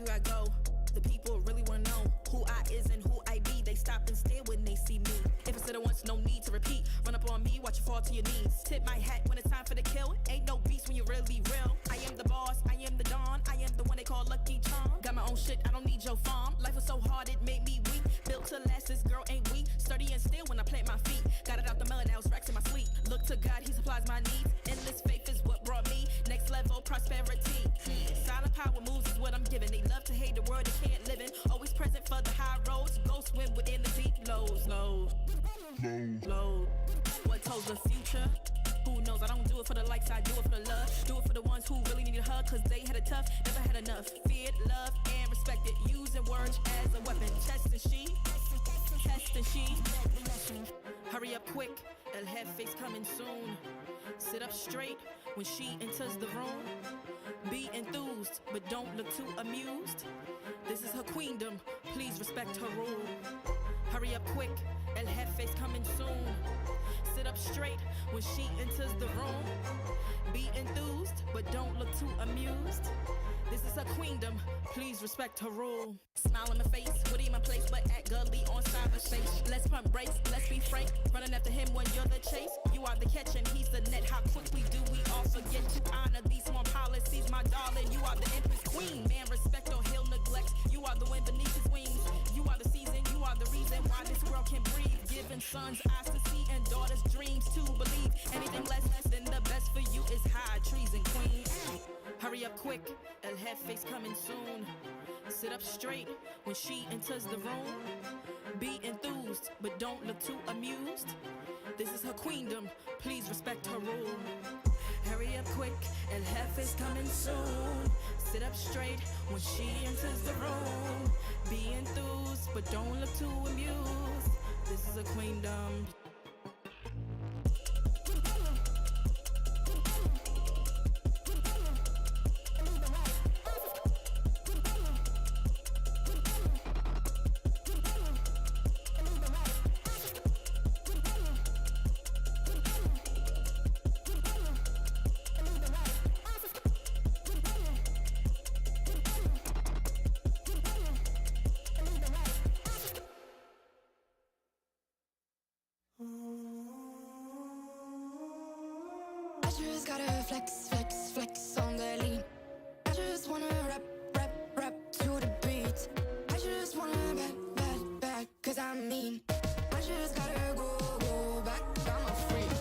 everywhere I go. The people really wanna know who I is and who I be. They stop and stare when they see me. If I said it once, no need to repeat. Run up on me, watch you fall to your knees. Tip my hat when it's time for the kill. Ain't no beast when you're really real. I am the boss, I am the dawn. I am the one they call Lucky Charm. Got my own shit, I don't need your farm. Life was so hard, it made me weak. Built to last, this girl ain't weak. Sturdy and still when I plant my feet. Got it out the mud, now it's racks in my sleep. Look to God, he supplies my needs. Endless faith is what brought me next level prosperity. Silent power moves is what I'm giving. They love to hate the world they can't live in. Always present for the high roads. Go swim within the deep lows. Low. What tells the future? Who knows? I don't do it for the likes, I do it for the love. Do it for the ones who really need a hug, cause they had it tough, never had enough. Feared, loved, and respected. Using words as a weapon. Test and she. Hurry up quick, El Jefe's coming soon. Sit up straight when she enters the room. Be enthused, but don't look too amused. This is her queendom, please respect her rule. Hurry up quick, El Jefe's coming soon. Sit up straight when she enters the room. Be enthused, but don't look too amused. This is her queendom, please respect her rule. Smile in my face, Woody in my place, but act gully on cyberspace. Let's pump brakes, let's be frank. Running after him when you're the chase. You are the catch and he's the net. How quickly do we all forget to honor these small policies, my darling? You are the empress queen. Man, respect or he'll neglect. You are the wind beneath his wings. You are the season, you are the reason why this world can breathe. Giving sons eyes to see and daughters dreams to believe. Anything less than the best for you is high treason, queen. Hurry up quick, El Jefe's coming soon. Sit up straight when she enters the room. Be enthused, but don't look too amused. This is her queendom, please respect her rule. Hurry up quick, El Jefe's coming soon. Sit up straight when she enters the room. Be enthused, but don't look too amused. This is her queendom. Flex on the lean. I just wanna rap to the beat. I just wanna back, cause I'm mean. I just gotta go back, I'm a freak.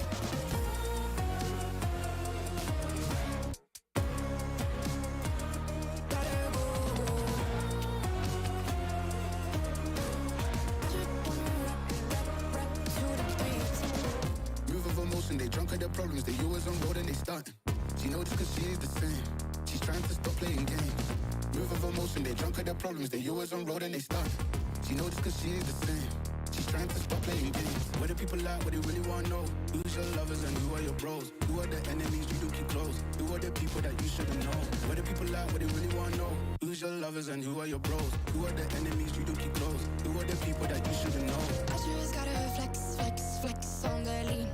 Gotta go. I just wanna rap to the beat. Move of emotion, they drunk at their problems. They always on road and they startin'. She knows cause she's the same. She's trying to stop playing games. Move of emotion, they drunk at their problems. They always on road and they start. She knows cause she's the same. She's trying to stop playing games. Where the people at, what they really wanna know? Who's your lovers and who are your bros? Who are the enemies you do keep close? Who are the people that you shouldn't know? Where the people at, what they really wanna know? Who's your lovers and who are your bros? Who are the enemies you do keep close? Who are the people that you shouldn't know? I just gotta flex on the lean.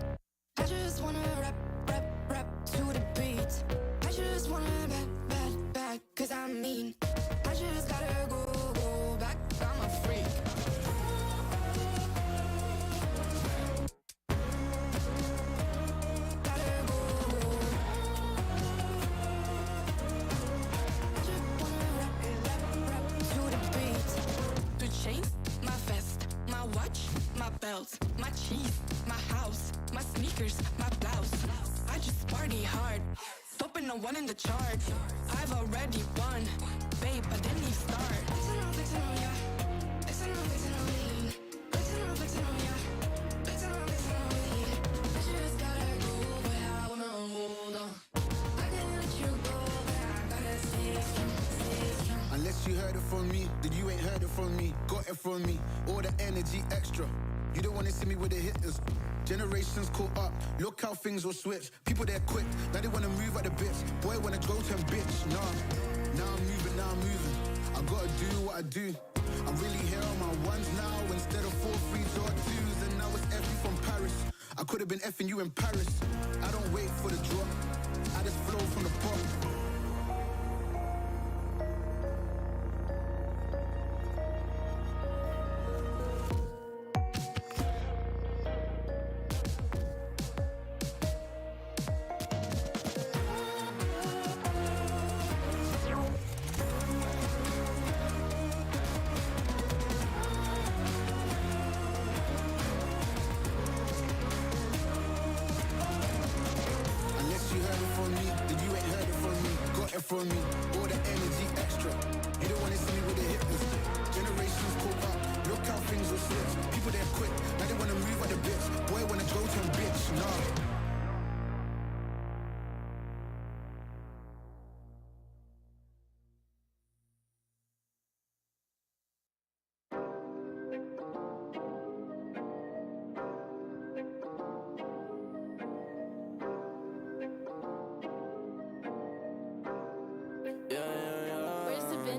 I just wanna rap to the beat. I just wanna back, cause I'm mean. I just gotta go back, I'm a freak. Gotta go. I just wanna rap to the beat. The chains, my vest, my watch, my belt, my cheese, my house, my sneakers, my blouse. I just party hard, topping the one in the chart. I've already won, babe, I didn't even start. Flexing on ya, flexing on me. Flexing on ya, flexing on me. I just gotta go, but I wanna hold on. I can't let you go, but I gotta stay strong. Unless you heard it from me, then you ain't heard it from me. Got it from me, all the energy extra. You don't wanna see me with the hitters. Generations caught up, look how things will switch. People they're quick, now they wanna move at the bits. Boy wanna go to bitch, nah. Now I'm moving. I gotta do what I do. I'm really here on my ones now instead of 4 3s or 2s. And now it's F from Paris. I could've been effing you in Paris. I don't wait for the drop, I just flow from the pot.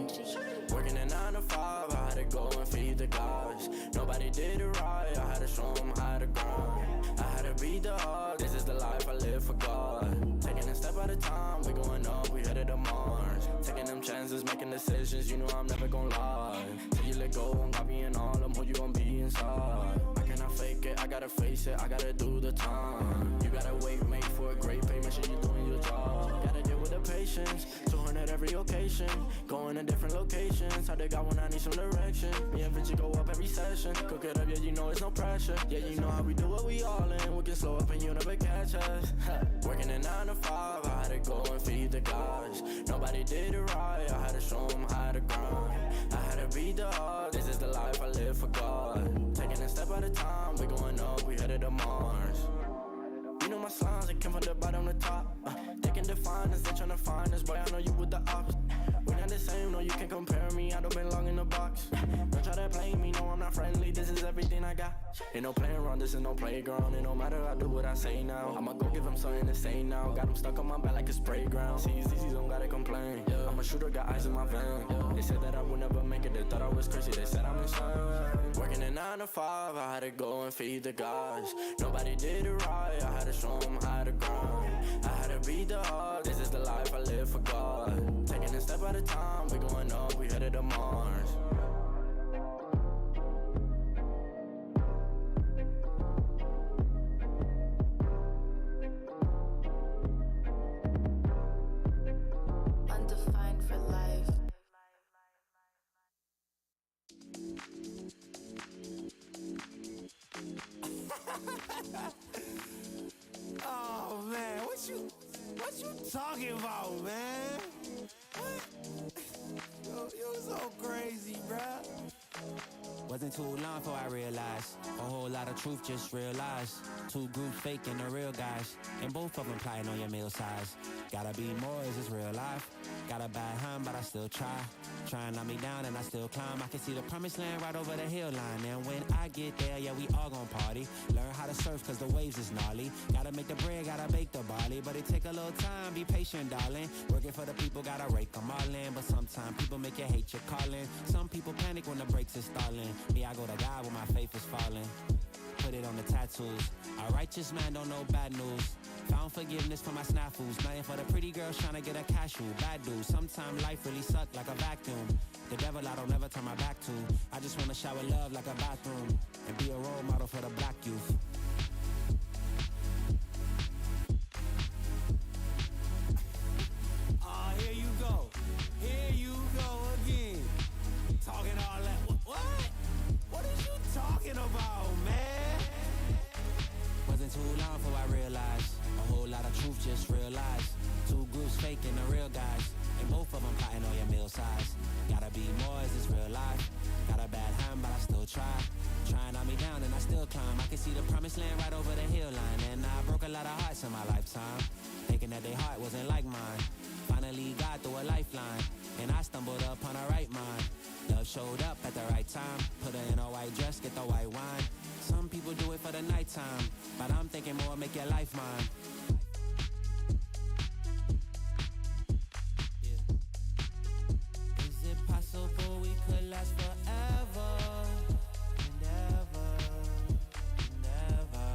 Benji. Working a 9 to 5, I had to go and feed the guys. Nobody did it right, I had to show them how to grind. I had to beat the odds, this is the life I live for God. Taking a step at a time, we going up, we headed to Mars. Taking them chances, making decisions, you know I'm never gonna lie. Till you let go, I'm copying all them, who you gon' be inside. I cannot fake it, I gotta face it, I gotta do the time. You gotta wait, make for a great pay, make sure you're doing your job. Gotta deal with the patience, 200 every occasion. Going to different locations, how they got when I need some direction. Me and Vinci go up every session. Cook it up, yeah, you know it's no pressure. Yeah, you know how we do what we all in. We can slow up and you never catch us. Working a 9 to 5, I had to go and feed the guys. Nobody did it right, I had to show them how to grind. I had to beat the odds, this is the life I live for God. Taking a step at a time, we going up, we headed to Mars. You know my signs, I came from the bottom to top. They can define us, they tryna find us, boy, I know you with the ops. We're not the same, no, you can't compare me, I don't belong in the box. Don't try to play me, no, I'm not friendly, this is everything I got. Ain't no playing around, this is no playground. It no matter, I do what I say now. I'ma go give them something to say now. Got them stuck on my back like a spray ground. See, easy, don't gotta complain. I'm a shooter, got eyes in my vein. They said that I would never make it, they thought I was crazy, they said I'm insane. Working a 9 to 5, I had to go and feed the guys. Nobody did it right, I had to show them how to grind. I had to beat the odds, this is the life I live for God. Taking a step at a time, we going up, we headed to Mars. Undefined for life. Oh man, what you talking about, man? What? You're so crazy, bruh. Wasn't too long before I realized a whole lot of truth just realized. Two groups faking the real guys, and both of them plotting on your meal size. Gotta be more, is this real life? Got a bad hand, but I still try. Try and knock me down and I still climb. I can see the promised land right over the hill line. And when I get there, yeah, we all gon' party. Learn how to surf cause the waves is gnarly. Gotta make the bread, gotta bake the barley. But it take a little time, be patient, darling. Working for the people, gotta rake them all in. But sometimes people make you hate your calling. Some people panic when the brakes is stalling. Me, I go to God when my faith is falling. Put it on the tattoos. A righteous man don't know bad news. Found forgiveness for my snafus. Nothing for the pretty girls trying to get a cashew. Bad dude. Sometimes life really suck like a vacuum. The devil I don't never turn my back to. I just wanna shower love like a bathroom. And be a role model for the black youth. Oh, here you go. Here you go again. Talking all that. What? What are you talking about, man? Wasn't too long before I realized a whole lot of truth just realized. Two groups faking the real guys, and both of them plotting on your meal size. Gotta be more, is this real life? Got a bad hand, but I still try. Trying on me down and I still climb. I can see the promised land right over the hill line. And I broke a lot of hearts in my lifetime, thinking that their heart wasn't like mine. Finally got through a lifeline, and I stumbled upon a right mind. Love showed up at the right time. Put her in a white dress, get the white wine. Some people do it for the nighttime, but I'm thinking more, make your life mine. Yeah. Is it possible we could last forever and ever and ever?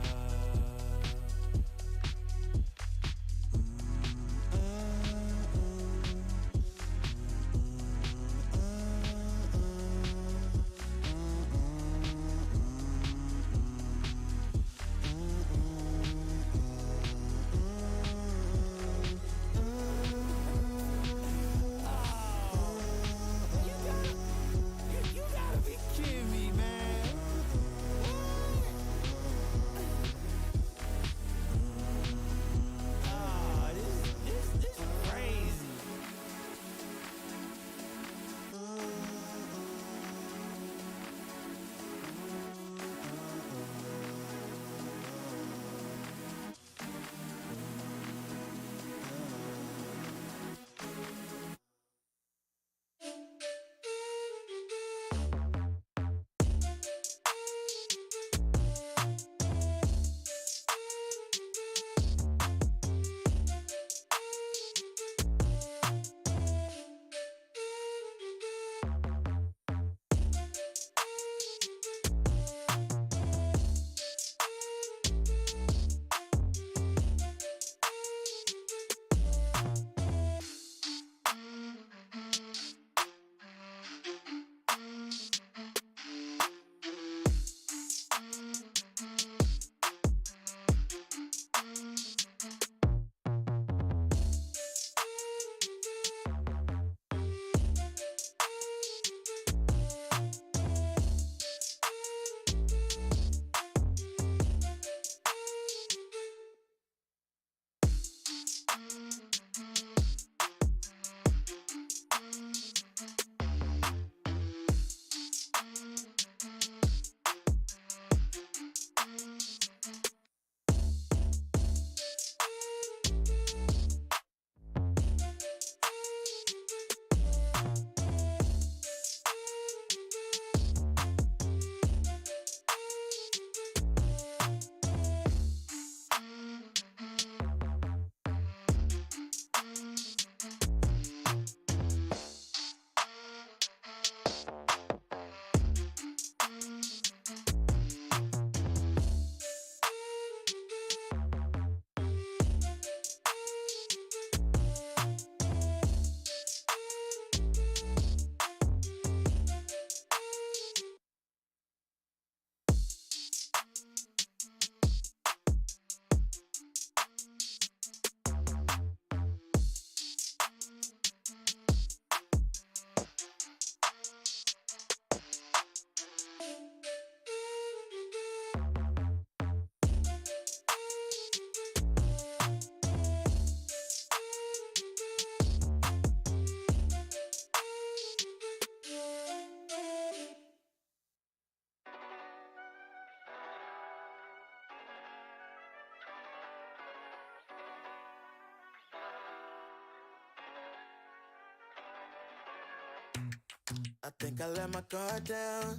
I think I let my guard down.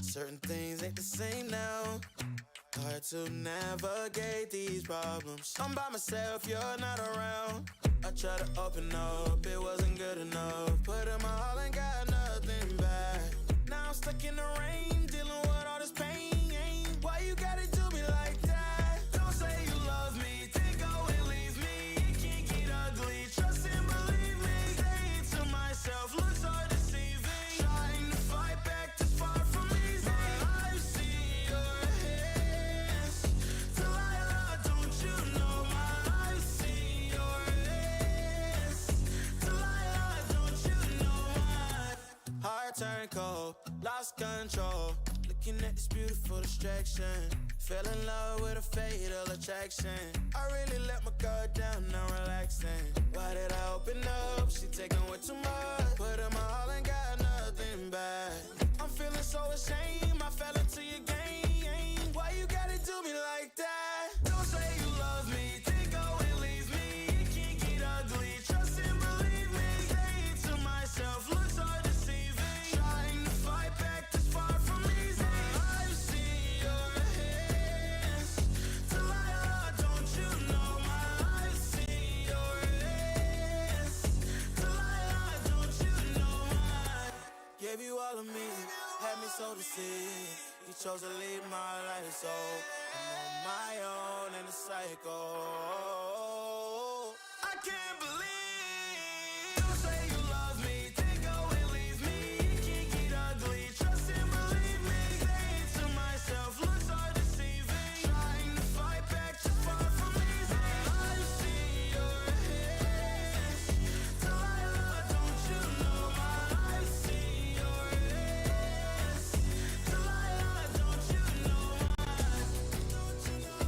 Certain things ain't the same now. Hard to navigate these problems. I'm by myself, you're not around. I tried to open up, it wasn't good enough. Put in my all and got nothing back. Now I'm stuck in the rain, dealing with all this pain. Why you gotta do me like that? Don't say you love me, then go and leave me. It can't get ugly, trust and believe me. Saying to myself, looks so deceiving. Trying to fight back, this far from easy. I've seen your hands. Delilah, don't you know I've seen your hands. Delilah, don't you know heart turned cold, lost control. Looking at this beautiful distraction. Fell in love with a fatal attraction. I really let my guard down, now relaxing. Why did I open up? She taking way too much. Put in my all and got nothing back. I'm feeling so ashamed, I fell into your game. Why you gotta do me like that? Don't say you love me, then go and leave me. It can't get ugly, trust and believe me. Saying to myself, looks so deceiving. Trying to fight back, this far from easy. I've seen your hands. Delilah, don't you know I've seen your hands. Delilah, don't you know gave you all of me, had me so deceived. You chose to leave my life, so I'm on my own in the cycle. I can't believe. Don't say you love me, then go and leave me. It can't get ugly, trust and believe me. Saying to myself, looks so deceiving. Trying to fight back, just far from easy. I've seen your hands. Delilah, don't you know I've seen your hands. Delilah, don't you know don't you know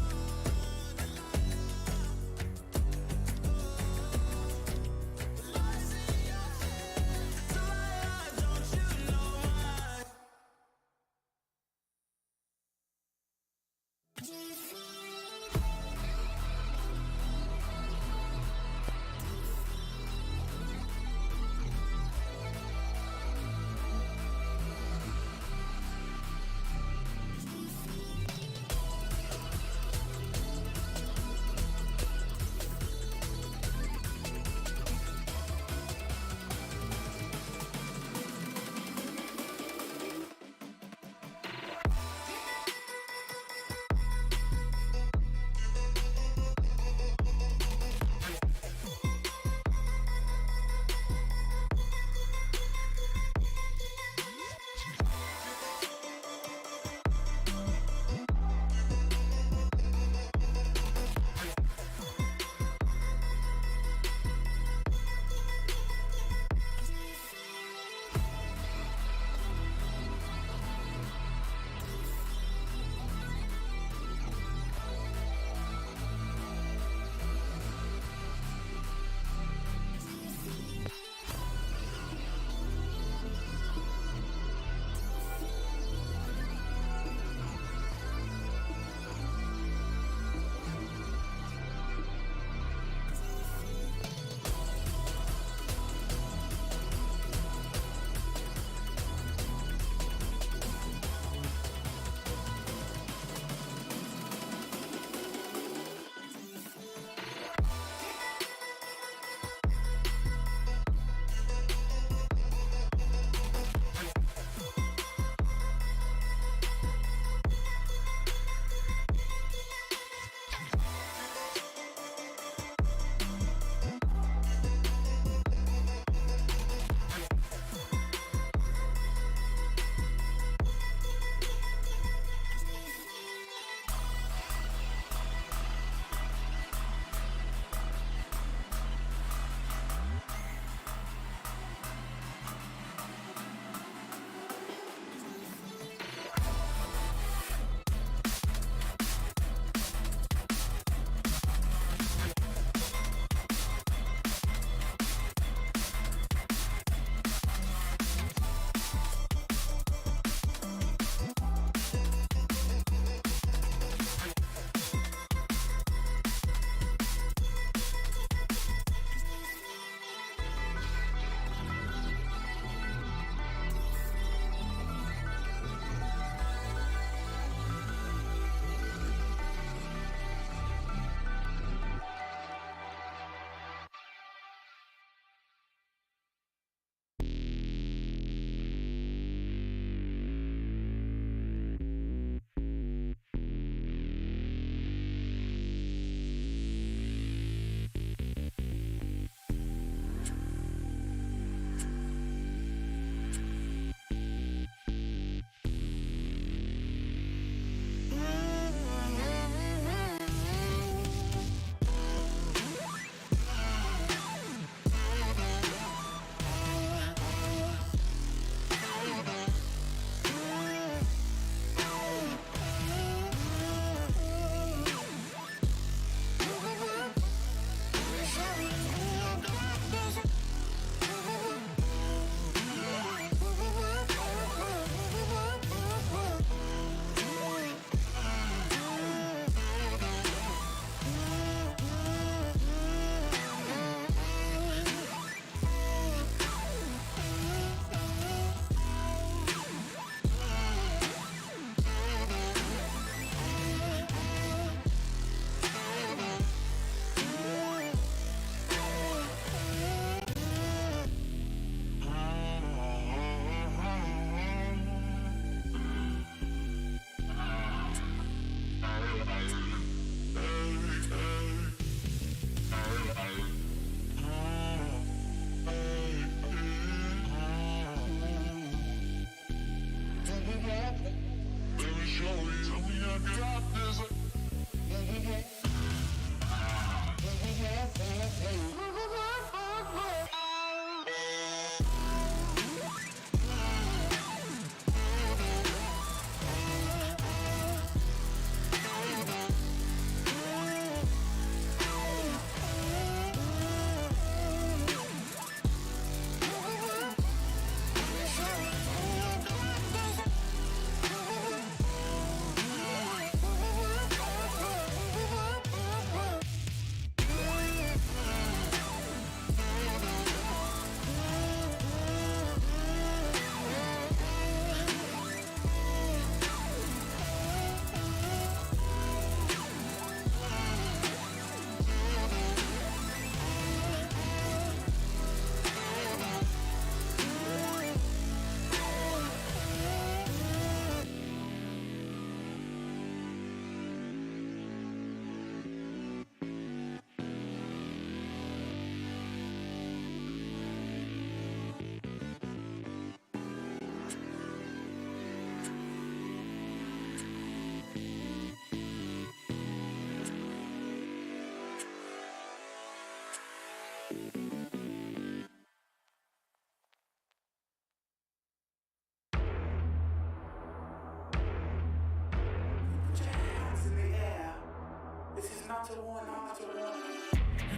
You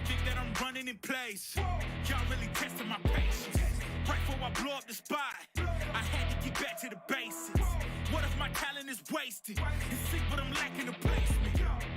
think that I'm running in place? Y'all really testing my patience. Right before I blow up the spot, I had to get back to the basics. What if my talent is wasted? You see what I'm lacking the placement.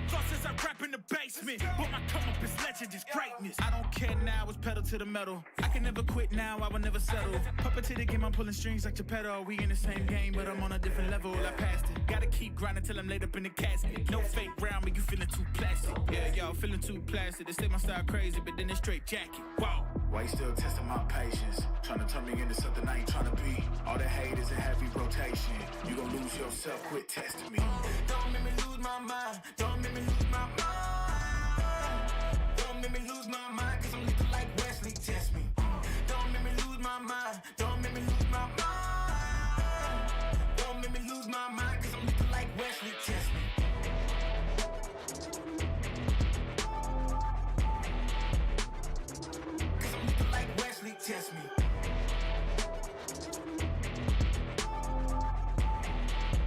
Thought since I rap in the basement, but my come up is legend, is greatness. I don't care now, it's pedal to the metal. I can never quit now, I will never settle. Puppet to the game, I'm pulling strings like Geppetto. We in the same game, but I'm on a different level. I passed it. Gotta keep grinding till I'm laid up in the casket. No fake round, but you feeling too plastic. Yeah, y'all feeling too plastic. They say my style crazy, but then it's straight jacket. Wow. Why you still testing my patience? Trying to turn me into something I ain't trying to be. All the hate is a heavy rotation. You gon' lose yourself, quit testing me. Don't make me lose my mind. Don't make me lose my mind. Don't make me lose my mind, cause I'm looking like Wesley, test me. Don't make me lose my mind. Don't make me lose my mind. Don't make me lose my mind, cause I'm looking like Wesley, test me. Cause I'm looking like Wesley, test me.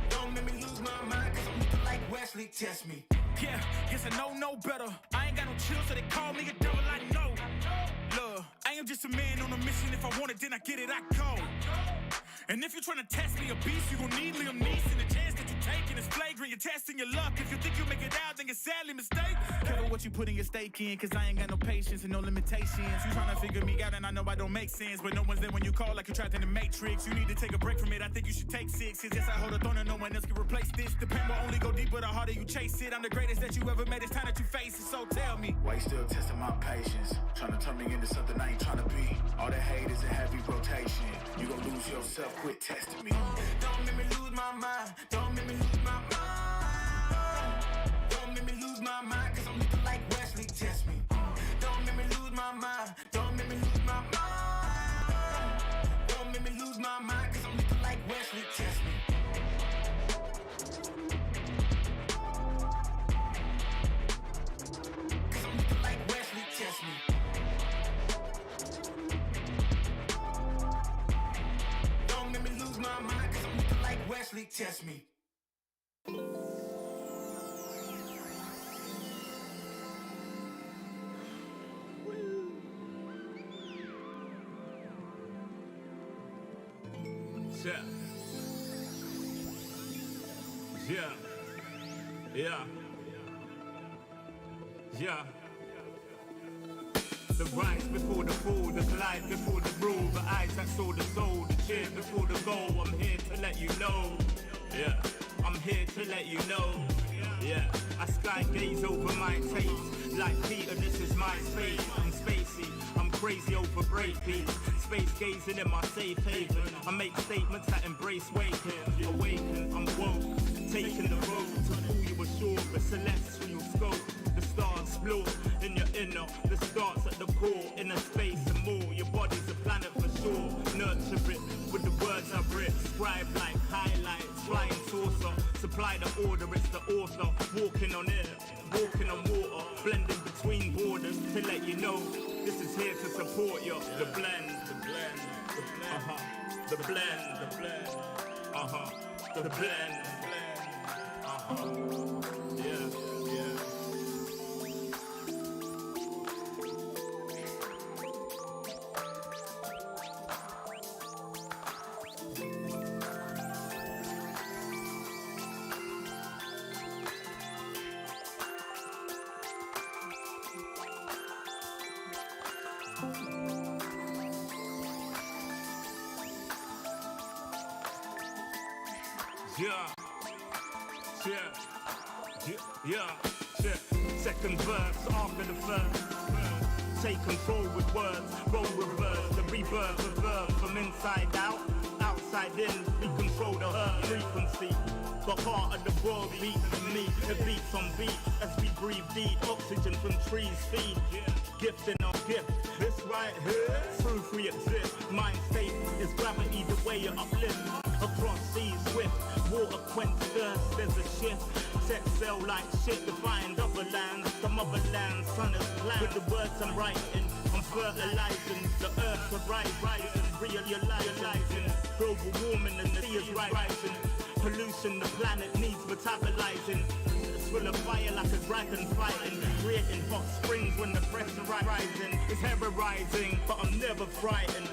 Don't make me lose my mind, cause I'm looking like Wesley, test me. Yeah, guess I know no better. I ain't got no chill, so they call me a devil, I know. Look, I am just a man on a mission. If I want it, then I get it, I go. And if you're trying to test me a beast, you gon' need Liam Neeson. The chance that you're taking is flagrant. You're testing your luck. If you think you'll make it out, then you're sadly mistaken. Careful what you putting your stake in, cause I ain't got no patience and no limitations. You trying to figure me out, and I know I don't make sense. But no one's there when you call like you're trapped in the Matrix. You need to take a break from it. I think you should take 6. Cause yes, I hold a throne and no one else can replace this. The pain will only go deeper the harder you chase it. I'm the greatest that you ever met. It's time that you face it. So tell me, why you still testing my patience? Trying to turn me into something I ain't trying to be. All the hate is a heavy rotation. You gon' lose yourself, quit testing me. Don't make me lose my mind. Don't make me lose my mind. Don't make me lose my mind, cause I'm looking like Wesley, test me. Don't make me lose my mind. Don't make me lose my mind. Don't make me lose my mind, cause I'm looking like Wesley, test me. Cause I'm looking like Wesley, test me. Don't make me lose my mind, cause I'm looking like Wesley, test me. Yeah. The rise before the fall, the glide before the rule, the eyes that saw the soul, the cheer before the goal. I'm here to let you know. Yeah, I'm here to let you know. Yeah, I sky gaze over my taste. Like Peter, this is my space. I'm spacey, I'm crazy over breakbeats. Space gazing in my safe haven. I make statements that embrace waking. Awaken, I'm woke. Taking the road to fool you ashore. A celestial scope. The stars explore in your inner. The starts at the core. Inner space and more. Your body's a planet for sure. Nurture it with the words I've writ. Scribe like highlights. Flying saucer. Fly the order, it's the author. Walking on air, walking on water, blending between borders to let you know this is here to support you. The blend, the blend, the blend, the blend, the blend, the blend, yeah, yeah. Second verse after the first. Take control with words, roll reverse, the rebirth of verb from inside out, outside in. We control the earth frequency. The heart of the world beats in me. It beats on beat as we breathe deep. Oxygen from trees feed. Gift in our gift. This right here, proof we exist. Mind state is gravity, the way you uplift. Across seas swift, water quench thirst, there's a shift. Set sail like shit to find other lands. The motherland, sun is planned. With the words I'm writing, I'm fertilizing. The earth's a rising, realizing. Global warming and the sea is rising. Pollution the planet needs metabolizing. It's full of fire like a dragon fighting. Creating hot springs when the pressure rising. It's terrorizing, but I'm never frightened.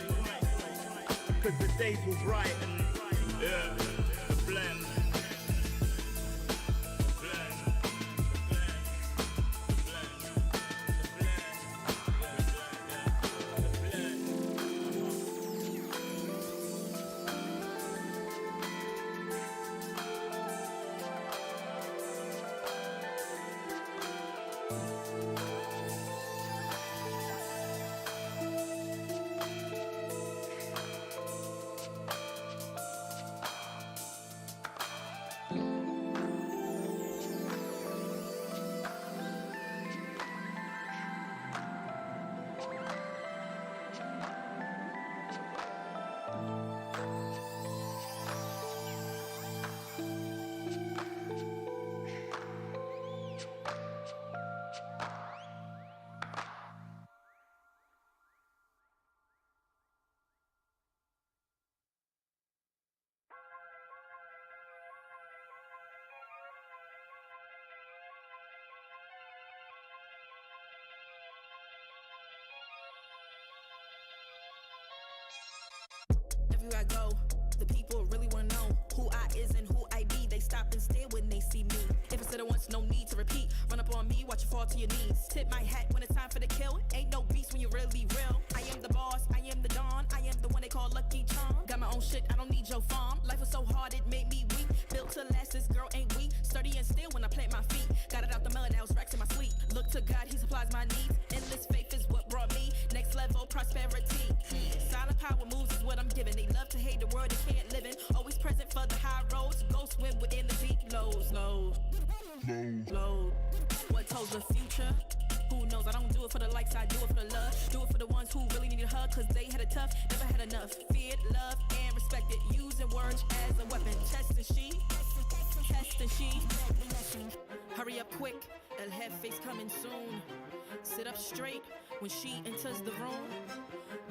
Cause the days will brighten. Yeah, the blend. Everywhere I go, the people really wanna know who I is and who I be. They stop and stare when they see me. If I said it once, no need to repeat. Run up on me, watch you fall to your knees. Tip my hat when it's time for the kill. Ain't no beast when you're really real. I am the boss, I am the dawn. I am the one they call Lucky Charm. Got my own shit, I don't need your farm. Life was so hard, it made me weak. Built to last, this girl ain't weak. Sturdy and still when I plant my feet. Got it out the mud, now it's racks in my sleep. Look to God, he supplies my needs. Endless faith is what brought me next level prosperity. Silent power moves is what I'm giving. They love to hate the world they can't live in. Always present for the high roads. Go swim within the deep lows. Low. What told the future? Who knows? I don't do it for the likes, I do it for the love. Do it for the ones who really need a hug, cause they had it tough, never had enough. Feared, loved, and respected. Using words as a weapon. Test and she. Hurry up quick, El Jefe's coming soon. Sit up straight when she enters the room.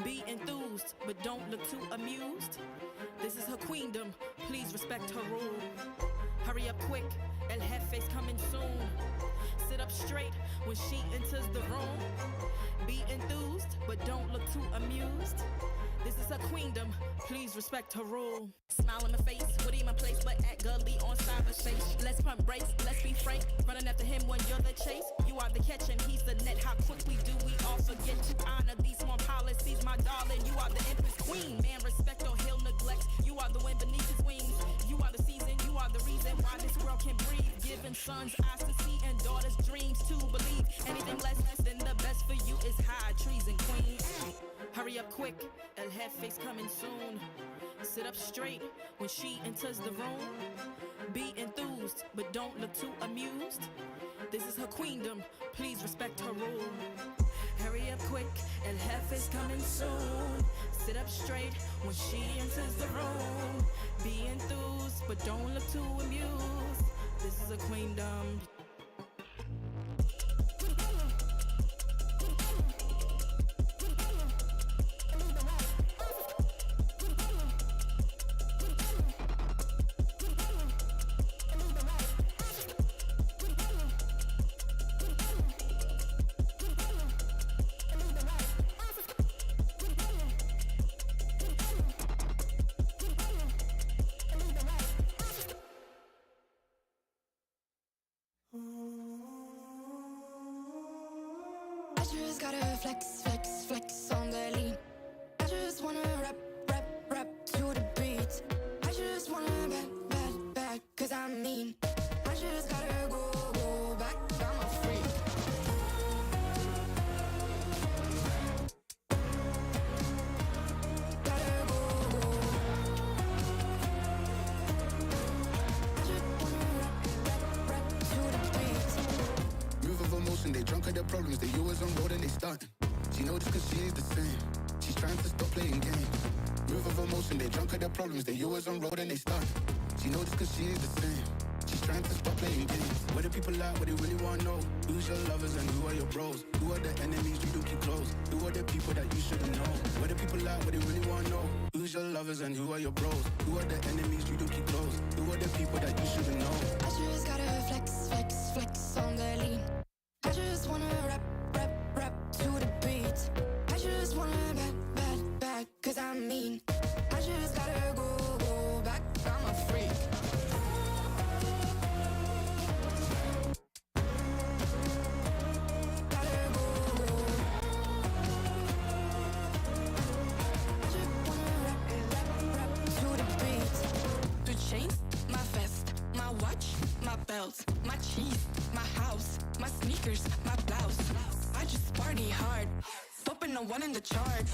Be enthused, but don't look too amused. This is her queendom, please respect her rule. Hurry up quick, El Jefe's coming soon. Sit up straight when she enters the room. Be enthused, but don't look too amused. This is her queendom, please respect her rule. Smile in my face, would in my place, but act gully on cyberspace. Let's pump brakes, let's be frank. Running after him when you're the chase. You are the catch and he's the net. How quickly do we all forget to honor these small policies, my darling? You are the empress queen. Man, respect or he'll neglect. You are the wind beneath his wings. You are the season, you are the reason why this world can breathe. Giving sons eyes to see and daughters dreams to believe. Anything less than the best for you is high treason, queen. Hurry up quick, El Jefe's coming soon. Sit up straight when she enters the room. Be enthused, but don't look too amused. This is her queendom, please respect her rule. Hurry up quick, El Jefe's coming soon. Sit up straight when she enters the room. Be enthused, but don't look too amused. drunk at their problems. They always on road and they start. She knows this cause she is the same. She's trying to stop playing games. Where the people at, what they really want to know. Who's your lovers and who are your bros? Who are the enemies you do keep close? Who are the people that you shouldn't know? Where the people at, what they really want to know. Who's your lovers and who are your bros? Who are the enemies you do keep close? Who are the people that you shouldn't know? I just gotta flex, flex, flex on the lean. I just wanna rap, rap, rap to the beat. I just wanna back, cause I'm mean. I just gotta go back, I'm a freak. My cheese, my house, my sneakers, my blouse. I just party hard, bumping the one in the chart.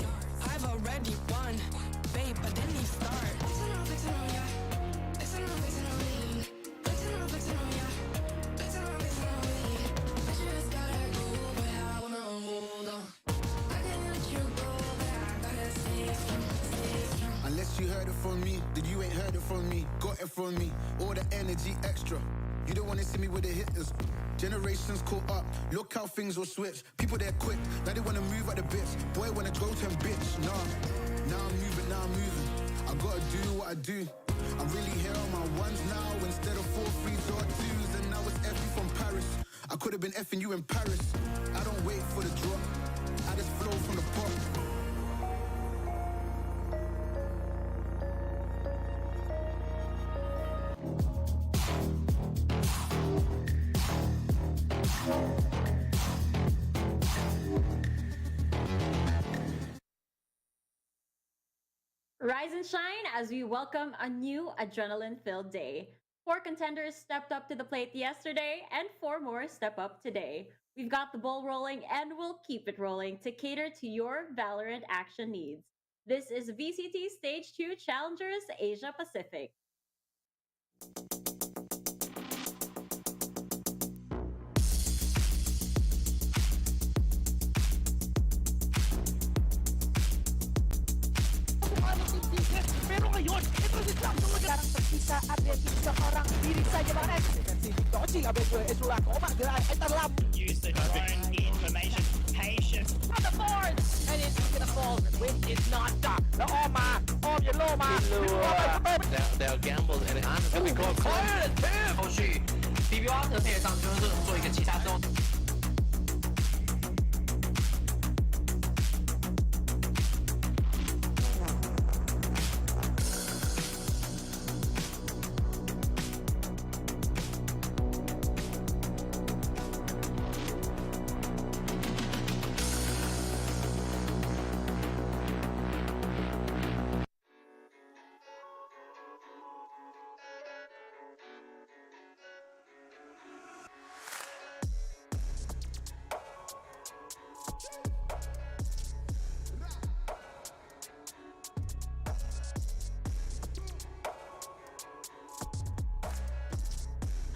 I've already won, babe, I didn't even start. Flexing on ya, flexing on me. Flexing on ya, flexing on me. I just gotta go, but I wanna hold on. I can't let you go, but I gotta stay strong. Unless you heard it from me, then you ain't heard it from me. Got it from me, all the energy extra. You don't wanna see me with the hitters. Generations caught up, look how things will switch. People they're quick, now they wanna move at the bits. Boy wanna go to bitch, nah. Now I'm moving. I gotta do what I do. I'm really here on my ones now instead of 4 3s or 2s. And now it's effing from Paris. I could have been effing you in Paris. I don't wait for the drop, I just flow from the pop. Rise and shine as we welcome a new adrenaline-filled day. 4 contenders stepped up to the plate yesterday, and 4 more step up today. We've got the ball rolling, and we'll keep it rolling to cater to your Valorant action needs. This is VCT Stage 2 Challengers Asia Pacific. Ngayon, ito si Jack ng magarang pag-isa at seorang diri saja Bang. Dengan sini dodging Avenger Ezra Koma gerai Etalam. Use the drone information. Patience. On the board! And it's gonna fall. Win is not done. The Oma. Om your Loma. They'll gamble and we go clear the team. 后续 BBR 的配合上就是做一个击杀之后。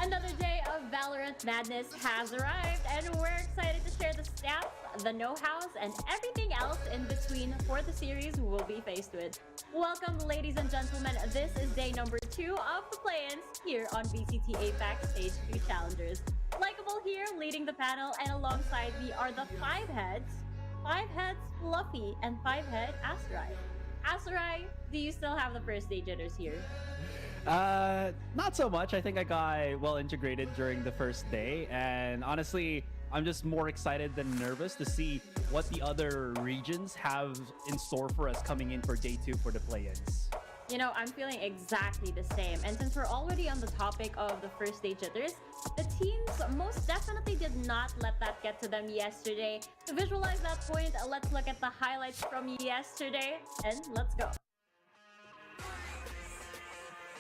Another day of Valorant madness has arrived, and we're excited to share the stats, the know-hows, and everything else in between for the series we'll be faced with. Welcome, ladies and gentlemen. This is day number 2 of the play-ins here on VCT APAC Stage 2 Challengers. Likeable here, leading the panel, and alongside me are the 5 heads. 5 heads Fluffy and 5 head Asterai. Asterai, do you still have the first stage jitters here? Not so much. I think I got well integrated during the first day, and honestly, I'm just more excited than nervous to see what the other regions have in store for us coming in for day 2 for the play-ins. You know, I'm feeling exactly the same. And since we're already on the topic of the first stage jitters, the teams most definitely did not let that get to them yesterday. To visualize that point, let's look at the highlights from yesterday, and let's go.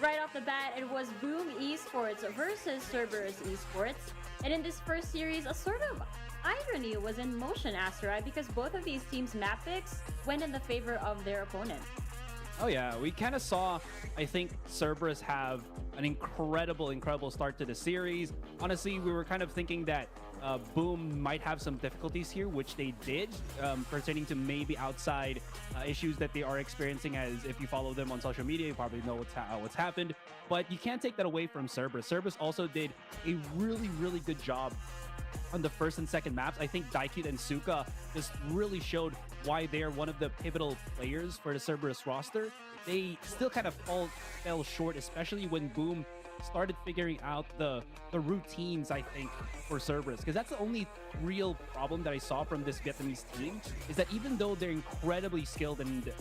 Right off the bat, it was BAAM Esports versus Cerberus Esports. And in this first series, a sort of irony was in motion, Asterai, because both of these teams' map picks went in the favor of their opponents. Oh yeah, we kind of saw, I think, Cerberus have an incredible start to the series. Honestly, we were kind of thinking that Boom might have some difficulties here, which they did, pertaining to maybe outside issues that they are experiencing. As if you follow them on social media, you probably know what's happened. But you can't take that away from Cerberus. Cerberus also did a really good job on the first and second maps. I think Daikid and Suka just really showed why they're one of the pivotal players for the Cerberus roster. They still kind of fell short, especially when Boom started figuring out the routines, I think, for Cerberus. Because that's the only real problem that I saw from this Vietnamese team, is that even though they're incredibly skilled and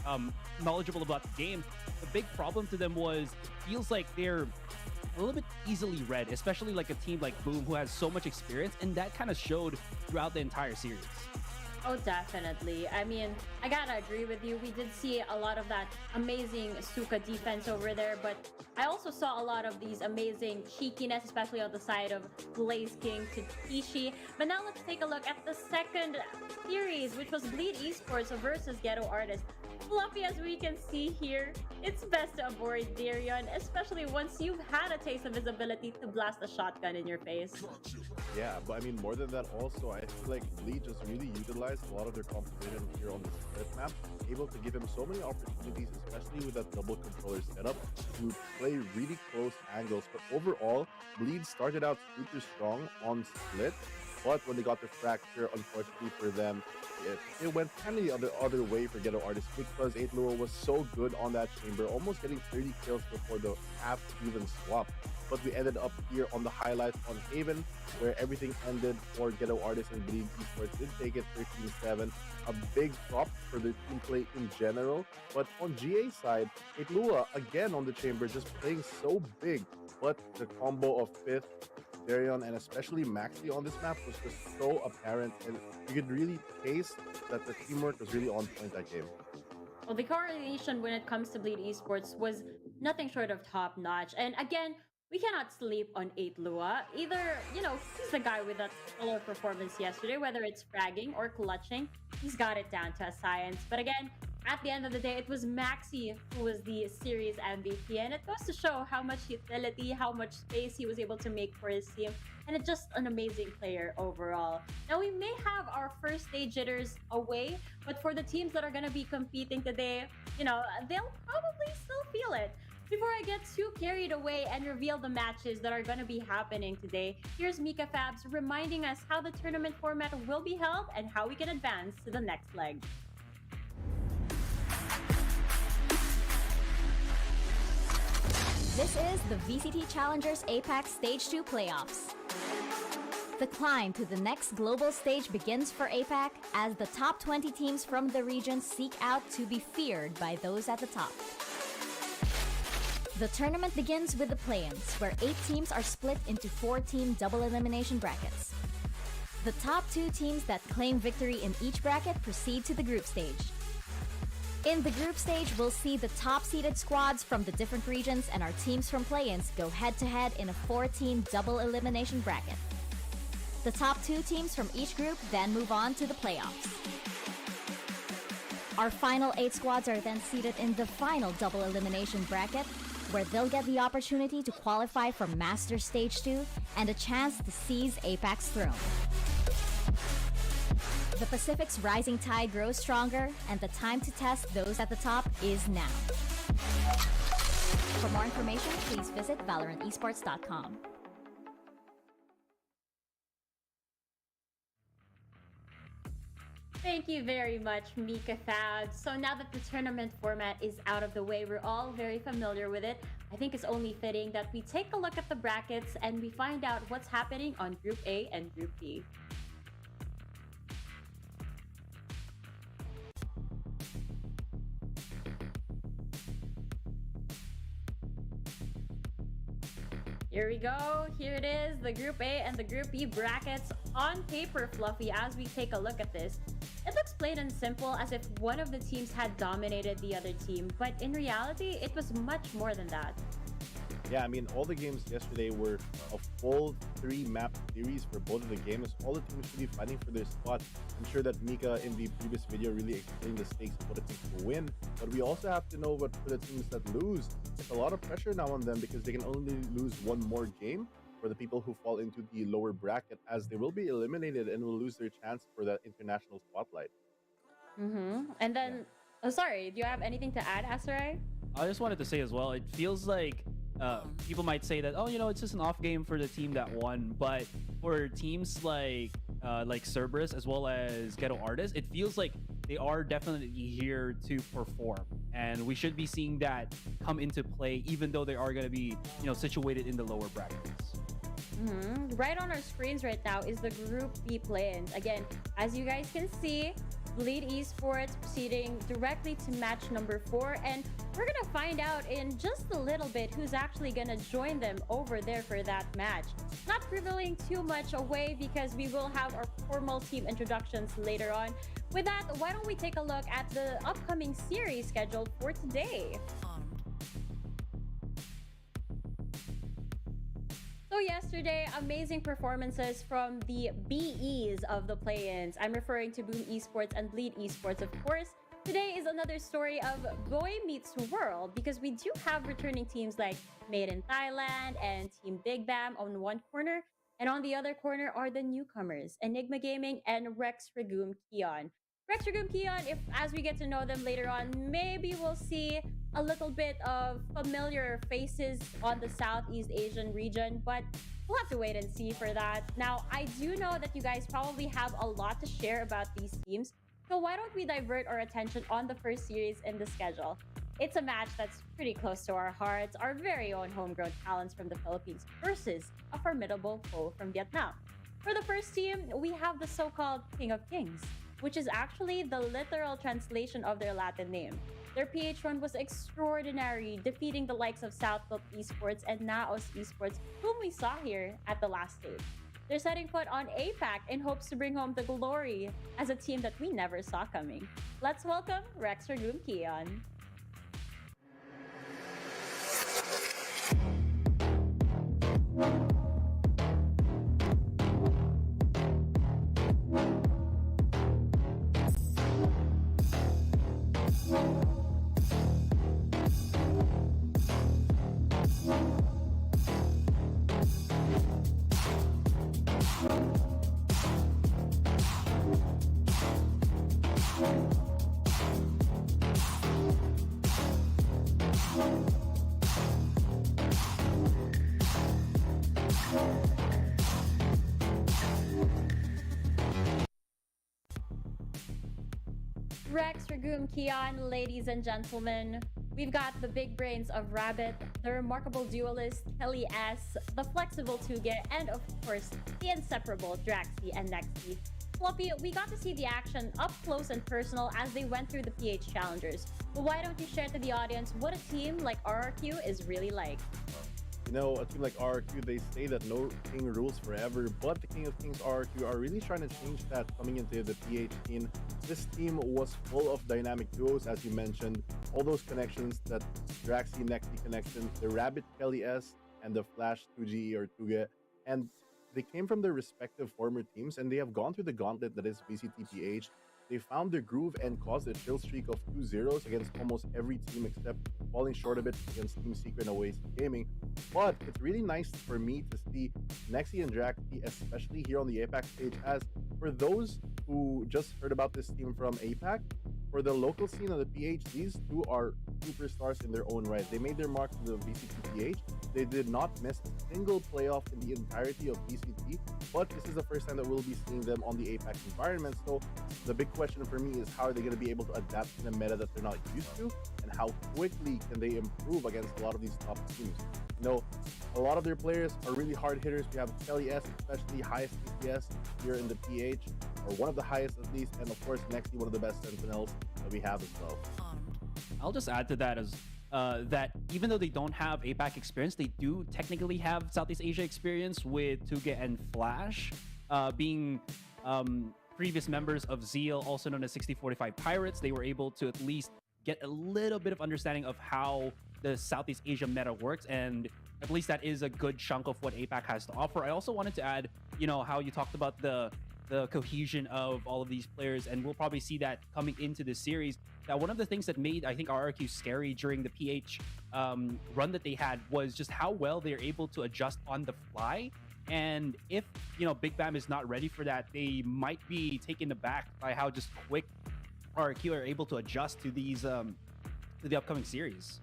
knowledgeable about the game, the big problem to them was, feels like they're a little bit easily read, especially like a team like Boom who has so much experience, and that kind of showed throughout the entire series. Oh, definitely. I mean, I gotta agree with you. We did see a lot of that amazing Suka defense over there, but I also saw a lot of these amazing cheekiness, especially on the side of Blaze King to Ishi. But now let's take a look at the second series, which was Bleed Esports versus Ghetto Artist. Fluffy, as we can see here, it's best to avoid Darion, especially once you've had a taste of his ability to blast a shotgun in your face. Yeah, but I mean, more than that also, I feel like Bleed just really utilized a lot of their composition here on the split map, able to give him so many opportunities, especially with that double controller setup, to play really close angles. But overall, Bleed started out super strong on split, but when they got the fracture, unfortunately for them, it went kind of the other way for Ghetto Artist, because 8 Lua was so good on that chamber, almost getting 30 kills before the half even swap. But we ended up here on the highlights on Haven, where everything ended for Ghetto Artist and Bleed Esports. Did take it 13-7. A big drop for the team play in general. But on GA side, 8 Lua again on the chamber, just playing so big. But the combo of 5th, Darion, and especially Maxi on this map was just so apparent, and you could really taste that the teamwork was really on point that game. Well, the coordination when it comes to Bleed Esports was nothing short of top notch. And again, we cannot sleep on 8 Lua. Either, he's the guy with that stellar performance yesterday, whether it's fragging or clutching, he's got it down to a science. But again, at the end of the day, it was Maxi who was the series MVP, and it goes to show how much utility, how much space he was able to make for his team, and it's just an amazing player overall. Now, we may have our first stage jitters away, but for the teams that are going to be competing today, they'll probably still feel it. Before I get too carried away and reveal the matches that are going to be happening today, here's Mika Fabs reminding us how the tournament format will be held and how we can advance to the next leg. This is the VCT Challengers APAC Stage 2 playoffs. The climb to the next global stage begins for APAC as the top 20 teams from the region seek out to be feared by those at the top. The tournament begins with the play-ins, where 8 teams are split into 4-team double elimination brackets. The top 2 teams that claim victory in each bracket proceed to the group stage. In the group stage, we'll see the top-seeded squads from the different regions and our teams from play-ins go head-to-head in a 4-team double elimination bracket. The top 2 teams from each group then move on to the playoffs. Our final 8 squads are then seeded in the final double elimination bracket, where they'll get the opportunity to qualify for Master Stage 2 and a chance to seize APAC's throne. The Pacific's rising tide grows stronger, and the time to test those at the top is now. For more information, please visit ValorantEsports.com. Thank you very much, Mika Fabs. So now that the tournament format is out of the way, we're all very familiar with it. I think it's only fitting that we take a look at the brackets and we find out what's happening on Group A and Group B. Here we go. Here it is, the Group A and the Group B brackets on paper, Fluffy. As we take a look at this, it looks plain and simple, as if one of the teams had dominated the other team, but in reality, it was much more than that. Yeah, I mean, all the games yesterday were a full 3-map series for both of the games. All the teams should be fighting for their spot. I'm sure that Mika in the previous video really explained the stakes of what it takes to win. But we also have to know what for the teams that lose, it's a lot of pressure now on them because they can only lose one more game. for the people who fall into the lower bracket, as they will be eliminated and will lose their chance for that international spotlight. And then, oh, sorry, do you have anything to add, Asarai? I just wanted to say as well, it feels like people might say that, oh, you know, it's just an off game for the team that won. But for teams like Cerberus as well as Ghetto Artists, it feels like they are definitely here to perform. And we should be seeing that come into play, even though they are going to be, you know, situated in the lower brackets. Right on our screens right now is the Group B play-ins. Again, as you guys can see, Bleed Esports proceeding directly to match number 4, and we're gonna find out in just a little bit who's actually gonna join them over there for that match. Not revealing too much away because we will have our formal team introductions later on. With that, why don't we take a look at the upcoming series scheduled for today? So yesterday, amazing performances from the BEs of the play-ins. I'm referring to Boom Esports and Bleed Esports, of course. Today is another story of Boy meets World, because we do have returning teams like Made in Thailand and Team Big BAAM on one corner, and on the other corner are the newcomers, Enigma Gaming and Regum Qeon. Regum Qeon, if as we get to know them later on, maybe we'll see a little bit of familiar faces on the Southeast Asian region, but we'll have to wait and see for that. Now, I do know that you guys probably have a lot to share about these teams, so why don't we divert our attention on the first series in the schedule? It's a match that's pretty close to our hearts, our very own homegrown talents from the Philippines versus a formidable foe from Vietnam. For the first team, we have the so-called King of Kings, which is actually the literal translation of their Latin name. Their PH run was extraordinary, defeating the likes of Southfield Esports and Naos Esports, whom we saw here at the last stage. They're setting foot on APAC in hopes to bring home the glory as a team that we never saw coming. Let's welcome Regum Qeon. Regum Qeon, ladies and gentlemen. We've got the big brains of Rabbit, the remarkable duelist Kelly S, the flexible Tuge, and of course, the inseparable Draxi and Nexi. Floppy, we got to see the action up close and personal as they went through the PH Challengers. But why don't you share to the audience what a team like RRQ is really like? You know, a team like RRQ, they say that no king rules forever, but the King of Kings RRQ are really trying to change that coming into the PH scene. This team was full of dynamic duos, as you mentioned, all those connections, that Draxi Nexi connection, the Rabbit Kelly S, and the Flash 2G or Tuge, and they came from their respective former teams, and they have gone through the gauntlet that is VCT PH. They found their groove and caused a chill streak of 2-0s against almost every team except falling short a bit against Team Secret and Oasis Gaming. But it's really nice for me to see Nexi and Draxi, especially here on the APAC stage, as for those who just heard about this team from APAC, for the local scene of the PH, these two are superstars in their own right. They made their mark in the VCT PH. They did not miss a single playoff in the entirety of VCT, but this is the first time that we'll be seeing them on the APAC environment. So the big question for me is, how are they going to be able to adapt in a meta that they're not used to, and how quickly can they improve against a lot of these top teams? You know, a lot of their players are really hard hitters. We have Kelly S, especially highest DPS here in the PH, or one of the highest at least, and of course Nexi, one of the best Sentinels that we have as well. I'll just add to that as that even though they don't have APAC experience, they do technically have Southeast Asia experience with Tuge and Flash, being previous members of Zeal, also known as 6045 Pirates. They were able to at least get a little bit of understanding of how the Southeast Asia meta works, and at least that is a good chunk of what APAC has to offer. I also wanted to add, you know, how you talked about the the cohesion of all of these players, and we'll probably see that coming into the series. Now, one of the things that made, I think, RRQ scary during the PH run that they had was just how well they're able to adjust on the fly. And if, Big BAM is not ready for that, they might be taken aback by how just quick RRQ are able to adjust to these to the upcoming series.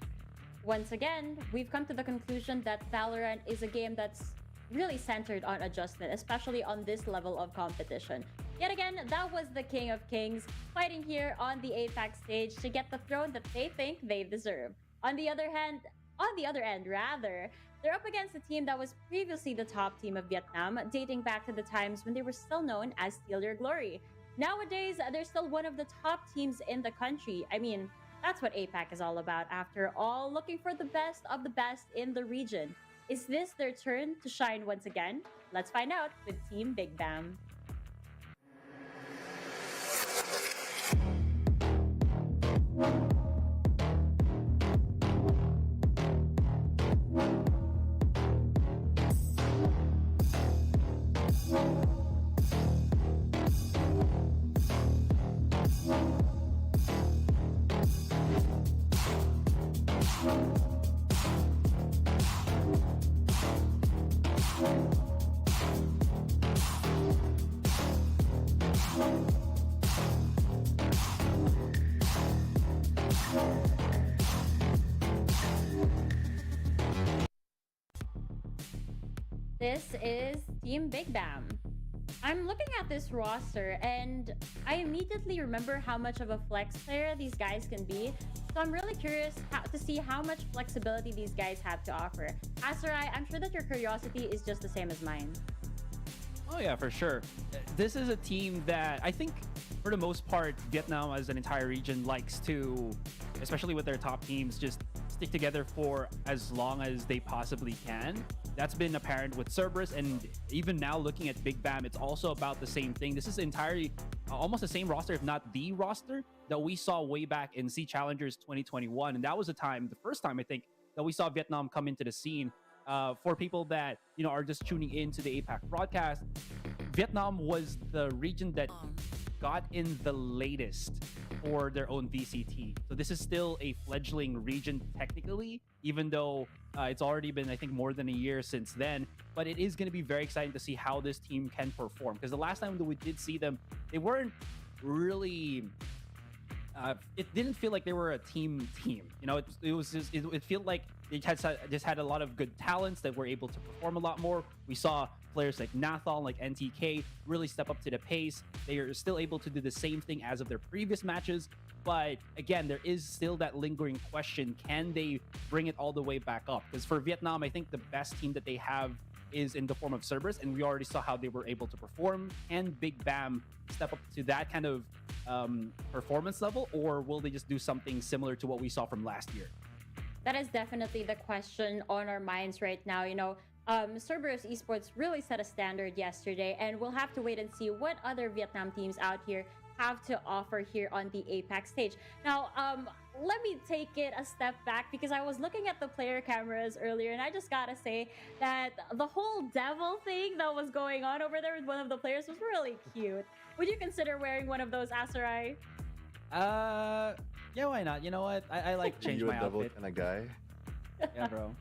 Once again, we've come to the conclusion that Valorant is a game that's really centered on adjustment, especially on this level of competition. Yet again, that was the King of Kings fighting here on the APAC stage to get the throne that they think they deserve. On the other end, they're up against a team that was previously the top team of Vietnam, dating back to the times when they were still known as Steal Your Glory. Nowadays, they're still one of the top teams in the country. I mean, that's what APAC is all about after all, looking for the best of the best in the region. Is this their turn to shine once again? Let's find out with Team Big BAM. This is Team Big BAM. I'm looking at this roster and I immediately remember how much of a flex player these guys can be. So I'm really curious to see how much flexibility these guys have to offer. Asarai, I'm sure that your curiosity is just the same as mine. Oh yeah, for sure. This is a team that I think, for the most part, Vietnam as an entire region likes to, especially with their top teams, just stick together for as long as they possibly can. That's been apparent with Cerberus, and even now looking at Big BAM, it's also about the same thing. This is entirely almost the same roster, if not the roster that we saw way back in Sea Challengers 2021. And that was the first time I think, that we saw Vietnam come into the scene. For people that are just tuning in to the APAC broadcast, Vietnam was the region that got in the latest for their own VCT. So this is still a fledgling region technically, even though it's already been, I think, more than a year since then. But it is going to be very exciting to see how this team can perform, because the last time that we did see them, they weren't really it didn't feel like they were a team. It was just, it felt like they just had a lot of good talents that were able to perform a lot more. We saw players like Nathal, like NTK really step up to the pace. They are still able to do the same thing as of their previous matches. But again, there is still that lingering question: can they bring it all the way back up? Because for Vietnam, I think the best team that they have is in the form of Cerberus, and we already saw how they were able to perform. Can Big BAM step up to that kind of performance level, or will they just do something similar to what we saw from last year? That is definitely the question on our minds right now. Cerberus Esports really set a standard yesterday, and we'll have to wait and see what other Vietnam teams out here have to offer here on the APAC stage. Now, let me take it a step back, because I was looking at the player cameras earlier, and I just gotta say that the whole devil thing that was going on over there with one of the players was really cute. Would you consider wearing one of those, Asarai? Yeah, why not? You know what? I like to change my outfit. You a devil kind of guy? Yeah, bro.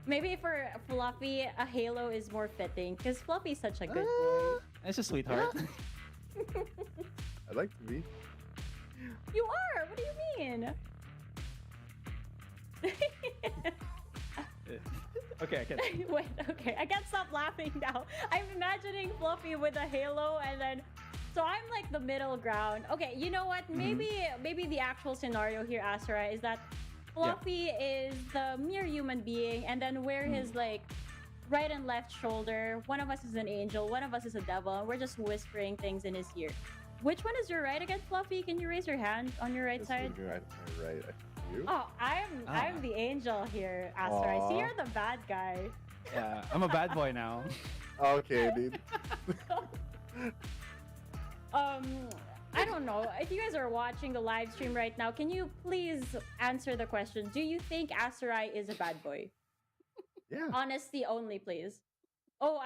Maybe for Fluffy, a halo is more fitting, because Fluffy's such a good boy. It's a sweetheart. I'd like to be. You are? What do you mean? Okay, I can. Wait, okay. I can't stop laughing now. I'm imagining Fluffy with a halo, and then... So I'm like the middle ground. Okay, you know what? Maybe the actual scenario here, Asura, is that Fluffy is the mere human being, and then we're his like right and left shoulder. One of us is an angel, one of us is a devil, and we're just whispering things in his ear. Which one is your right again, Fluffy? Can you raise your hand on your right side? Right. You? Oh, I'm the angel here, Asura. See, you're the bad guy. Yeah, I'm a bad boy now. Okay, dude. I don't know. If you guys are watching the live stream right now, can you please answer the question? Do you think Asarai is a bad boy? Yeah. Honesty only, please. Oh,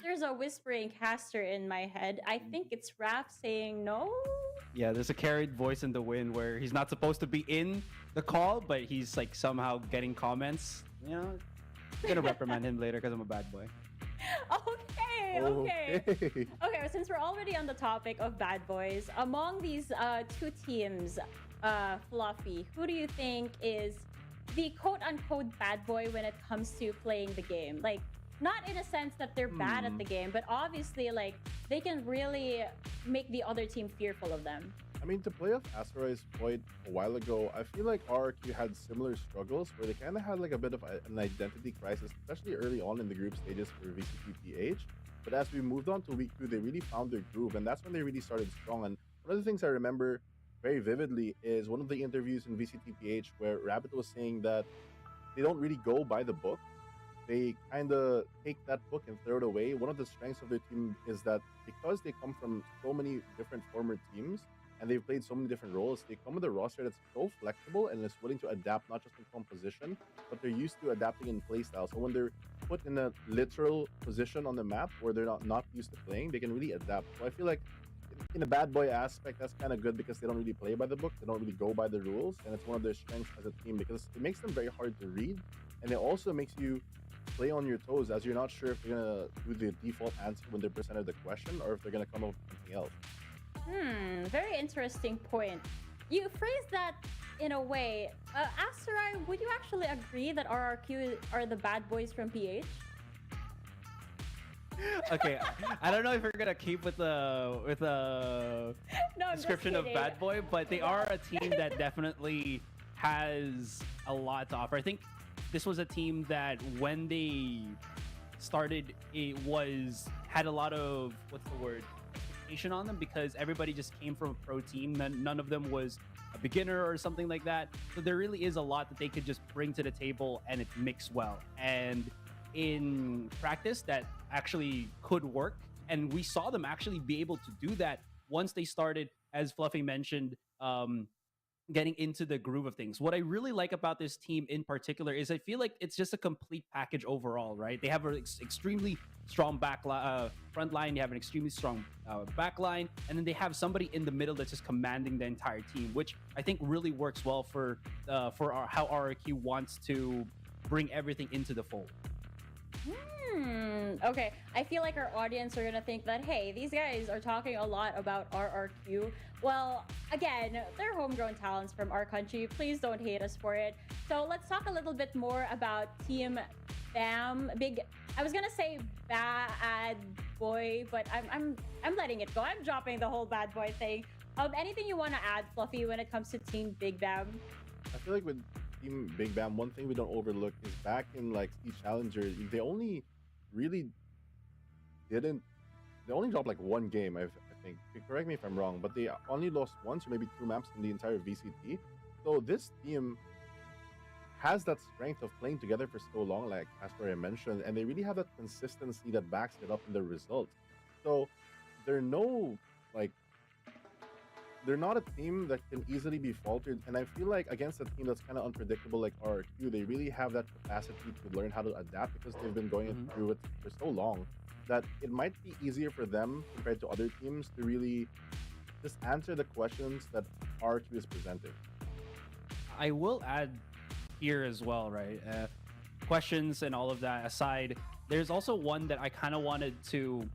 there's a whispering caster in my head. I think it's Raph saying no. Yeah, there's a carried voice in the wind where he's not supposed to be in the call, but he's like somehow getting comments. You know, I'm gonna reprimand him later because I'm a bad boy. Okay. Okay, since we're already on the topic of bad boys, among these two teams, Fluffy, who do you think is the quote-unquote bad boy when it comes to playing the game? Like, not in a sense that they're bad at the game, but obviously, like, they can really make the other team fearful of them. I mean, to play off Asteroid's point a while ago, I feel like RRQ had similar struggles where they kind of had like a bit of an identity crisis, especially early on in the group stages for VCT Stage. But as we moved on to week 2, they really found their groove, and that's when they really started strong. And one of the things I remember very vividly is one of the interviews in VCT where Rabbit was saying that they don't really go by the book. They kind of take that book and throw it away. One of the strengths of their team is that because they come from so many different former teams and they've played so many different roles, they come with a roster that's so flexible and is willing to adapt not just in composition, but they're used to adapting in playstyle. So when they're put in a literal position on the map where they're not used to playing, they can really adapt. So I feel like in a bad boy aspect, that's kind of good because they don't really play by the book. They don't really go by the rules. And it's one of their strengths as a team because it makes them very hard to read. And it also makes you play on your toes as you're not sure if they're going to do the default answer when they're presented the question or if they're going to come up with something else. Very interesting point. You phrased that in a way. Asteroid, would you actually agree that RRQ are the bad boys from PH? Okay, I don't know if we're gonna keep with the description of bad boy, but they are a team that definitely has a lot to offer. I think this was a team that when they started, had a lot of expectation on them because everybody just came from a pro team. None of them was a beginner or something like that. So there really is a lot that they could just bring to the table and it mix well. And in practice, that actually could work. And we saw them actually be able to do that once they started, as Fluffy mentioned, getting into the groove of things. What I really like about this team in particular is I feel like it's just a complete package overall, right? They have an extremely strong front line, they have an extremely strong back line, and then they have somebody in the middle that's just commanding the entire team, which I think really works well for how RRQ wants to bring everything into the fold. Okay, I feel like our audience are gonna think that, hey, these guys are talking a lot about RRQ. Well, again, they're homegrown talents from our country. Please don't hate us for it. So let's talk a little bit more about Team BAAM. I was gonna say bad boy, but I'm letting it go. I'm dropping the whole bad boy thing. Anything you want to add, Fluffy, when it comes to Team Big BAAM? I feel like with Team Big BAAM, one thing we don't overlook is back in like Speed Challenger, they only dropped like one game, I think. Correct me if I'm wrong, but they only lost once or maybe 2 maps in the entire VCT. So this team has that strength of playing together for so long, like Asper mentioned, and they really have that consistency that backs it up in the results. So they're not a team that can easily be faltered, and I feel like against a team that's kind of unpredictable like RRQ, they really have that capacity to learn how to adapt because they've been going through it for so long that it might be easier for them compared to other teams to really just answer the questions that RRQ is presenting. I will add here as well, right? Questions and all of that aside, there's also one that I kind of wanted to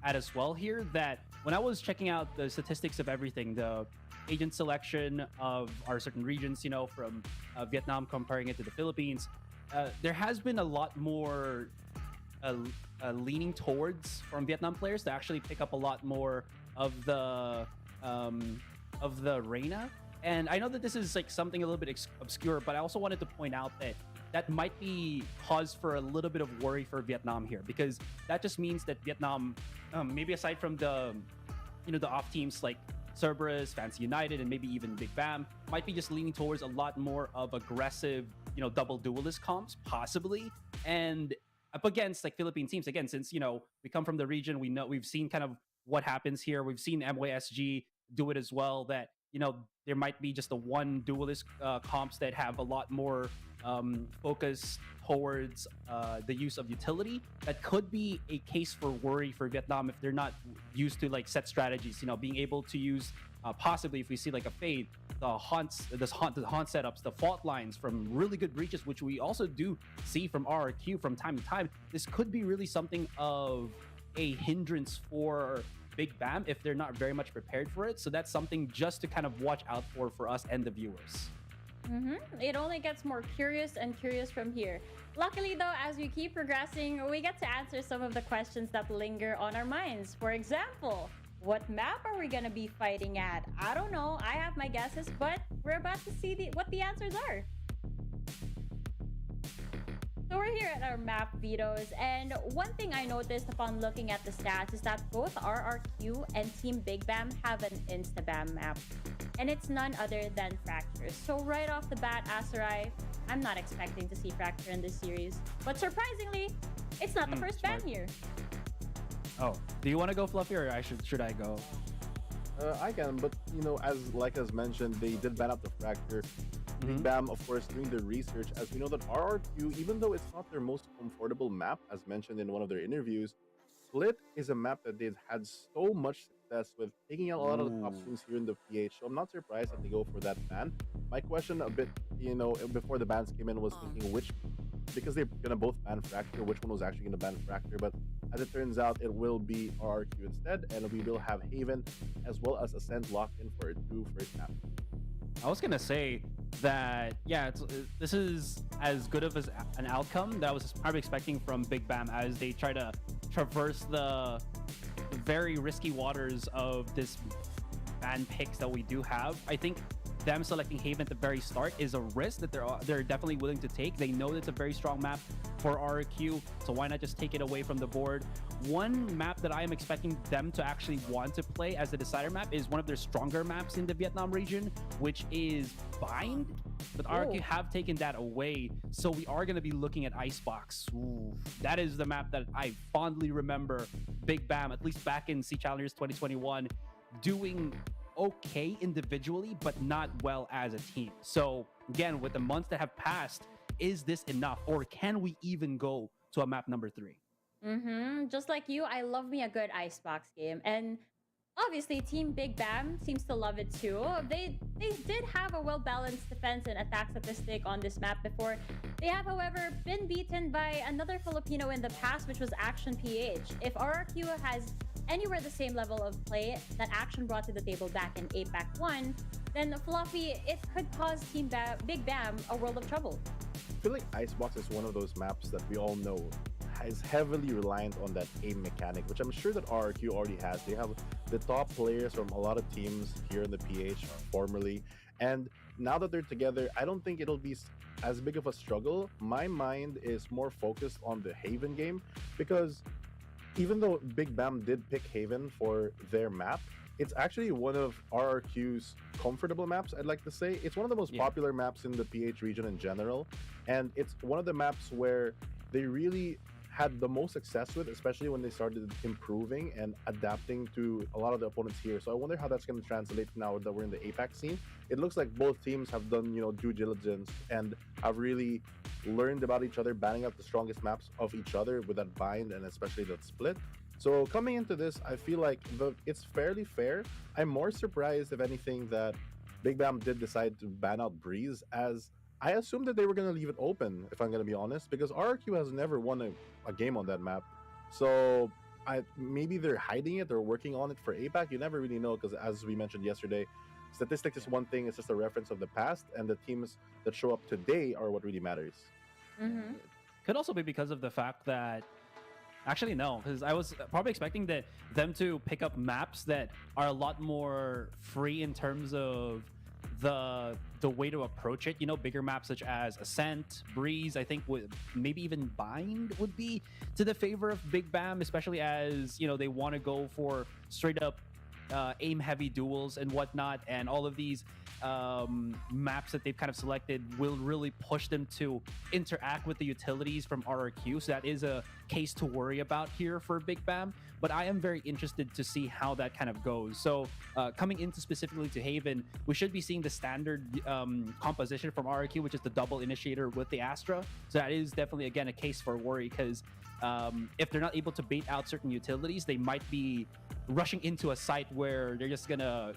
add as well here, that when I was checking out the statistics of everything, the agent selection of our certain regions, from Vietnam comparing it to the Philippines, there has been a lot more leaning towards from Vietnam players to actually pick up a lot more of the Reyna. And I know that this is like something a little bit obscure, but I also wanted to point out that might be cause for a little bit of worry for Vietnam here, because that just means that Vietnam, maybe aside from the off teams like Cerberus, Fancy United, and maybe even Big BAAM, might be just leaning towards a lot more of aggressive, double duelist comps, possibly. And up against like Philippine teams, again, since, we come from the region, we've seen kind of what happens here. We've seen MYSG do it as well, that, there might be just the one duelist comps that have a lot more focus towards the use of utility, that could be a case for worry for Vietnam if they're not used to like set strategies. You know, being able to use possibly if we see like a fade, the haunt setups, the fault lines from really good breaches, which we also do see from RRQ from time to time. This could be really something of a hindrance for Big BAM if they're not very much prepared for it. So that's something just to kind of watch out for us and the viewers. It only gets more curious and curious from here. Luckily though, as we keep progressing, we get to answer some of the questions that linger on our minds. For example, what map are we gonna be fighting at? I don't know, I have my guesses, but we're about to see what the answers are. So we're here at our map vetoes, and one thing I noticed upon looking at the stats is that both RRQ and Team Big BAM have an Insta-BAM map, and it's none other than Fracture. So right off the bat, Asarai, I'm not expecting to see Fracture in this series, but surprisingly, it's not the first ban here. Oh, do you want to go Fluffy, or should I go? I can, but you know, as mentioned, they did ban out the Fracture. Big BAM, of course, doing the research, as we know that RRQ, even though it's not their most comfortable map, as mentioned in one of their interviews, Split is a map that they've had so much success with, taking out a lot of the top teams here in the PH. So I'm not surprised that they go for that ban. My question a bit, you know, before the bans came in was thinking because they're gonna both ban Fracture, which one was actually gonna ban Fracture, but as it turns out, it will be RRQ instead, and we will have Haven as well as Ascent locked in for a 2 first map. I was gonna say that, yeah, this is as good of an outcome that I was probably expecting from Big BAM as they try to traverse the very risky waters of this ban picks that we do have. I think them selecting Haven at the very start is a risk that they're definitely willing to take. They know it's a very strong map for RRQ, so why not just take it away from the board? One map that I am expecting them to actually want to play as the decider map is one of their stronger maps in the Vietnam region, which is Bind. But RRQ have taken that away, so we are going to be looking at Icebox. Ooh, that is the map that I fondly remember Big BAM, at least back in Sea Challengers 2021, doing okay individually, but not well as a team. So again, with the months that have passed, is this enough, or can we even go to a map number 3? Just like you, I love me a good Icebox game, and obviously Team Big BAM seems to love it too. They did have a well-balanced defense and attack statistic on this map before. They have, however, been beaten by another Filipino in the past, which was Action PH. If RRQ has anywhere the same level of play that Action brought to the table back in APAC 1, then Fluffy, it could cause Team Big BAM a world of trouble. I feel like Icebox is one of those maps that we all know is heavily reliant on that aim mechanic, which I'm sure that RRQ already has. They have the top players from a lot of teams here in the PH formerly, and now that they're together, I don't think it'll be as big of a struggle. My mind is more focused on the Haven game, because even though Big BAM did pick Haven for their map, it's actually one of RRQ's comfortable maps, I'd like to say. It's one of the most popular maps in the PH region in general, and it's one of the maps where they really had the most success with, especially when they started improving and adapting to a lot of the opponents here. So I wonder how that's going to translate now that we're in the APAC scene. It looks like both teams have done, you know, due diligence and have really learned about each other, banning out the strongest maps of each other with that Bind and especially that Split. So coming into this, I feel like it's fairly fair. I'm more surprised, if anything, that Big BAM did decide to ban out Breeze, as I assumed that they were going to leave it open, if I'm going to be honest, because RRQ has never won a game on that map. So maybe they're hiding it or working on it for APAC. You never really know, because as we mentioned yesterday, statistics is one thing, it's just a reference of the past, and the teams that show up today are what really matters. Could also be because of the fact that, actually no, because I was probably expecting them to pick up maps that are a lot more free in terms of the way to approach it. You know, bigger maps such as Ascent, Breeze, I think maybe even Bind would be to the favor of Big BAM, especially as, you know, they want to go for straight up aim-heavy duels and whatnot, and all of these maps that they've kind of selected will really push them to interact with the utilities from RRQ. So that is a case to worry about here for Big BAAM. But I am very interested to see how that kind of goes. So coming into specifically to Haven, we should be seeing the standard composition from RRQ, which is the double initiator with the Astra. So that is definitely, again, a case for worry, because if they're not able to bait out certain utilities, they might be rushing into a site where they're just gonna,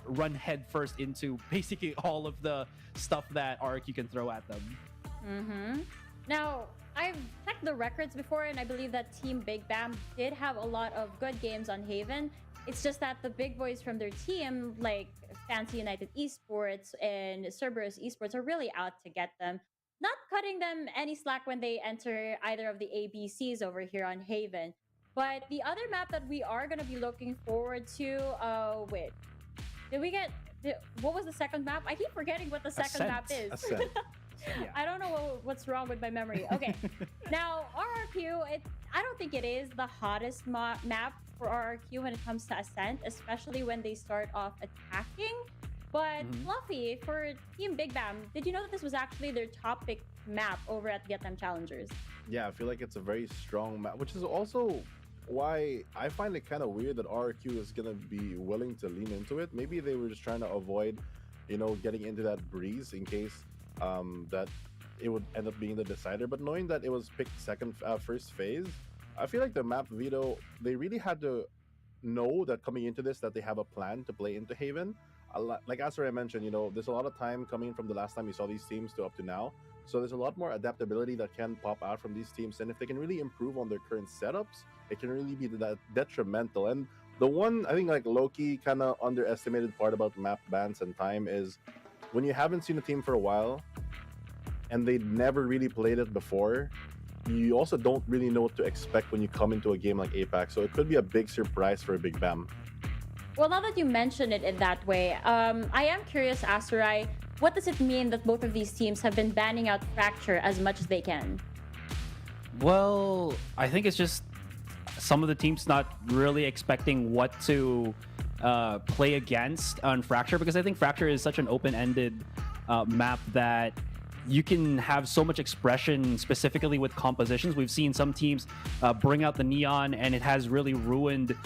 run head first into basically all of the stuff that RRQ can throw at them. Now, I've checked the records before, and I believe that Team Big BAAM did have a lot of good games on Haven. It's just that the big boys from their team, like Fancy United Esports and Cerberus Esports, are really out to get them. Not cutting them any slack when they enter either of the ABCs over here on Haven. But the other map that we are going to be looking forward to, wait. Did we get... What was the second map? I keep forgetting what the second map is. Ascent. Yeah. I don't know what's wrong with my memory. Okay. Now, RRQ, I don't think it is the hottest map for RRQ when it comes to Ascent, especially when they start off attacking. But Fluffy, for Team Big BAAM, did you know that this was actually their top pick map over at Get Them Challengers? Yeah, I feel like it's a very strong map, which is also why I find it kind of weird that RRQ is going to be willing to lean into it. Maybe they were just trying to avoid, getting into that breeze in case that it would end up being the decider. But knowing that it was picked first phase, I feel like the map veto, they really had to know that coming into this that they have a plan to play into Haven. Like Asura mentioned, there's a lot of time coming from the last time you saw these teams to up to now. So there's a lot more adaptability that can pop out from these teams. And if they can really improve on their current setups, it can really be that detrimental. And the one, I think, like low-key kind of underestimated part about map bans and time is when you haven't seen a team for a while and they never really played it before, you also don't really know what to expect when you come into a game like APAC. So it could be a big surprise for a Big BAAM. Well, now that you mention it in that way, I am curious, Asurai, what does it mean that both of these teams have been banning out Fracture as much as they can? Well, I think it's just some of the teams not really expecting what to play against on Fracture, because I think Fracture is such an open-ended map that you can have so much expression specifically with compositions. We've seen some teams bring out the Neon, and it has really ruined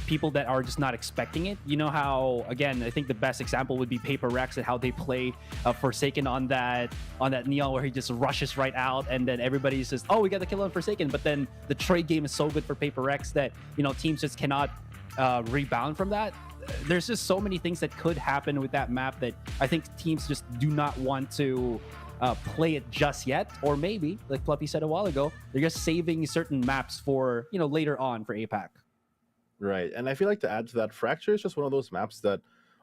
people that are just not expecting it. You know how, again, I think the best example would be Paper Rex and how they play Forsaken on that Neon, where he just rushes right out, and then everybody says, oh, we got the kill on Forsaken. But then the trade game is so good for Paper Rex that, teams just cannot rebound from that. There's just so many things that could happen with that map that I think teams just do not want to play it just yet. Or maybe, like Fluffy said a while ago, they're just saving certain maps for, later on for APAC. Right, and I feel like to add to that, Fracture is just one of those maps that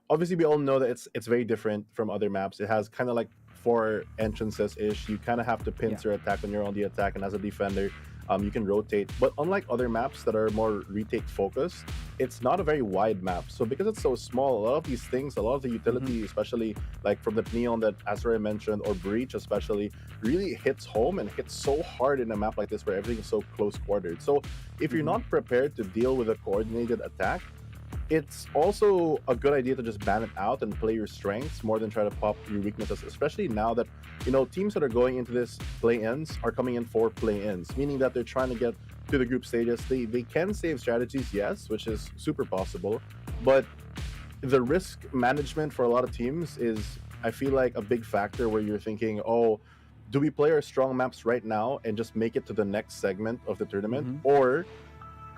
obviously we all know that it's very different from other maps. It has kind of like 4 entrances-ish. You kind of have to pincer your attack when you're on the attack, and as a defender, you can rotate. But unlike other maps that are more retake focused, it's not a very wide map. So because it's so small, a lot of these things, a lot of the utility, especially like from the Neon that Azure mentioned, or Breach especially, really hits home and hits so hard in a map like this where everything is so close quartered. So if you're not prepared to deal with a coordinated attack, it's also a good idea to just ban it out and play your strengths more than try to pop your weaknesses, especially now that, teams that are going into this play-ins are coming in for play-ins, meaning that they're trying to get to the group stages. They can save strategies, yes, which is super possible, but the risk management for a lot of teams is, I feel like, a big factor where you're thinking, oh, do we play our strong maps right now and just make it to the next segment of the tournament? Or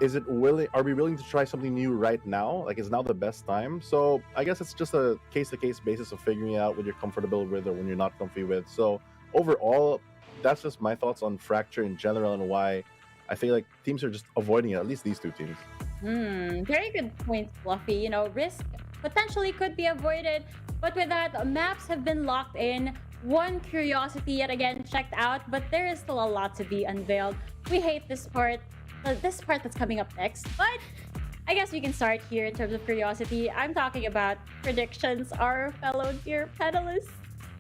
are we willing to try something new right now? Like, is now the best time? So I guess it's just a case-to-case basis of figuring out what you're comfortable with or when you're not comfy with. So overall, that's just my thoughts on Fracture in general and why I feel like teams are just avoiding it, at least these two teams. Very good point, Fluffy. Risk potentially could be avoided, but with that, maps have been locked in. One curiosity yet again checked out, but there is still a lot to be unveiled. We hate this part that's coming up next, but I guess we can start here in terms of curiosity. I'm talking about predictions. Our fellow dear panelists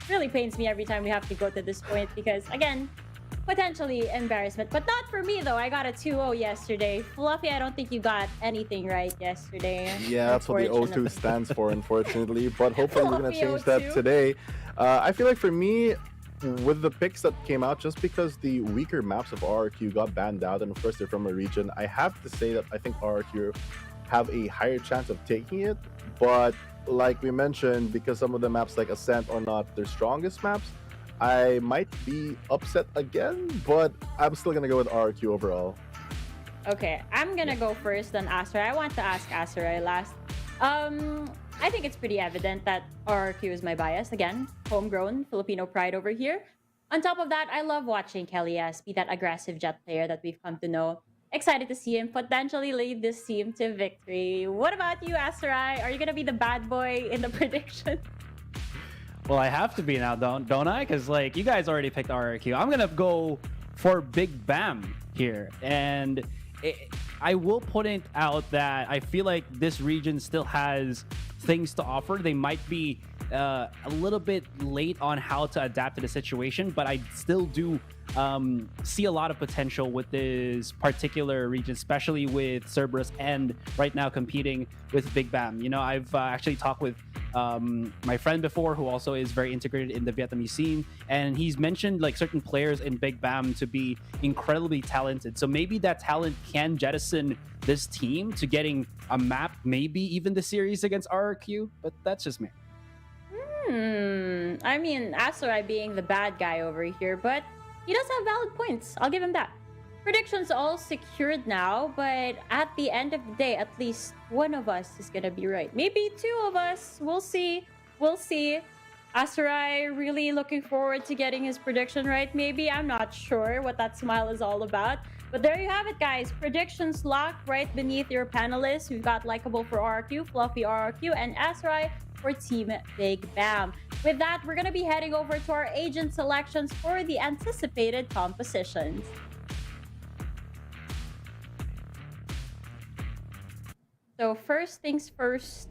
really pains me every time we have to go to this point because, again, potentially embarrassment. But not for me, though. I got a 2-0 yesterday. Fluffy, I don't think you got anything right yesterday. Yeah, that's what the O2 stands for, unfortunately. But hopefully we're going to change that today. I feel like for me, with the picks that came out, just because the weaker maps of RRQ got banned out, and of course they're from a region, I have to say that I think RRQ have a higher chance of taking it. But like we mentioned, because some of the maps like Ascent are not their strongest maps, I might be upset again, but I'm still going to go with RRQ overall. Okay, I'm going to go first, then Asterai. I want to ask Asterai last. I think it's pretty evident that RRQ is my bias. Again, homegrown Filipino pride over here. On top of that, I love watching Kelly S be that aggressive jet player that we've come to know. Excited to see him potentially lead this team to victory. What about you, Asterai? Are you going to be the bad boy in the prediction? Well, I have to be now, don't I? Because, like, you guys already picked RRQ. I'm going to go for Big BAAM here. And I will point out that I feel like this region still has things to offer. They might be a little bit late on how to adapt to the situation, but I still do see a lot of potential with this particular region, especially with Cerberus and right now competing with Big BAAM. You know, I've actually talked with my friend before who also is very integrated in the Vietnamese scene, and he's mentioned like certain players in Big BAAM to be incredibly talented. So maybe that talent can jettison this team to getting a map, maybe even the series against RRQ, but that's just me. I mean, Asterai being the bad guy over here, but he does have valid points. I'll give him that. Predictions all secured now, but at the end of the day, at least one of us is gonna be right. Maybe two of us. We'll see. We'll see. Asterai really looking forward to getting his prediction right. Maybe. I'm not sure what that smile is all about. But there you have it, guys. Predictions locked right beneath your panelists. We've got Likeable for RRQ, Fluffy RRQ, and Asterai for Team Big BAAM. With that, we're going to be heading over to our agent selections for the anticipated compositions. So first things first,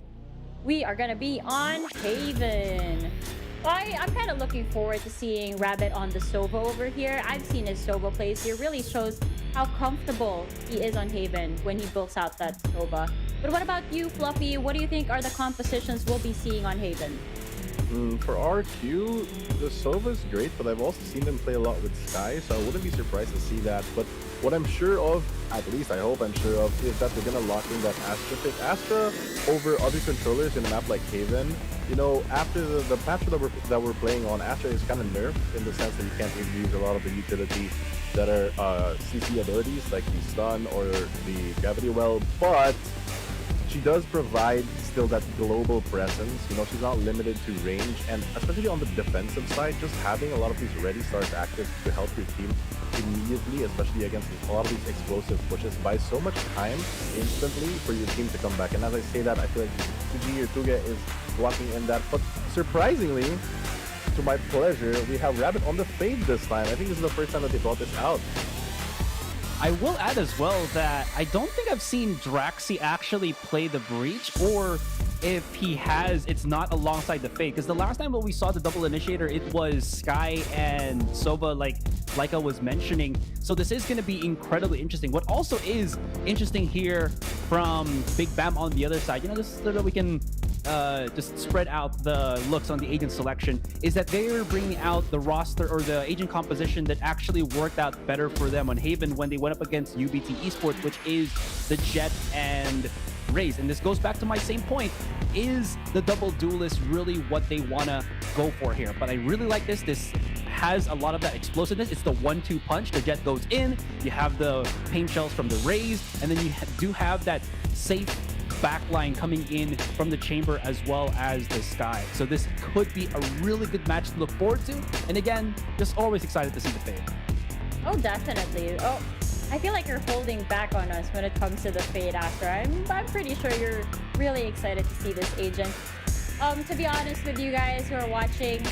we are going to be on Haven. I'm kind of looking forward to seeing Rabbit on the Sova over here. I've seen his Sova plays here. Really shows how comfortable he is on Haven when he builds out that Sova. But what about you, Fluffy? What do you think are the compositions we'll be seeing on Haven? For RQ, the Sova is great, but I've also seen them play a lot with Sky, so I wouldn't be surprised to see that. But what I'm sure of, at least I hope I'm sure of, is that they're going to lock in that Astra pick. Astra over other controllers in a map like Haven. You know, after the patch that we're playing on, Astra is kind of nerfed in the sense that you can't really use a lot of the utility that are CC abilities, like the stun or the gravity well, but she does provide still that global presence. You know, she's not limited to range, and especially on the defensive side, just having a lot of these ready stars active to help your team immediately, especially against a lot of these explosive pushes, buys so much time instantly for your team to come back. And as I say that, I feel like Suji or Tuga is locking in that. But surprisingly, to my pleasure, we have Rabbit on the Fade this time. I think this is the first time that they brought this out. I will add as well that I don't think I've seen Draxi actually play the Breach, or if he has, it's not alongside the Fade. Because the last time when we saw the double initiator, it was Sky and Sova, like I was mentioning. So this is going to be incredibly interesting. What also is interesting here from Big BAAM on the other side, you know, this is so that we can just spread out the looks on the agent selection, is that they're bringing out the roster or the agent composition that actually worked out better for them on Haven when they went up against UBT Esports, which is the Jet and Raze. And this goes back to my same point. Is the double duelist really what they want to go for here? But I really like this. This has a lot of that explosiveness. It's the 1-2 punch. The Jet goes in. You have the paint shells from the Raze, and then you do have that safe backline coming in from the chamber as well as the Sky. So this could be a really good match to look forward to. And again, just always excited to see the Fade. Oh, definitely. Oh, I feel like you're holding back on us when it comes to the Fade after. I'm pretty sure you're really excited to see this agent. To be honest with you guys who are watching,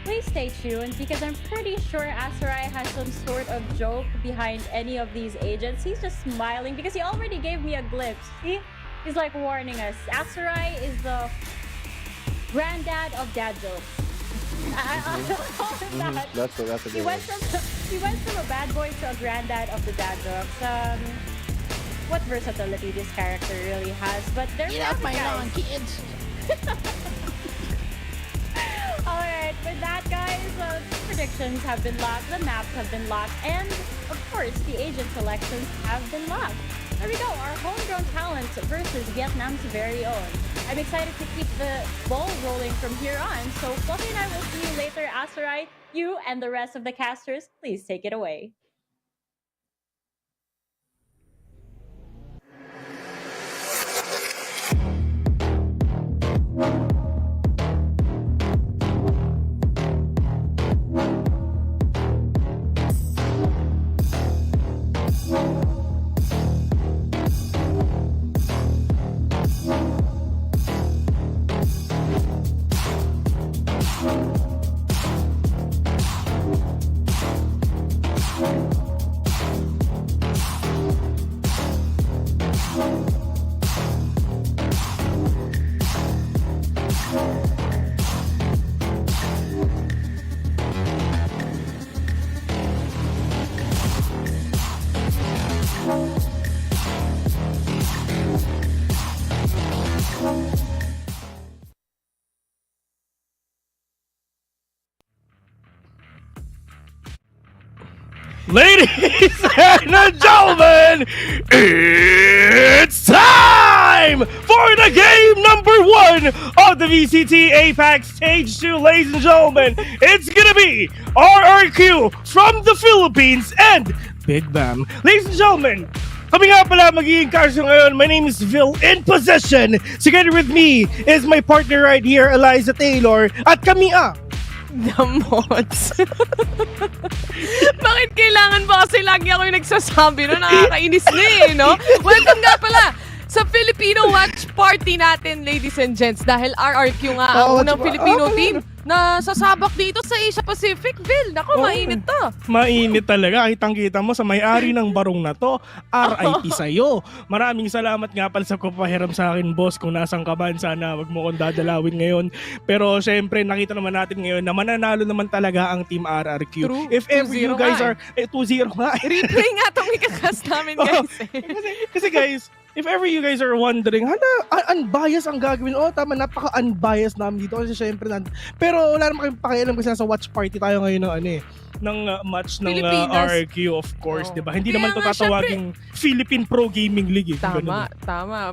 please stay tuned because I'm pretty sure Asterai has some sort of joke behind any of these agents. He's just smiling because he already gave me a glimpse. See? He's like warning us. Asterai is the granddad of dad jokes. That's a He good went one. from a bad boy to a granddad of the dad jokes. What versatility this character really has, but there's my lawn, kids. Alright, with that guys, predictions have been locked, the maps have been locked, and of course the agent selections have been locked. There we go, our homegrown talents versus Vietnam's very own. I'm excited to keep the ball rolling from here on, so Fluffy and I will see you later. Asteroid, you and the rest of the casters, please take it away. Ladies and gentlemen, it's time for the game number 1 of the VCT APAC Stage 2, ladies and gentlemen. It's gonna be RRQ from the Philippines and Big BAAM. Ladies and gentlemen, kami nga pala magiging kaso ngayon. My name is Phil in possession. Together with me is my partner right here, Eliza Taylor. At kami The mods. Bakit kailangan ba kasi lagi ako yung nagsasabi, no? Nakakainis na eh, no? Welcome nga pala sa Filipino Watch Party natin, ladies and gents. Dahil RRQ nga ang unang Filipino team na sasabak dito sa Asia Pacific. Bill, naku, mainit to. Mainit talaga. Kitang-kita mo sa may-ari ng barong na to. RIP sa'yo. Maraming salamat nga pala sa kupahiram sa akin, boss. Kung nasang ka man, sana wag mo kong dadalawin ngayon. Pero syempre, nakita naman natin ngayon na mananalo naman talaga ang Team RRQ. True. If ever you guys are... 2-0 nga. Replay nga itong ikakas namin, guys. Kasi guys, if ever you guys are wondering, unbiased ang gagawin. Tama, napaka-unbiased namin dito. Kasi syempre, pero wala naman kayong pakialam kasi nasa watch party tayo ngayon ng match ng RRQ, of course, di ba? Hindi naman ito tatawaging Philippine Pro Gaming League. Tama.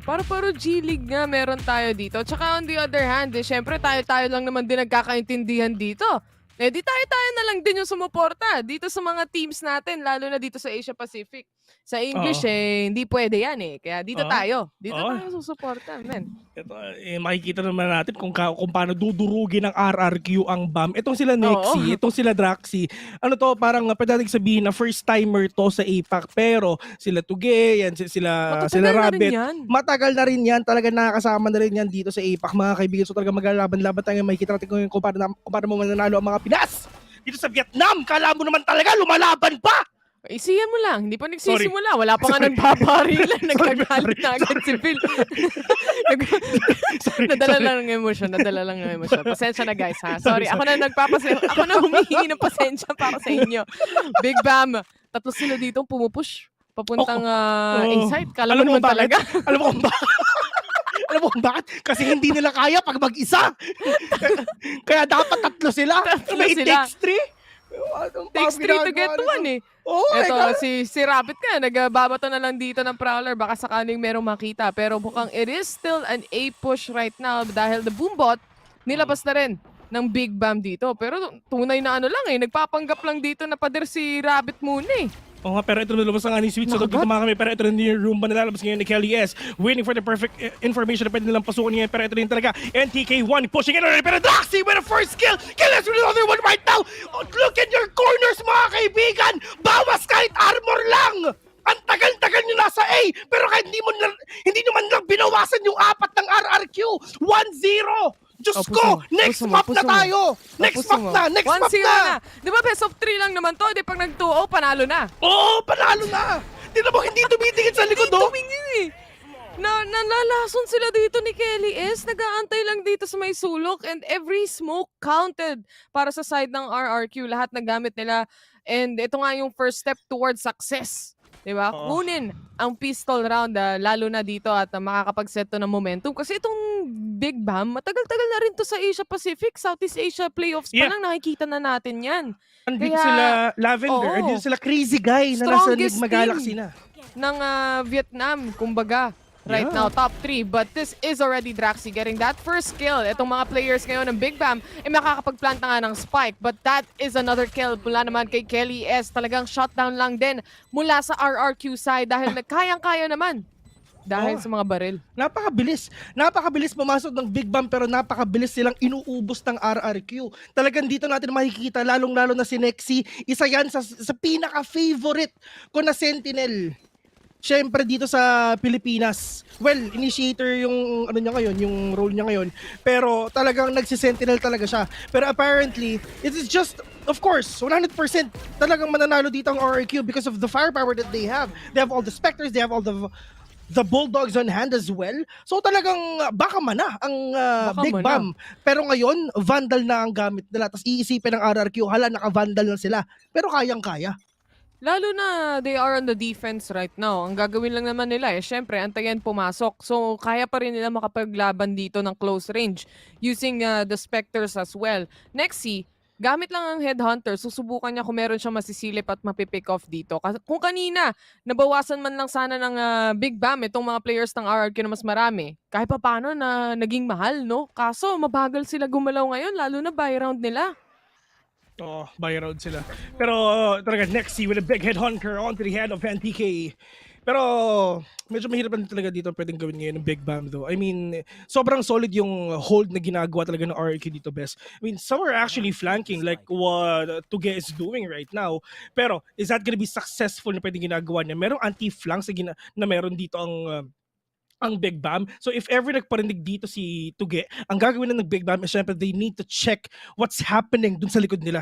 Paro G League nga meron tayo dito. Tsaka on the other hand, syempre tayo lang naman din nagkakaintindihan dito. Di tayo na lang din yung sumuporta dito sa mga teams natin, lalo na dito sa Asia Pacific. Sa English hindi pwede yan eh. Kaya dito tayo susuporta, men. Ito, makikita naman natin kung paano dudurugin ng RRQ ang BAAM. Itong sila Nexi, itong sila Draxi. Parang pwede natin sabihin na first timer to sa APAC, pero sila Tuge, yan, sila Rabbit. Matagal na rin yan. Talaga nakakasama na rin yan dito sa APAC, mga kaibigan. So talaga maglalaban-laban tayo. Makikita natin kung paano mo mananalo ang mga Pinas. Dito sa Vietnam, kala mo naman talaga lumalaban pa! Isiyan mo lang, hindi pa nagsisimula. Wala pa nga nagpaparilan. Nagagalit na agad si Phil. Nadala lang ng emosyon. Pasensya na guys ha. Sorry, ako na humihingi ng pasensya para sa inyo. Big BAAM, 3 sila dito pumupush papuntang A-site. Kala mo naman talaga. Alam mo kung bakit? Kasi hindi nila kaya pag mag-isa. Kaya dapat 3 sila. May takes 3. Takes 3 to get 1 eh. Ito, si Rabbit ka, nagbabato na lang dito ng Prowler. Baka sakaling merong makita. Pero mukhang it is still an A push right now dahil the Boombot nilabas na rin ng Big BAAM dito. Pero tunay na nagpapanggap lang dito na pader si Rabbit muna eh. Oo nga, pero ito nalabas ang ni-switch sa dito mga kami. Pero ito rin yung room ba nilalabas ngayon ni Kelly S. Waiting for the perfect information na pwede nilang pasukan niya. Pero ito rin talaga, NTK1 pushing it. Pero Draxi with a first kill. Kelly S with another one right now. Look at your corners mga kaibigan. Bawas kahit armor lang. Ang tagal-tagal nyo nasa A. Pero kahit hindi nyo man lang binawasan yung 4 ng RRQ. 1-0. Diyos ko! Next map na tayo! Next map na! 1-0 na! Di ba best of 3 lang naman to? Di pag nag-2-0, panalo na. Oo, panalo na! Di na mo, hindi tumitingin sa likod, Hindi tumingin eh. Nalalason sila dito ni Kelly S. Nag-aantay lang dito sa may sulok and every smoke counted para sa side ng RRQ. Lahat na gamit nila and ito nga yung first step towards success. Diba? Kunin ang pistol round lalo na dito at makakapag-set to ng momentum. Kasi itong Big BAAM, matagal-tagal na rin to sa Asia Pacific, Southeast Asia playoffs pa lang, nakikita na natin yan. Andito sila Lavender, andito sila Crazy Guy na nasa Enigma Galaxy na. Ng Vietnam, kumbaga. Right now, top 3. But this is already Draxi getting that first kill. Itong mga players ngayon ng Big BAAM makakapag-plant na nga ng spike. But that is another kill mula naman kay Kelly S. Talagang shutdown lang din mula sa RRQ side dahil kayang-kaya naman. Dahil sa mga baril. Napakabilis. Napakabilis pumasok ng Big BAAM pero napakabilis silang inuubos ng RRQ. Talagang dito natin makikita, lalong-lalo na si Nexy. Isa yan sa pinaka-favorite ko na Sentinel. Siyempre dito sa Pilipinas. Well, initiator yung ano niya ngayon, yung role niya ngayon. Pero talagang nagsi-sentinel talaga siya. Pero apparently, it is just, of course, 100% talagang mananalo dito ang RRQ because of the firepower that they have. They have all the Spectres, they have all the Bulldogs on hand as well. So talagang baka mana ang Big BAAM. Pero ngayon, Vandal na ang gamit nila. Tapos iisipin ng RRQ, hala naka-Vandal na sila. Pero kayang-kaya. Lalo na they are on the defense right now. Ang gagawin lang naman nila syempre, antayin pumasok. So, kaya pa rin nila makapaglaban dito ng close range using the Spectres as well. Nexy, gamit lang ang Headhunter. Susubukan niya kung meron siyang masisilip at mapipick off dito. Kung kanina, nabawasan man lang sana ng Big BAAM itong mga players ng RRQ na mas marami. Kahit pa paano na naging mahal, no? Kaso, mabagal sila gumalaw ngayon, lalo na buy round nila. Buy round sila. Pero talaga Nexy with a big headhunter onto the head of NTK. Pero medyo mahirap na talaga dito pwedeng gawin ngayon ng Big BAAM though. I mean, sobrang solid yung hold na ginagawa talaga ng RRQ dito, best. I mean, some are actually flanking like what Tuge is doing right now. Pero is that gonna be successful na pwedeng ginagawa niya? Merong anti-flanks na meron dito ang Big BAAM. So if ever nagparinig dito si Tuge, ang gagawin na ng Big BAAM is syempre they need to check what's happening dun sa likod nila.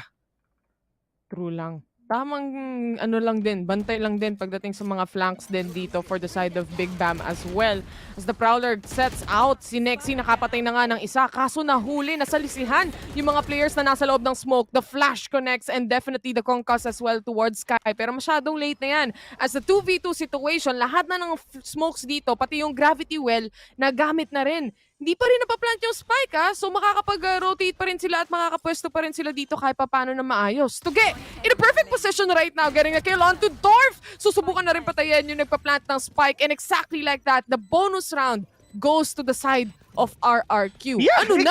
True lang. Tamang ano lang din, bantay lang din pagdating sa mga flanks din dito for the side of Big BAAM as well. As the Prowler sets out, si Nexy nakapatay na nga ng isa, kaso nahuli, nasalisihan yung mga players na nasa loob ng smoke. The flash connects and definitely the concuss as well towards Sky. Pero masyadong late na yan. As the 2v2 situation, lahat na ng smokes dito, pati yung gravity well, nagamit na rin. Hindi pa rin napaplant yung spike so makakapag-rotate pa rin sila at makakapwesto pa rin sila dito kahit pa paano na maayos. Tuge, in a perfect position right now, getting a kill onto Dorf. Susubukan na rin patayin yung nagpa-plant ng spike and exactly like that, the bonus round goes to the side of RRQ. Yeah, ano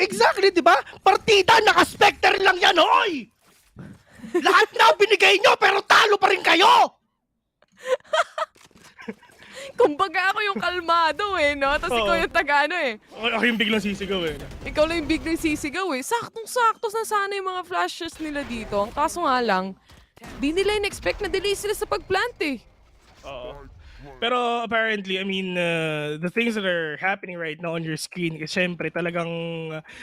exactly, di ba? Partida, naka-specter lang yan, hoy! Lahat na binigay nyo pero talo pa rin kayo! Kumbaga ako yung kalmado no? Tapos ikaw yung taga Ako yung biglang sisigaw Ikaw lang yung biglang sisigaw Saktong-saktos na sana yung mga flashes nila dito. Ang kaso nga lang, di nila in-expect na delay sila sa pagplant Pero apparently, I mean, the things that are happening right now on your screen is syempre talagang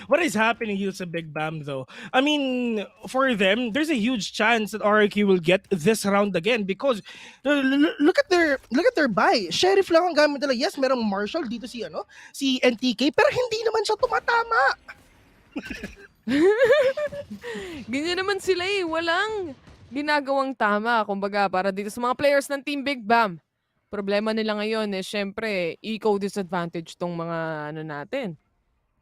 what is happening here sa Big BAAM though. I mean, for them, there's a huge chance that RRQ will get this round again because look at their buy. Sheriff lang ang gamit nila. Yes, merong Marshall dito si NTK pero hindi naman siya tumatama. Ganyan naman sila walang ginagawang tama. Kumbaga, para dito sa mga players ng Team Big BAAM. Problema nila ngayon syempre, eco-disadvantage tong mga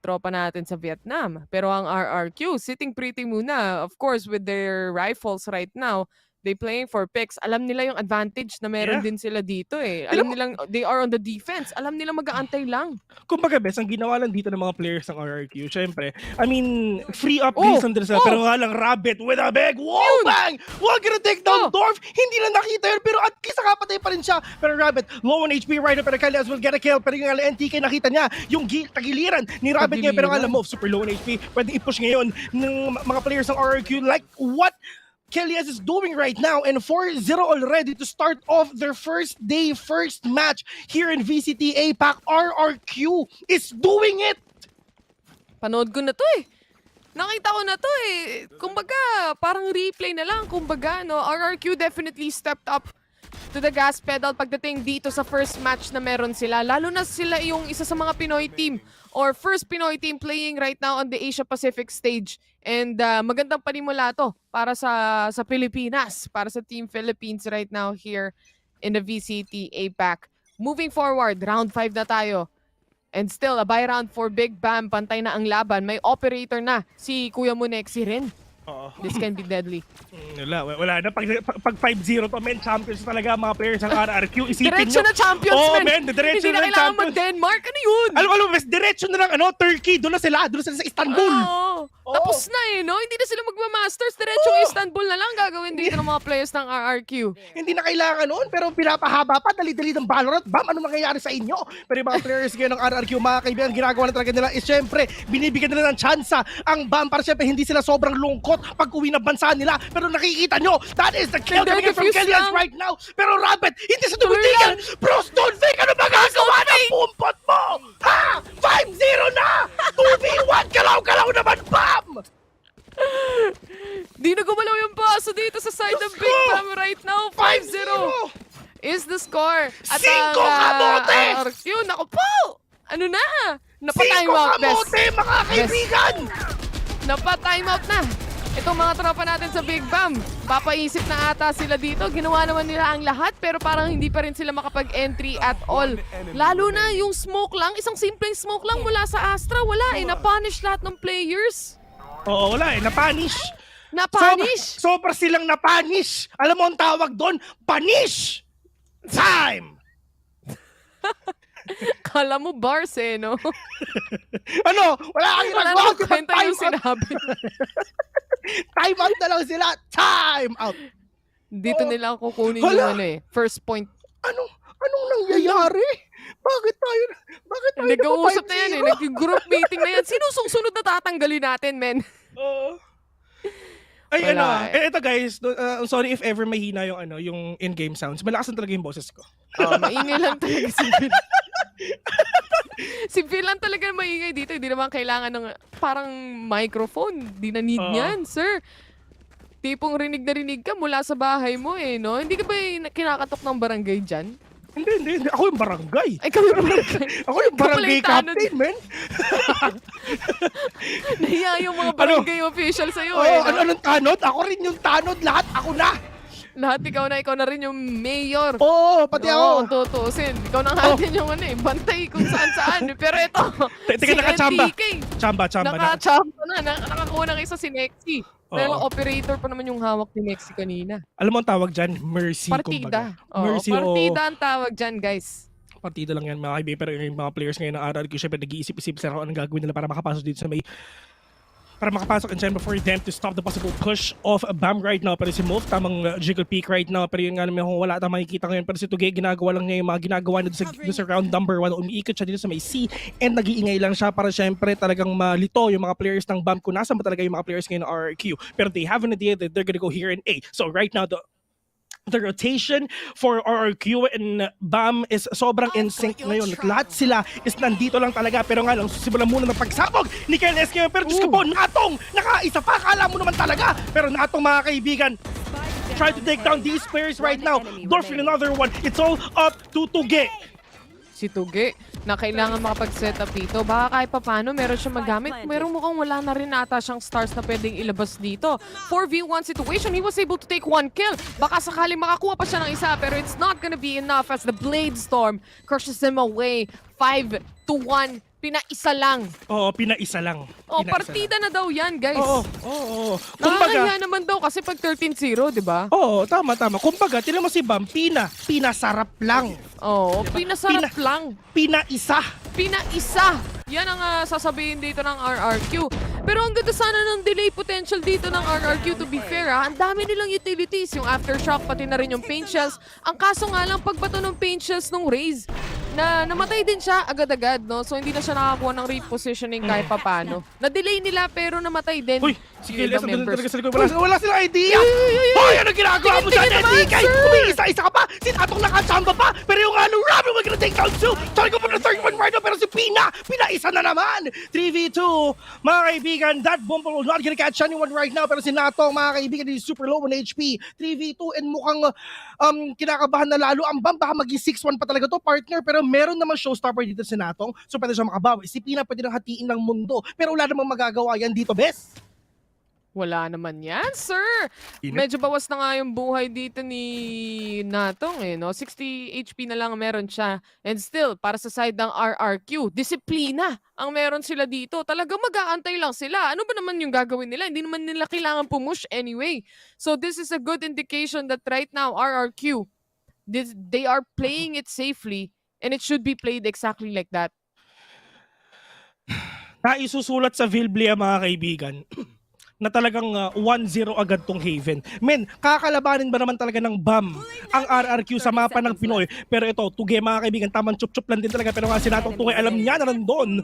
tropa natin sa Vietnam. Pero ang RRQ, sitting pretty muna. Of course, with their rifles right now, they playing for picks. Alam nila yung advantage na meron din sila dito Alam nilang they are on the defense. Alam nila mag-aantay lang. Kumbaga, bes, ang ginawa lang dito ng mga players ng RRQ, syempre, I mean, free up reason din sila. Pero nga lang, Rabbit with a big wall bang! Wall gonna take down Dorf! Hindi lang nakita yun, pero at least nakapatay pa rin siya. Pero Rabbit, low on HP right now, pero Kalias will get a kill. Pero yung NTK nakita niya, yung tagiliran ni Rabbit ngayon, pero alam mo, super low on HP, pwede i-push ngayon ng mga players ng RRQ like what Kelly is doing right now, and 4-0 already to start off their first match here in VCT APAC. RRQ is doing it! Panood ko na to Nakita ko na to Kumbaga, parang replay na lang. Kumbaga, RRQ definitely stepped up to the gas pedal pagdating dito sa first match na meron sila. Lalo na sila yung isa sa mga Pinoy team or first Pinoy team playing right now on the Asia Pacific stage. And magandang panimula to para sa Pilipinas, para sa Team Philippines right now here in the VCT APAC. Moving forward, round 5 na tayo. And still, a buy round for Big BAAM. Pantay na ang laban. May operator na si Kuya Munexi rin. This can be deadly. Wala na. Pag 5-0 to, men, champions talaga mga players ng RRQ. Isipin Diretso nyo. na champions, men. Diretso Hindi na kailangan mag-Denmark. Ano yun? Alam, mas diretso na lang, Turkey. Doon na sila sa Istanbul. Tapos na no? Hindi na sila magma-masters. Diretso Istanbul na lang gagawin dito ng mga players ng RRQ. Hindi na kailangan noon, pero pinapahaba pa, dali-dali ng Valorant. BAAM, ano mangyayari sa inyo? Pero yung mga players ngayon ng RRQ, mga kaibigan, ginagawa na talaga nila is syempre, binibigyan nila ng tsansa ang BAAM para syempre hindi sila sobrang lungkot pag uwi ng bansa nila. Pero nakikita nyo, that is the kill coming in from Qeon right now. Pero Rabbit, hindi sa tumitigan. Bros, don't fake, ano ba gagawa ng pumpot mo? Ha? 5-0 na! 2v1, galaw-galaw naman, BAAM! Di na gumalaw yung baso dito sa side ng Big BAAM right now. 5-0 is the score. At ang RRQ, naku po! Ano na? Napa-timeout, best. Mga kaibigan! Napa-timeout na. Itong mga tropa natin sa Big BAAM, papaisip na ata sila dito. Ginawa naman nila ang lahat pero parang hindi pa rin sila makapag-entry at all. Lalo na yung smoke lang, isang simpleng smoke lang mula sa Astra. Wala na-punish lahat ng players. Oo, wala na-punish. Na-punish? Sobra silang na-punish. Alam mo ang tawag doon? Punish! Time! Kala mo bars no? Ano? Wala kang ginagawa. Wala kwenta yung sinabi. Time out na lang sila. Time out. Dito nila kukunin yung first point. Anong nangyayari? Bakit tayo nag-uusap na yan nag-group meeting na yan. Sino sunod na tatanggalin natin, men? Ay, ito guys, I'm sorry if ever mahina yung in-game sounds. Malakasan talaga yung boses ko. Maingay lang talaga si Phil. Si Phil lang talaga maingay dito. Hindi naman kailangan ng parang microphone. Hindi na need yan, sir. Tipong rinig na rinig ka mula sa bahay mo no? Hindi ka ba kinakatok ng barangay dyan? Hindi. Ako yung barangay. Ay, kami yung barangay. Ako yung barangay captain, men. Nahiya yung mga barangay official sa'yo Anong tanod? Ako rin yung tanod. Lahat ako na. Lahat ikaw na rin yung mayor. Oo, pati ako. Kung tutusin. Ikaw na natin yung bantay kung saan-saan. Pero ito, si NTK. Chamba. Naka-chamba na. Nakakuha ng isa si Nexi. Pero operator pa naman yung hawak ni Nexi kanina. Alam mo ang tawag dyan? Mercy. Partida. Mercy, partida ang tawag dyan, guys. Partida lang yan, mga kaibigan. Pero yung mga players ngayon ng RRQ, syempre nag-iisip-isip sila kung anong gagawin nila para makapasok dito sa may... Para makapasok and syempre for them to stop the possible push of BAAM right now. Pero si Wolf, tamang jiggle peak right now. Pero yun nga naman kung wala tayong makikita ngayon. Pero si Tugay, ginagawa lang niya yung mga ginagawa niya sa round number 1. Umiikot siya dito sa may C and nag-iingay lang siya para syempre talagang malito yung mga players ng BAAM kung nasan ba talaga yung mga players ngayon ng RRQ. Pero they have an idea that they're gonna go here in A. So right now, the rotation for RRQ and BAAM is sobrang in sync ngayon. Lahat sila is nandito lang talaga. Pero nga lang, susimulan muna ng pagsabog ni KLS ngayon. Pero Diyos ko po, Natong! Nakaisa pa! Kala mo naman talaga! Pero Natong, mga kaibigan, try to take down these players right now. Dorfin another one. It's all up to Tuge. Si Tuge na kailangan makapag-set up dito. Baka kahit papano meron siya magamit. Meron mukhang wala na rin ata siyang stars na pwedeng ilabas dito. 4v1 situation. He was able to take 1 kill. Baka sakaling makakuha pa siya ng isa pero it's not gonna be enough as the Blade Storm crushes him away. 5-1. Pinaisa lang. Oo, pinaisa lang. Partida na daw yan, guys. Oo. Nakakaya naman daw kasi pag 13-0, di ba? Oo, tama. Kumbaga, tinan mo si BAAM, pinasarap lang. Oo, pinasarap lang. Pinaisa. Yan ang sasabihin dito ng RRQ. Pero ang ganda sana ng delay potential dito ng RRQ, to be fair ang dami nilang utilities. Yung Aftershock, pati na rin yung paint shells. Ang kaso nga lang, pagbato ng paint shells nung Raze, na namatay din siya agad-agad, no? So hindi na siya nakakuha ng repositioning kahit papano. Na-delay nila pero namatay din. Si yung Kiles, ibang nandun members. talaga sa likod. Wala silang idea! Hoy, ano ginagawa mo dyan, NTK? Umiisa-isa ka pa! Si Tatong nakachamba pa! Pero yung Robin, we're gonna take down 2! Try ko pa na third one right now, pero si Pina isa na naman! 3v2, mga kaibigan, that bomb will not gonna catch anyone right now, pero si Natong, mga kaibigan, is super low on HP. 3v2, and mukhang kinakabahan na lalo ang BAAM. Baka maging 6-1 pa talaga to, partner, pero meron naman showstopper dito si Natong, so pwede siya makabawi. Si Pina pwede nang hatiin ng mundo, pero wala namang magagawa yan dito, bes! Wala naman yan, sir. Medyo bawas na nga yung buhay dito ni Natong eh, no? 60 HP na lang meron siya. And still, para sa side ng RRQ, disiplina ang meron sila dito. Talagang mag-aantay lang sila. Ano ba naman yung gagawin nila? Hindi naman nila kailangan pumush anyway. So this is a good indication that right now, RRQ, they are playing it safely and it should be played exactly like that. Naisusulat sa Vilblia, mga kaibigan, na talagang 1-0 agad tong Haven. Men, kakalabanin ba naman talaga ng BAAM ang RRQ sa mapa ng Pinoy? Pero ito, Tuge, mga kaibigan, tamang chup-chup lang din talaga. Pero nga si Natong Tuge, alam niya na nandun.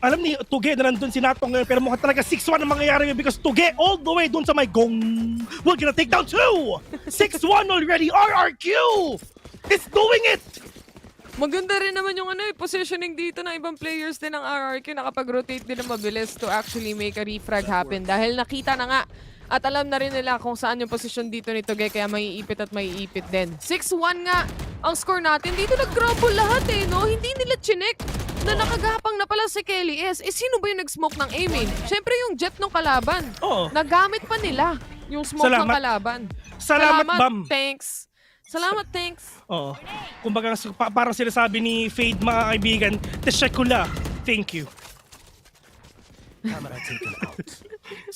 Alam ni Tuge na nandun si Natong ngayon, pero mukhang talaga 6-1 ang mangyayari because Tuge all the way dun sa may gong. We're gonna take down 2! 6-1 already, RRQ! It's doing it! Maganda rin naman yung positioning dito ng ibang players din ng RRQ. Nakapag-rotate din na mabilis to actually make a refrag happen. Dahil nakita na nga at alam na rin nila kung saan yung position dito ni Tuge. Kaya maiipit at maiipit din. 6-1 nga ang score natin. Dito nag-grumble lahat eh, no? Hindi nila chinek na nakagapang na pala si Kelly S. Eh, sino ba yung nag-smoke ng A-main? Siyempre yung jet ng kalaban. Nagamit pa nila yung smoke ng kalaban. Salamat, BAAM. Thanks. Salamat, thanks. Oo. Kumbaga, parang sinasabi ni Fade, mga kaibigan, Teshekula, thank you.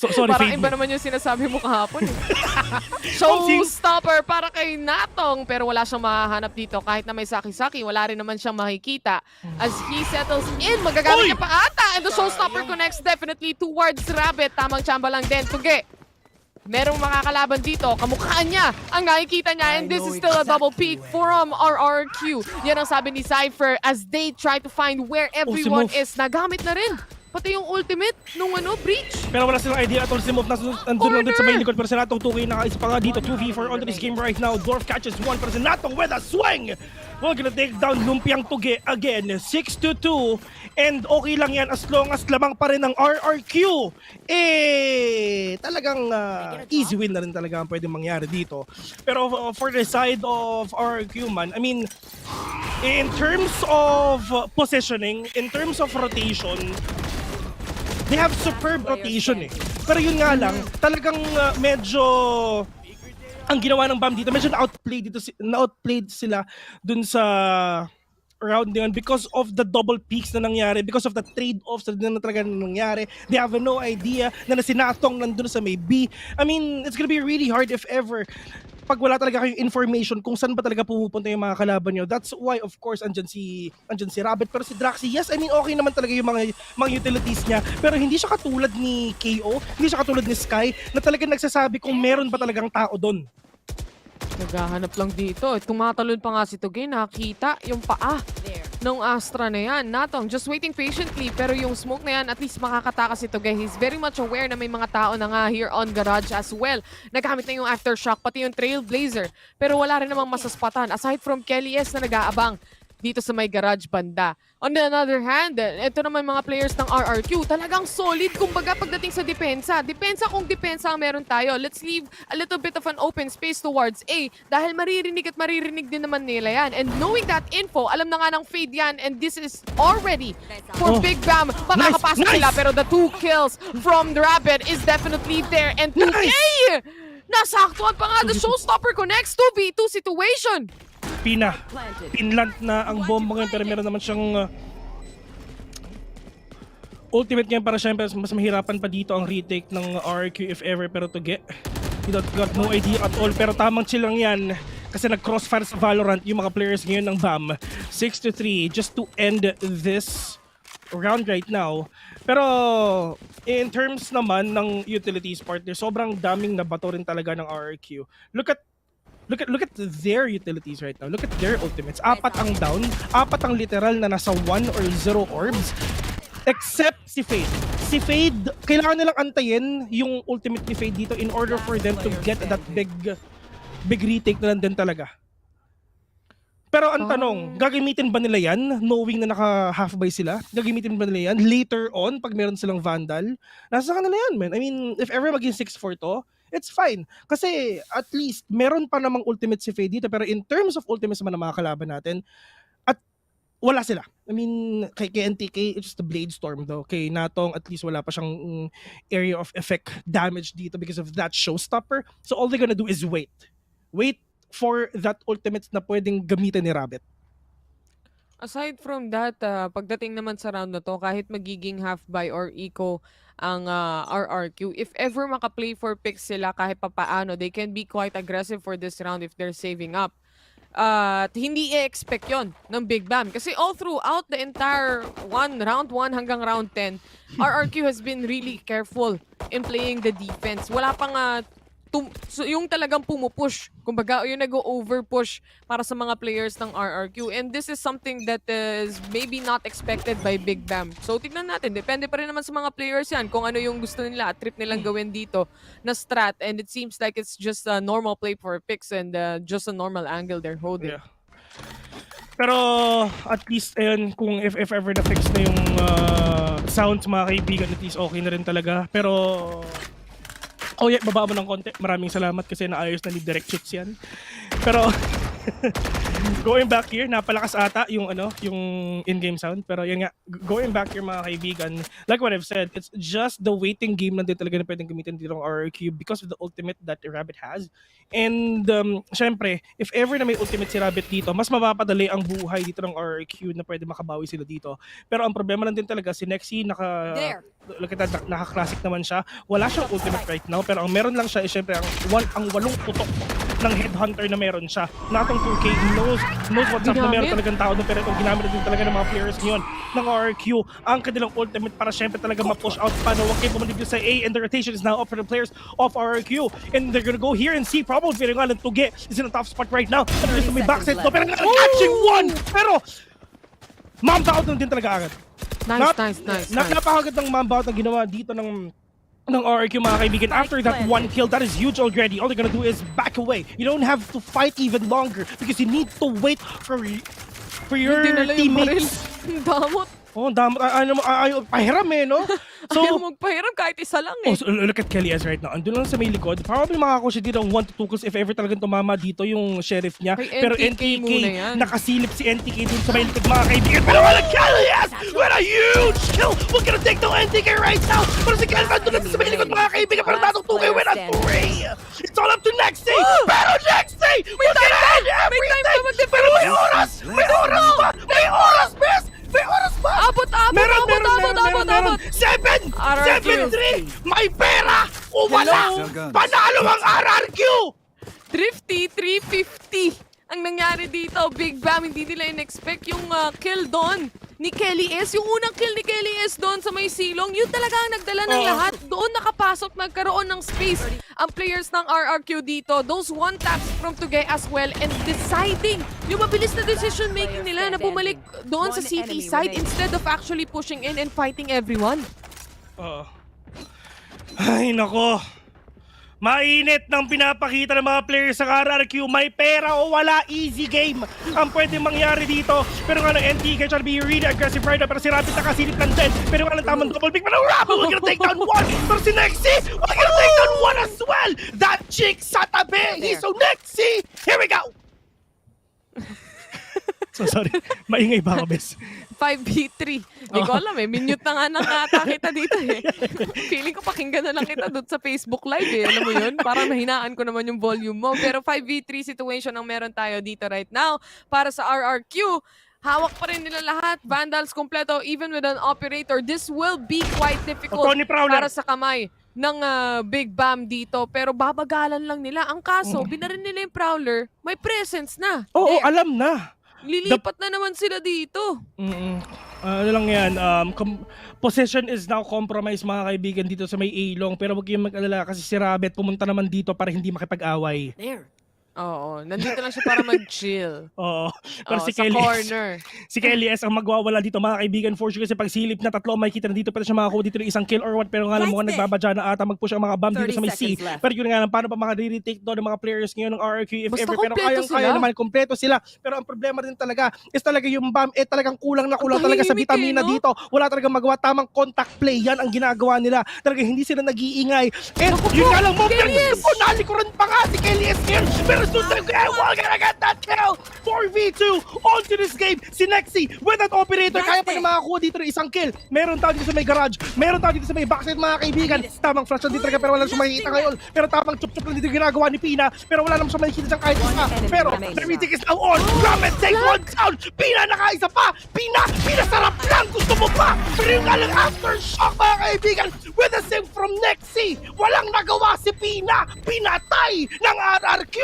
Sorry, parang Fade. iba naman yung sinasabi mo kahapon. Showstopper para kay Natong, pero wala siyang mahahanap dito. Kahit na may saki-saki, wala rin naman siyang makikita. As he settles in, magagamit niya pa ata. And the showstopper connects definitely towards Rabbit. Tamang chamba lang din. Tuge. Merong makakalaban dito, kamukhaan niya ang nakikita niya, and this is still a double peak from RRQ. Yan ang sabi ni Cypher as they try to find where everyone is. Nagamit na rin pati yung ultimate nung breach. Pero wala silang idea at all si Move nandun sa may likod, pero si Natong Tuki nakaisa pa nga dito. 2v4 on this game right now. Dwarf catches one, pero si Natong with a swing! We're gonna take down Lumpiang Tuge again, 6-2. And okay lang yan as long as lamang pa rin ng RRQ. Talagang easy win na rin talaga ang pwedeng mangyari dito. Pero for the side of RRQ man, I mean, in terms of positioning, in terms of rotation, they have superb rotation eh. Pero yun nga lang, talagang medyo ang ginawa ng BAAM dito, medyo na-outplayed sila dun sa round na yun because of the double peaks na nangyari, because of the trade-offs na talaga nangyari. They have no idea na si Natong nandun sa may B. I mean, it's gonna be really hard if ever pag wala talaga kayong information kung saan ba talaga pumupunta yung mga kalaban nyo. That's why, of course, andyan si Rabbit. Pero si Draxi, yes, I mean, okay naman talaga yung mga utilities niya. Pero hindi siya katulad ni KO, hindi siya katulad ni Sky, na talagang nagsasabi kung meron ba talagang tao doon. Naghahanap lang dito. Tumatalon pa nga si Tuge. Nakita yung paa ng Astra na yan. Natong just waiting patiently. Pero yung smoke na yan, at least makakatakas si Tuge. He's very much aware na may mga tao na nga here on Garage as well. Nagamit na yung Aftershock, pati yung Trailblazer. Pero wala rin namang masaspatan. Aside from Kelly S na nag-aabang dito sa may Garage banda. On the other hand, ito naman mga players ng RRQ, talagang solid kumbaga pagdating sa depensa. Depensa kung depensa ang meron tayo. Let's leave a little bit of an open space towards A dahil maririnig at maririnig din naman nila yan. And knowing that info, alam na nga ng Fade yan, and this is already for Big BAAM. Makakapasok sila, pero the 2 kills from the Rabbit is definitely there. And 2A! Nasaktuan pa nga, the showstopper connects 2v2 situation. Pinland na ang bomba ngayon, pero meron naman siyang ultimate ngayon para syempre mas mahirapan pa dito ang retake ng RQ if ever, pero Tuge, he got no idea at all, pero tamang chill lang yan kasi nag-crossfire sa Valorant yung mga players ngayon ng BAAM. 6-3 just to end this round right now. Pero in terms naman ng utilities partner, sobrang daming nabato rin talaga ng RQ. Look at their utilities right now. Look at their ultimates. 4 ang down, 4 ang literal na nasa 1 or 0 orbs. Except si Fade. Si Fade, kailangan nilang antayin yung ultimate ni Fade dito in order for them to get that big retake na din talaga. Pero ang tanong, gagamitin ba nila yan knowing na naka-half buy sila? Gagamitin ba nila yan later on pag meron silang Vandal? Nasa kanila yan, man. I mean, if ever maging 6-4 to, it's fine. Kasi at least meron pa namang ultimate si Fade dito, pero in terms of ultimates naman ng mga kalaban natin, at wala sila. I mean, kay NTK, it's just the Blade Storm though. Kay Natong, at least wala pa siyang area of effect damage dito because of that showstopper. So all they're gonna do is wait. Wait for that ultimate na pwedeng gamitin ni Rabbit. Aside from that, pagdating naman sa round na to, kahit magiging half buy or eco ang RRQ, if ever maka-play for picks sila kahit papaano, they can be quite aggressive for this round if they're saving up. Hindi i-expect yon ng Big BAAM. Kasi all throughout the entire round 1 hanggang round 10, RRQ has been really careful in playing the defense. Wala pang so yung talagang pumupush, kumbaga yung nag-over-push para sa mga players ng RRQ. And this is something that is maybe not expected by Big BAAM. So tignan natin, depende pa rin naman sa mga players yan kung ano yung gusto nila at trip nilang gawin dito na strat. And it seems like it's just a normal play for picks and just a normal angle they're holding. Yeah. Pero at least ayun, kung if ever na fix na yung sound sa mga kaibigan, at least okay na rin talaga. Pero oh yeah, baba mo ng konti. Maraming salamat kasi naayos na ni Direct Shoots yan. Pero going back here, napalakas ata yung yung in-game sound. Pero yun nga, going back here mga kaibigan, like what I've said, it's just the waiting game lang din talaga na pwedeng gamitin dito ng RRQ because of the ultimate that Rabbit has. And syempre, if ever na may ultimate si Rabbit dito, mas mapapadali ang buhay dito ng RRQ na pwede makabawi sila dito. Pero ang problema lang din talaga, si Nexi naka-classic naman siya. Wala siyang ultimate right now, pero ang meron lang siya is syempre ang 8 putok ng headhunter na meron siya. Natong 2K knows what's up na meron talagang tao doon, pero itong ginamit din talaga ng mga players ngayon ng RRQ ang kanilang ultimate para syempre talaga ma-push out pa na wakay bumalik sa A, and the rotation is now up for the players of RRQ, and they're gonna go here and see probably feeling nga ng Tuge is in a tough spot right now, but there's may backside to, pero catching one, pero ma'am out din talaga agad. Nice. Napakagad ng ma'am out na ginawa dito ng RRQ mga kaibigan. After that one kill, that is huge already. All they're gonna do is back away. You don't have to fight even longer because you need to wait for your teammates. Damot. Oh, damot. Ayaw pahiram no? So, ayaw magpahiram kahit isa lang Oh, so look at Kelly S right now. Andun lang sa may likod. Probably makakakuha siya dito ng 1 to 2 kills if ever talagang tumama dito yung sheriff niya. Pero NTK, nakasilip si NTK dun sa may likod mga kaibigan. Pero wala Kelly S! What a huge kill! We're gonna take the NTK right now! Pero si Kelly S andun lang sa may likod mga kaibigan. Pero natong 2K win at 3! It's all up to Nexi! Pero Nexi! We're gonna end everything! Pero may oras! May oras pa! May oras, best! May oras pa! Abot! Meron! 7-3! May pera! O wala! Panalo ang RRQ! Thrifty, 350 ang nangyari dito. Big BAAM, hindi nila in-expect yung kill doon ni Kelly S. Yung unang kill ni Kelly S doon sa may silong, yun talaga ang nagdala ng lahat. Doon nakapasok, nagkaroon ng space ang players ng RRQ dito. Those one taps from Tugay as well, and deciding yung mabilis na decision making nila na bumalik doon sa CT side instead of actually pushing in and fighting everyone. Ay nako. Mainit ng pinapakita ng mga players sa RRQ. May pera o wala, easy game ang pwede mangyari dito. Pero nga ng NTK trying to be really aggressive right now. Pero si Rabbit nakasilip ng 10. Pero nga ng tamang double pick. Pero Rabbit, we're gonna take down 1. Pero si Nexi, we're gonna take down 1 as well. That chick sa tabi. So Nexi, here we go. So sorry, maingay ba ako, bes? 5v3. Hindi ko alam minute na nga nakata kita dito Feeling ko pakinggan na lang kita doon sa Facebook Live Alam mo yun? Parang mahinaan ko naman yung volume mo. Pero 5v3 situation ang meron tayo dito right now para sa RRQ. Hawak pa rin nila lahat. Vandals kompleto even with an operator. This will be quite difficult para sa kamay ng Big BAAM dito. Pero babagalan lang nila. Ang kaso, binarin nila yung Prowler. May presence na. Oo, alam na. Lilipat na naman sila dito. Ano lang yan, possession is now compromised mga kaibigan dito sa may A-long. Pero wag kayong mag-alala kasi si Rabbit pumunta naman dito para hindi makipag-away. Oo, nandito lang siya para mag-chill. Oo. Pero Oo, si sa Kelly corner. si Kelly S ang magwawala dito mga kaibigan for sure kasi pag silip na tatlo makikita na dito pero siya makakuha dito ng isang kill or what pero nga lang mukhang nagbabadya na ata mag-push ang mga bomb dito sa may C. Pero yun nga lang paano pa mga retake doon ng mga players ngayon ng RRQ if Basta ever pero kaya naman kompleto sila pero ang problema din talaga is talaga yung bomb talagang kulang na kulang talaga sa vitamina dito. Wala talagang magawa tamang contact play yan ang ginagawa nila. Talaga hindi sila nag-iingay. And yun nga lang nalikuran pa nga si Kelly S ngayon pero sundan ko we're gonna get that kill! 4v2 onto this game. Si Nexi with that operator kaya pa na makakuha dito ng isang kill. Meron tao dito sa may garage. Meron tao dito sa may backside mga kaibigan. Tamang flash lang dito talaga pero wala naman siya makikita ngayon. Pero tamang chup-chup lang dito ginagawa ni Pina. Pero wala naman siya makikita dyan kahit isa. Pero the retake is now on. Ramen take one down. Pina nakaisa pa. Pina sarap lang. Gusto mo pa. Pero yung galang aftershock mga kaibigan with the same from Nexi. Walang nagawa si Pina. Pinatay ng RRQ.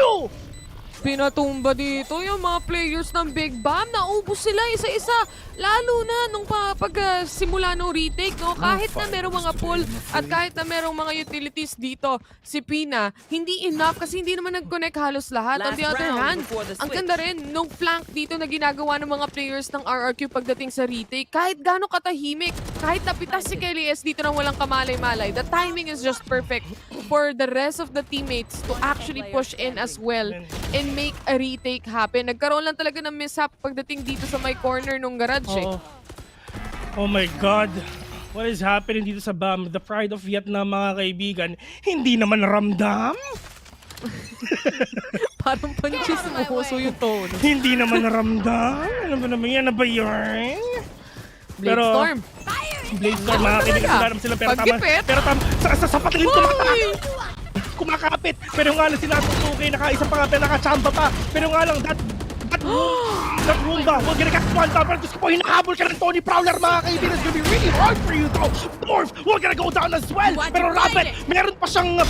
Pinatumba dito yung mga players ng Big BAAM. Naubos sila isa-isa. Lalo na nung pag-simula ng retake. No? Kahit na merong mga pull at kahit na merong mga utilities dito, si Pina, hindi enough kasi hindi naman nag-connect halos lahat. On the other hand, ang ganda rin nung flank dito na ginagawa ng mga players ng RRQ pagdating sa retake. Kahit gano'ng katahimik, kahit napitas si Kelly S dito nang walang kamalay-malay, the timing is just perfect for the rest of the teammates to actually push in as well and make a retake happen. Nagkaroon lang talaga ng mishap pagdating dito sa my corner nung garage. Oh my God. What is happening dito sa BAAM? The pride of Vietnam mga kaibigan. Hindi naman ramdam. Parang panchis mo yung tone. Hindi naman naramdam. Ano ba naman yan? Ano ba yun? Bladestorm. Bladestorm mga kaibigan. Sila pero tama. Sa patalim kumakapit. Pero nga lang sinatutugay. Nakaisa pa nga. Pero nakachamba pa. Pero nga lang that Roomba will get a one down. Pero gusto ko hinahabol ka ng Tony Prowler mga kaibigan. It's gonna be really hard for you though. Dwarf will gonna go down as well. Pero Rabbit, meron pa siyang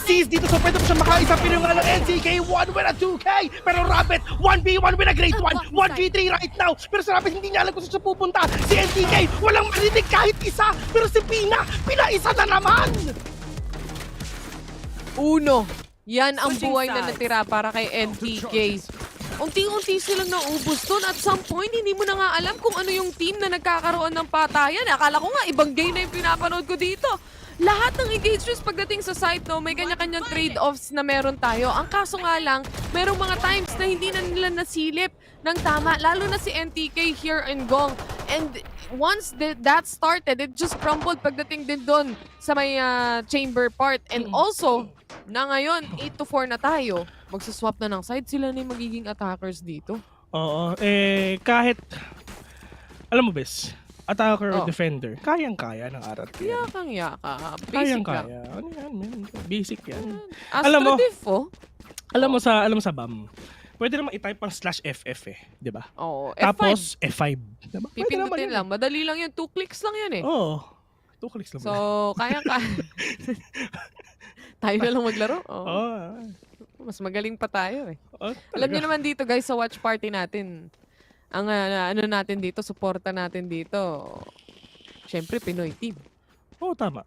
seize dito so pwede pa siya makaisa. Pero nga lang NTK1 with a 2K. Pero Rabbit 1v1 with a great 1. 1v3 right now. Pero si Rabbit hindi niya alam kung saan siya pupunta. Si NTK walang marinig kahit isa. Pero si Pina isa na naman. Uno. Yan ang buhay na natira para kay NTK. Unti-unti silang naubos doon. At some point, hindi mo na nga alam kung ano yung team na nagkakaroon ng patayan. Akala ko nga, ibang game na yung pinapanood ko dito. Lahat ng engagements pagdating sa site, no, may kanya-kanyang trade-offs na meron tayo. Ang kaso nga lang, merong mga times na hindi na nila nasilip ng tama. Lalo na si NTK here in Gong. And once that started, it just crumbled pagdating din doon sa may chamber part. And also, na ngayon, 8-4 na tayo. Magsaswap na ng side. Sila na yung magiging attackers dito. Oo. Kahit, alam mo bes, attacker or defender, kayang-kaya ng RRQ. Yakang-yaka. Basic kayang-kaya. Ano yan, man? Basic yan. Astro Diff, Alam mo sa BAAM, pwede naman i-type pang /FF di ba? Oo. Tapos F5. Diba? Pipindutin lang. Madali lang yun. 2 clicks lang yan eh. Oo. 2 clicks lang. So, kayang-kaya. Tayo na lang maglaro. Mas magaling pa tayo eh. Alam niyo naman dito guys, sa watch party natin, ang ano natin dito, suporta natin dito, syempre Pinoy team. Oo, tama.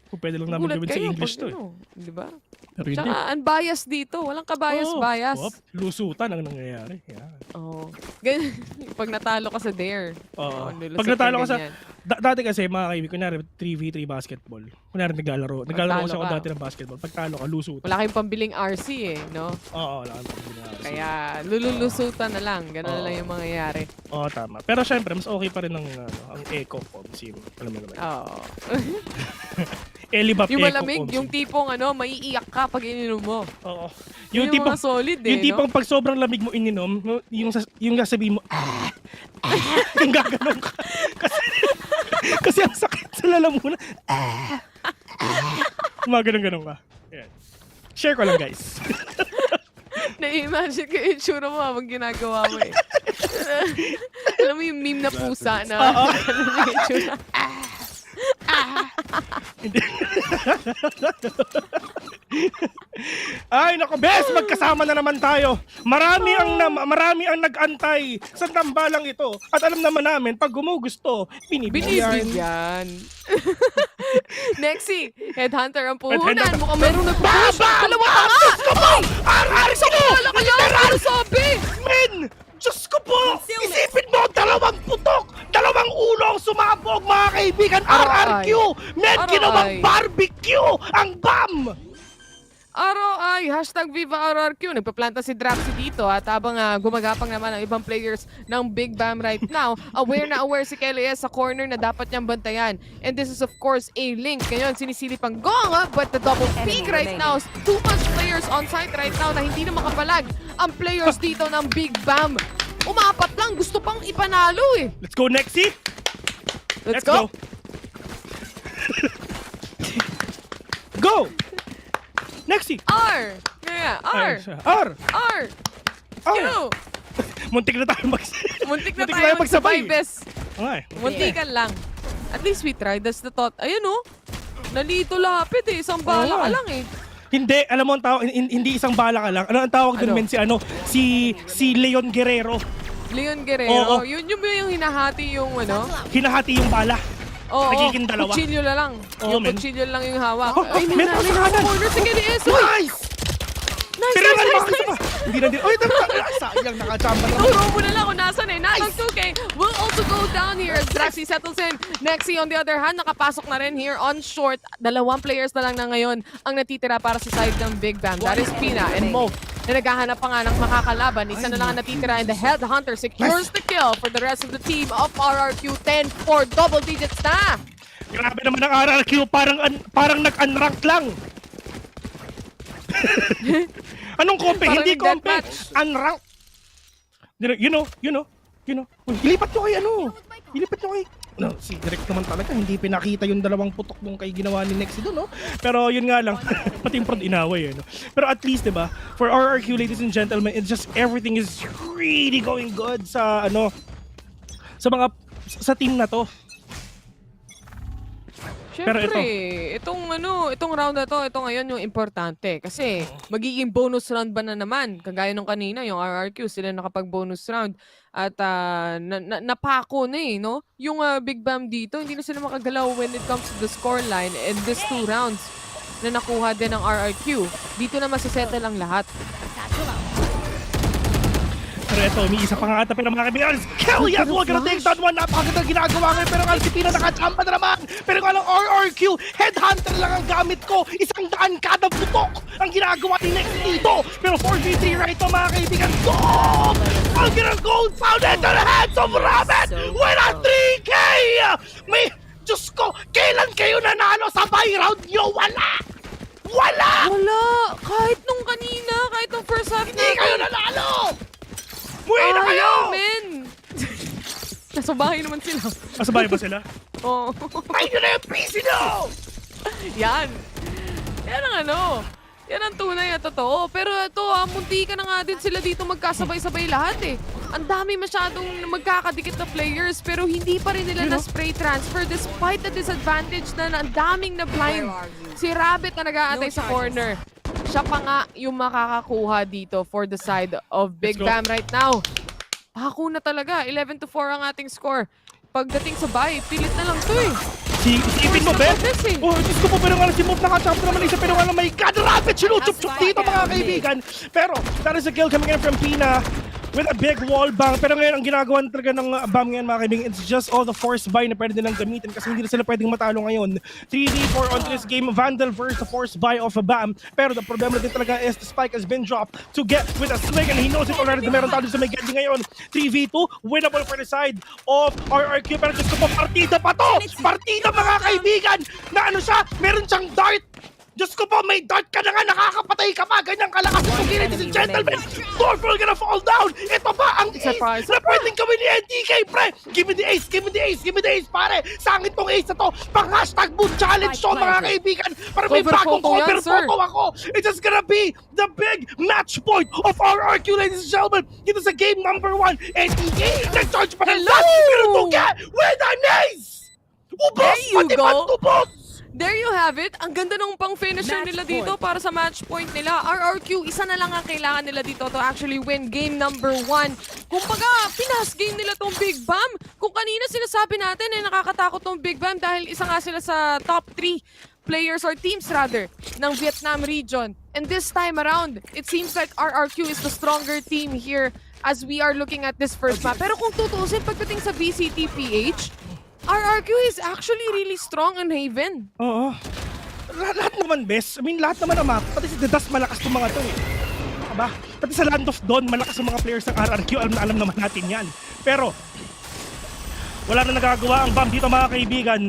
Kung pwede lang namin gawin sa English to eh. Diba? Tsaka unbiased dito. Walang kabias-bias. Lusutan ang nangyayari. Oo. Pag natalo ka sa dare. Pag natalo ka sa... Dati kasi mga kaibigan, kunwari 3v3 basketball. Kunwari naglalaro kasi ako dati ng basketball. Pag talo ka, lusutan. Wala kayong pambiling RC eh, no? Oo, wala kayong pambiling RC. Kaya lululusutan na lang. Ganun na lang yung mangyayari. Oo, tama. Pero syempre, mas okay pa rin ang eco com sim. Alam mo naman. Oo. Elibap yung eco malamig, com yung tipong maiiyak ka pag ininom mo. Oo. Yung tipong solid eh, yung tipong pag sobrang lamig mo ininom, yung sasabihin mo, yung gaganon ka. Kasi ang sakit sa lalamunan. Ganun ka. Yan. Share ko lang guys. Na-imagine ko yung tsura mo habang ginagawa mo eh. Alam mo yung meme na pusa na alam mo yung tsura. Ay nako bes, magkasama na naman tayo. Marami ang nag-antay sa tambalang ito. At alam naman namin pag gumugusto, binibigyan. Nexi, Headhunter ang puhunan. Headhunter. Mukhang merong nagpupush. Dalawa pa nga! Ay! Isang bala kaya ang sabi! Men! Diyos ko po! Isipin mo, 2 putok! 2 ulo ang sumabog, mga kaibigan! RRQ! Men, ginawang barbecue! Ang BAAM! ROI, hashtag Viva RRQ. Nagpaplanta si Draxi dito at habang gumagapang naman ang ibang players ng Big BAAM right now, aware na aware si KLS sa corner na dapat niyang bantayan. And this is of course a link. Ngayon, sinisilip ang gong, but the double peak right now. Too much players on site right now na hindi na makapalag ang players dito ng Big BAAM. Umapat lang, gusto pang ipanalo eh. Let's go, Nexi! Let's go! Go! Nexi! R! Yeah, R! R! R! Q! Muntik na tayo Muntik na tayo magsabay, bes. Okay. Muntikan lang. At least we tried. That's the thought. Ayun oh. Nalito lapit eh. Isang bala ka lang eh. Hindi, alam mo ang tawag, hindi isang bala ka lang. Ano ang tawag doon, men? Si Leon Guerrero. Leon Guerrero? Yun yung hinahati yung ano? Hinahati yung bala. Nagiging 2. Kutsilyo na lang. Yung kutsilyo lang yung hawak. Ay, men, corner si KDS. Nice! Nice! Hindi na din. Oy, sayang nakachamba na. Turo mo na lang kung nasan eh. Natang 2K will also go down here as Draxi settles in. Nexi on the other hand, nakapasok na rin here on short. 2 players na lang na ngayon ang natitira para sa side ng Big BAAM. That is Pina and Mo na naghahanap pa nga ng makakalaban. Isa na lang ang natitira and the Headhunter secures the kill for the rest of the team of RRQ. 10-4, double digits na. Grabe naman ang RRQ, parang nag-unrank lang. Anong kompe? Hindi kompe. Unrank. You know. Ilipat nyo kay Ilipat nyo kay... No, si Direct naman talaga, hindi pinakita yung 2 putok nung kay ginawa ni Nexi doon, no? Pero yun nga lang, pati yung prod inaway, no? Pero at least, diba, for RRQ, ladies and gentlemen, it's just everything is really going good sa, sa team na to. Siyempre, itong round na to, ito ngayon yung importante. Kasi magiging bonus round ba na naman? Kagaya nung kanina, yung RRQ, sila nakapag-bonus round. At napako na eh, no? Yung Big BAAM dito, hindi na sila makagalaw when it comes to the scoreline. And these 2 rounds na nakuha din ng RRQ, dito na masisettle lang lahat. Pero ito, may isa pa nga ata pero mga kaibigan. Qeon will gonna take that one. Napakaganda ginagawa ngayon pero ang Alcipina nakachamba na naman. Pero kung anong RRQ, Headhunter lang ang gamit ko. 100 kada putok ang ginagawa ni Nexi dito. Pero 4v3 right now mga kaibigan. Gold! Ang ginang gold found into the hands of Rabbit with a 3K! May, Diyos ko, kailan kayo nanalo sa buy round nyo? Wala! Kahit nung kanina, kahit nung first half hindi kayo nanalo! Muwi na kayo! Men! Nasa bahay naman sila. Nasa bahay ba sila? Oo. Tayo nyo na yung PC nyo! Yan ang yan ang tunay at totoo. Pero ito, munti ka na nga din sila dito magkasabay-sabay lahat eh. Ang dami masyadong magkakadikit na players pero hindi pa rin nila na-spray transfer despite the disadvantage na ang daming na blind. Si Rabbit na nag-aantay sa corner. Siya pa nga yung makakakuha dito for the side of Big BAAM right now. Pako na talaga. 11-4 ang ating score. Pagdating sa buy, pilit na lang to eh. Isipin mo, Ben? Oh, Diyos ko po, pero nga si Move nakachop naman isa, pero nga may God, Rabbit, sinuchup-chup dito mga kaibigan. Pero, that is a kill coming in from Pina with a big wall bang. Pero ngayon, ang ginagawa talaga ng BAAM ngayon mga kaibigan, it's just all the force buy na pwede nilang gamitin kasi hindi na sila pwedeng matalo ngayon. 3v4 on this game, Vandal versus the force buy of a BAAM. Pero the problema din talaga is the spike has been dropped to get with a swing and he knows it already na meron talo sa may Genji ngayon. 3v2, winnable for the side of RRQ. Pero just ko po, partida pa to! Partida mga kaibigan! Na ano siya, meron siyang dart! Diyos ko po, may dart ka na nga, nakakapatay ka pa, ganyang kalakas mo, ladies and gentlemen! Dorful gonna fall down! Ito ba ang ace na pwedeng gawin ni NTK, pre? Give me the ace, give me the ace, give me the ace, pare! Sangit tong ace na to, pang hashtag boot challenge to, mga kaibigan! Para may bagong cover photo ako! It's just gonna be the big match point of RRQ, ladies and gentlemen! Dito sa game number 1, NTK, nag-charge pa ng flash, pero to get with an ace! Ubos! Pati man ubos! there you have it. Ang ganda ng pang-finisher nila dito para sa match point nila. RRQ, isa na lang ang kailangan nila dito to actually win game number 1. Kumbaga, pinas game nila tong Big BAAM. Kung kanina sila sabi natin nakakatakot tong Big BAAM dahil isa nga sila sa top 3 players or teams rather ng Vietnam region. And this time around, it seems like RRQ is the stronger team here as we are looking at this first map. Pero kung tutusin pagdating sa VCT PH, RRQ is actually really strong on Haven. Oo. Lahat naman, best. I mean, lahat naman ang map. Pati si The Dust, malakas itong mga to eh. Aba, pati sa Land of Dawn, malakas ang mga players ng RRQ. Alam naman natin yan. Pero, wala na nagagawa ang BAAM dito mga kaibigan.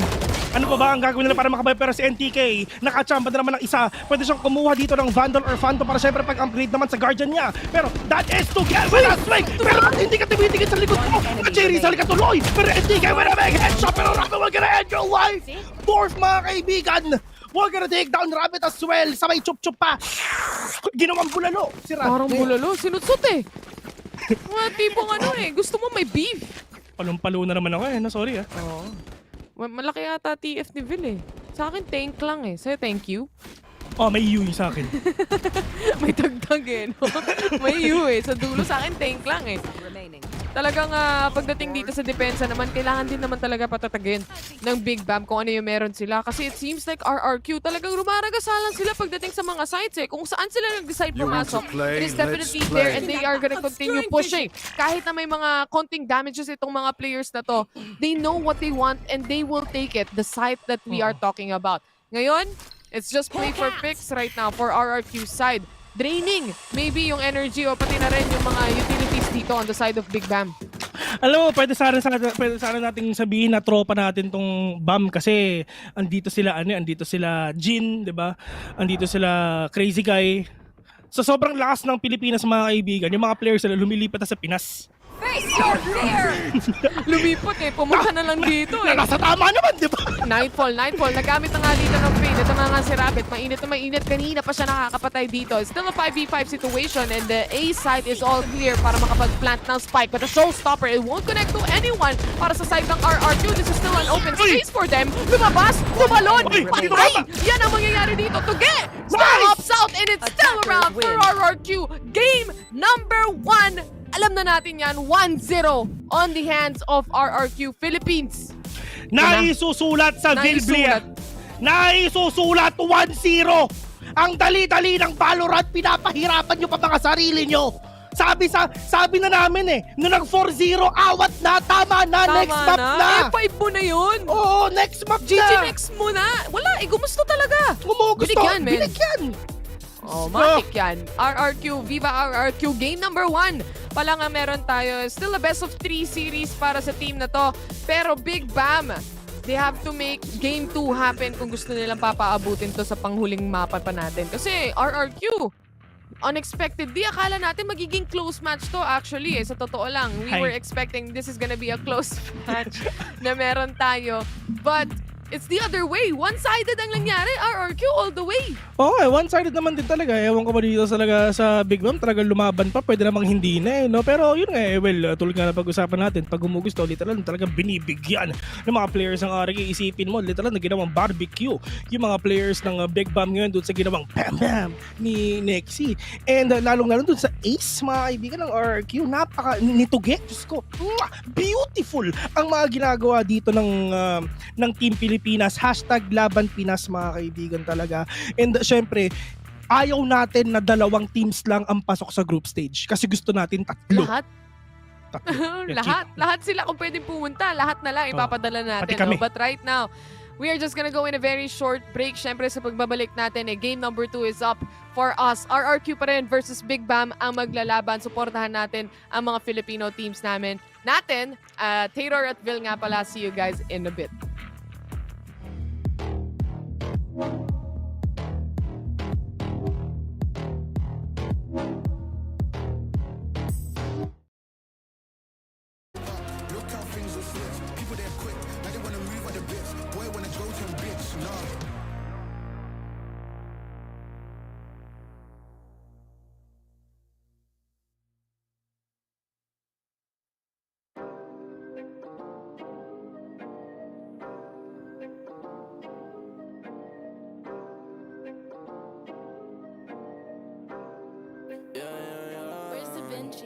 Ano pa ba ang gagawin nila para makabay? Pero si NTK, nakachamba na naman ng isa. Pwede siyang kumuha dito ng Vandal or Phantom para syempre pag-upgrade naman sa Guardian niya. Pero that is to get with a swing. Pero hindi ka tumitigit sa likod mo. Jerry sa likod tuloy. Pero NTK with a big headshot. Pero Rabbit will gonna end your life. Fourth mga kaibigan. We're gonna take down Rabbit as well. Sabay chup-chup pa. Ginawang bulalo. Si Rabbit. Parang bulalo. Sinutsot eh. Mga tipong gusto mo may beef. Palong-palo na naman ako sorry Oo. Malaki yata TF ni Vil eh. Sa akin, tank lang eh. Sa'yo, thank you. Oh, may U sa akin. May tagtag eh, no? May U eh. Sa dulo sa akin, tank lang eh. Talagang pagdating dito sa depensa naman, kailangan din naman talaga patatagin ng Big BAAM kung ano yung meron sila. Kasi it seems like RRQ talagang rumaragasalan sila pagdating sa mga sites eh. Kung saan sila nag-decide pumasok, it is definitely there and they are gonna continue pushing. Kahit na may mga konting damages itong mga players na to, they know what they want and they will take it, the site that we are talking about. Ngayon, it's just play for picks right now for RRQ side. Draining maybe yung energy o pati na rin yung mga utilities dito on the side of Big BAAM. Alam mo, pwede sana nating sabihin na tropa natin tong BAAM kasi andito sila Jin, 'di ba? Andito sila Crazy Guy. So sobrang lakas ng Pilipinas mga kaibigan. Yung mga players sila lumilipat na sa Pinas. Face your fear! Lumipot eh, pumunta na lang dito eh. Nasa tama naman, di ba? Nightfall. Nagamit na nga dito ng Fade. Ito nga si Rabbit. Mainit na mainit. Kanina pa siya nakakapatay dito. It's still a 5v5 situation and the A side is all clear para makapag-plant ng spike. But the showstopper, it won't connect to anyone para sa side ng RRQ. This is still an open space for them. Lumabas, tumalon, patay! Yan ang mangyayari dito. Tuge! Still hops out and it's still around for RRQ. Game number 1. Alam na natin yan, 1-0 on the hands of RRQ Philippines. Naisusulat sa Biblia. Naisusulat 1-0. Ang dali-dali ng Valorant, pinapahirapan nyo pa mga sarili nyo. Sabi na namin nung nag 4-0, awat na, tama na, next map na. Eh, 5 mo na yun. Oo, next map na. GG next mo na. Wala, gumusto talaga. Binigyan. Oh, matik yan. RRQ, Viva RRQ, game number 1. Pala nga meron tayo. Still a best of 3 series para sa team na to. Pero Big BAAM, they have to make game 2 happen kung gusto nilang papaabutin to sa panghuling mapa pa natin. Kasi RRQ, unexpected. Di akala natin magiging close match to actually. Sa totoo lang, we were expecting this is gonna be a close match na meron tayo. But it's the other way. One-sided ang nangyari. RRQ all the way. Okay, one-sided naman din talaga. Ewan ko ba dito talaga sa Big BAAM, talagang lumaban pa. Pwede namang hindi na no? Pero yun nga tulad nga na pag-usapan natin, pag gumugusto, literal, talagang binibigyan ng mga players ng RRQ. Isipin mo, literal, na ginawang barbecue. Yung mga players ng Big BAAM ngayon doon sa ginawang Bam ni Nexi. And lalong-lalo doon sa Ace, mga kaibigan ng RRQ, nituge. Diyos ko, beautiful ang mga ginagawa dito ng Team Pilipinas. #Laban Pinas, mga kaibigan talaga. And syempre, ayaw natin na 2 teams lang ang pasok sa group stage. Kasi gusto natin 3. Lahat? Lahat sila kung pwedeng pumunta. Lahat na lang ipapadala natin. No? But right now, we are just gonna go in a very short break. Syempre sa pagbabalik natin, game number 2 is up for us. RRQ pa rin versus Big BAAM ang maglalaban. Suportahan natin ang mga Filipino teams natin. Taylor at Vil nga pala. See you guys in a bit. Vinci.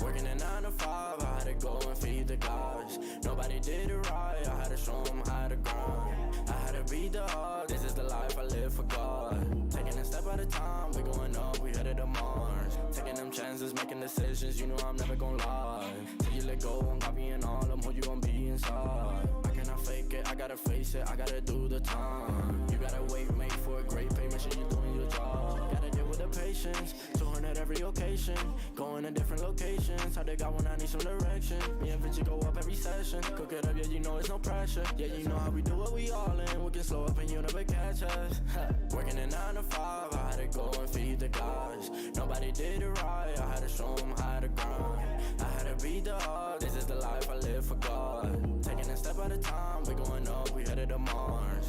Working a 9 to 5, I had to go and feed the gods. Nobody did it right, I had to show them how to grind. I had to beat the odds, this is the life I live for God. Taking a step at a time, we going up, we headed to Mars. Taking them chances, making decisions, you know I'm never gonna lie. Till you let go, I'm copying all of them, who you gonna be inside. I cannot fake it, I gotta face it, I gotta do the time. You gotta wait, mate, for a great pay, make sure you're doing your job. Gotta deal with the patience, 200 at every occasion. Going to different locations, how they got when I need some direction. Me and Vinci go up every session. Cook it up, yeah, you know it's no pressure. Yeah, you know how we do what we all in. We can slow up and you never catch us. Working a 9 to 5, I had to go and feed the gods. Nobody did it right, I had to show them how to grind. I had to beat the odds, this is the life I live for God. Taking a step at a time, we going up, we headed to Mars.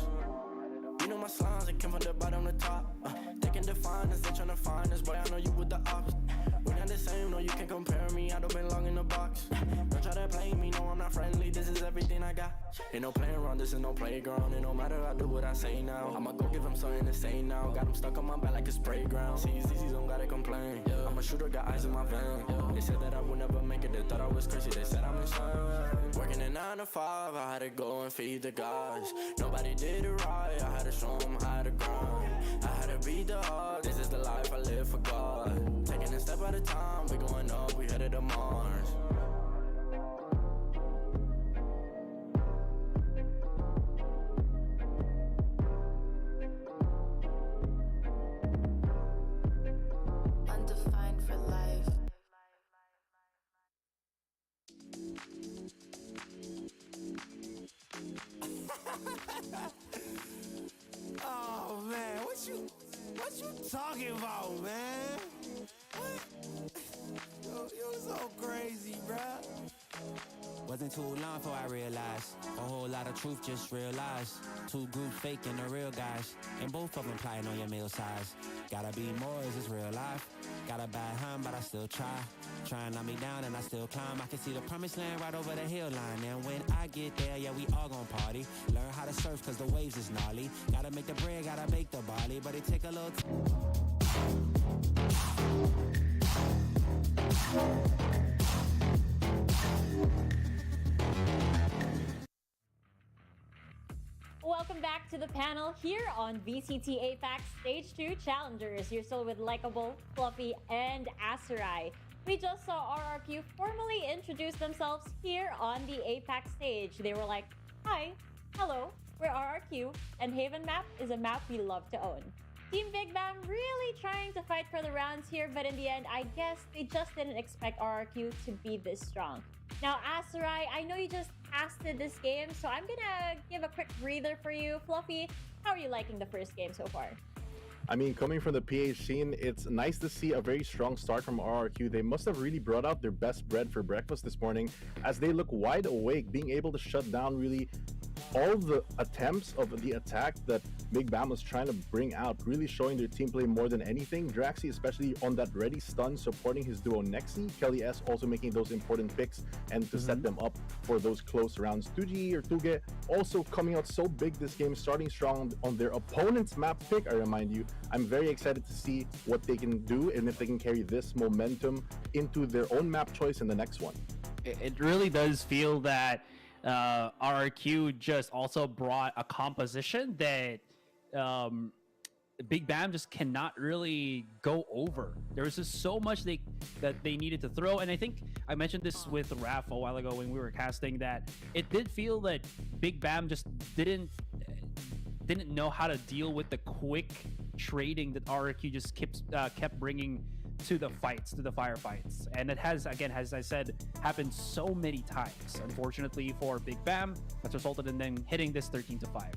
You know my slimes, they came from the bottom to top. They can define us, they tryna find us, boy, I know you with the ops. We're not the same, no, you can't compare me, I don't belong in the box. Don't try to play me, no, I'm not friendly, this is everything I got. Ain't no playing around, this is no playground. And no matter I do what I say now, I'ma go give them something to say now. Got them stuck on my back like a spray ground. See, don't gotta complain. I'm a shooter, got eyes in my vein. They said that I would never make it, they thought I was crazy, they said I'm insane. Working a 9 to 5, I had to go and feed the gods. Nobody did it right, I had to show them how to grind. I had to beat the odds, this is the life I live for God. Taking a step at a time, we going up, we headed to Mars. Undefined for life. Oh man, what you talking about, man? What? You're so crazy, bruh. Wasn't too long before I realized a whole lot of truth just realized. Two groups faking the real guys, and both of them plotting on your meal size. Gotta be more, is this real life? Got a bad hand, but I still try. Try and knock me down and I still climb. I can see the promised land right over the hill line. And when I get there, yeah, we all gon' party. Learn how to surf cause the waves is gnarly. Gotta make the bread, gotta bake the barley, but it take a little Welcome back to the panel here on VCT APAC Stage 2 Challengers. You're still with Likeable, Fluffy, and Asarai. We just saw RRQ formally introduce themselves here on the APAC stage. They were like, hi, hello, we're RRQ, and Haven map is a map we love to own. Team Big BAAM really trying to fight for the rounds here, but in the end, I guess they just didn't expect RRQ to be this strong. Now, Asarai, I know you just casted this game, so I'm gonna give a quick breather for you. Fluffy, how are you liking the first game so far? I mean, coming from the PH scene, it's nice to see a very strong start from RRQ. They must have really brought out their best bread for breakfast this morning as they look wide awake, being able to shut down really all the attempts of the attack that Big BAAM was trying to bring out, really showing their team play more than anything. Draxi especially on that ready stun, supporting his duo Nexi. Kelly S also making those important picks and to set them up for those close rounds. Tuji or Tuge also coming out so big this game, starting strong on their opponent's map pick, I remind you. I'm very excited to see what they can do and if they can carry this momentum into their own map choice in the next one. It really does feel that RRQ just also brought a composition that Big BAAM just cannot really go over. There was just so much that they needed to throw, and I think I mentioned this with Raph a while ago when we were casting that it did feel that Big BAAM just didn't know how to deal with the quick trading that RRQ just kept bringing to the fights, to the firefights. And it has, again, as I said, happened so many times. Unfortunately for Big BAAM, that's resulted in them hitting this 13-5.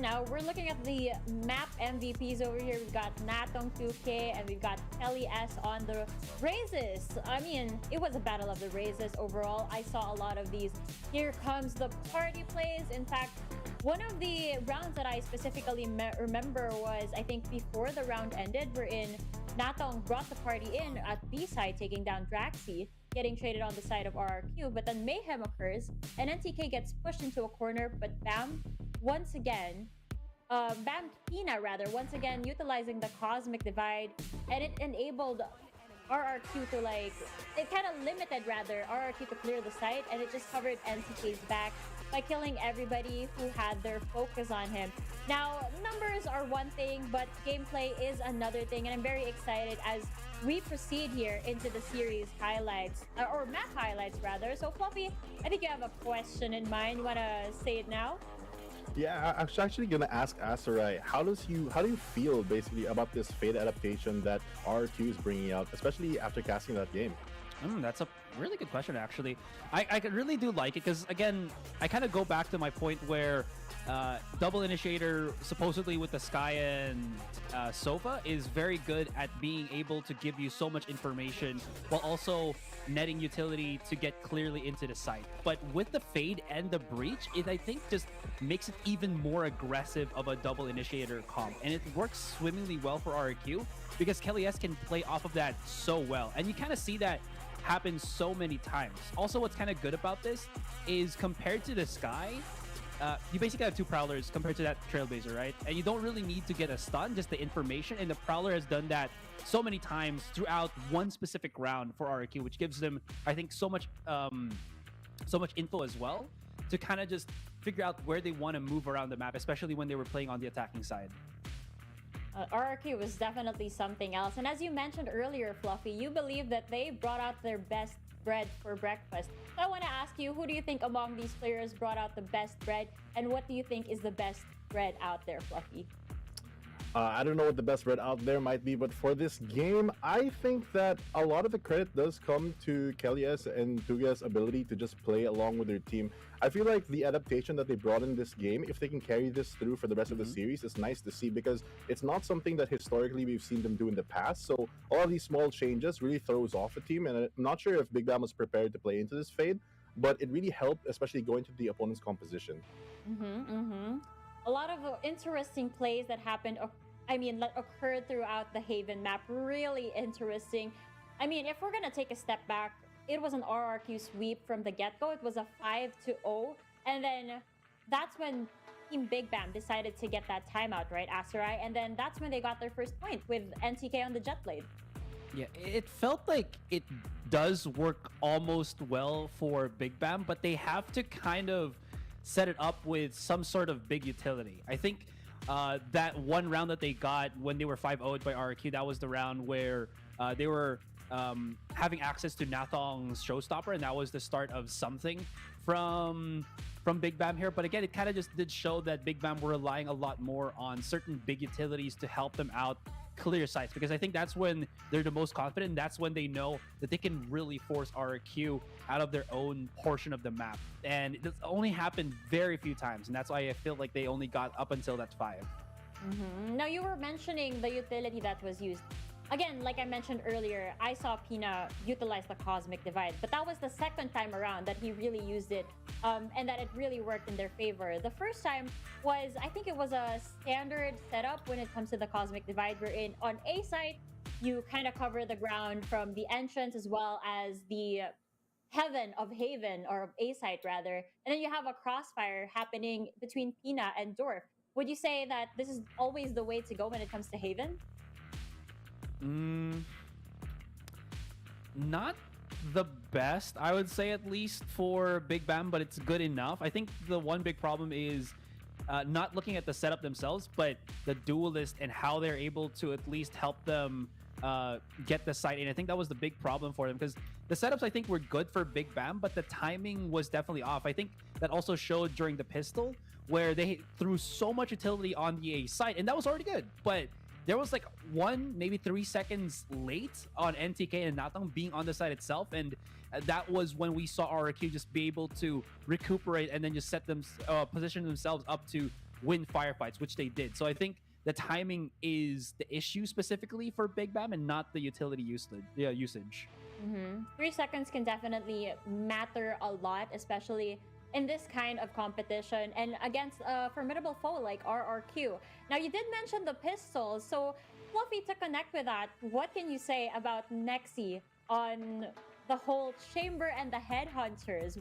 Now we're looking at the map MVPs over here. We've got Natong 2K and we've got Kelly S on the raises. I mean, it was a battle of the raises overall. I saw a lot of these. Here comes the party plays. In fact, one of the rounds that I specifically remember was, I think, before the round ended, wherein Natong brought the party in at B side, taking down Draxi, getting traded on the side of RRQ, but then mayhem occurs, and NTK gets pushed into a corner, but BAAM, once again, BAAM Pina rather, once again utilizing the Cosmic Divide, and it enabled RRQ to like, it kind of limited rather RRQ to clear the site, and it just covered NTK's back by killing everybody who had their focus on him. Now, numbers are one thing, but gameplay is another thing, and I'm very excited as we proceed here into the series highlights, or map highlights rather. So Fluffy, I think you have a question in mind. You want to say it now? Yeah, I was actually gonna ask Asarai, how do you feel basically about this Fade adaptation that RRQ is bringing out, especially after casting that game? That's a really good question, actually. I really do like it because, again, I kind of go back to my point where Double Initiator, supposedly with the Sky and Sofa, is very good at being able to give you so much information while also netting utility to get clearly into the site. But with the Fade and the Breach, it, I think, just makes it even more aggressive of a Double Initiator comp. And it works swimmingly well for RRQ because Kelly S can play off of that so well. And you kind of see that happen so many times. Also, what's kind of good about this is compared to the Sky, you basically have two Prowlers compared to that Trailblazer, right? And you don't really need to get a stun, just the information. And the Prowler has done that so many times throughout one specific round for RRQ, which gives them, I think, so much info as well to kind of just figure out where they want to move around the map, especially when they were playing on the attacking side. RRQ was definitely something else. And as you mentioned earlier, Fluffy, you believe that they brought out their best bread for breakfast. So I want to ask you, who do you think among these players brought out the best bread? And what do you think is the best bread out there, Fluffy? I don't know what the best bread out there might be, but for this game, I think that a lot of the credit does come to Kelly S and Tuga's ability to just play along with their team. I feel like the adaptation that they brought in this game, if they can carry this through for the rest of the series, is nice to see because it's not something that historically we've seen them do in the past. So all of these small changes really throws off a team, and I'm not sure if Big BAAM was prepared to play into this Fade, but it really helped, especially going to the opponent's composition. A lot of interesting plays that happened, that occurred throughout the Haven map. Really interesting. I mean, if we're gonna take a step back, it was an RRQ sweep from the get-go. It was a 5-0, and then that's when Team Big BAAM decided to get that timeout, right, Asarai? And then that's when they got their first point with NTK on the Jet Blade. Yeah, it felt like it does work almost well for Big BAAM, but they have to kind of set it up with some sort of big utility. I think that one round that they got when they were 5-0'd by RRQ, that was the round where they were having access to Nathong's Showstopper, and that was the start of something from Big BAAM here. But again, it kind of just did show that Big BAAM were relying a lot more on certain big utilities to help them out clear sites, because I think that's when they're the most confident, and that's when they know that they can really force RRQ out of their own portion of the map. And it's only happened very few times, and that's why I feel like they only got up until that 5. Now, you were mentioning the utility that was used. Again, like I mentioned earlier, I saw Pina utilize the Cosmic Divide, but that was the second time around that he really used it, and that it really worked in their favor. The first time was, I think it was a standard setup when it comes to the Cosmic Divide, wherein on A site, you kind of cover the ground from the entrance as well as the Heaven of Haven, or A site rather, and then you have a crossfire happening between Pina and Dwarf. Would you say that this is always the way to go when it comes to Haven? Not the best, I would say, at least for Big BAAM, but it's good enough. I think the one big problem is not looking at the setup themselves, but the duelist and how they're able to at least help them get the site in. I think that was the big problem for them, because the setups, I think, were good for Big BAAM, but the timing was definitely off. I think that also showed during the pistol, where they threw so much utility on the A site, and that was already good, but there was like 1, maybe 3 seconds late on NTK and Nathong being on the side itself, and that was when we saw RRQ just be able to recuperate and then just set them, position themselves up to win firefights, which they did. So I think the timing is the issue specifically for Big BAAM and not the utility usage. 3 seconds can definitely matter a lot, especially in this kind of competition and against a formidable foe like RRQ. Now, you did mention the pistols, so Fluffy, to connect with that, what can you say about Nexi on the whole chamber and the headhunters?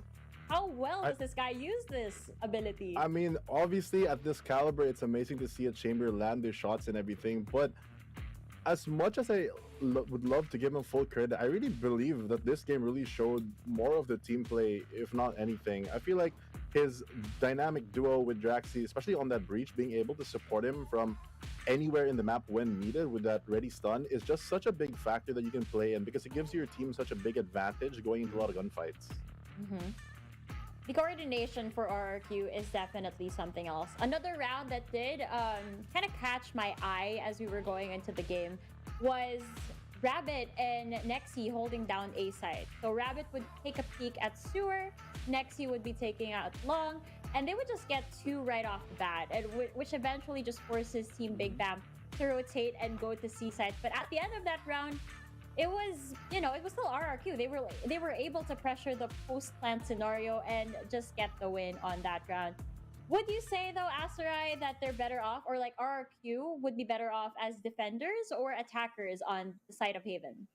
How well does this guy use this ability? I mean, obviously at this caliber, it's amazing to see a chamber land their shots and everything, but as much as I would love to give him full credit, I really believe that this game really showed more of the team play, if not anything. I feel like his dynamic duo with Draxi, especially on that breach, being able to support him from anywhere in the map when needed with that ready stun is just such a big factor that you can play in, because it gives your team such a big advantage going into a lot of gunfights. The coordination for RRQ is definitely something else. Another round that did kind of catch my eye as we were going into the game was Rabbit and Nexi holding down A side. So Rabbit would take a peek at Sewer, Nexi would be taking out Long, and they would just get two right off the bat, and which eventually just forces Team Big Bam to rotate and go to C side. But at the end of that round, it was, you know, it was still RRQ. They were able to pressure the post-plant scenario and just get the win on that round. Would you say, though, Aserai, that they're better off, or like RRQ would be better off as defenders or attackers on the side of Haven?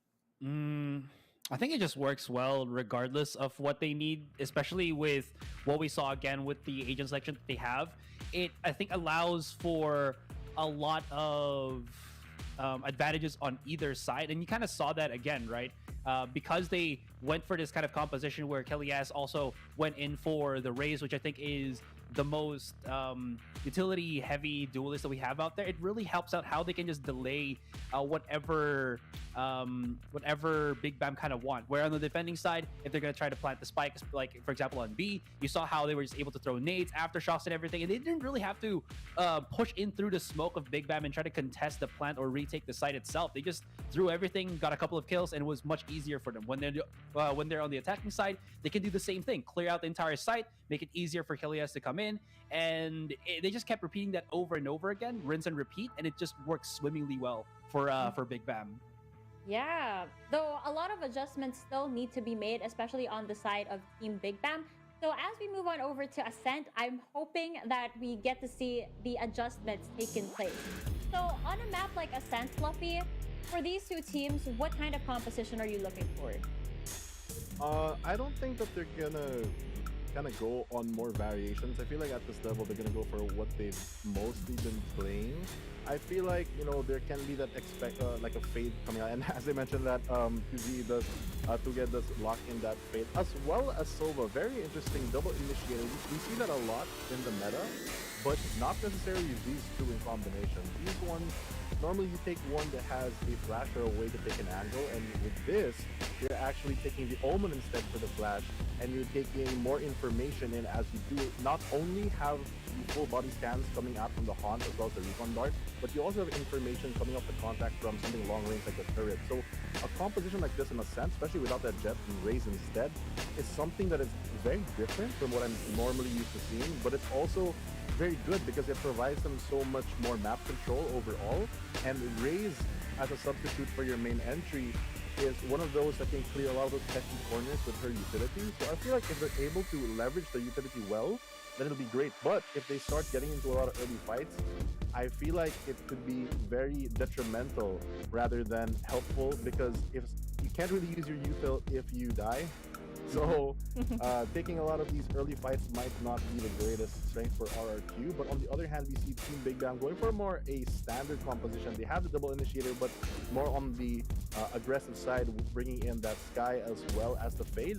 I think it just works well regardless of what they need, especially with what we saw again with the agent selection that they have. It, I think, allows for a lot of advantages on either side, and you kind of saw that again, right? Because they went for this kind of composition where Kelly S also went in for the Raze, which I think is the most utility heavy duelist that we have out there. It really helps out how they can just delay whatever Big Bam kind of want. Where on the defending side, if they're going to try to plant the spike, like for example on B, you saw how they were just able to throw nades, aftershocks and everything, and they didn't really have to push in through the smoke of Big Bam and try to contest the plant or retake the site itself. They just threw everything, got a couple of kills, and it was much easier for them. When they're on the attacking side, they can do the same thing, clear out the entire site, make it easier for Kelly S to come in, and they just kept repeating that over and over again, rinse and repeat, and it just works swimmingly well for Big Bam. Yeah, though a lot of adjustments still need to be made, especially on the side of Team Big Bam. So as we move on over to Ascent, I'm hoping that we get to see the adjustments taking place. So on a map like Ascent, Fluffy, for these two teams, what kind of composition are you looking for? I don't think that they're gonna kind of go on more variations. I feel like at this level they're gonna go for what they've mostly been playing. I feel like, you know, there can be that like a fade coming out, and as I mentioned that QZ does Tuge does lock in that fade, as well as Sova. Very interesting double initiator. We see that a lot in the meta, but not necessarily these two in combination. These ones, normally you take one that has a flash or a way to take an angle, and with this, you're actually taking the Omen instead for the flash, and you're taking more information in as you do not only have the full body scans coming out from the Haunt as well as the Recon Dart, but you also have information coming off the contact from something long range like the turret. So a composition like this in a sense, especially without that Jet and Raze instead, is something that is very different from what I'm normally used to seeing, but it's also very good because it provides them so much more map control overall, and Raze as a substitute for your main entry is one of those that can clear a lot of those pesky corners with her utility. So I feel like if they're able to leverage the utility well, then it'll be great. But if they start getting into a lot of early fights, I feel like it could be very detrimental rather than helpful, because if you can't really use your util if you die. So taking a lot of these early fights might not be the greatest strength for RRQ, but on the other hand, we see Team Big Bam going for more a standard composition. They have the double initiator, but more on the aggressive side, bringing in that Sky as well as the Fade.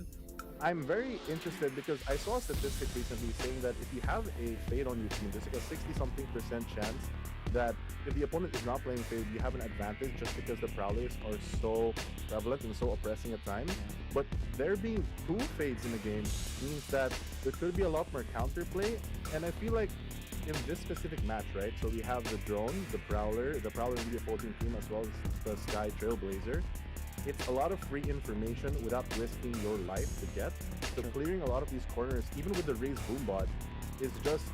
I'm very interested because I saw a statistic recently saying that if you have a Fade on your team, there's like a 60-something% chance that if the opponent is not playing Fade, you have an advantage just because the Prowlers are so prevalent and so oppressing at times. But there being two Fades in the game means that there could be a lot more counterplay, and I feel like in this specific match, right, so we have the Drone, the Prowler will be a 14 team as well as the Sky Trailblazer. It's a lot of free information without risking your life to get. So clearing a lot of these corners, even with the Raze Boombot, is just,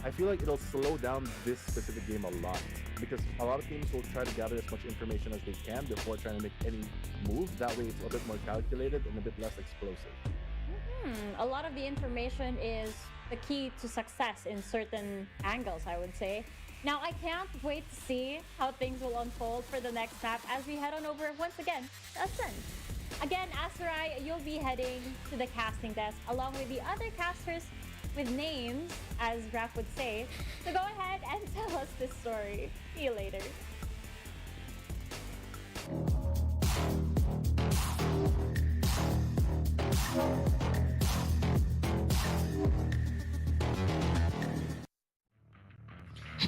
I feel like it'll slow down this specific game a lot, because a lot of teams will try to gather as much information as they can before trying to make any move. That way it's a bit more calculated and a bit less explosive. A lot of the information is the key to success in certain angles, I would say. Now, I can't wait to see how things will unfold for the next map as we head on over once again to Ascent. Again, Aserai, you'll be heading to the casting desk along with the other casters with names, as Raph would say. So go ahead and tell us this story. See you later.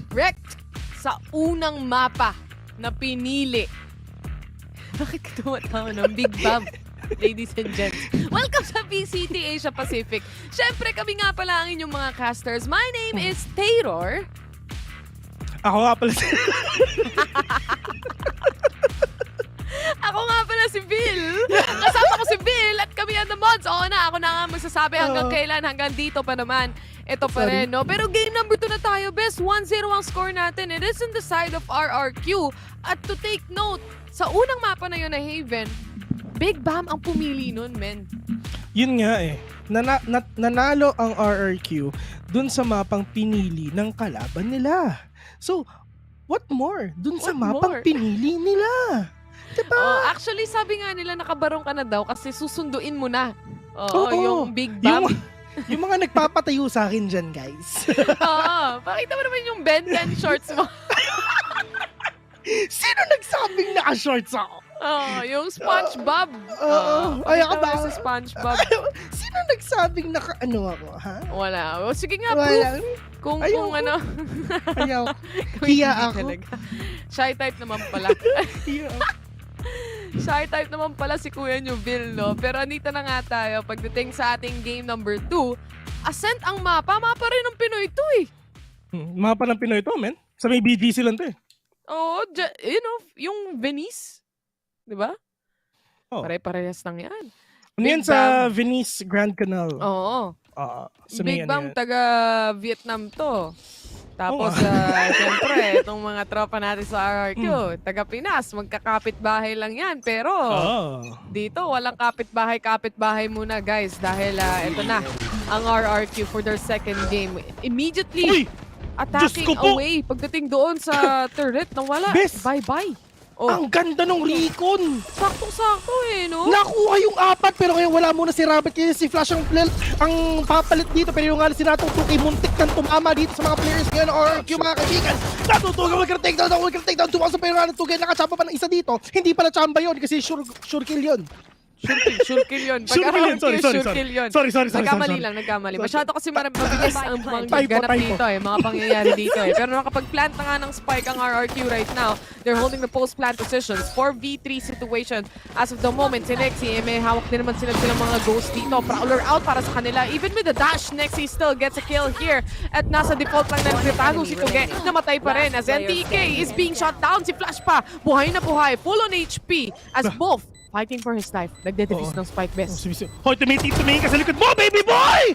Wrecked sa unang mapa na pinili. Bakit ka tumatawa ng Big BAAM? Ladies and gents, welcome sa VCT Asia Pacific. Siyempre, kami nga pala ang inyong mga casters. My name is Taylor. Ako nga pala Ako nga pala si Bill. Kasama ko si Bill at kami ang the mods. Oo na, ako na nga magsasabi hanggang kailan. Hanggang dito pa naman. Ito pa rin, no? Pero game number 2 na tayo, best. 1-0 ang score natin. It is on the side of RRQ. At to take note, sa unang mapa na yun na Haven, Big BAAM ang pumili nun, men. Yun nga eh. Nanalo ang RRQ dun sa mapang pinili ng kalaban nila. So, what more? Dun sa mapang pinili nila. Diba? Actually, sabi nga nila nakabarong ka na daw kasi susunduin mo na. Yung Big BAAM. Yung mga nagpapatayo sa akin dyan, guys. Oo. Pakita mo naman yung Ben 10 shorts mo. Sino nagsabing naka-shorts ako? Yung SpongeBob. Ay, ako ba? Sa SpongeBob. Sino nagsabing naka-ano ako, ha? Wala. Sige nga, proof. Kung ano. Ayaw. Hiya ako. Shy type naman pala. Shy type naman pala si Kuya nyo, Bill, no? Pero andito na nga tayo. Pagdating sa ating game number 2, Ascent ang mapa. Mapa rin ng Pinoy to eh. Mapa ng Pinoy to, men. Sa may BGC lang to eh. Oo, yung Venice. Diba? Oh. Pare-parehas lang yan. Ano yan sa Venice Grand Canal? Oo. Big BAAM, taga Vietnam to. Tapos, siyempre, itong mga tropa natin sa RRQ, taga Pinas, magkakapit bahay lang yan. Pero, dito, walang kapit-bahay muna, guys. Dahil, ito na, ang RRQ for their second game. Immediately, attacking away. Pagdating doon sa turret, nawala. Bye-bye. Ang ganda ng recon. Sakto-sakto eh, no? Nakuha yung 4, pero ngayon wala muna si Rabbit. Kaya si Flash ang papalit dito. Pero yung nga si Natutuki, muntik ng tumama dito sa mga players ngayon ng RRQ, mga kaibigan. Natutuki, will take down. Tumasok pero nga Natutuki, nakachamba pa ng isa dito. Hindi pala chamba yun kasi sure kill yun. Sure kill yun. Sorry. Nagkamali lang. Masyado kasi mabilis ang ganap dito eh. Mga pangyayari dito eh. Pero nakapag-plant na nga ng spike ang RRQ right now. They're holding the post-plant positions. 4v3 situation. As of the moment, si Nexi, may hawak din naman silang mga ghosts dito. Prowler out para sa kanila. Even with the dash, Nexi still gets a kill here. At nasa default lang na nagtatago si Tuge. Namatay pa rin as NTK is being shot down. Si Flash pa, buhay na buhay. Full on HP as both fighting for his life. Nagde-defuse ng Spike Best. Hoy, tumingin ka sa likod mo, baby boy!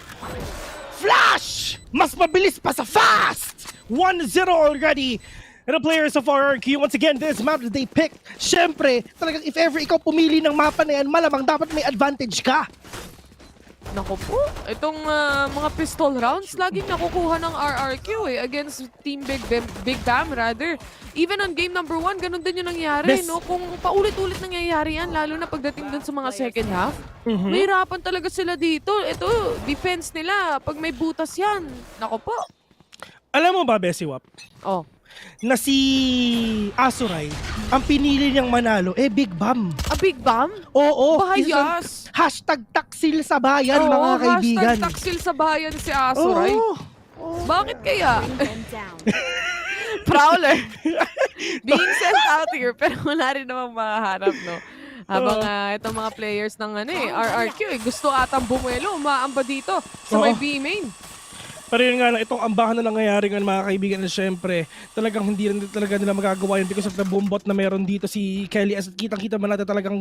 Flash! Mas mabilis pa sa fast! 1-0 already. And the players of RRQ, once again, this map that they picked. Siyempre, talagang if ever ikaw pumili ng mapa na yan, malamang dapat may advantage ka. Naku po, itong mga pistol rounds, laging nakukuha ng RRQ eh, against Team Big BAAM rather. Even on game number 1, ganun din yung nangyari, no? Kung paulit-ulit nangyayari yan, lalo na pagdating dun sa mga second half, mahirapan talaga sila dito. Ito, defense nila, pag may butas yan, naku po. Alam mo ba, Besiwap? Na si Azuray, ang pinili niyang manalo, Big BAAM. Big BAAM? Oo. Bahayas. #taksil sa bayan, mga kaibigan. #taksil sa bayan si Azuray. Bakit kaya? Prowler. Being sent out here, pero wala rin namang makaharap, no? Habang itong mga players ng RRQ, gusto atang bumuelo, umaamba dito sa may B main. Pero yun nga lang, itong ambahan na nangyayari ngayon, mga kaibigan, na syempre, talagang hindi rin talaga nila magagawa yun because of the boombot na meron dito si Kelly. As kitang-kita man natin talagang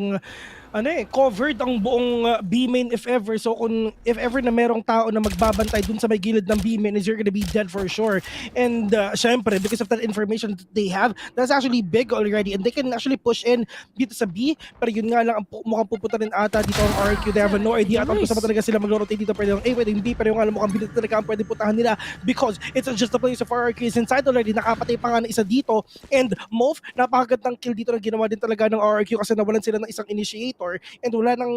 covered ang buong B main if ever. So kung if ever na merong tao na magbabantay dun sa may gilid ng B main is you're gonna be dead for sure. And syempre, because of that information that they have, that's actually big already and they can actually push in dito sa B. Pero yun nga lang, mukhang pupunta rin ata dito ang RQ. They have no idea at kung saan talaga sila mag-rotate dito. Pwede yung A, pwede yung B, pero yung nga lang mukhang binit talaga ang pwede nila because it's just a place of RRQ is inside already. Nakapatay pa nga ng isa dito and Move, napakagandang kill dito na ginawa din talaga ng RRQ kasi nawalan sila ng isang initiator and wala nang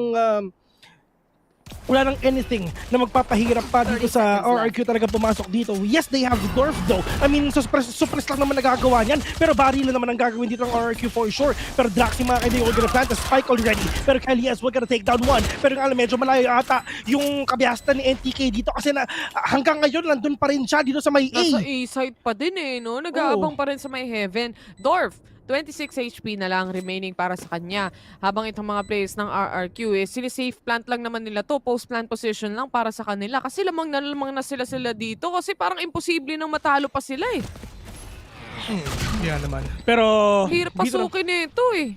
wala nang anything na magpapahirap pa dito sa RRQ talaga pumasok dito. Yes, they have Dorf though. I mean, suppress lang naman nagagawa niyan. Pero baril na naman ang gagawin dito ng RRQ for sure. Pero Draxi mga kaibigan, we're gonna plant a spike already. Pero Kelly's, we're gonna take down one. Pero nga medyo malayo ata yung kabihasta ni NTK dito kasi na hanggang ngayon nandun pa rin siya dito sa may A. Nasa A-side pa din eh, no? Nag-aabang pa rin sa may heaven. Dorf, 26 HP na lang remaining para sa kanya. Habang itong mga players ng RRQ safe plant lang naman nila to, post plant position lang para sa kanila. Kasi lamang na sila dito kasi parang imposible nang matalo pa sila eh. Yeah naman. Pero hirap pasukin nito eh.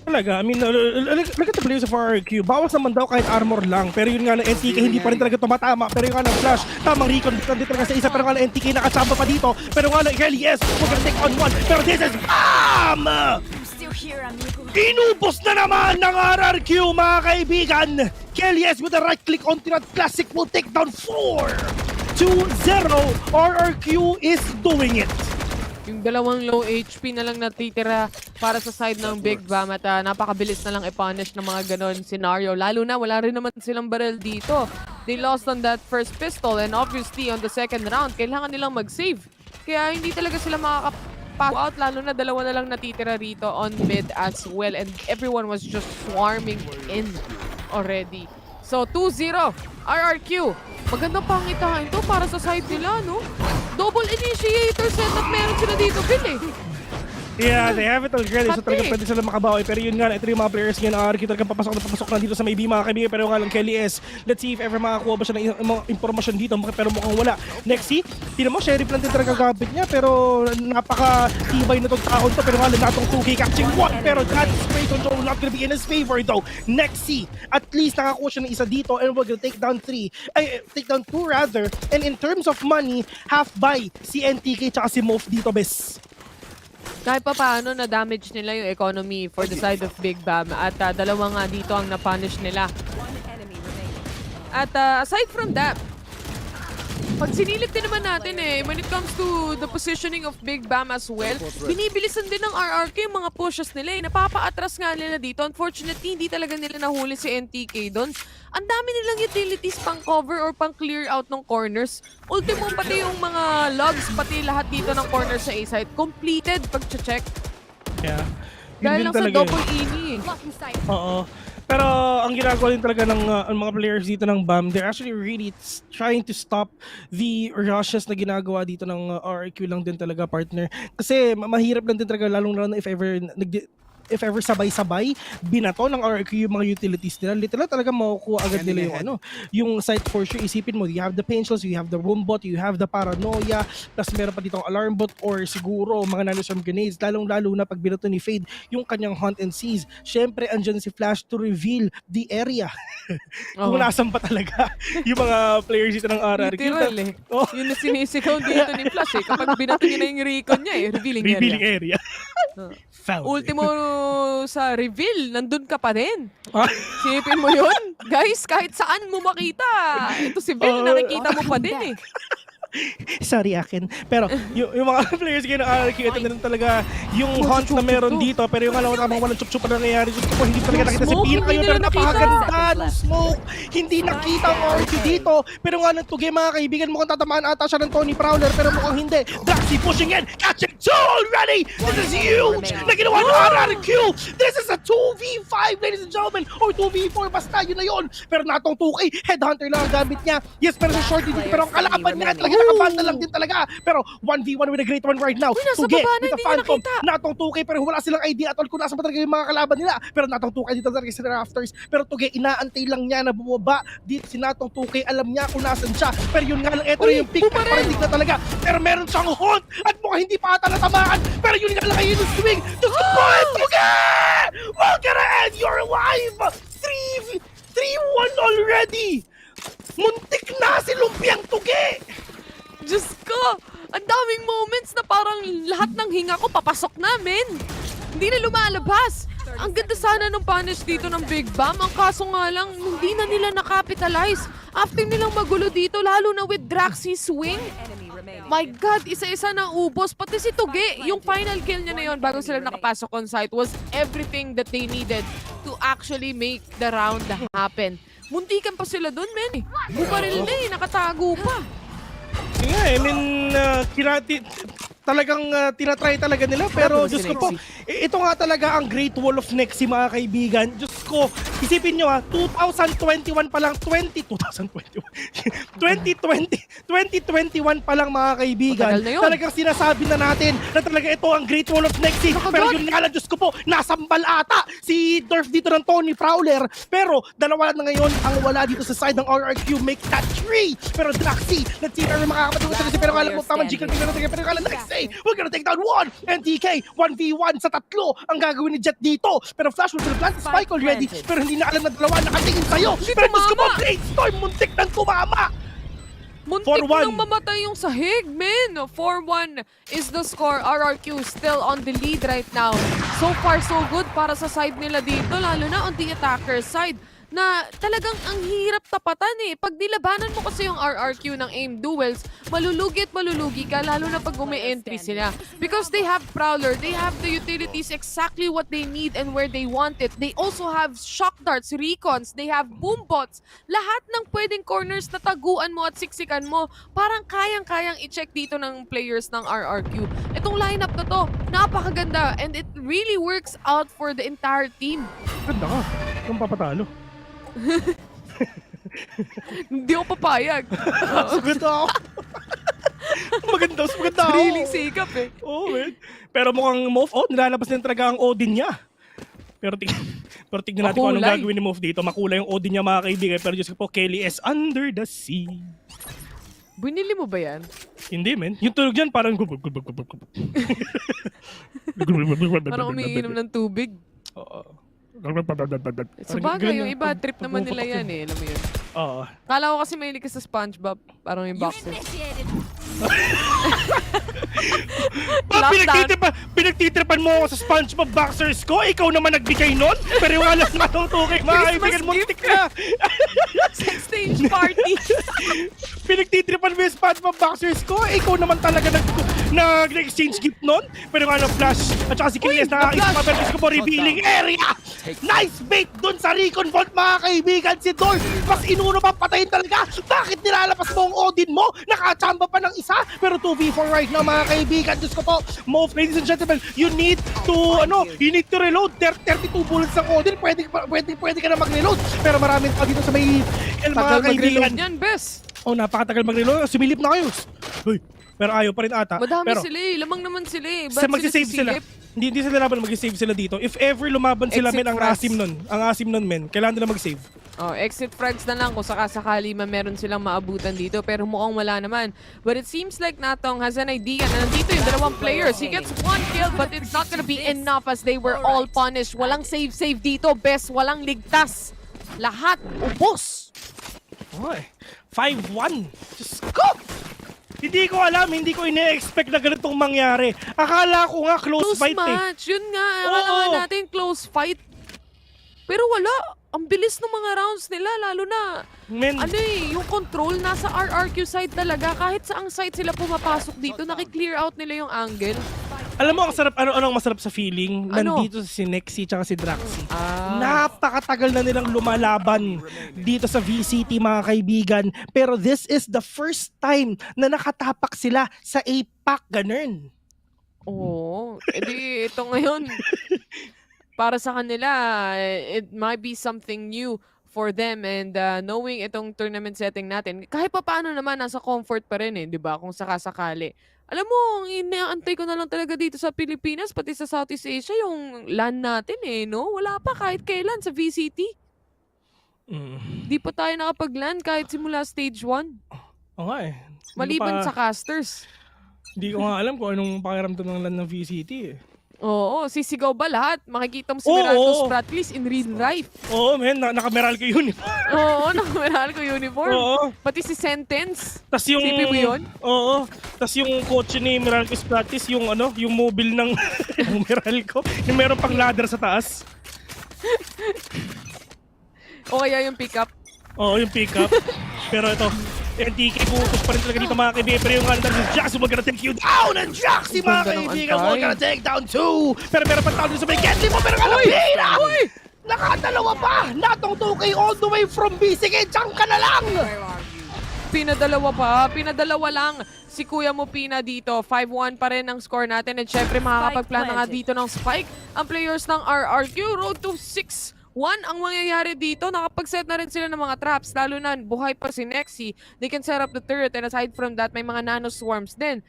Talaga, I mean, look at the players of RRQ. Bawas naman daw kahit armor lang. Pero yun nga na NTK hindi pa rin talaga tumatama. Pero yun nga na flash, tamang recon dito talaga sa isa. Pero nga na NTK nakasama pa dito. Pero nga na yes, we're gonna take on one. Pero this is BAAM! Inubos na naman ng RRQ mga kaibigan. Kelly's with a right click on Tinat Classic will take down 4-2-0. RRQ is doing it. Yung dalawang low HP na lang natitira para sa side ng Big BAAM at napakabilis na lang i-punish ng mga ganon scenario. Lalo na wala rin naman silang barrel dito. They lost on that first pistol and obviously on the second round, kailangan nilang mag-save. Kaya hindi talaga sila makakapag out, lalo na dalawa na lang natitira rito on mid as well. And everyone was just swarming in already. So 2-0, RRQ. Magandang pangitain to para sa side nila, no? Double initiator setup meron sila dito, Phil eh. Yeah, they have it already. So talaga pwede sila makabawi. Pero yun nga, ito yung mga players ngayon RRQ talagang papasok na dito sa may B mga kaibigan. Pero nga lang Kelly S. Let's see if ever makakuha ba siya ng mga impormasyon dito. Pero mukhang wala. Next see, tinan mo, sheriff lang din talaga gamit niya. Pero napaka-tibay na itong taon to. Pero nga lang natong 2K catching one. Pero that spray control not gonna be in his favor though. Next see, at least nakakuha siya ng isa dito. And we're gonna take down 2 rather. And in terms of money, half buy si NTK tsaka si Mof dito, bes. Kahit pa paano na-damage nila yung economy for the side of Big BAAM at dalawa nga dito ang na-punish nila. At aside from that, pag sinilip din naman natin when it comes to the positioning of Big BAAM as well, binibilisan din ng RRQ yung mga pushes nila napapa-atras nga nila dito. Unfortunately, hindi talaga nila nahuli si NTK doon. Ang dami nilang utilities pang cover or pang clear out ng corners. Ultimo pati yung mga logs, pati lahat dito ng corners sa A-side. Completed pag-check. Yeah. Dahil lang sa double ini. Oo. Pero ang ginagawa din talaga ng mga players dito ng BAAM, they're actually really trying to stop the rushes na ginagawa dito ng RRQ lang din talaga, partner. Kasi mahirap lang din talaga, lalong-lalo if ever sabay-sabay binato ng RRQ yung mga utilities nila, literal talaga makukuha agad nila yung yung site for sure. Isipin mo, you have the pencils, you have the room bot, you have the paranoia, plus meron pa ditong alarm bot or siguro mga nanosome grenades, lalong-lalo na pag binato ni Fade yung kanyang hunt and seize. Syempre, andyan si Flash to reveal the area. Kung nasan pa talaga yung mga players dito ng RRQ. Literal yun na sinisigaw dito ni Flash kapag binato niya na yung recon niya revealing area. Ultimo sa reveal, nandun ka pa din. Sipin mo yun? Guys, kahit saan mo makita. Ito si Bill, nakikita mo pa din Sorry akin. Pero yung mga players ngayon ng RRQ, ito na rin talaga yung hunt na meron dito. Pero yung alam mo tamang walang chup-chup na nangyayari. Just ko hindi talaga nakita si Pin kayo. Pero napakaganda ng smoke. Hindi nakita ang RRQ dito. Pero nga ng tugi mga kaibigan, mukhang tatamaan ata siya ng Tony Prowler. Pero mukhang hindi. Draxi pushing in. Catching 2 already. This is huge. Na ginawa ng RRQ. This is a 2v5 ladies and gentlemen. Or 2v4. Basta yun na yun. Pero natong 2K. Headhunter lang ang gamit niya. Yes, pero sa shorty dito. Pero ang kalaban niya talaga nakabanda lang din talaga. Pero 1v1 with a great one right now. Tuge with the Phantom. Natong 2K pero wala silang idea at all kung nasa ba talaga yung mga kalaban nila. Pero natong 2K dito talaga sa rafters. Pero Tuge, inaantay lang niya na bumaba. Dito si natong 2K, alam niya kung nasan siya. Pero yun nga lang, eto na yung pick. Parindig na talaga. Pero meron siyang hunt at mukhang hindi pa ata natamaan. Pero yun nga lang ayun yung swing. Just the point, Tuge! We're gonna end your life! 3-1 already! Muntik na si Lumpiang Tuge! Diyos ko! Ang daming moments na parang lahat ng hinga ko papasok namin. Hindi na lumalabas. Ang ganda sana nung punish dito ng Big BAAM. Ang kaso nga lang, hindi na nila nakapitalize. After nilang magulo dito, lalo na with Draxi swing. My God, isa-isa na ubos. Pati si Tuge, yung final kill niya na yun bago sila nakapasok on site was everything that they needed to actually make the round happen. Muntikan pa sila doon, men. Bumaril na nakatago pa. Nga I mean, talagang tinatry talaga nila, pero Diyos ko po, ito nga talaga ang Great Wall of Nexi, mga kaibigan. Diyos ko, isipin nyo 2021 pa lang, 2021 pa lang, mga kaibigan. Talagang sinasabi na natin na talaga ito ang Great Wall of Nexi. Pero yun nga lang, Diyos ko po, nasambal ata si Dorf dito ng Tony Prowler. Pero dalawa na ngayon ang wala dito sa side ng RRQ, make that 3. Pero Draxi, let's see if makakapatulong sa kasi, pero alam mo tamang G-Clan, pero alam next day, we're gonna take down 1 NTK, 1v1 sa 3 ang gagawin ni Jet dito. Pero Flash will plant the spike already, pero hindi na alam na dalawa nakatingin sa'yo. Pero Diyos ko po, Blade Storm, muntik nang tumama. Muntik nang mamatay yung sahig, men. 4-1 is the score. RRQ still on the lead right now. So far, so good para sa side nila dito, lalo na on the attacker side, na talagang ang hirap tapatan eh. Pag nilabanan mo kasi yung RRQ ng aim duels, malulugi at malulugi ka, lalo na pag umi-entry sila. Because they have Prowler, they have the utilities exactly what they need and where they want it. They also have shock darts, recons, they have boom bots. Lahat ng pwedeng corners na taguan mo at siksikan mo, parang kayang-kayang i-check dito ng players ng RRQ. Itong lineup na to, napakaganda and it really works out for the entire team. Ganda ka, kung papatalo. Hindi ako papayag. Maganda ako. Maganda ako. Sariling sikap eh. Oo, man. Pero mukhang Move, nilalabas na talaga ang Odin niya. Pero tignan natin kung anong gagawin ni Move dito. Makulay yung Odin niya, mga kaibigan. Pero Diyos ko po, Kelly is under the sea. Binili mo ba yan? Hindi, men. Yung tulog dyan parang... Parang umiinom ng tubig. Oo. Sabagay, yung iba, trip naman nila yan eh. Alam mo yun. Oo. Kala ko kasi mahilig ka sa SpongeBob. Parang yung boxer. Pinagtitripan mo ako sa SpongeBob boxers ko? Ikaw naman nagbigay nun? Pero yung alas matutukay, mga kaibigan, muntik na. Sex stage party. Pinagtitripan mo yung SpongeBob boxers ko? Ikaw naman talaga nag-exchange gift nun? Pero yung Flash at saka si Kiles nakakisip ko po revealing area. Nice bait dun sa Recon Vault, mga kaibigan. Si Dorf, mas inuno pa patayin talaga. Bakit nilalapas mo ang Odin mo? Nakachamba pa ng isa. Pero 2v4 right now, mga kaibigan. Diyos ko po, Move, ladies and gentlemen, you need to reload. 32 bullets ng Odin. Pwede ka na mag-reload. Pero maraming pa dito sa may mga kaibigan. Yan, best. Oh, napakatagal mag-reload. Sumilip na kayo. Uy. Pero ayaw pa rin ata. Madami sila eh. Lamang naman sila eh. Ba't magsisave sila? Hindi sila laban, mag-save sila dito. If ever lumaban sila, men, ang asim nun, men. Kailangan nila mag-save. Oh, exit frags na lang kung sakasakali man meron silang maabutan dito. Pero mukhang wala naman. But it seems like Natong has an idea na nandito yung dalawang players. He gets 1 kill but it's not gonna be enough as they were all punished. Walang save dito. Best, walang ligtas. Lahat, ubos. Okay. 5-1. Just go! Hindi ko alam, hindi ko ine-expect na ganitong mangyari. Akala ko nga close fight match. Yun nga, akala nga natin close fight. Pero wala. Ang bilis ng mga rounds nila, lalo na, yung control nasa RRQ side talaga. Kahit saang side sila pumapasok dito, naki-clear out nila yung angle. Alam mo, ang sarap, anong masarap sa feeling? Nandito si Nexi tsaka si Draxi. Napakatagal na nilang lumalaban dito sa VCT, mga kaibigan. Pero this is the first time na nakatapak sila sa APAC, ganun. Oo. Edi, ito ngayon. Para sa kanila, it might be something new for them and knowing itong tournament setting natin, kahit pa paano naman, nasa comfort pa rin eh, di ba? Kung sakasakali. Alam mo, inaantay ko na lang talaga dito sa Pilipinas, pati sa Southeast Asia, yung LAN natin eh, no? Wala pa kahit kailan sa VCT. Di pa tayo nakapag-LAN kahit simula stage 1. Oo nga eh. Maliban sa casters. Hindi ko nga alam kung anong pakiramdam ng LAN ng VCT eh. Oo, sisigaw ba lahat? Makikita mo si Meralco Spratlis in real life. Oo, men, naka-Meralco uniform. Oo, naka-Meralco uniform. Oo. Pati si Sentence. Tas yung CP mo yun? Oo. Tas yung kotse ni Meralco Spratlis, yung yung mobile ng Meralco, yung meron pang ladder sa taas. O kaya yung pickup. Oo, yung pickup. Pero ito, NTK pupush pa rin talaga dito, mga kaibigan. Pero yung ganda ng Jax, we're gonna take you down! And Jax, mga kaibigan, we're gonna take down 2! Pero meron pa tao dito sa may Genly mo, pero kalapira! Nakadalawa pa! Natong 2K all the way from BCK. Diyan ka na lang! Pinadalawa lang si Kuya mo Pina dito. 5-1 pa rin ang score natin. At syempre makakapagplano nga dito ng spike ang players ng RRQ. Road to 6-1 ang mangyayari dito. Nakapag-set na rin sila ng mga traps. Lalo na buhay pa si Nexi. They can set up the turret. And aside from that, may mga nano swarms din.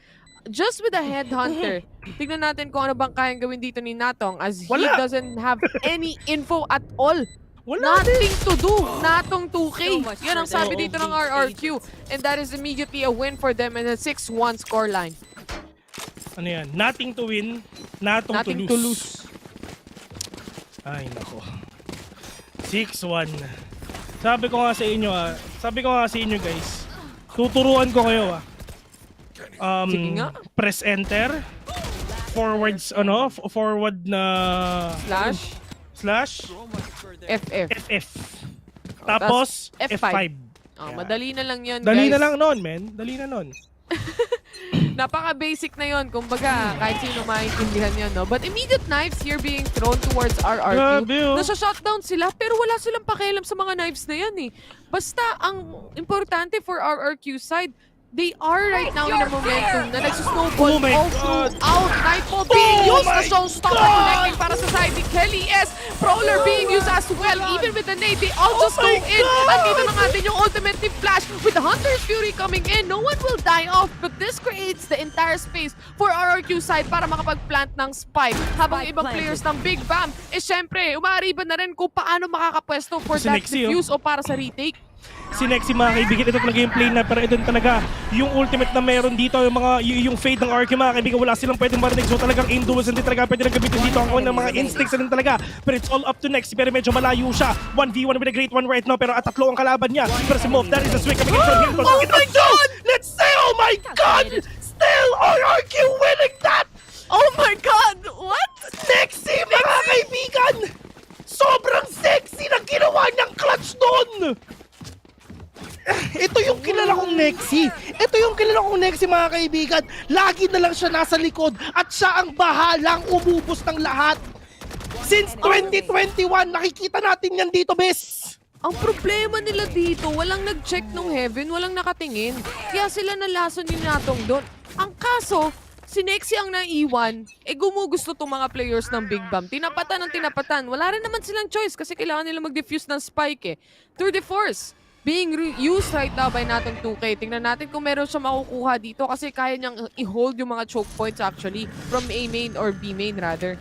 Just with a headhunter, tignan natin kung ano bang kayang gawin dito ni Natong as he doesn't have any info at all. Nothing to do. Natong 2K. Yan ang sabi dito ng RRQ. And that is immediately a win for them in a 6-1 scoreline. Ano yan? Nothing to win, Natong to lose. Ay, nako. 6-1. Sabi ko nga sa inyo guys, tuturuan ko kayo press enter, forward na slash FF. Tapos F5. Madali na lang yun, Dali guys. na lang nun, men. Dali na nun. Napaka-basic na yun. Kumbaga, kahit sino maintindihan yun, no? But immediate knives here being thrown towards RRQ. Nasa-shutdown sila, pero wala silang pakialam sa mga knives na yan, eh. Basta, ang importante for RRQ side, they are right now in a momentum na nagsusnowball all throughout. Nightfall being used, the showstopper connecting para sa side ni Kelly S. Prowler being used as well. Even with the nade, they all just go in. At dito na natin yung ultimate ni Flash with the Hunter's Fury coming in. No one will die off, but this creates the entire space for RRQ side para makapag-plant ng spike. Habang ibang players ng Big BAAM, syempre, umaariban na rin kung paano makakapwesto for that defuse o para sa retake. Si Nexi mga kaibigan, ito talaga yung play na, pero ito talaga yung ultimate na meron dito, yung fade ng RQ mga kaibigan, wala silang pwedeng marinig, so talagang aim duels hindi talaga pwede nang gamitin dito ang ng mga instincts na rin talaga, pero it's all up to Nexi, pero medyo malayo siya, 1v1 with a great one right now, pero at tatlo ang kalaban niya, pero si Moff, that is a swing coming in from him. Oh my God! Let's say, oh my God! Still RQ winning that! Oh my God! What? Nexi mga kaibigan! Sobrang sexy na ginawa niyang clutch doon! Ito yung kilala kong Nexi. Ito yung kilala kong Nexi mga kaibigan. Lagi na lang siya nasa likod at siya ang bahalang umubos ng lahat. Since 2021, nakikita natin yan dito, bes. Ang problema nila dito, walang nag-check ng heaven, walang nakatingin. Kaya sila nalason ni Natong doon. Ang kaso, si Nexi ang naiwan, gumugusto itong mga players ng Big BAAM. Tinapatan ng tinapatan. Wala rin naman silang choice kasi kailangan nila mag-defuse ng spike, Tour de force being used right now by Natong 2K. Tingnan natin kung meron siya makukuha dito kasi kaya niyang i-hold yung mga choke points actually from A main or B main rather.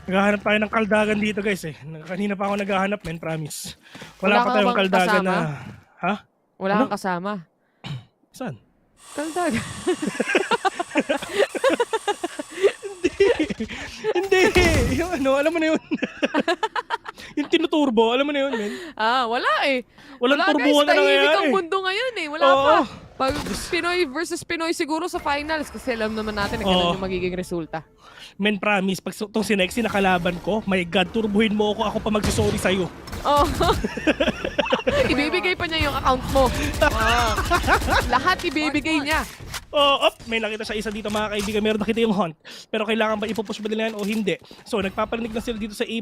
Naghahanap tayo ng kaldagan dito guys Kanina pa ako naghahanap, men, promise. Wala pa tayong kaldagan kasama? Ha? Wala kang kasama? Saan? Kaldagan. Hindi. Yung alam mo na yun. Yung tinuturbo, alam mo na yun, men. Wala Walang wala turbuhan guys, na nangyayari. tahimik ang mundo ngayon Wala pa. Pag Pinoy versus Pinoy siguro sa finals kasi alam naman natin na ganun yung magiging resulta. Men, promise, pag itong si Nexi nakalaban ko, my God, turbuhin mo ako pa magsisorry sa'yo. Ibibigay pa niya yung account mo. Lahat ibibigay niya. May nakita siya isa dito mga kaibigan, meron nakita yung hunt. Pero kailangan ba ipupush ba nila yan o hindi? So nagpaparinig na sila dito sa A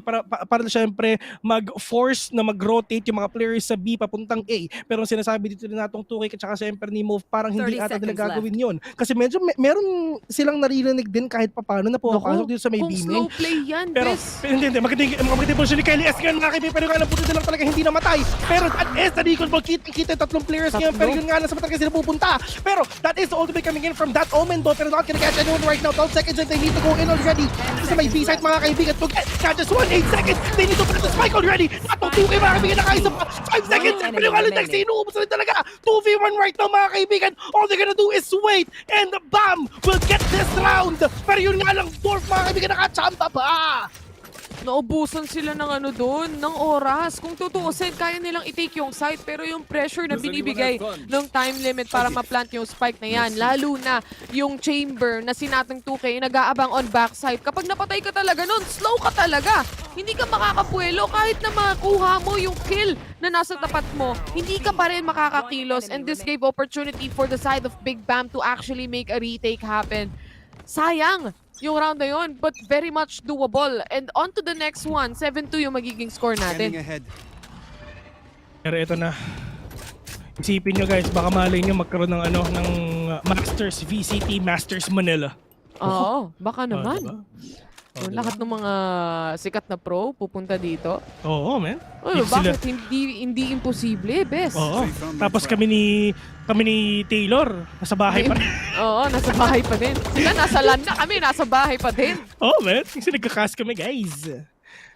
para syempre mag-force na mag-rotate yung mga players sa B papuntang A. Pero ang sinasabi dito na natong 2K at saka syempre ni Move, parang hindi ata nila gagawin yun. Kasi medyo meron silang naririnig din kahit papano na pumapasok dito sa may B main. Kung slow play yan, pero hindi, maganda yung position ni Kelly S ngayon mga kaibigan, pero nga lang puto lang talaga hindi namatay. Pero that is the recall ball, kita yung tatlong players ngayon, pero yun nga lang sa mata kasi sila pupunta. Pero that is the ultimate coming in from that Omen though, pero not gonna catch anyone right now. 12 seconds and they need to go in already. Sa may B-side mga kaibigan, to catch just 1, 8 seconds. They need to put the spike already. Natong 2K mga kaibigan, nakaisa pa 5 seconds. Pero yung alam Nexi, inuubos na rin talaga. 2v1 right now mga kaibigan. All they're gonna do is wait and BAAM will get this round. Pero yun nga lang, Dwarf mga kaibigan, nakachamba pa. Naubusan sila ng ng oras. Kung tutuusin, kaya nilang i-take yung site, pero yung pressure na binibigay ng time limit para ma-plant yung spike na yan, lalo na yung chamber na sinatang 2K, nag-aabang on backside. Kapag napatay ka talaga nun, slow ka talaga. Hindi ka makakapuelo kahit na makuha mo yung kill na nasa tapat mo. Hindi ka pa rin makakakilos, and this gave opportunity for the side of Big BAAM to actually make a retake happen. Sayang! yung round na yun, but very much doable. And on to the next one, 7-2 yung magiging score natin. Pero ito na. Isipin nyo guys, baka malay nyo magkaroon ng ng Masters, VCT Masters Manila. Oo, baka naman. Diba? Lahat ng mga sikat na pro pupunta dito. Oo, man. Bakit hindi imposible, bes? Oo. Tapos kami ni Taylor, nasa bahay pa rin. Oo, nasa bahay pa din. Sila nasa land na, kami nasa bahay pa din. Oo, man. Kasi nagka-cast kami, guys.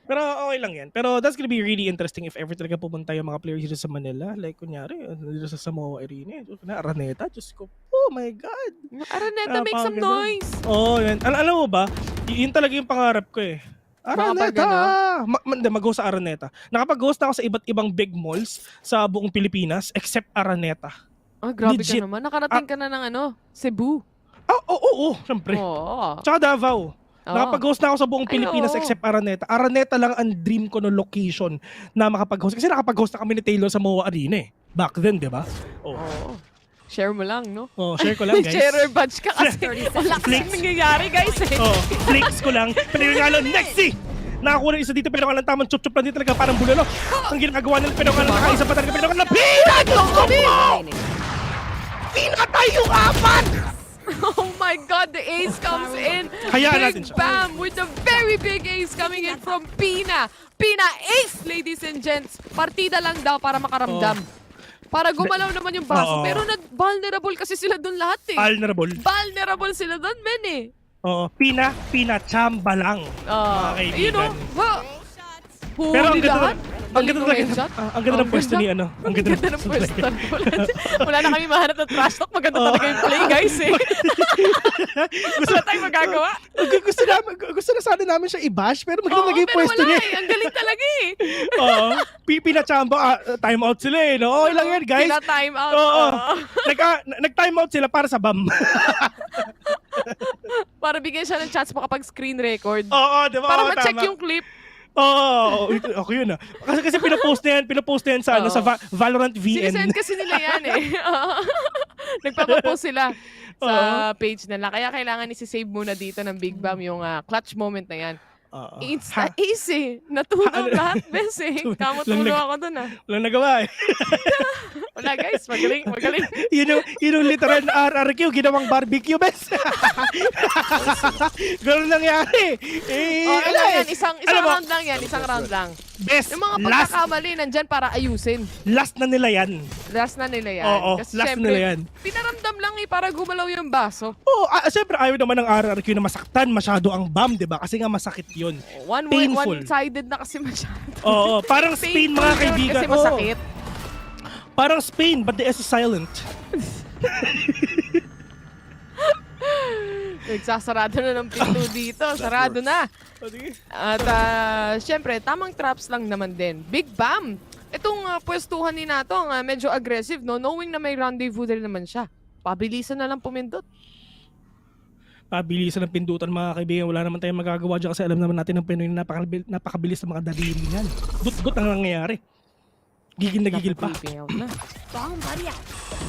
Pero okay lang yan. Pero that's gonna be really interesting if ever talaga pupunta yung mga players dito sa Manila. Like, kunyari, dito sa Samoa Arena. Araneta, Diyos ko. Oh my God. Araneta, make some noise. Oo, yan. Alam mo ba, yun talaga yung pangarap ko eh. Araneta! Mag-host sa Araneta. Nakapag-host na ako sa iba't ibang big malls sa buong Pilipinas except Araneta. Grabe Legit. ka naman. Nakarating ka na ng Cebu. Oo, syempre. Tsaka Davao. Nakapag-host na ako sa buong Pilipinas except Araneta. Araneta lang ang dream ko no location na makapag-host. Kasi nakapag-host na kami ni Taylor sa Moa Arena eh. Back then, di ba? Share mo lang, no? Share ko lang, guys. Share badge ka kasi. Wala kasing nangyayari, guys eh. Flex ko lang. Pero nga lang, Nexi! Nakakuha ng isa dito, pero nga lang tamang chup-chup lang dito talaga parang bulalo. Ang ginagawa nila, pero nga lang nakaisa pa talaga, pero nga lang pinatay yung apat! Oh my God, the ace comes in. Hayaan natin siya. BAAM with a very big ace coming in from Pina. Pina ace, ladies and gents. Partida lang daw para makaramdam. Para gumalaw naman yung baso. Pero vulnerable kasi sila dun lahat eh. Vulnerable sila dun, men eh. Oo, Pina, chamba lang. Mga kaibigan. Pero ang ganda ng pwesto ni ano. Ang ganda ng pwesto. Wala na kami mahanap ng trash talk. Maganda talaga yung play, guys eh. Gusto na tayong magagawa. Gusto na sana namin siya i-bash, pero maganda yung pwesto niya. Pero wala eh. Ang galing talaga eh. Oo. Pina-chamba, time out sila eh. No? Okay lang yan, guys. Pina-time out. Oo. Nag-time out sila para sa BAAM. Para bigyan siya ng chance makapag-screen record. Oo, diba? Para ma-check yung clip. Okay yun Kasi pinapost na yan sa Valorant VN. Sinisend kasi nila yan eh. Nagpapapost sila sa page nila. Kaya kailangan isi-save muna dito ng Big BAAM yung clutch moment na yan. Insta easy. Natulog lahat, bes eh. Kamot-tulo ako dun Walang nagawa eh. Wala guys, magaling. Yun yung literal na RRQ, ginawang barbecue, bes. Ganun nangyari. Isang round lang. Best, yung mga pagkakamali nandyan para ayusin. Last na nila yan. Oo, kasi last na nila yan. Pinaramdam lang para gumalaw yung baso. Siyempre ayaw naman ng RRQ na masaktan masyado ang BAAM, diba? Kasi nga masakit yun. One-sided na kasi masyado. Oo, parang Spain mga kaibigan. Kasi masakit. Parang Spain, but the S is silent. Nagsasarado na ng pinto dito. Sarado na. At syempre, tamang traps lang naman din. Big BAAM. Itong pwestuhan ni Nato, medyo aggressive, no? Knowing na may rendezvous din naman siya. Pabilisan na lang pumindot. Pabilisan ng pindutan mga kaibigan. Wala naman tayong magagawa dyan kasi alam naman natin ng Pinoy na napakabilis ng mga daliri yan. Gut-gut ang nangyayari. Gigil na gigil pa.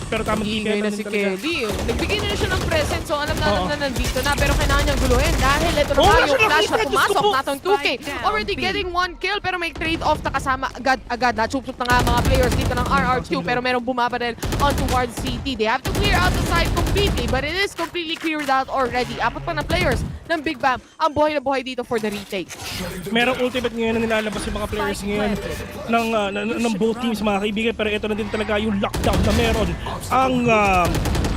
Pero tamang ingay na si Kelly. Nagbigay na siya ng present, so alam na nandito na. Pero kailangan niyang guluhin dahil ito na yung flash na pumasok natong 2K. Already getting 1 kill pero may trade-off na kasama agad. Chup-chup na nga mga players dito ng RR2 pero merong bumabaril on towards CT. They have to clear out the side completely but it is completely cleared out already. Apat pa na players ng Big BAAM ang buhay na buhay dito for the retake. Merong ultimate ngayon na nilalabas yung mga players ngayon ng both teams mga kaibigan, pero ito na din talaga yung lockdown na meron ang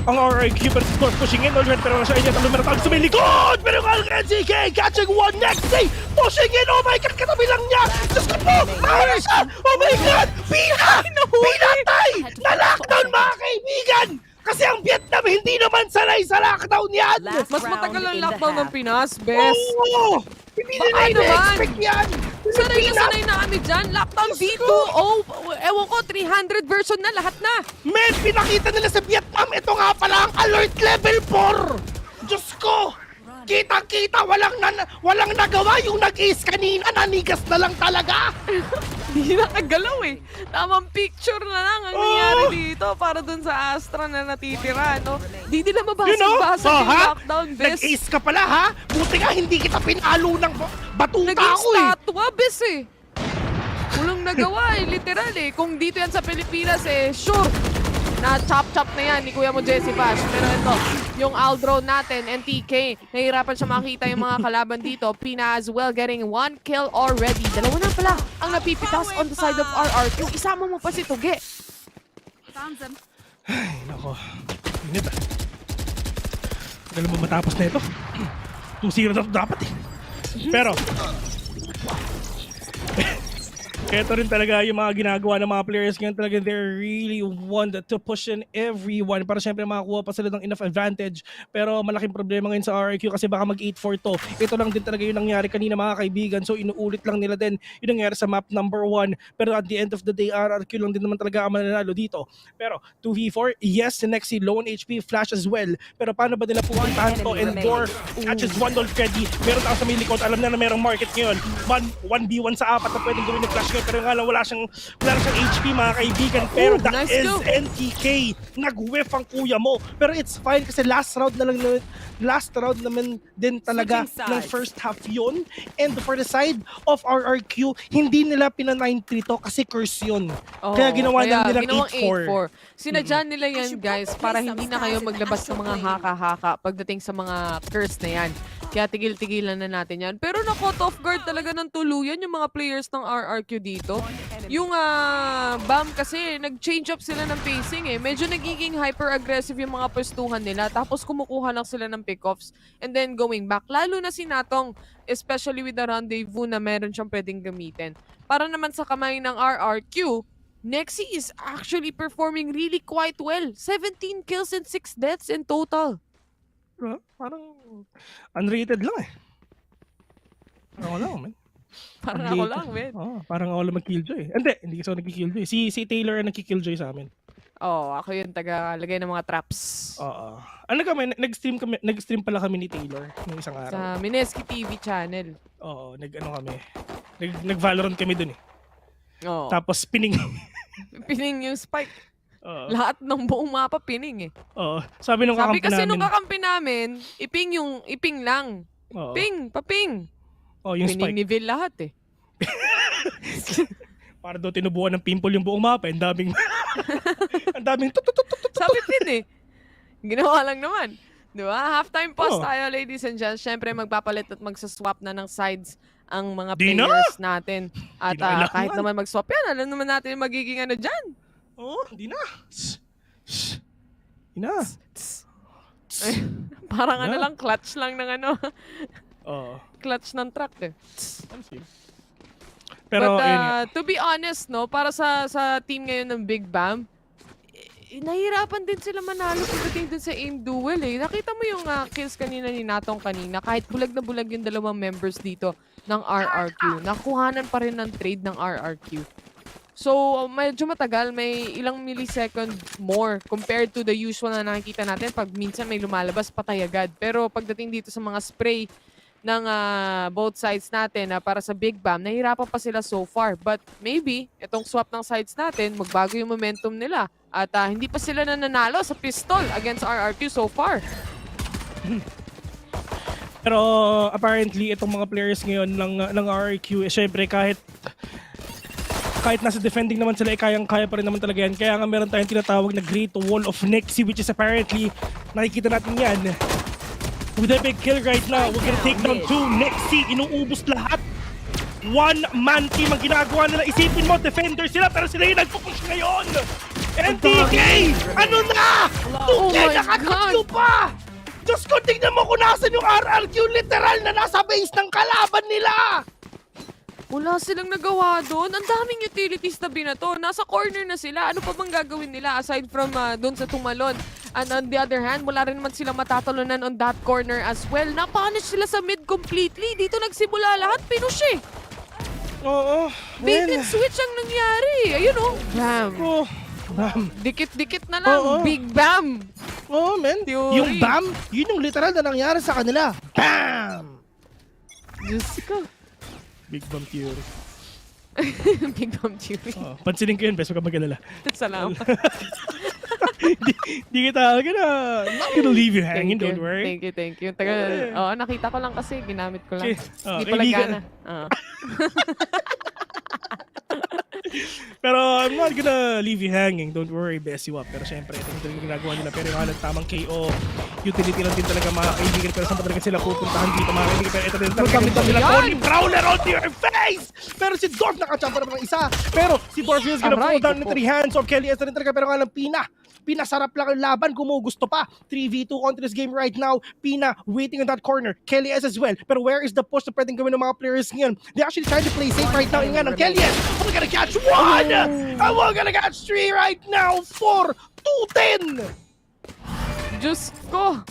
RRQ pero score pushing in already, pero nasa inyo ang numero tawag sa may likod, pero ang NCK catching one Nexi pushing in, oh my God, katabi lang niya, Diyos ko po, mahal siya, oh my God, pinatay na lockdown mga kaibigan. Kasi ang Vietnam hindi naman sanay sa lockdown yan. Mas matagal ang lockdown ng Pinas, best. Oo! Hindi nila ina-expect yan. Sanay na kami dyan. Lockdown V2O. Ewan ko, 300 version na lahat na. Men, pinakita nila sa Vietnam. Ito nga pala ang alert level 4. Diyos ko. Kitang-kita, walang nagawa yung nag-ace kanina, nanigas na lang talaga. Hindi nakagalaw eh. Tamang picture na lang ang nangyari dito para dun sa Astra na natitira, no? Di nila mabasag-basag yung lockdown, bes. Nag-ace ka pala, ha? Buti nga, hindi kita pinalo ng batuta Naging ako eh. statwa, bes eh. Walang nagawa eh, literal eh. Kung dito yan sa Pilipinas eh, sure. Na chop-chop na yan ni Kuya mo Jesse Bash. Pero ito, yung Aldro natin, NTK, nahihirapan siya makita yung mga kalaban dito. Pina as well getting 1 kill already. Dalawa na pala ang napipitas on the side of RR. Yung isama mo pa si Tuge. Ay, nako. Init ah. Tagal mo matapos na ito. 2-0 na dapat eh. Pero, ito rin talaga yung mga ginagawa ng mga players ngayon talaga. They really want to push in everyone para syempre makakuha pa sila ng enough advantage. Pero malaking problema ngayon sa RRQ kasi baka mag 8-4 to. Ito lang din talaga yung nangyari kanina mga kaibigan. So inuulit lang nila din yung nangyari sa map number 1. Pero at the end of the day, RRQ lang din naman talaga ang mananalo dito. Pero 2v4, yes, si Nexi, low on HP, flash as well. Pero paano ba nila pupuntahan to? And Door catches one already. Meron ako sa may likod. Alam na meron market ngayon. 1v1 sa 4 na pwedeng gawin ng flash. Pero nga lang wala siyang HP mga kaibigan. Pero that nice is go. NTK. Nag-whiff ang kuya mo. Pero it's fine kasi last round naman din talaga ng first half yun. And for the side of RRQ, hindi nila pina-9-3 to kasi curse yun. Kaya ginawa nilang 8-4. Sinadya nila yan guys para hindi na kayo maglabas ng mga haka-haka pagdating sa mga curse na yan. Kaya tigil-tigilan na natin yan. Pero na-caught off guard talaga ng tuluyan yung mga players ng RRQ dito. Yung BAAM kasi, nag-change up sila ng pacing eh. Medyo nagiging hyper-aggressive yung mga pwestuhan nila. Tapos kumukuha lang sila ng pick-offs and then going back. Lalo na si Natong, especially with the rendezvous na meron siyang pwedeng gamitin. Para naman sa kamay ng RRQ, Nexi is actually performing really quite well. 17 kills and 6 deaths in total. Parang unrated lang eh. Parang ako lang, man. Parang ako lang, man. Parang ako lang mag-killjoy. Hindi kasi ako nag-killjoy. Si Taylor ang nag-killjoy sa amin. Ako yung taga-lagay ng mga traps. Oo. Ano kami, nag-stream pala kami ni Taylor ng isang araw. Sa Mineski TV channel. Oo, nag-Valorant kami dun eh. Oo. Tapos pining yung spike. Lahat ng buong mapa pining eh. Oo. Sabi kasi nung kakampi namin, iping lang. Ping, paping. Yung pining spike. ni Vil lahat eh. Para daw tinubuan ng pimple yung buong mapa. Ang daming Sabi din eh. Ginawa lang naman. Diba? Halftime pause tayo, ladies and gents. Siyempre, magpapalit at magsaswap na ng sides ang mga players natin. At kahit naman mag-swap yan, alam naman natin yung magiging ano dyan. Hindi na. Hindi na. Parang ano lang, clutch lang ng ano. Clutch ng truck eh. Pero, to be honest, no, para sa team ngayon ng Big BAAM, nahihirapan din sila manalo pagdating dun sa aim duel eh. Nakita mo yung kills kanina ni Natong kanina, kahit bulag na bulag yung dalawang members dito ng RRQ. Nakuhanan pa rin ng trade ng RRQ. So, medyo matagal, may ilang millisecond more compared to the usual na nakikita natin pag minsan may lumalabas patay agad. Pero pagdating dito sa mga spray ng both sides natin para sa Big BAAM, nahihirapan pa sila so far. But maybe, itong swap ng sides natin, magbago yung momentum nila. At hindi pa sila nananalo sa pistol against RRQ so far. Pero apparently, itong mga players ngayon ng RRQ, syempre kahit nasa defending naman sila, kayang-kaya pa rin naman talaga yan. Kaya nga meron tayong tinatawag na Great Wall of Nexi, which is apparently, nakikita natin yan. With a big kill right now, we're gonna take down 2. Nexi, inuubos lahat. One-man team ang ginagawa nila. Isipin mo, defender sila, pero sila yung nagpupush ngayon. NTK! Ano na? Tukay, nakatatlo pa! Diyos ko, tignan mo kung nasan yung RRQ, literal na nasa base ng kalaban nila! Wala silang nagawa doon. Ang daming utilities na binato. Nasa corner na sila. Ano pa bang gagawin nila aside from doon sa tumalon? And on the other hand, wala rin naman silang matatalunan on that corner as well. Napunish sila sa mid completely. Dito nagsimula lahat. Pinush eh. Oo. Bait and switch ang nangyari. Ayun oh. BAAM. BAAM. Dikit-dikit na lang. Big BAAM. Oh, man. Theory. Yung BAAM, yun yung literal na nangyari sa kanila. BAM! Diyos ko. Big BAAM theory. Big BAAM theory. Oh, pansinin ko yun, bes. Huwag kang mag-alala. Salamat. Di kita, not gonna leave you hanging, don't worry. Thank you. Tagal, nakita ko lang kasi, ginamit ko lang. Okay. Hindi pala gana. Pero I'm not gonna leave you hanging, don't worry, Bessie Wap. Pero syempre, ito yung talagang ginagawa nila. Pero yung halang tamang KO, utility lang din talaga mga kaibigan. Pero saan pa talaga sila pupuntahan dito mga kaibigan? Pero ito din talaga nila Tony Prowler onto your face! Pero si Dorf nakachampa naman ng isa. Pero si Dorf is gonna fall down in 3 hands of Kelly S na rin talaga. Pero nga lang Pinasarap lang ang laban kung mo gusto pa. 3v2 on this game right now. Pina waiting in that corner. Kelly S as well. Pero where is the push na pwedeng gawin ng mga players ngayon? They actually trying to play safe right now. Nga ng Kelly S. We're gonna catch 1! And we're gonna catch 3 right now for 2-10! Diyos ko!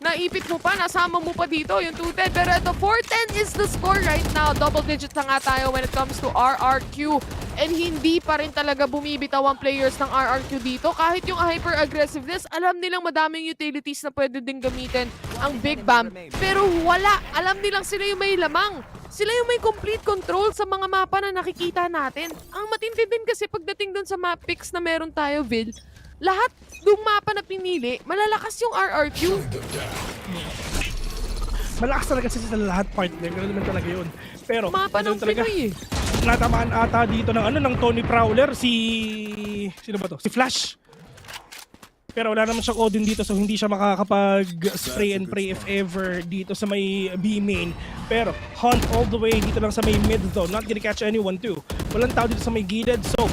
Naipit mo pa, nasama mo pa dito yung 2-10. Pero ito, 4-10 is the score right now. Double digits na nga tayo when it comes to RRQ. And hindi pa rin talaga bumibitaw ang players ng RRQ dito. Kahit yung hyper-aggressiveness, alam nilang madaming utilities na pwede din gamitin ang Big BAAM. Pero wala. Alam nilang sila yung may lamang. Sila yung may complete control sa mga mapa na nakikita natin. Ang matindi din kasi pagdating dun sa map picks na meron tayo, Vil, lahat ng mapa na pinili, malalakas yung RRQ. Malakas talaga sa lahat partner. Ganun naman talaga yun. Pero, mapa ng Pinoy eh. Natamaan ata dito ng Tony Prowler, sino ba to? Si Flash. Pero wala naman siyang Odin dito so hindi siya makakapag-spray and pray if ever dito sa may B main. Pero hunt all the way dito lang sa may mid zone. Not gonna catch anyone too. Walang tao dito sa may gated. So,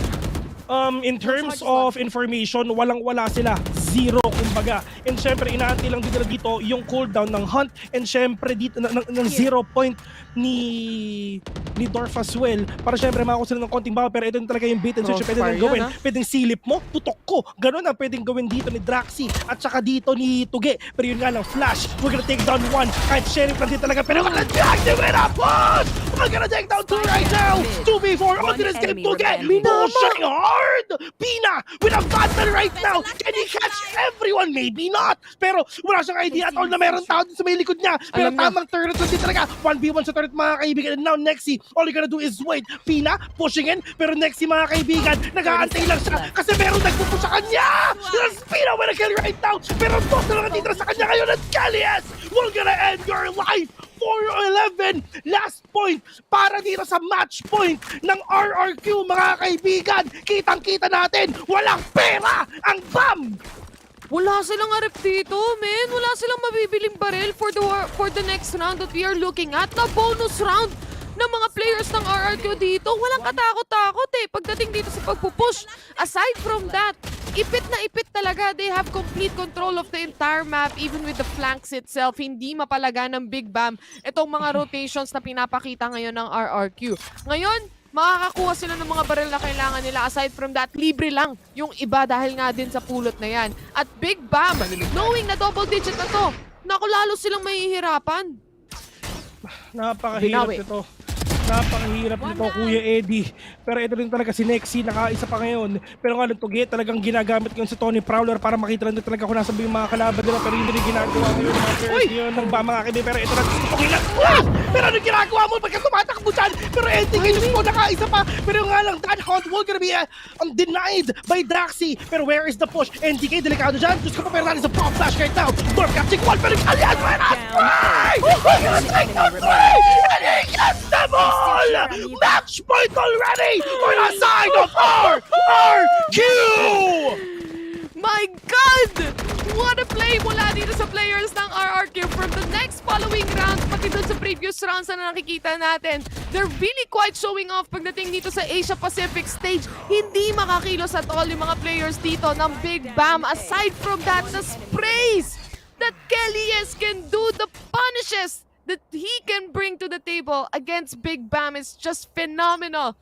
in terms of information, walang-wala sila. Zero, kumbaga. And syempre, inaantay lang dito yung cooldown ng hunt. And syempre, dito ng 0 point ni Dorf as well. Para syempre, makakuha sila ng konting bawa. Pero ito talaga yung bait and switch. Pwede nang gawin. Pwedeng silip mo, tutok ko. Ganun ang pwedeng gawin dito ni Draxi. At saka dito ni Tuge. Pero yun nga lang, Flash. We're gonna take down 1. Kahit sheriff lang din talaga. Pero we're gonna drag them in a push! We're gonna take down 2 right now! 2v4 onto this game. Tuge! Pushing hard! Pina with a battle right now! Can he catch everyone? Maybe not! Pero wala siyang idea at all na meron tao din sa may likod niya. Pero tamang turret lang din talaga. 1v1 sa turret mga kaibigan. And now Nexi, all you gotta do is wait. Pina pushing in. Pero Nexi mga kaibigan, nag-aantay lang siya kasi meron nagpupush sa kanya! Pina with a kill right now! Pero boss na lang natitira sa kanya ngayon at Kalias! We're gonna end your life! 4-11, last point para dito sa match point ng RRQ mga kaibigan. Kitang-kita natin, walang pera ang BAAM! Wala silang arep dito, men. Wala silang mabibiling barrel for the next round that we are looking at. Na bonus round ng mga players ng RRQ dito. Walang katakot-takot eh pagdating dito sa pagpupush. Aside from that, ipit na ipit talaga. They have complete control of the entire map even with the flanks itself. Hindi mapalaga ng Big BAAM itong mga rotations na pinapakita ngayon ng RRQ. Ngayon, makakakuha sila ng mga barrel na kailangan nila. Aside from that, libre lang yung iba dahil nga din sa pulot na yan. At Big BAAM, knowing na double digit na to, naku, lalo silang mahihirapan. Napakahirap ito. Napakahirap nito, Kuya Eddie. Pero ito rin talaga si Nexi, nakaisa pa ngayon. Pero nga Tuge, talagang ginagamit ngayon si Tony Prowler para makita lang din talaga kung nasa yung mga kalaban nila. Pero hindi rin ginagawa ngayon ng mga players ngayon ng BAAM mga kaibigan. Pero ito lang gusto kong ilang. Pero ano ginagawa mo pagka tumatakbo dyan? Pero NTK just po nakaisa pa. Pero nga lang, that hunt will gonna be denied by Draxi. Pero where is the push? NTK, delikado dyan. Diyos ko pa, pero natin sa pop flash right now. Dorf catching one, pero Kalias, why not spray? We're gonna take the spray! And he gets them all! Match point already for the side of RRQ! My God! What a play mula dito sa players ng RRQ from the next following round, pati dun sa previous rounds na nakikita natin. They're really quite showing off pagdating dito sa Asia Pacific stage. Hindi makakilos at all yung mga players dito ng Big BAAM. Aside from that, the sprays that Kalias can do, the punishes that he can bring to the table against Big BAAM is just phenomenal.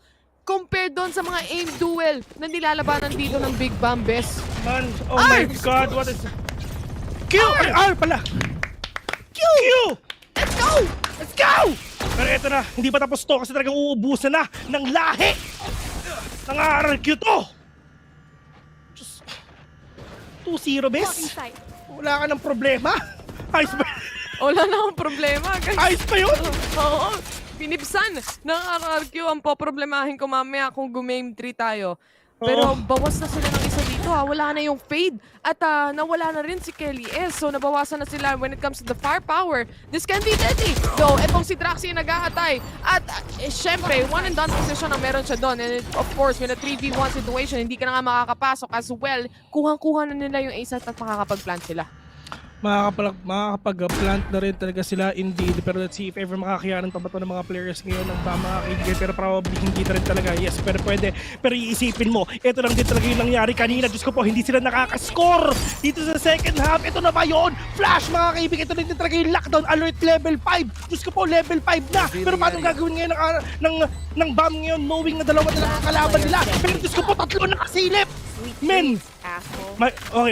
Compared doon sa mga aim duel na nilalabanan dito ng Big BAAM, best. Man, oh my God, what is... Q! R pala! Q! Let's go! Let's go! Pero eto na, hindi pa tapos to kasi talagang uubusan na ng lahi ng RRQ to! 2-0, bes. Wala ka ng problema. Ayos ba? Wala na akong problema, guys. Ayos pa yun? Oo. Pinipsan ng RRQ ang poproblemahin ko mamaya kung game 3 tayo. Pero bawas na sila ng isa dito ha. Wala na yung fade. At nawala na rin si Kelly S. So nabawasan na sila when it comes to the firepower. This can be deadly. Though, etong si Draxi nag-ahatay. At syempre, one and done position ang meron siya doon. And of course, with a 3v1 situation, hindi ka na nga makakapasok as well. Kuhang-kuha na nila yung ace at makakapag-plant sila. Makakapag-plant na rin talaga sila indeed. Pero let's see if ever makakayanan pa ba ito ng mga players ngayon ng BAAM, mga kaibigan. Pero probably hindi na rin talaga. Yes, pero pwede. Pero iisipin mo, ito lang din talaga yung nangyari kanina. Diyos ko po, hindi sila nakakascore dito sa second half. Ito na ba yun? Flash, mga kaibigan. Ito din talaga yung lockdown alert level 5. Diyos ko po, level 5 na. Pero paano gagawin ngayon ng BAAM ngayon, knowing na dalawa na lang ang kalaban nila? Pero Diyos ko po, 3 nakasilip. Men! Okay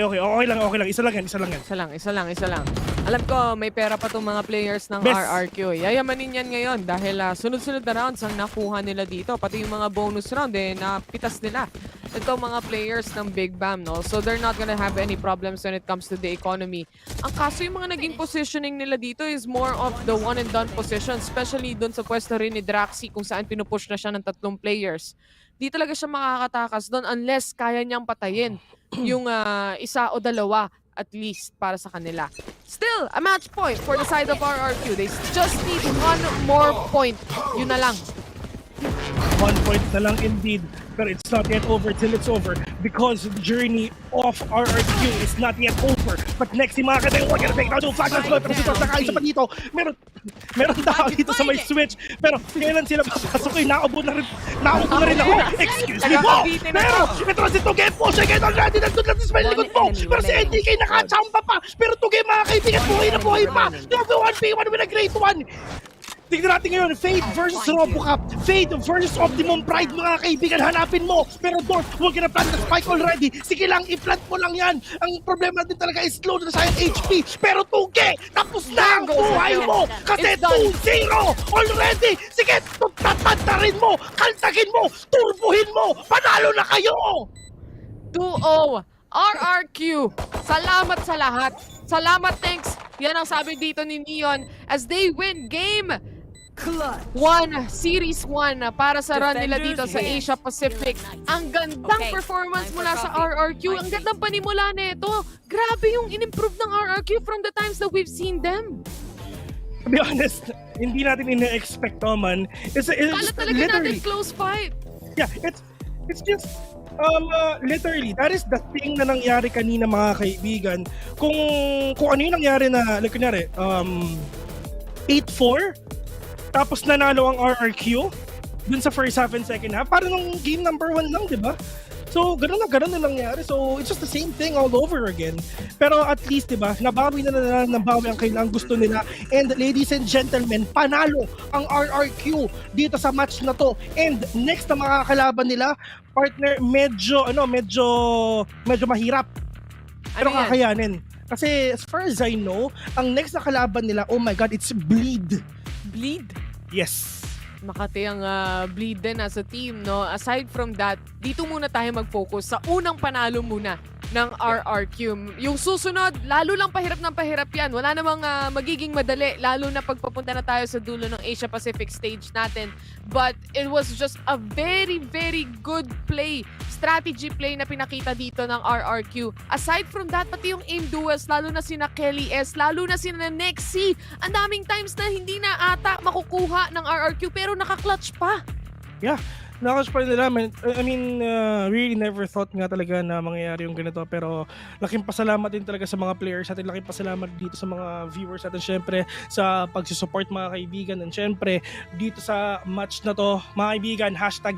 lang. Isa lang. Alam ko, may pera pa itong mga players ng RRQ. Yayamanin yan ngayon dahil sunod-sunod na rounds ang nakuha nila dito. Pati yung mga bonus round, napitas nila. Ito mga players ng Big BAAM, no? So they're not gonna have any problems when it comes to the economy. Ang kaso yung mga naging positioning nila dito is more of the one and done position. Especially dun sa pwesto rin ni Draxi kung saan pinupush na siya ng 3 players. Di talaga siya makakatakas doon unless kaya niyang patayin yung isa o dalawa at least para sa kanila. Still, a match point for the side of RRQ. They just need 1 more point. Yun na lang. 1 point na lang indeed. But it's not yet over till it's over because the journey of RRQ is not yet over. But next, si mga katay, we're gonna take out yung flag ng pero dito, nakaisa pa dito. Meron tao dito sa may switch. Pero kailan sila pasok ay naubo na rin ako. Excuse me po! Pero ito si Tugay po siya kayo already nandun lang sa may likod mo. Pero si NDK nakachamba pa. Pero Tugay mga kaibigan, buhay na buhay pa. Number 1v1 with a great one. Tignan natin ngayon, Fade versus RoboCop. Fade versus Optimum Pride, mga kaibigan, hanapin mo. Pero Dorf, huwag ka na plant the spike already. Sige lang, i-plant mo lang yan. Ang problema din talaga is slow na sa HP. Pero 2K, tapos na ang buhay mo. Kasi 2-0 already. Sige, tatantarin mo, kaltagin mo, turbuhin mo. Panalo na kayo. 2-0. RRQ, salamat sa lahat. Salamat, thanks. Yan ang sabi dito ni Neon as they win game 1, Series 1 para sa run nila dito sa Asia Pacific. Ang gandang performance mula sa RRQ. Ang gandang panimula nito. Grabe yung in-improve ng RRQ from the times that we've seen them. To be honest, hindi natin ina-expect to, man. Kala talaga natin close fight. Yeah, it's just literally, that is the thing na nangyari kanina, mga kaibigan. Kung ano yung nangyari na, like kunyari, 8-4, tapos nanalo ang RRQ dun sa first half and second half, parang nung game number 1 lang, di ba? So, ganun na nangyari. So, it's just the same thing all over again. Pero at least, di ba, nabawi ang kailangan gusto nila. And ladies and gentlemen, panalo ang RRQ dito sa match na to. And next na makakalaban nila, partner, medyo mahirap. Pero kakayanin. Kasi as far as I know, ang next na kalaban nila, oh my God, it's Bleed. Bleed? Yes. Makati ang Bleed din as a team, no? Aside from that, dito muna tayo mag-focus sa unang panalo muna ng RRQ. Yung susunod, lalo lang pahirap ng pahirap yan. Wala namang magiging madali, lalo na pagpapunta na tayo sa dulo ng Asia Pacific stage natin. But it was just a very, very good play, strategy play na pinakita dito ng RRQ. Aside from that, pati yung aim duels, lalo na sina Kelly S, lalo na sina Nexi. Ang daming times na hindi na ata makukuha ng RRQ pero naka-clutch pa. Yeah. Nakakasya pa nila. I mean, really never thought nga talaga na mangyayari yung ganito. Pero laking pasalamat din talaga sa mga players natin. Laking pasalamat dito sa mga viewers natin. Syempre, sa pagsusupport mga kaibigan. And syempre, dito sa match na to, mga kaibigan,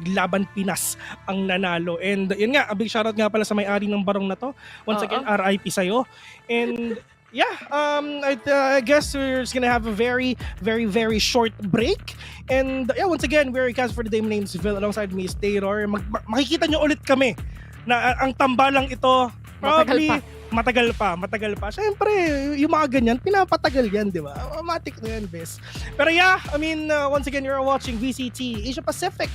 #Laban Pinas ang nanalo. And yun nga, a big shoutout nga pala sa may-ari ng barong na to. Once again, RIP sa'yo. And yeah, I guess we're just gonna have a very, very, very short break. And yeah, once again, we're cast for the day. My name is FIL, alongside me is Taylor. Makikita nyo ulit kami na ang tambalang ito probably matagal pa. Siyempre, yung mga ganyan, pinapatagal yan, di ba? Automatic na yan, bes. Pero yeah, I mean, once again, you're watching VCT Asia Pacific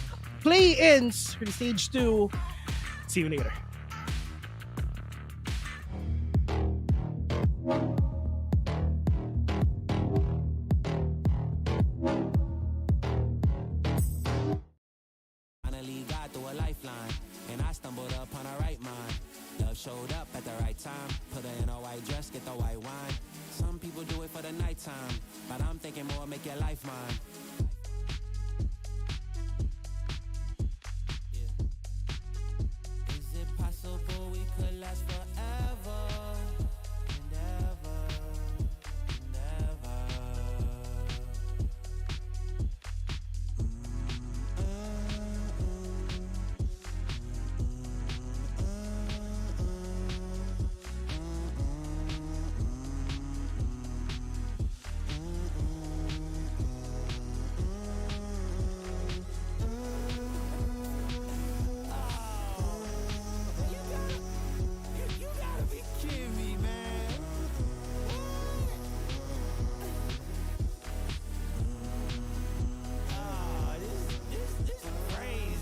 Play-ins for the Stage 2. See you later. white dress, get the white wine. Some people do it for the nighttime, but I'm thinking more make your life mine. Is it possible we could last forever and ever and ever? You gotta be kidding me, man. Ah, this is crazy.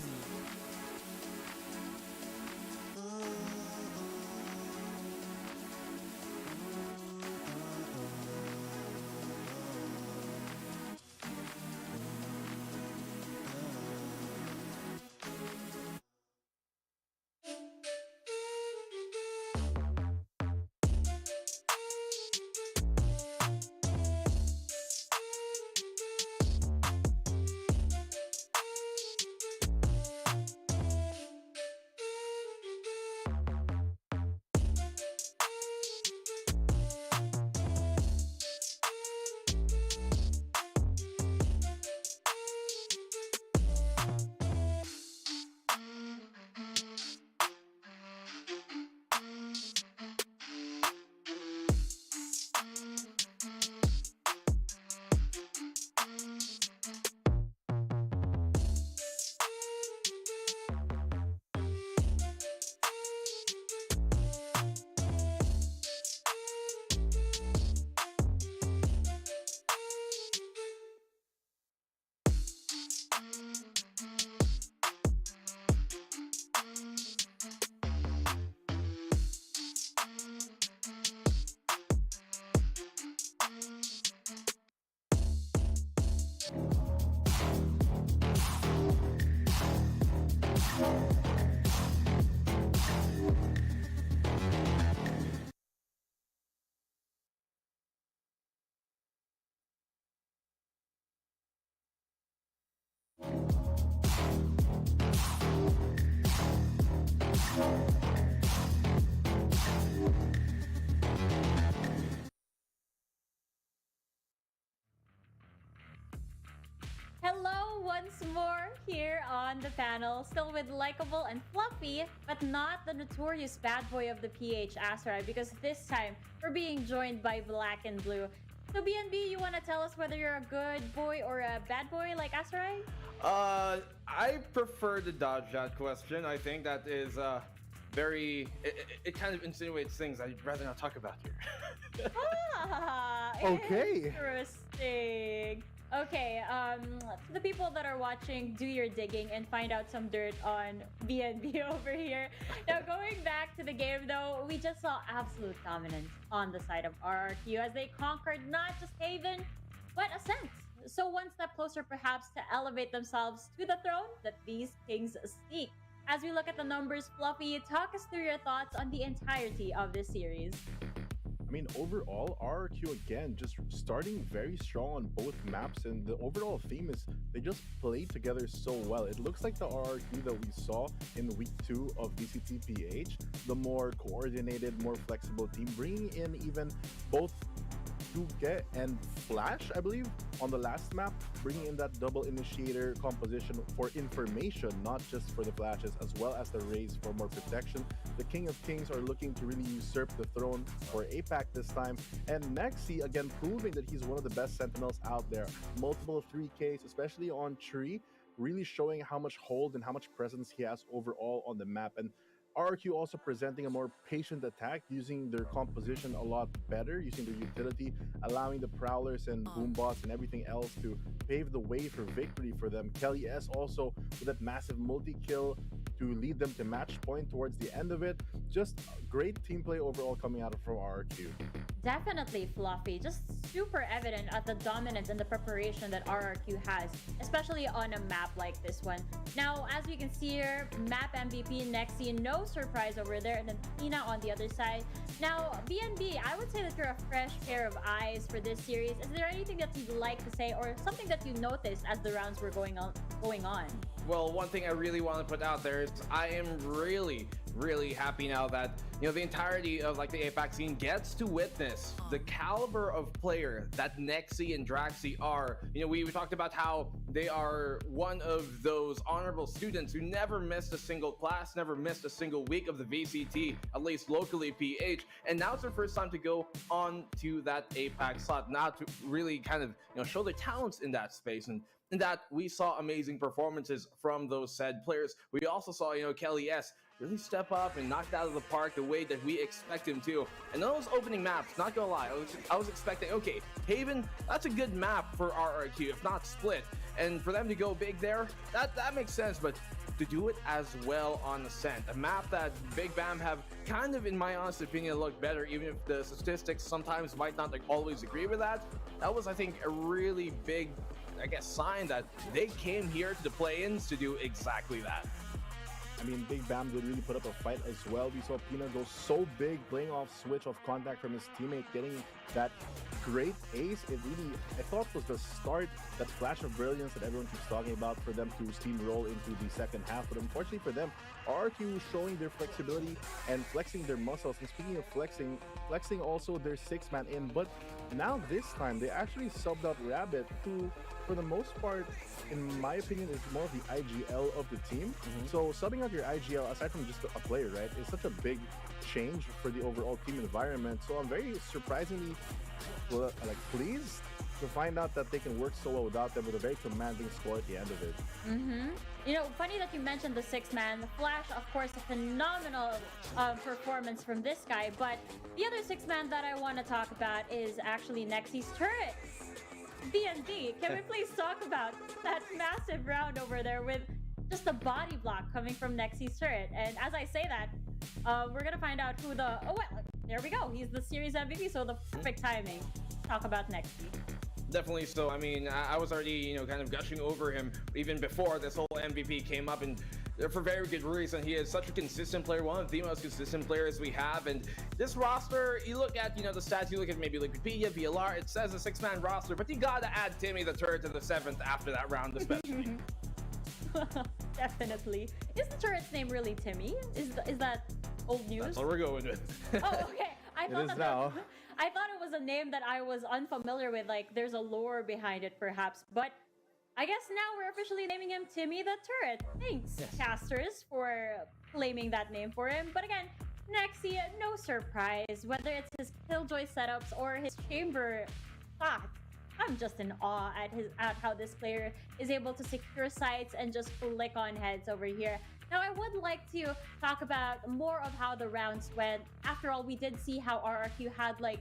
Hello once more here on the panel, still with likable and fluffy, but not the notorious bad boy of the PH Asarai, because this time we're being joined by Black and Blue. So BNB, you want to tell us whether you're a good boy or a bad boy like Asarai? I prefer to dodge that question. I think that is it kind of insinuates things I'd rather not talk about here. Okay. Interesting. Okay, to the people that are watching, do your digging and find out some dirt on BNB over here. Now, going back to the game, though, we just saw absolute dominance on the side of RRQ as they conquered not just Haven, but Ascent. So one step closer, perhaps, to elevate themselves to the throne that these kings seek. As we look at the numbers, Fluffy, talk us through your thoughts on the entirety of this series. I mean, overall, RRQ again just starting very strong on both maps, and the overall theme is they just play together so well. It looks like the RRQ that we saw in week 2 of VCT PH, the more coordinated, more flexible team, bringing in even both Duke and Flash, I believe, on the last map, bringing in that double initiator composition for information, not just for the flashes, as well as the rays for more protection. The King of Kings are looking to really usurp the throne for APAC this time, and Nexi again proving that he's one of the best sentinels out there. Multiple 3Ks, especially on Tree, really showing how much hold and how much presence he has overall on the map. And RRQ also presenting a more patient attack, using their composition a lot better, using their utility, allowing the Prowlers and Boombots and everything else to pave the way for victory for them. Kelly S also with that massive multi-kill to lead them to match point towards the end of it. Just great team play overall coming out from RRQ. Definitely Fluffy. Just super evident at the dominance and the preparation that RRQ has, especially on a map like this one. Now, as we can see here, map MVP Nexi, no surprise over there, and then Tina on the other side. Now, BNB, I would say that you're a fresh pair of eyes for this series. Is there anything that you'd like to say or something that you noticed as the rounds were going on? Well, one thing I really want to put out there is I am really happy now that, you know, the entirety of like the APAC scene gets to witness the caliber of player that Nexi and Draxi are. You know, we talked about how they are one of those honorable students who never missed a single class, never missed a single week of the VCT, at least locally PH. And now it's their first time to go on to that APAC slot, now to really kind of, you know, show their talents in that space. And in that, we saw amazing performances from those said players. We also saw, you know, Kelly S really step up and knock it out of the park the way that we expect him to. And those opening maps, not gonna lie, I was expecting, okay, Haven, that's a good map for RRQ, if not Split. And for them to go big there, that makes sense, but to do it as well on Ascent, a map that Big BAAM have kind of, in my honest opinion, looked better, even if the statistics sometimes might not like, always agree with that. That was, I think, a really big, I guess, sign that they came here to the play-ins to do exactly that. I mean, Big BAAM did really put up a fight as well. We saw Pina go so big, playing off switch of contact from his teammate, getting that great ace. It really, I thought, was the start, that flash of brilliance that everyone keeps talking about for them to steamroll into the second half. But unfortunately for them, RRQ showing their flexibility and flexing their muscles. And speaking of flexing also their six-man in. But now this time, they actually subbed out Rabbit, who, for the most part, in my opinion, is more of the IGL of the team. So subbing out your IGL, aside from just a player, right, is such a big change for the overall team environment. So I'm very surprisingly pleased to find out that they can work so well without them, with a very commanding score at the end of it. You know, funny that you mentioned the six-man. Flash, of course, a phenomenal performance from this guy, but the other six-man that I want to talk about is actually Nexi's turret. BND, can we please talk about that massive round over there with just a body block coming from Nexi's turret? And as I say that, we're gonna find out who the... Oh, well, there we go. He's the series MVP, so the perfect timing. Talk about Nexi. Definitely so. I mean, I was already, you know, kind of gushing over him even before this whole MVP came up, and for very good reason. He is such a consistent player, one of the most consistent players we have. And this roster, you look at, you know, the stats, you look at maybe Wikipedia, VLR, it says a six-man roster, but you gotta add Timmy the turret to the 7th after that round, especially. Definitely. Is the turret's name really Timmy? Is that old news? That's what we're going with. Oh, okay. I thought it was a name that I was unfamiliar with, like there's a lore behind it perhaps, but I guess now we're officially naming him Timmy the Turret. Thanks, casters, for claiming that name for him. But again, Nexi, no surprise, whether it's his Killjoy setups or his chamber. I'm just in awe at how this player is able to secure sites and just flick on heads over here. Now, I would like to talk about more of how the rounds went. After all, we did see how RRQ had like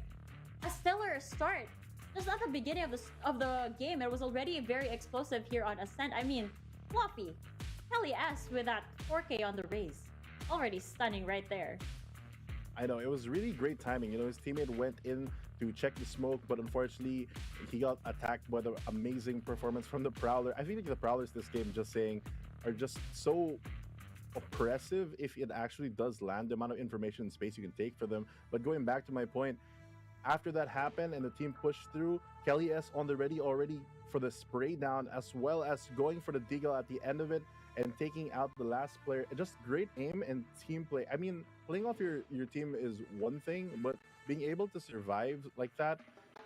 a stellar start. Just at the beginning of the game, it was already very explosive here on Ascent. I mean, Fluffy, Kelly S with that 4K on the raise. Already stunning right there. I know, it was really great timing. You know, his teammate went in to check the smoke, but unfortunately, he got attacked by the amazing performance from the Prowler. I think the Prowlers this game, just saying, are just so oppressive if it actually does land, the amount of information and space you can take for them. But going back to my point, after that happened and the team pushed through, Kelly S on the ready already for the spray down, as well as going for the deagle at the end of it and taking out the last player. Just great aim and team play. I mean, playing off your team is one thing, but being able to survive like that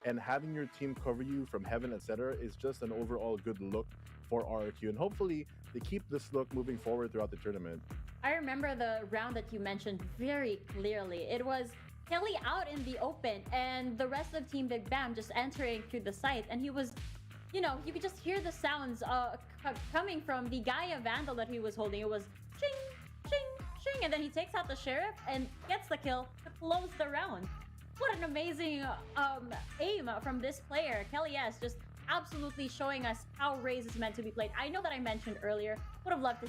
and having your team cover you from heaven, etc., is just an overall good look for RRQ. And hopefully they keep this look moving forward throughout the tournament. I remember the round that you mentioned very clearly. It was Kelly out in the open and the rest of Team Big BAAM just entering through the site, and he was, you know, you could just hear the sounds coming from the Gaia Vandal that he was holding. It was ching, ching, ching, and then he takes out the Sheriff and gets the kill to close the round. What an amazing aim from this player. Kelly S just absolutely showing us how Raze is meant to be played. I know that I mentioned earlier, would have loved to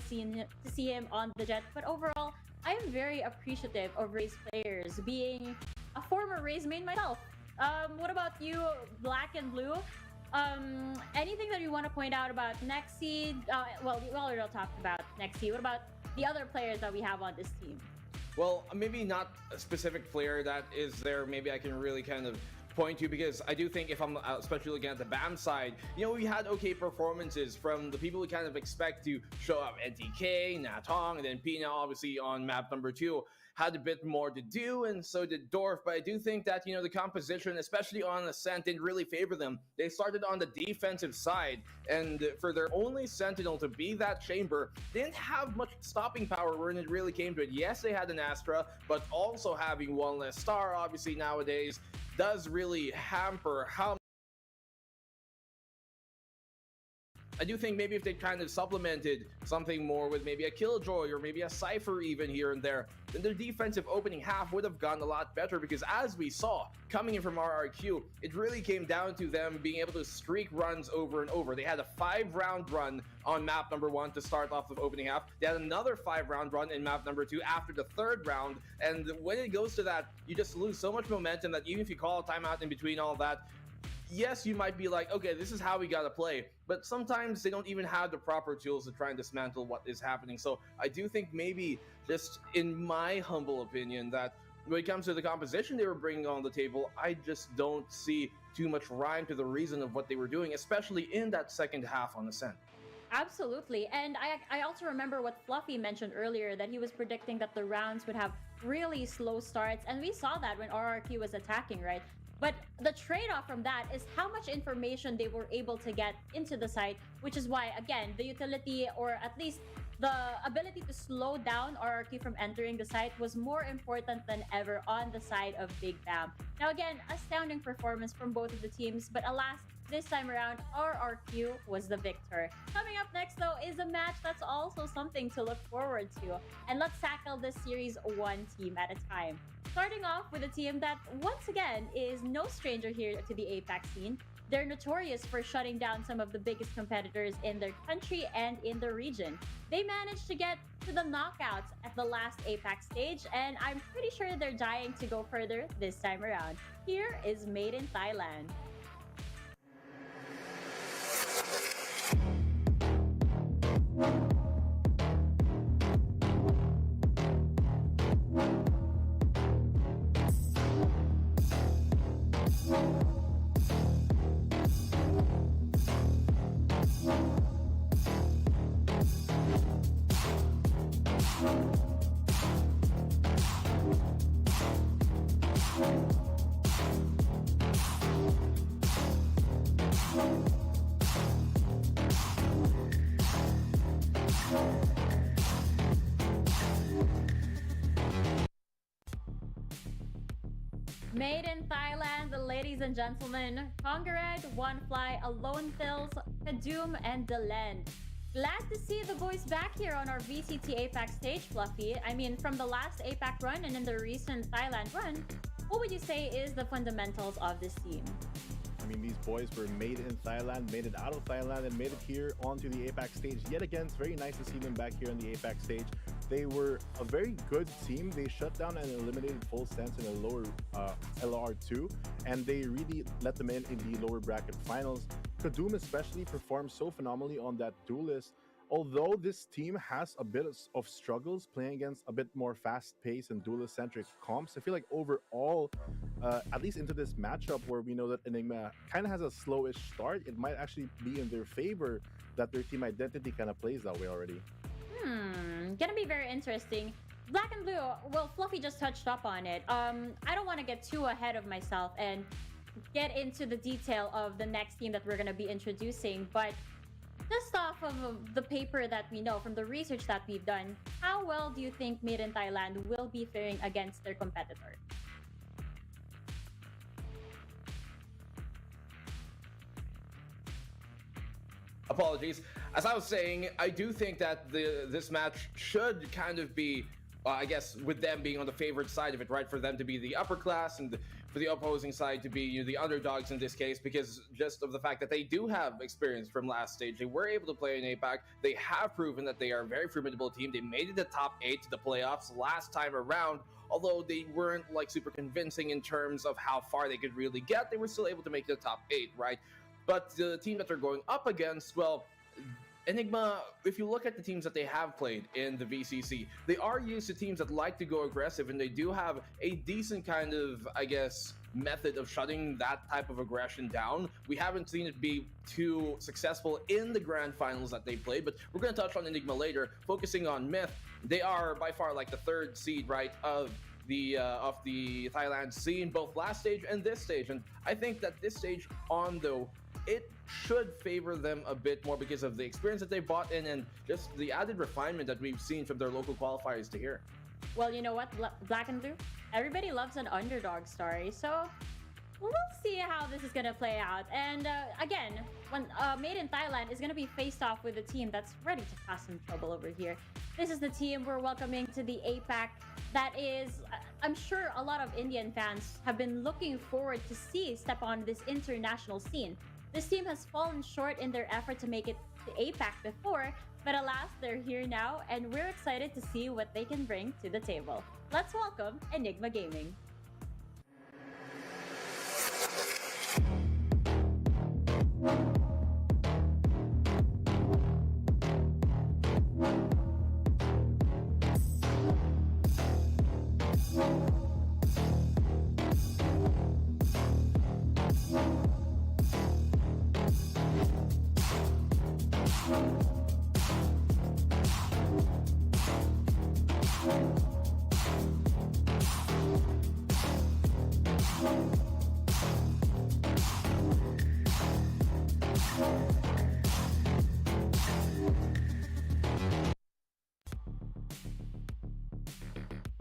see him on the Jet, but overall, I am very appreciative of Raze players, being a former Raze main myself. What about you, Black and Blue? Anything that you want to point out about Nexi? Well, we already talked about Nexi. What about the other players that we have on this team? Well, maybe not a specific player that is there. Maybe I can really kind of point to, because I do think if I'm especially looking at the BAAM side, you know, we had okay performances from the people we kind of expect to show up. NTK, Natong, and then Pina obviously on map number 2 had a bit more to do, and so did Dorf. But I do think that, you know, the composition, especially on Ascent, didn't really favor them. They started on the defensive side, and for their only Sentinel to be that chamber, they didn't have much stopping power when it really came to it. Yes, they had an Astra, but also having one less star, obviously, nowadays, does really hamper how... I do think maybe if they kind of supplemented something more with maybe a Killjoy or maybe a Cypher even here and there, then their defensive opening half would have gone a lot better, because as we saw coming in from RRQ, it really came down to them being able to streak runs over and over. They had a 5-round run on map number 1 to start off the opening half. They had another 5-round run in map number 2 after the 3rd round, and when it goes to that, you just lose so much momentum that even if you call a timeout in between all that, yes, you might be like, okay, this is how we gotta play, but sometimes they don't even have the proper tools to try and dismantle what is happening. So I do think maybe, just in my humble opinion, that when it comes to the composition they were bringing on the table, I just don't see too much rhyme to the reason of what they were doing, especially in that second half on Ascent. Absolutely. And I also remember what Fluffy mentioned earlier, that he was predicting that the rounds would have really slow starts, and we saw that when RRQ was attacking, right? But the trade-off from that is how much information they were able to get into the site, which is why, again, the utility, or at least the ability to slow down RRQ from entering the site, was more important than ever on the side of Big BAAM. Now again, astounding performance from both of the teams, but alas, this time around, RRQ was the victor. Coming up next, though, is a match that's also something to look forward to. And let's tackle this series one team at a time. Starting off with a team that, once again, is no stranger here to the APAC scene. They're notorious for shutting down some of the biggest competitors in their country and in the region. They managed to get to the knockouts at the last APAC stage, and I'm pretty sure they're dying to go further this time around. Here is Made in Thailand. Made in Thailand, ladies and gentlemen. Congared, Onefly, Alone Fills, Kadum, and Delend. Glad to see the boys back here on our VCT APAC stage, Fluffy. I mean, from the last APAC run and in the recent Thailand run, what would you say is the fundamentals of this team? I mean, these boys were made in Thailand, made it out of Thailand, and made it here onto the APAC stage. Yet again, it's very nice to see them back here on the APAC stage. They were a very good team. They shut down and eliminated Full Sense in a lower LR2, and they really let them in the lower bracket finals. Kadum especially performed so phenomenally on that duelist. Although this team has a bit of struggles playing against a bit more fast-paced and duelist-centric comps, I feel like overall, at least into this matchup where we know that Enigma kind of has a slowish start, it might actually be in their favor that their team identity kind of plays that way already. Gonna be very interesting. Black and Blue, well, Fluffy just touched up on it. I don't want to get too ahead of myself and get into the detail of the next team that we're gonna be introducing, but just off of the paper that we know, from the research that we've done, how well do you think Made in Thailand will be faring against their competitor? Apologies. As I was saying, I do think that this match should kind of be I guess with them being on the favored side of it, right? For them to be the upper class and for the opposing side to be the underdogs in this case, because just of the fact that they do have experience from last stage. They were able to play in APAC. They have proven that they are a very formidable team. They made it the top 8 to the playoffs last time around. Although they weren't like super convincing in terms of how far they could really get, they were still able to make the top 8, right? But the team that they're going up against, well, Enigma, if you look at the teams that they have played in the VCC, they are used to teams that like to go aggressive, and they do have a decent kind of, I guess, method of shutting that type of aggression down. We haven't seen it be too successful in the grand finals that they played, but we're going to touch on Enigma later. Focusing on Myth, they are by far like the 3rd seed, right, of the Thailand scene, both last stage and this stage. And I think that this stage on, though, it should favor them a bit more because of the experience that they brought in and just the added refinement that we've seen from their local qualifiers to here. Well, you know what, Black and Blue? Everybody loves an underdog story, so we'll see how this is gonna play out. And again, when Made in Thailand is gonna be faced off with a team that's ready to cause some trouble over here. This is the team we're welcoming to the APAC. That is, I'm sure a lot of Indian fans have been looking forward to see step on this international scene. This team has fallen short in their effort to make it to APAC before, but alas, they're here now, and we're excited to see what they can bring to the table. Let's welcome Enigma Gaming.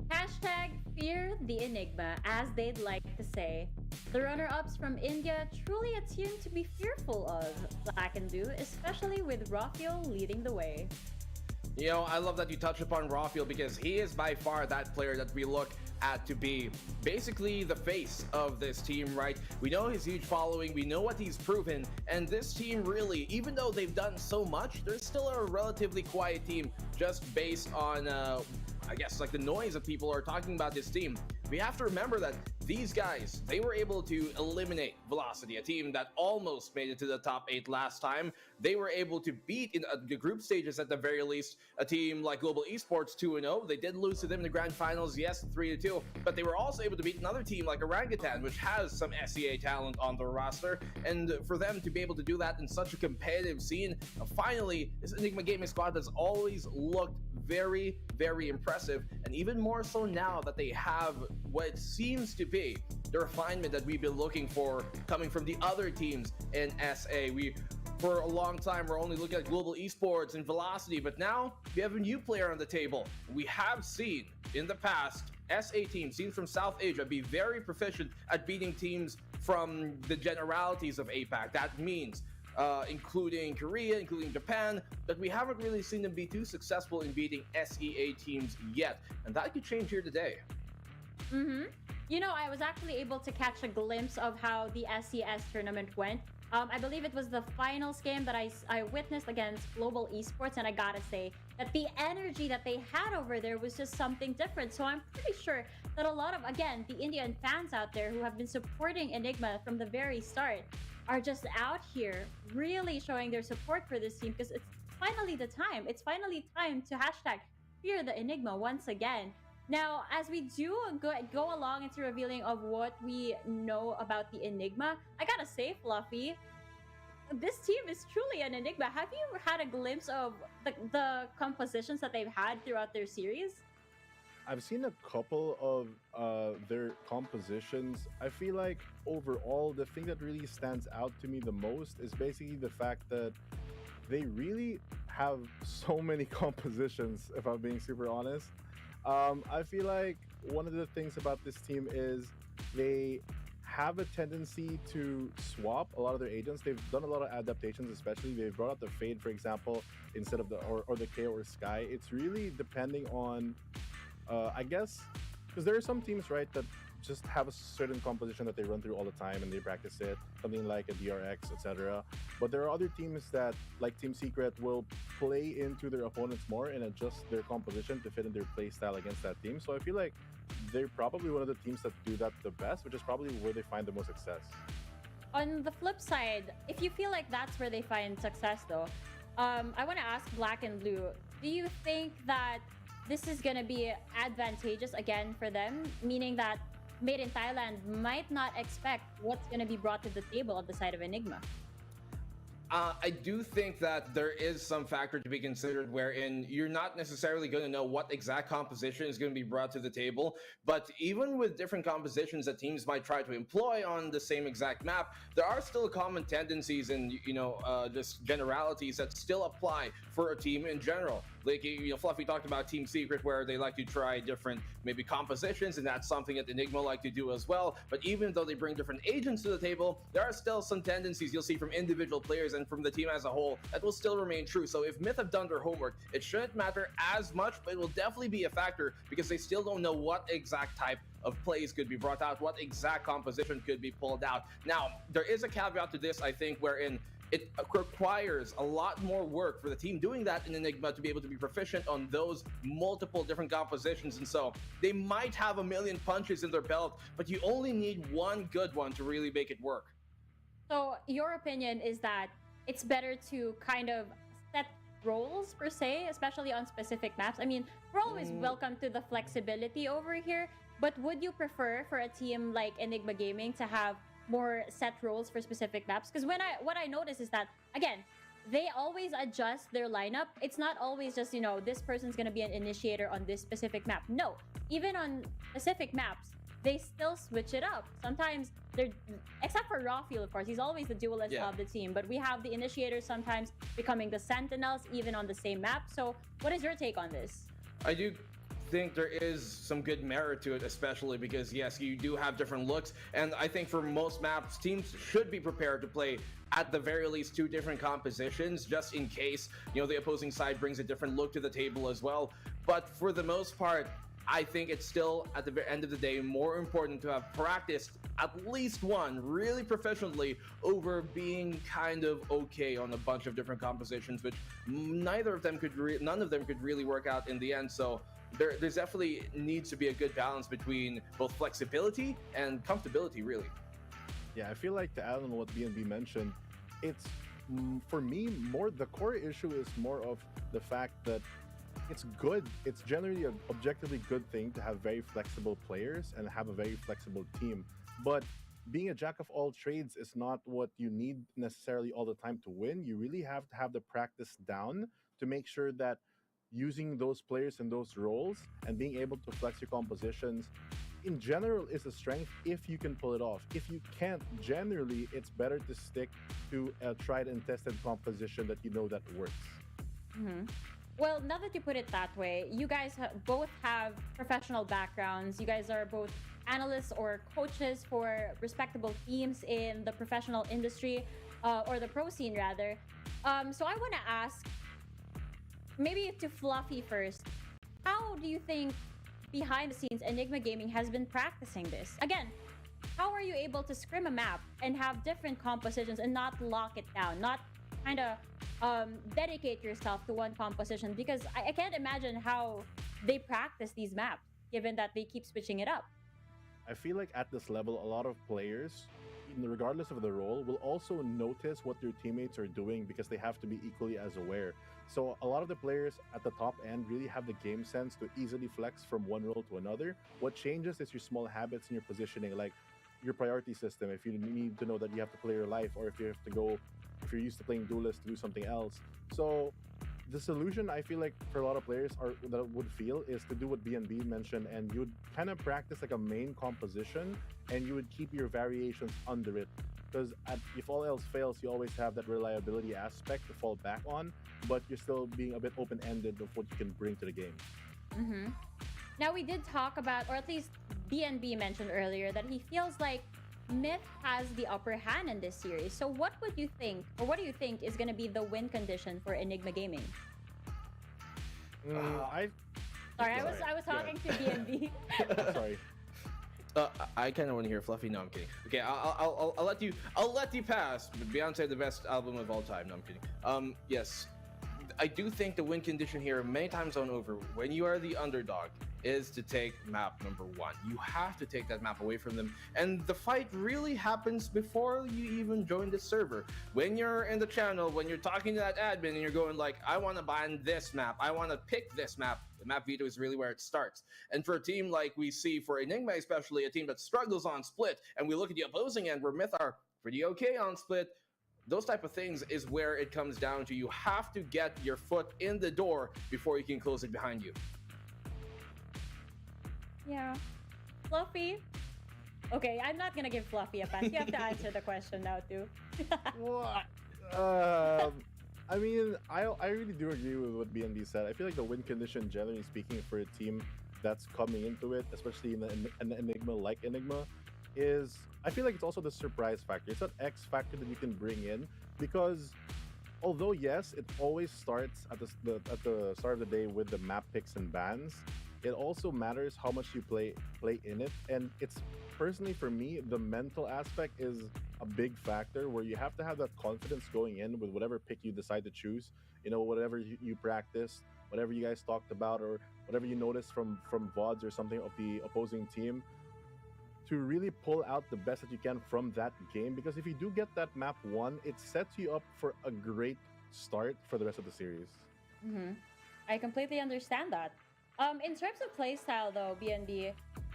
Hashtag fear the Enigma, as they'd like to say. The runner-ups from India, truly a team to be fearful of, Black and Blue, especially with Raphael leading the way. You know, I love that you touch upon Raphael because he is by far that player that we look at to be basically the face of this team, right? We know his huge following, we know what he's proven, and this team really, even though they've done so much, they're still a relatively quiet team just based on, I guess, like the noise that people are talking about this team. We have to remember that these guys, they were able to eliminate Velocity, a team that almost made it to the top 8 last time. They were able to beat, in the group stages at the very least, a team like Global Esports 2-0. They did lose to them in the grand finals, yes, 3-2, but they were also able to beat another team like Orangutan, which has some SEA talent on their roster. And for them to be able to do that in such a competitive scene, finally, this Enigma Gaming squad has always looked very, very impressive, and even more so now that they have what seems to be the refinement that we've been looking for coming from the other teams in SA. For a long time, we're only looking at Global Esports and Velocity, but now we have a new player on the table. We have seen in the past SA teams, teams from South Asia, be very proficient at beating teams from the generalities of APAC. That means including Korea, including Japan, but we haven't really seen them be too successful in beating SEA teams yet, and that could change here today. You know, I was actually able to catch a glimpse of how the SES tournament went. I believe it was the finals game that I witnessed against Global Esports, and I gotta say that the energy that they had over there was just something different. So I'm pretty sure that a lot of, again, the Indian fans out there who have been supporting Enigma from the very start are just out here really showing their support for this team, because it's finally the time. It's finally time to hashtag fear the Enigma once again. Now, as we do go along into revealing of what we know about the Enigma, I gotta say, Fluffy, this team is truly an Enigma. Have you had a glimpse of the compositions that they've had throughout their series? I've seen a couple of their compositions. I feel like overall, the thing that really stands out to me the most is basically the fact that they really have so many compositions, if I'm being super honest. I feel like one of the things about this team is they have a tendency to swap a lot of their agents. They've done a lot of adaptations, especially they've brought out the Fade, for example, instead of the or the K or Sky. It's really depending on I guess because there are some teams, right, that just have a certain composition that they run through all the time and they practice it, something like a DRX, etc. But there are other teams that, like Team Secret, will play into their opponents more and adjust their composition to fit in their play style against that team. So I feel like they're probably one of the teams that do that the best, which is probably where they find the most success. On the flip side, if you feel like that's where they find success, though, I want to ask Black and Blue, do you think that this is going to be advantageous again for them? Meaning that Made in Thailand might not expect what's going to be brought to the table on the side of Enigma. I do think that there is some factor to be considered wherein you're not necessarily going to know what exact composition is going to be brought to the table. But even with different compositions that teams might try to employ on the same exact map, there are still common tendencies and, just generalities that still apply for a team in general. Like, Fluffy talked about Team Secret, where they like to try different maybe compositions, and that's something that Enigma like to do as well. But even though they bring different agents to the table, there are still some tendencies you'll see from individual players and from the team as a whole that will still remain true. So if Myth have done their homework, it shouldn't matter as much, but it will definitely be a factor because they still don't know what exact type of plays could be brought out, what exact composition could be pulled out. Now, there is a caveat to this, I think, wherein it requires a lot more work for the team doing that in Enigma to be able to be proficient on those multiple different compositions. And so they might have a million punches in their belt, but you only need one good one to really make it work. So your opinion is that it's better to kind of set roles per se, especially on specific maps. I mean, we're always welcome to the flexibility over here, but would you prefer for a team like Enigma Gaming to have more set roles for specific maps? Because what I notice is that, again, they always adjust their lineup. It's not always just, this person's going to be an initiator on this specific map. No, even on specific maps, they still switch it up. Sometimes they're, except for Rafiel, of course, he's always the duelist of the team, but we have the initiators sometimes becoming the sentinels even on the same map. So what is your take on this? I do think there is some good merit to it, especially because yes, you do have different looks, and I think for most maps, teams should be prepared to play at the very least 2 different compositions just in case the opposing side brings a different look to the table as well. But for the most part, I think it's still at the end of the day more important to have practiced at least one really professionally over being kind of okay on a bunch of different compositions, which none of them could really work out in the end. So there's definitely needs to be a good balance between both flexibility and comfortability, really. Yeah, I feel like to add on what BNB mentioned, it's for me more the core issue is more of the fact that it's good. It's generally an objectively good thing to have very flexible players and have a very flexible team. But being a jack of all trades is not what you need necessarily all the time to win. You really have to have the practice down to make sure that using those players in those roles and being able to flex your compositions in general is a strength if you can pull it off. If you can't, generally it's better to stick to a tried and tested composition that that works. Well, now that you put it that way, you guys both have professional backgrounds. You guys are both analysts or coaches for respectable teams in the professional industry, or the pro scene rather. So I want to ask, maybe to Fluffy first, how do you think behind the scenes Enigma Gaming has been practicing this? Again, how are you able to scrim a map and have different compositions and not lock it down, not kind of dedicate yourself to one composition? Because I can't imagine how they practice these maps given that they keep switching it up. I feel like at this level, a lot of players, regardless of the role, will also notice what their teammates are doing because they have to be equally as aware. So a lot of the players at the top end really have the game sense to easily flex from one role to another. What changes is your small habits in your positioning, like your priority system. If you need to know that you have to play your life, or if you have to go, if you're used to playing duelist, to do something else. So the solution, I feel like, for a lot of players that would feel is to do what BNB mentioned, and you would kind of practice like a main composition and you would keep your variations under it. Because if all else fails, you always have that reliability aspect to fall back on, but you're still being a bit open-ended of what you can bring to the game. Now, we did talk about, or at least BNB mentioned earlier, that he feels like Myth has the upper hand in this series. So what would you think, or what do you think is going to be the win condition for Enigma Gaming? Sorry, I was talking to BNB. Sorry. I kind of want to hear Fluffy. No, I'm kidding. Okay, I'll let you pass. Beyonce, the best album of all time. No, I'm kidding. Yes, I do think the win condition here, many times on over, when you are the underdog, is to take map number 1. You have to take that map away from them, and the fight really happens before you even join the server. When you're in the channel, when you're talking to that admin and you're going like, I want to ban this map, I want to pick this map, the map veto is really where it starts. And for a team like we see for Enigma, especially a team that struggles on split, and we look at the opposing end where Myth are pretty okay on split, those type of things is where it comes down to. You have to get your foot in the door before you can close it behind you. Yeah. Fluffy. Okay, I'm not gonna give Fluffy a pass. You have to answer the question now too. What? I mean, I really do agree with what BNB said. I feel like the win condition, generally speaking, for a team that's coming into it, especially in an Enigma like Enigma, is I feel like it's also the surprise factor. It's that X factor that you can bring in, because although yes, it always starts at the start of the day with the map picks and bans, it also matters how much you play in it. And it's personally for me, the mental aspect is a big factor, where you have to have that confidence going in with whatever pick you decide to choose. You know, whatever you practice, whatever you guys talked about, or whatever you noticed from VODs or something of the opposing team, to really pull out the best that you can from that game. Because if you do get that map 1, it sets you up for a great start for the rest of the series. I completely understand that. In terms of playstyle though, BNB,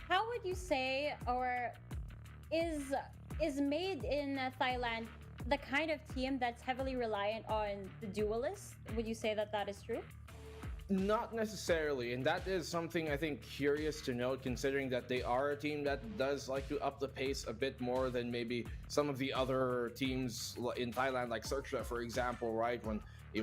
how would you say, or is made in Thailand the kind of team that's heavily reliant on the duelists? Would you say that that is true? Not necessarily, and that is something I think curious to note, considering that they are a team that does like to up the pace a bit more than maybe some of the other teams in Thailand, like Searcha, for example, right?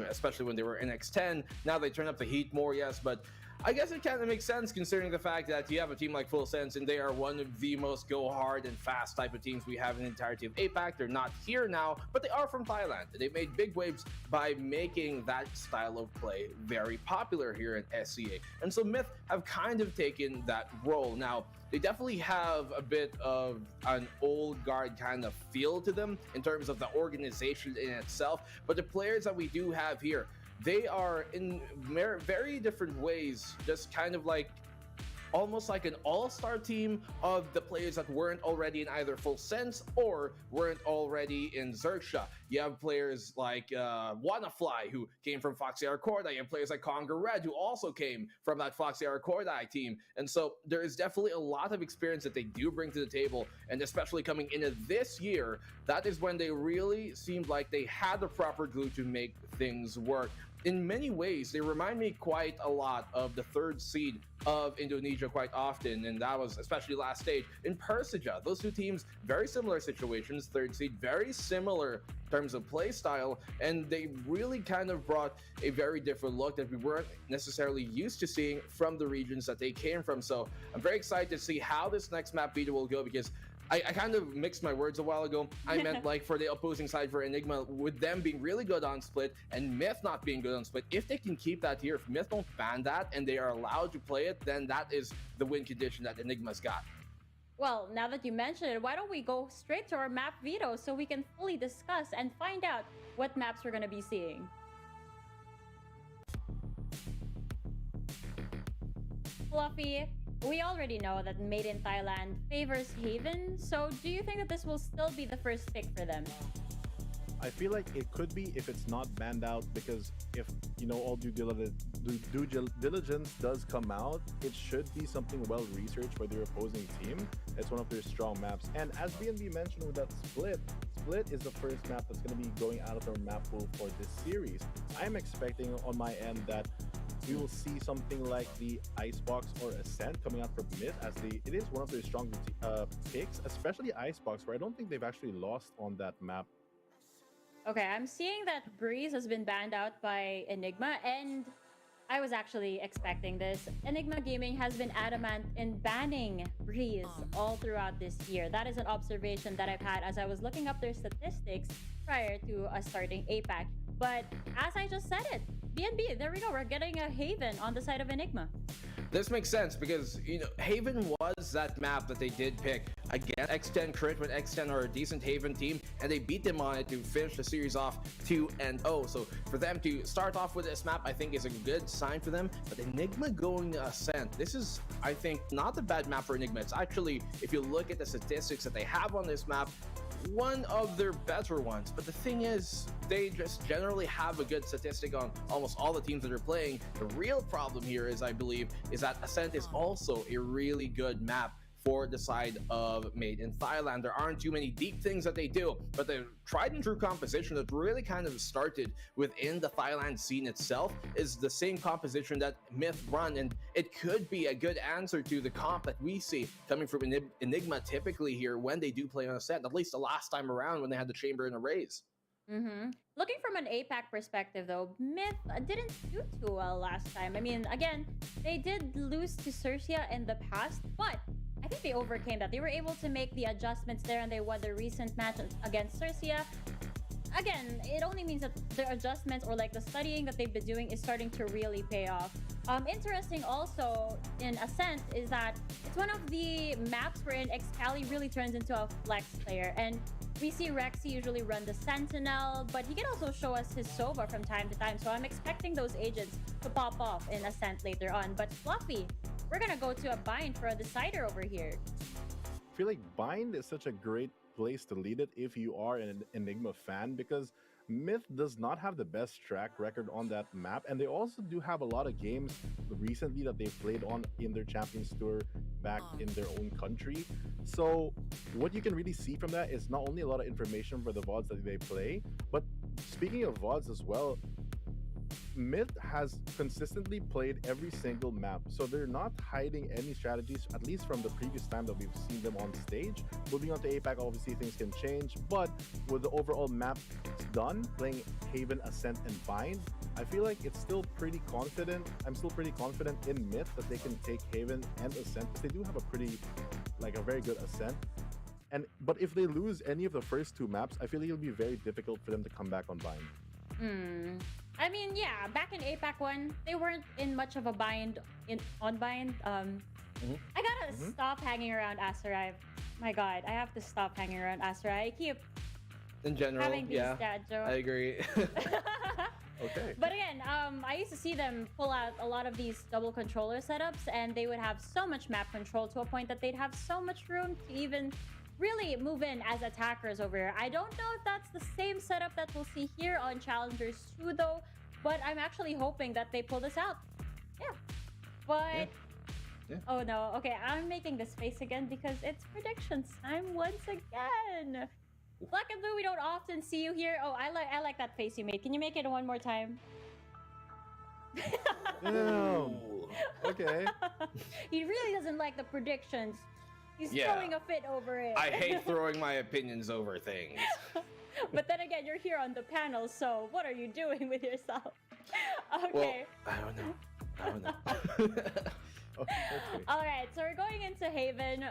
Especially when they were in X10, now they turn up the heat more, yes, but I guess it kind of makes sense considering the fact that you have a team like Full Sense, and they are one of the most go hard and fast type of teams we have in the entirety of APAC. They're not here now, but they are from Thailand. They made big waves by making that style of play very popular here in SCA. And so Myth have kind of taken that role. Now, they definitely have a bit of an old guard kind of feel to them in terms of the organization in itself, but the players that we do have here, they are in very different ways, just kind of like almost like an all-star team of the players that weren't already in either Full Sense or weren't already in Xerxia. You have players like WannaFly, who came from Foxy Arcordai. You have players like Conger Red, who also came from that Foxy Arcordai team. And so there is definitely a lot of experience that they do bring to the table, and especially coming into this year, that is when they really seemed like they had the proper glue to make things work. In many ways, they remind me quite a lot of the third seed of Indonesia quite often, and that was especially last stage in Persija. Those two teams, very similar situations, third seed, very similar in terms of play style, and they really kind of brought a very different look that we weren't necessarily used to seeing from the regions that they came from. So I'm very excited to see how this next map video will go, because I kind of mixed my words a while ago. I meant like for the opposing side for Enigma, with them being really good on split and Myth not being good on split, if they can keep that here, if Myth don't ban that and they are allowed to play it, then that is the win condition that Enigma's got. Well, now that you mention it, why don't we go straight to our map veto so we can fully discuss and find out what maps we're going to be seeing. Fluffy, we already know that Made in Thailand favors Haven, so do you think that this will still be the first pick for them? I feel like it could be if it's not banned out, because if, you know, all due diligence does come out, it should be something well researched by their opposing team. It's one of their strong maps. And as BNB mentioned with that Split is the first map that's going to be going out of their map pool for this series. I'm expecting on my end that we will see something like the Icebox or Ascent coming out from Myth, as it is one of their strong picks, especially Icebox, where I don't think they've actually lost on that map. Okay, I'm seeing that Breeze has been banned out by Enigma, and I was actually expecting this. Enigma Gaming has been adamant in banning Breeze all throughout this year. That is an observation that I've had as I was looking up their statistics prior to us starting APAC. But as I just said it, BNB, there we go. We're getting a Haven on the side of Enigma. This makes sense because, you know, Haven was that map that they did pick against X10 Crit when X10 are a decent Haven team, and they beat them on it to finish the series off 2-0. So for them to start off with this map, I think is a good sign for them. But Enigma going to Ascent, this is, I think, not a bad map for Enigma. It's actually, if you look at the statistics that they have on this map, one of their better ones. But the thing is, they just generally have a good statistic on almost all the teams that are playing. The real problem here is, I believe, is that Ascent is also a really good map for the side of Made in Thailand. There aren't too many deep things that they do, but the tried and true composition that really kind of started within the Thailand scene itself is the same composition that Myth run, and it could be a good answer to the comp that we see coming from Enigma typically here when they do play on Ascent, at least the last time around when they had the Chamber and Arrays. Looking from an APAC perspective, though, Myth didn't do too well last time. I mean, again, they did lose to Cercia in the past, but I think they overcame that. They were able to make the adjustments there, and they won the recent match against Cercia. Again, it only means that their adjustments or like the studying that they've been doing is starting to really pay off. Interesting also in Ascent is that it's one of the maps wherein Excali really turns into a flex player, and we see Rexy usually run the Sentinel, but he can also show us his Sova from time to time, so I'm expecting those agents to pop off in Ascent later on. But Fluffy, we're gonna go to a bind for a decider over here. I feel like bind is such a great place to lead it if you are an Enigma fan, because Myth does not have the best track record on that map, and they also do have a lot of games recently that they've played on in their Champions Tour back in their own country. So what you can really see from that is not only a lot of information for the VODs that they play, but speaking of VODs as well, Myth has consistently played every single map, so they're not hiding any strategies, at least from the previous time that we've seen them on stage. Moving on to APAC, obviously things can change, but with the overall map done, playing Haven, Ascent, and Bind, I feel like it's still pretty confident. I'm still pretty confident in Myth that they can take Haven and Ascent, because they do have a very good Ascent. But if they lose any of the first two maps, I feel like it'll be very difficult for them to come back on Bind. I mean, yeah, back in APAC 1, they weren't in much of a bind on bind. I gotta stop hanging around Aserai. My God, I have to stop hanging around Aserai. I keep in general, having these dad jokes. I agree. Okay. But again, I used to see them pull out a lot of these double controller setups, and they would have so much map control to a point that they'd have so much room to even really move in as attackers over here. I don't know if that's the same setup that we'll see here on Challengers 2 though, but I'm actually hoping that they pull this out. Yeah. But oh no, okay, I'm making this face again because it's predictions time once again. Black and Blue, we don't often see you here. Oh, I like that face you made. Can you make it one more time? Damn. Okay. He really doesn't like the predictions. He's throwing a fit over it. I hate throwing my opinions over things. But then again, you're here on the panel, so what are you doing with yourself? Okay. Well, I don't know. All right, so we're going into Haven,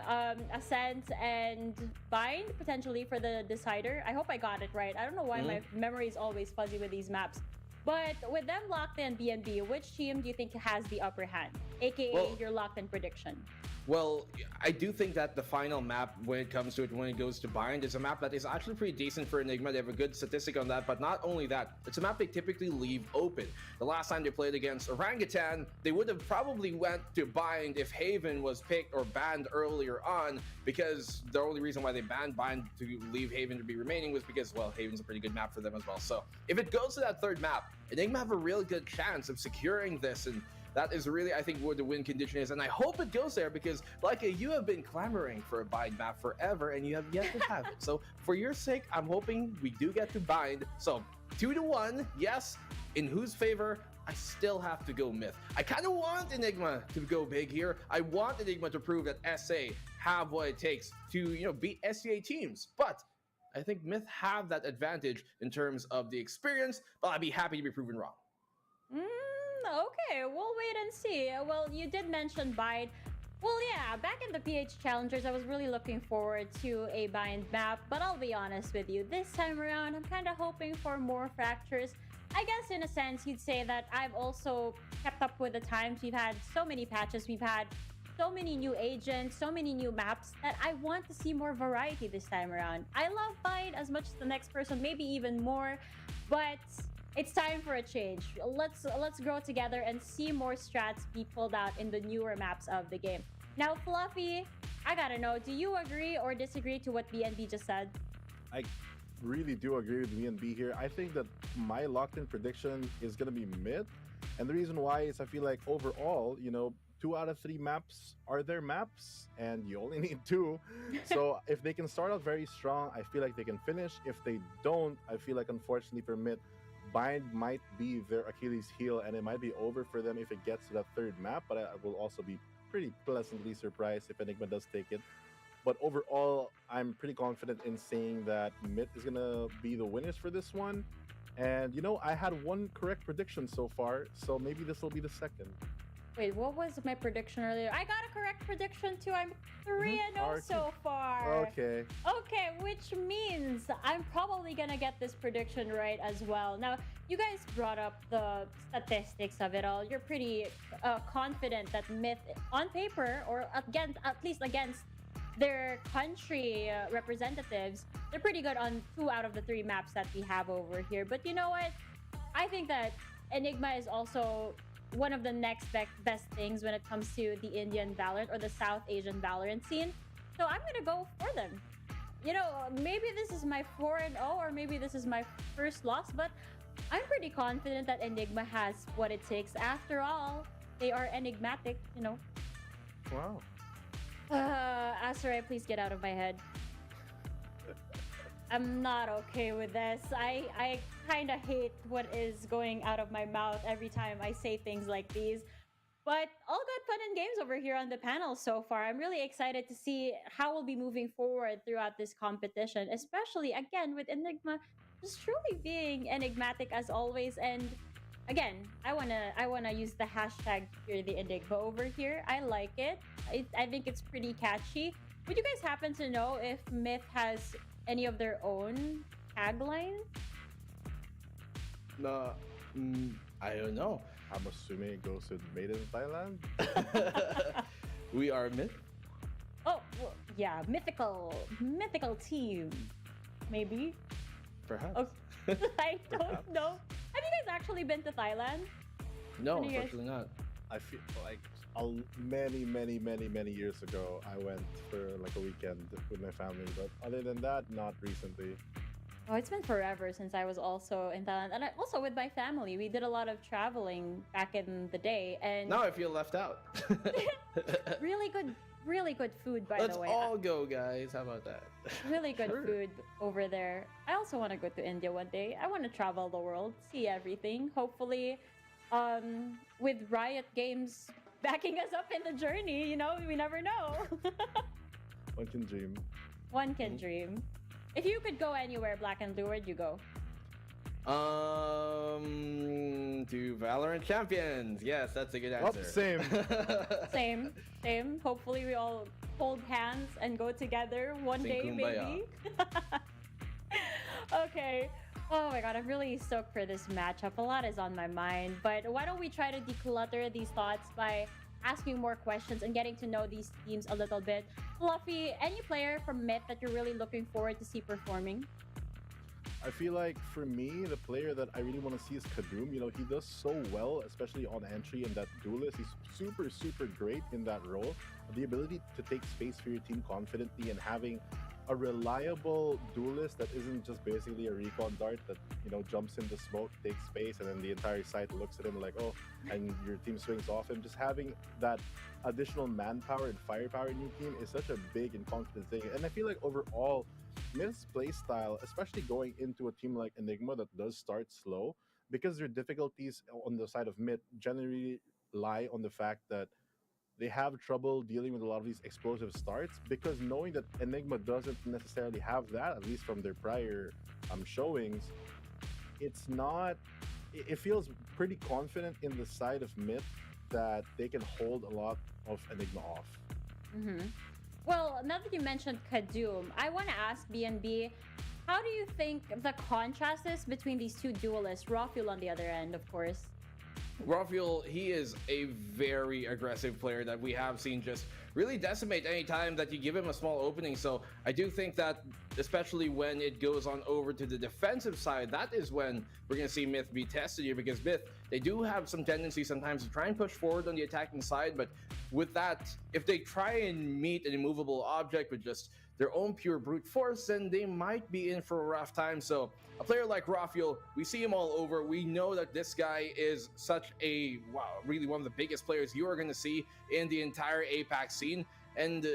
Ascent, and Bind potentially for the decider. I hope I got it right. I don't know why my memory is always fuzzy with these maps. But with them locked in BNB, which team do you think has the upper hand? AKA your locked in prediction. Well, I do think that the final map, when it comes to it, when it goes to Bind, is a map that is actually pretty decent for Enigma. They have a good statistic on that, but not only that, it's a map they typically leave open. The last time they played against Orangutan, they would have probably went to Bind if Haven was picked or banned earlier on, because the only reason why they banned Bind to leave Haven to be remaining was because, well, Haven's a pretty good map for them as well. So if it goes to that third map, Enigma have a real good chance of securing this, and that is really, I think, what the win condition is. And I hope it goes there because, like, you have been clamoring for a Bind map forever and you have yet to have it. So for your sake, I'm hoping we do get to Bind. So 2-1, yes. In whose favor? I still have to go Myth. I kind of want Enigma to go big here. I want Enigma to prove that SA have what it takes to, beat SCA teams. But I think Myth have that advantage in terms of the experience, but I'd be happy to be proven wrong. Okay, we'll wait and see. Well, you did mention Bind. Well, yeah, back in the PH Challengers, I was really looking forward to a Bind map, but I'll be honest with you, this time around, I'm kind of hoping for more fractures. I guess in a sense, you'd say that I've also kept up with the times. We've had so many patches. We've had so many new agents, so many new maps that I want to see more variety this time around. I love Bind as much as the next person, maybe even more, but it's time for a change. Let's grow together and see more strats be pulled out in the newer maps of the game. Now, Fluffy, I gotta know, do you agree or disagree to what BNB just said? I really do agree with VNB here. I think that my locked-in prediction is going to be mid. And the reason why is I feel like overall, 2 out of 3 maps are their maps, and you only need 2. So if they can start out very strong, I feel like they can finish. If they don't, I feel like unfortunately for mid, Bind might be their Achilles heel, and it might be over for them if it gets to that 3rd map. But I will also be pretty pleasantly surprised if Enigma does take it. But overall, I'm pretty confident in saying that mid is going to be the winners for this one. And, I had 1 correct prediction so far, so maybe this will be the 2nd. Wait, what was my prediction earlier? I got a correct prediction too. I'm 3-0 so far. Okay. Okay, which means I'm probably gonna get this prediction right as well. Now, you guys brought up the statistics of it all. You're pretty confident that Myth, on paper, or again, at least against their country representatives, they're pretty good on 2 out of the 3 maps that we have over here. But you know what? I think that Enigma is also one of the next best things when it comes to the Indian Valorant or the South Asian Valorant scene. So I'm gonna go for them. Maybe this is my 4-0 or maybe this is my first loss, but I'm pretty confident that Enigma has what it takes. After all, they are enigmatic, Wow. Asarai, please get out of my head. I'm not okay with this. I kind of hate what is going out of my mouth every time I say things like these. But all good fun and games over here on the panel so far. I'm really excited to see how we'll be moving forward throughout this competition, especially, again, with Enigma just truly being enigmatic as always. And again, I wanna use the hashtag here, the Enigma over here. I like it. I think it's pretty catchy. Would you guys happen to know if Myth has any of their own tagline? No, I don't know. I'm assuming it goes with Made in Thailand. We are Myth. Oh, well, yeah, mythical team, maybe. Perhaps. Okay. I don't know. Have you guys actually been to Thailand? No, unfortunately not. I feel like many years ago, I went for like a weekend with my family. But other than that, not recently. Oh, it's been forever since I was also in Thailand. And also with my family. We did a lot of traveling back in the day. And now I feel left out. really good food, by Let's the way. Let's all go, guys. How about that? Really good food over there. I also want to go to India one day. I want to travel the world, see everything. Hopefully, with Riot Games backing us up in the journey, we never know. One can dream. One can dream. If you could go anywhere, Black and Blue, where'd you go? To Valorant Champions. Yes, that's a good answer. Same. Same. Hopefully we all hold hands and go together one day, maybe. Okay. Oh my god, I'm really stoked for this matchup. A lot is on my mind, but why don't we try to declutter these thoughts by asking more questions and getting to know these teams a little bit. Fluffy, any player from Myth that you're really looking forward to see performing? I feel like for me, the player that I really want to see is Kadum. He does so well, especially on entry and that duelist. He's super great in that role. The ability to take space for your team confidently and having a reliable duelist that isn't just basically a recon dart that jumps into smoke, takes space, and then the entire site looks at him like, oh, and your team swings off him. Just having that additional manpower and firepower in your team is such a big and confident thing. And I feel like overall, Myth's playstyle, especially going into a team like Enigma that does start slow, because their difficulties on the side of Myth generally lie on the fact that they have trouble dealing with a lot of these explosive starts, because knowing that Enigma doesn't necessarily have that, at least from their prior showings, it feels pretty confident in the side of Myth that they can hold a lot of Enigma off. Well, now that you mentioned Kadum, I want to ask BNB, How do you think the contrast is between these two duelists? Rafiel on the other end, of course. Rafiel, he is a very aggressive player that we have seen just really decimate any time that you give him a small opening. So I do think that, especially when it goes on over to the defensive side, that is when we're going to see Myth be tested here, because Myth, they do have some tendency sometimes to try and push forward on the attacking side, but with that, if they try and meet an immovable object with just their own pure brute force, then they might be in for a rough time. So a player like Rafiel, we see him all over. We know that this guy is such a, wow, really one of the biggest players you are going to see in the entire APAC scene. And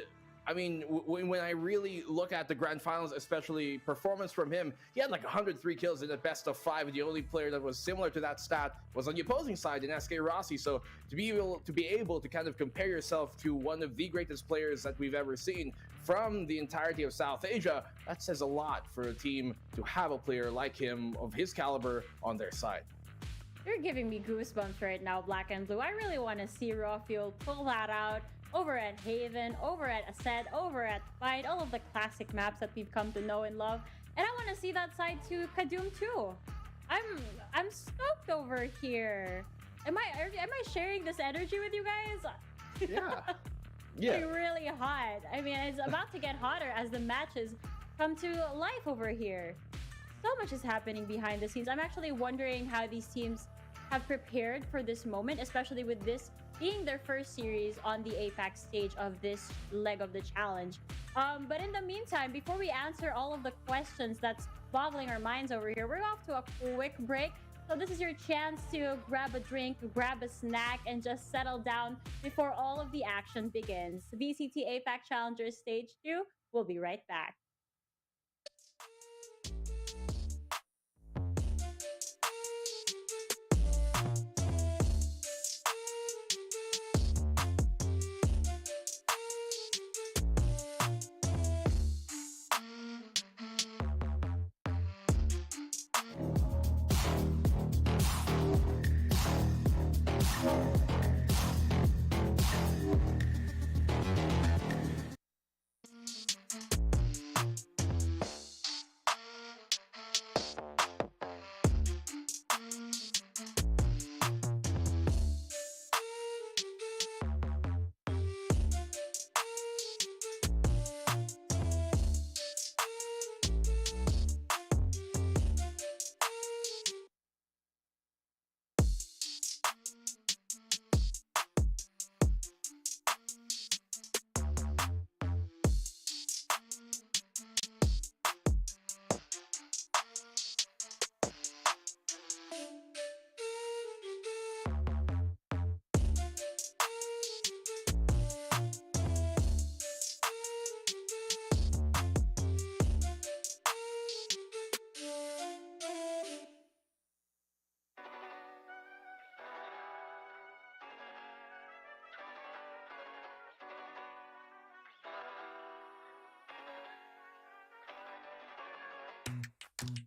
I mean, when I really look at the grand finals, especially performance from him, he had like 103 kills in the best of 5. The only player that was similar to that stat was on the opposing side in SK Rossi. So to be able to kind of compare yourself to one of the greatest players that we've ever seen from the entirety of South Asia, that says a lot for a team to have a player like him of his caliber on their side. You're giving me goosebumps right now, Black and Blue. I really want to see Rafiel pull that out over at Haven, over at Ascent, over at Fight, all of the classic maps that we've come to know and love. And I want to see that side to Kadum too. I'm stoked over here. Am I sharing this energy with you guys? Yeah. It's really hot. I mean, it's about to get hotter as the matches come to life over here. So much is happening behind the scenes. I'm actually wondering how these teams have prepared for this moment, especially with this being their first series on the APAC stage of this leg of the challenge. But in the meantime, before we answer all of the questions that's boggling our minds over here, we're off to a quick break. So this is your chance to grab a drink, grab a snack, and just settle down before all of the action begins. VCT APAC Challengers Stage 2, we'll be right back.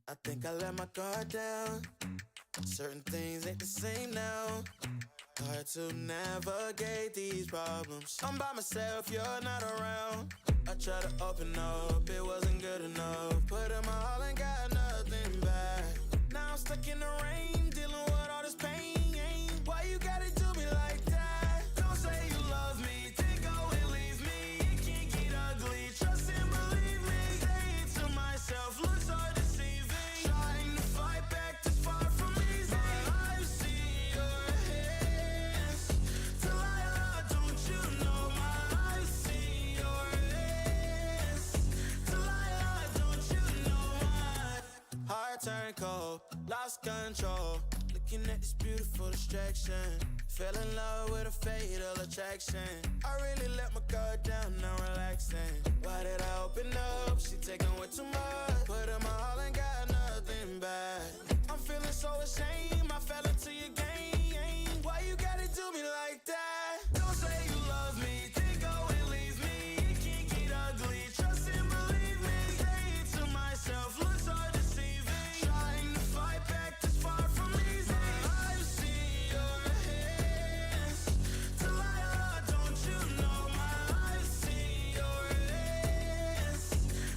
I think I let my guard down. Certain things ain't the same now. Hard to navigate these problems. I'm by myself, you're not around. I tried to open up, it wasn't good enough. Put in my all and got nothing back. Now I'm stuck in the rain, dealing with all this pain. Why you gotta do me like that? Don't say you love me, then go and leave me. It can't get ugly, trust and believe me. Say it to myself, looks so deceiving. Trying to fight back this far from easy. I've seen your hands. Delilah, don't you know I've seen your hands. Delilah, don't you know my heart turned cold, lost control. Looking at this beautiful distraction. Fell in love with a fatal attraction. I really let my guard down, now relaxing. Why did I open up? She taking way too much. Put in my all and got nothing back. I'm feeling so ashamed, I fell into your game. Why you gotta do me like that? Don't say you love me, then go and leave me. It can't get ugly, trust and believe me. Say it to myself, looks so deceiving. Trying to fight back this far from easy. I've seen your hands. Delilah, don't you know I've seen your hands.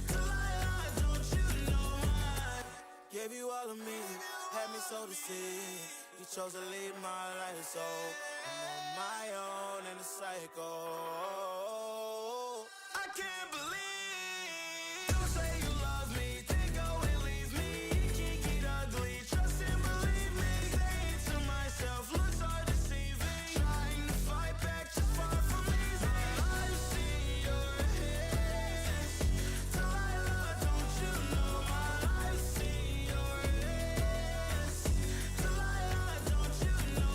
Delilah, don't you know so deceived. You chose to leave my life, so I'm on my own in the cycle. I can't believe you say you love me, then go and leave me. Kick it ugly, trust and believe me. Saying to myself, looks are deceiving. Trying to fight back, just far from easy. Life's in your hands. Delilah, don't you know my life's in your hands? Delilah, don't you know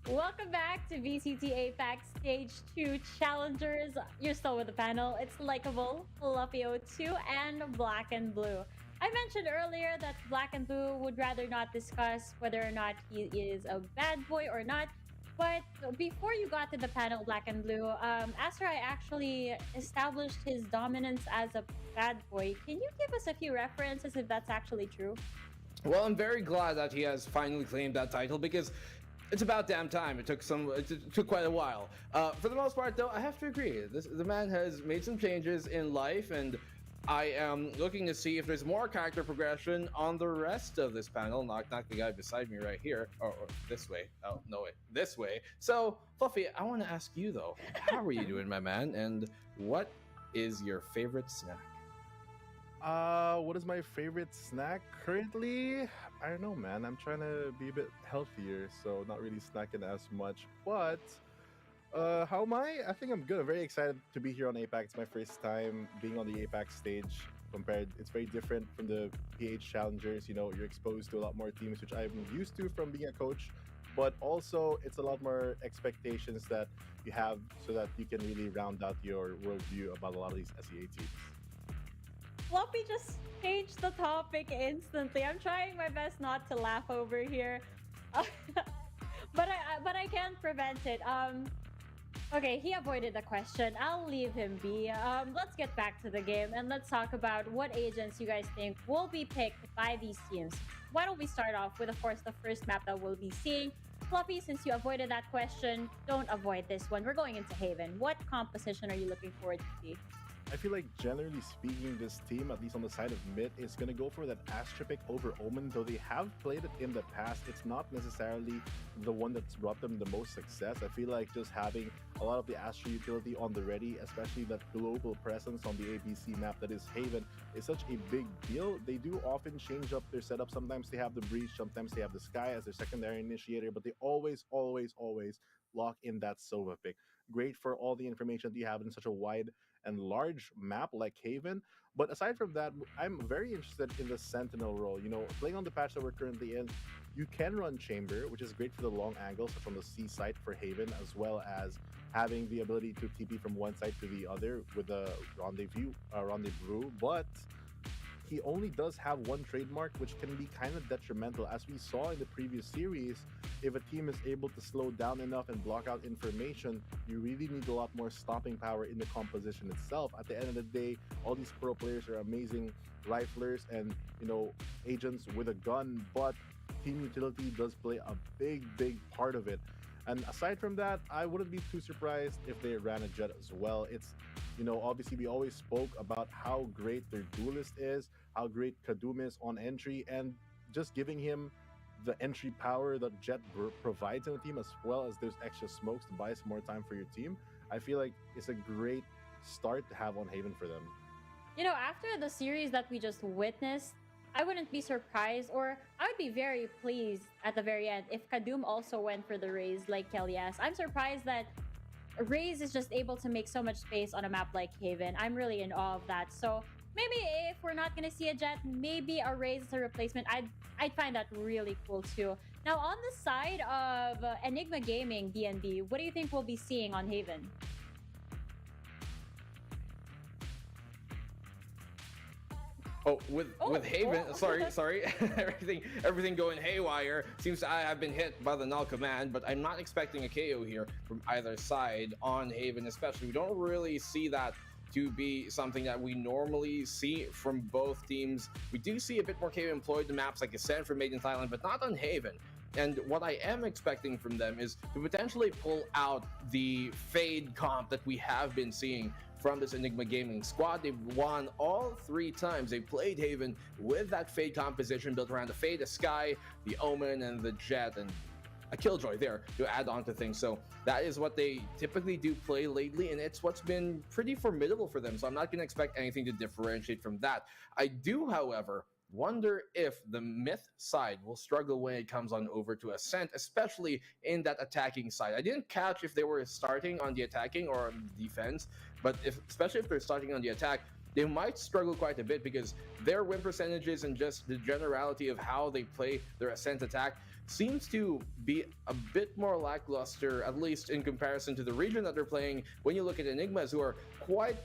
Welcome back to VCT APAC Stage 2 Challengers. You're still with the panel. It's Likeable, Fluffy02, and Black and Blue. I mentioned earlier that Black and Blue would rather not discuss whether or not he is a bad boy or not. But before you got to the panel, Black and Blue, Asarai actually established his dominance as a bad boy. Can you give us a few references if that's actually true? Well, I'm very glad that he has finally claimed that title because it's about damn time. It took quite a while. For the most part, though, I have to agree. The man has made some changes in life, and I am looking to see if there's more character progression on the rest of this panel. Knock the guy beside me right here, or this way. Oh no, wait, this way. So, Fluffy, I want to ask you though, how are you doing, my man? And what is your favorite snack? What is my favorite snack currently? I don't know, man. I'm trying to be a bit healthier, so not really snacking as much. But how am I? I think I'm good. I'm very excited to be here on APAC. It's my first time being on the APAC stage. It's very different from the PH Challengers. You know, you're exposed to a lot more teams, which I'm used to from being a coach. But also, it's a lot more expectations that you have so that you can really round out your worldview about a lot of these SEA teams. Fluffy just changed the topic instantly. I'm trying my best not to laugh over here, but I can't prevent it. Okay, he avoided the question. I'll leave him be. Let's get back to the game and let's talk about what agents you guys think will be picked by these teams. Why don't we start off with, of course, the first map that we'll be seeing. Fluffy, since you avoided that question, don't avoid this one. We're going into Haven. What composition are you looking forward to see? I feel like generally speaking, this team, at least on the side of mid, is going to go for that Astra pick over Omen. Though they have played it in the past, it's not necessarily the one that's brought them the most success. I feel like just having a lot of the Astra utility on the ready, especially that global presence on the ABC map that is Haven, is such a big deal. They do often change up their setup. Sometimes they have the Breach, sometimes they have the Sky as their secondary initiator, but they always lock in that Sova pick. Great for all the information that you have in such a wide and large map like Haven. But aside from that, I'm very interested in the Sentinel role. You know, playing on the patch that we're currently in, you can run Chamber, which is great for the long angles from the C site for Haven, as well as having the ability to TP from one side to the other with a rendezvous. But he only does have one trademark, which can be kind of detrimental. As we saw in the previous series, if a team is able to slow down enough and block out information, you really need a lot more stopping power in the composition itself. At the end of the day, all these pro players are amazing riflers and, you know, agents with a gun, but team utility does play a big part of it. And aside from that, I wouldn't be too surprised if they ran a Jet as well. It's, you know, obviously we always spoke about how great their duelist is, how great Kadum is on entry, and just giving him the entry power that Jet provides in the team, as well as there's extra smokes to buy some more time for your team. I feel like it's a great start to have on Haven for them. You know, after the series that we just witnessed, I wouldn't be surprised, or I would be very pleased at the very end if Kadum also went for the Raze like Kelly asked. I'm surprised that Raze is just able to make so much space on a map like Haven. I'm really in awe of that. So maybe if we're not gonna see a Jet, maybe a Raze as a replacement. I'd find that really cool too. Now on the side of Enigma Gaming DNB, what do you think we'll be seeing on Haven? Oh, with Haven, sorry, everything going haywire. Seems I have been hit by the null command, but I'm not expecting a KO here from either side on Haven, especially. We don't really see that to be something that we normally see from both teams. We do see a bit more KO employed in maps like Ascent from Made in Thailand, but not on Haven. And what I am expecting from them is to potentially pull out the Fade comp that we have been seeing from this Enigma Gaming squad. They've won all 3 times. They played Haven with that Fade composition built around the Fade, the Sky, the Omen, and the Jet, and a Killjoy there to add on to things. So that is what they typically do play lately, and it's what's been pretty formidable for them. So I'm not going to expect anything to differentiate from that. I do, however, wonder if the Myth side will struggle when it comes on over to Ascent, especially in that attacking side. I didn't catch if they were starting on the attacking or on the defense, but especially if they're starting on the attack, they might struggle quite a bit because their win percentages and just the generality of how they play their Ascent attack seems to be a bit more lackluster, at least in comparison to the region that they're playing. When you look at Enigmas, who are quite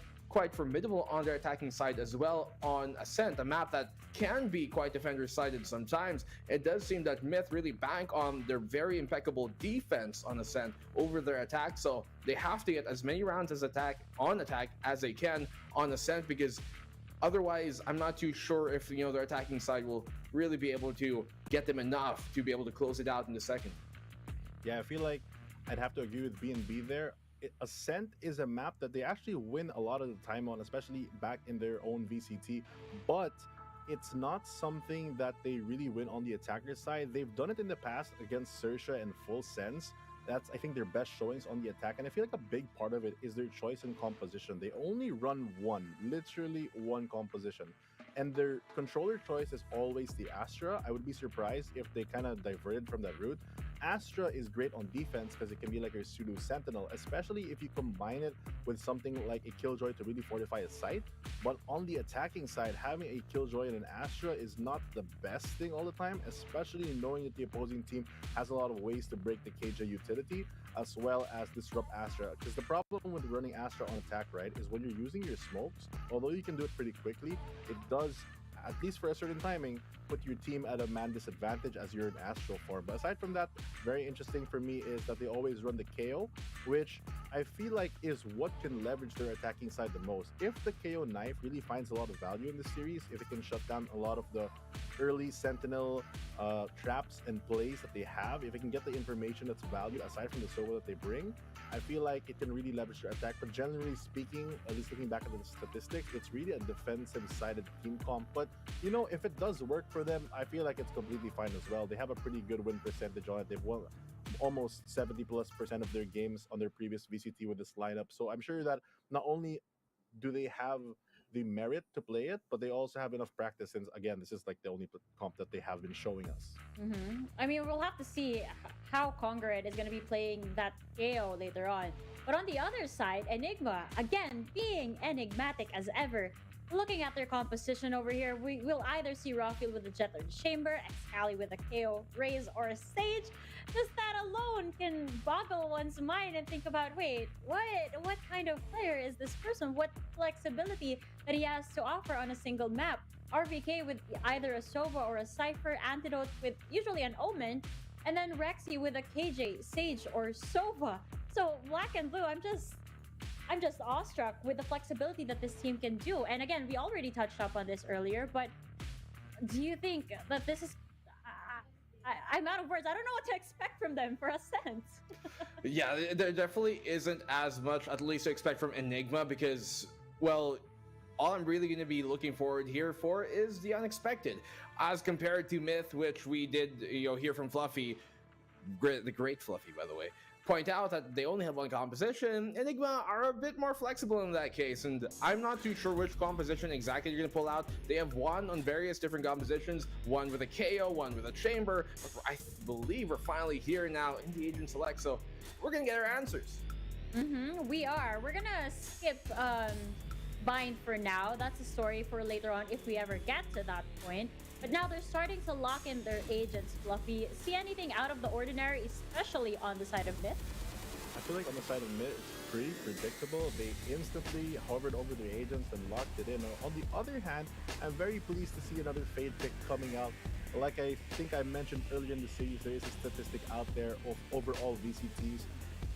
formidable on their attacking side as well on Ascent, a map that can be quite defender-sided sometimes. It does seem that Myth really bank on their very impeccable defense on Ascent over their attack, so they have to get as many rounds as attack as they can on Ascent, because otherwise I'm not too sure if, you know, their attacking side will really be able to get them enough to be able to close it out in the second. Yeah, I feel like I'd have to agree with B&B there. Ascent is a map that they actually win a lot of the time on, especially back in their own VCT, but it's not something that they really win on the attacker side. They've done it in the past against Sersha and Full Sense. That's, I think, their best showings on the attack, and I feel like a big part of it is their choice in composition. They only run literally one composition, and their controller choice is always the Astra. I would be surprised if they kind of diverted from that route. Astra is great on defense because it can be like your pseudo Sentinel, especially if you combine it with something like a Killjoy to really fortify a site. But on the attacking side, having a Killjoy and an Astra is not the best thing all the time, especially knowing that the opposing team has a lot of ways to break the KJ utility as well as disrupt Astra. Because the problem with running Astra on attack, right, is when you're using your smokes, although you can do it pretty quickly, it does, at least for a certain timing, put your team at a man disadvantage as you're in astral form. But aside from that, very interesting for me is that they always run the KO, which I feel like is what can leverage their attacking side the most. If the KO knife really finds a lot of value in the series, if it can shut down a lot of the early Sentinel traps and plays that they have, if it can get the information that's valued aside from the solo that they bring, I feel like it can really leverage their attack. But generally speaking, at least looking back at the statistics, it's really a defensive-sided team comp. But, you know, if it does work for them, I feel like it's completely fine as well. They have a pretty good win percentage on it. They've won almost 70+% of their games on their previous VCT with this lineup. So I'm sure that not only do they have the merit to play it, but they also have enough practice since, again, this is like the only comp that they have been showing us. I mean, we'll have to see how Congred is going to be playing that KO later on. But on the other side, Enigma, again, being enigmatic as ever. Looking at their composition over here, we will either see Rockfield with the Jet or the Chamber, Excali with a KO, Raze, or a Sage. Just that alone can boggle one's mind and think about, wait, what kind of player is this person? What flexibility that he has to offer on a single map? RVK with either a Sova or a Cypher, Antidote with usually an Omen, and then Rexy with a KJ, Sage, or Sova. So Black and Blue, I'm just awestruck with the flexibility that this team can do. And again, we already touched up on this earlier, but do you think that this is... I'm out of words. I don't know what to expect from them for a sense. Yeah, there definitely isn't as much, at least, to expect from Enigma because, well, all I'm really going to be looking forward here for is the unexpected. As compared to Myth, which we did hear from Fluffy, the great Fluffy, by the way, point out that they only have one composition. Enigma are a bit more flexible in that case, and I'm not too sure which composition exactly you're going to pull out. They have one on various different compositions, one with a KO, one with a Chamber, but I believe we're finally here now in the Agent Select, so we're going to get our answers. We are. We're going to skip Bind for now. That's a story for later on if we ever get to that point. But now they're starting to lock in their agents, Fluffy. See anything out of the ordinary, especially on the side of Myth? I feel like on the side of Myth, it's pretty predictable. They instantly hovered over their agents and locked it in. On the other hand, I'm very pleased to see another Fade pick coming out. Like I think I mentioned earlier in the series, there is a statistic out there of overall VCTs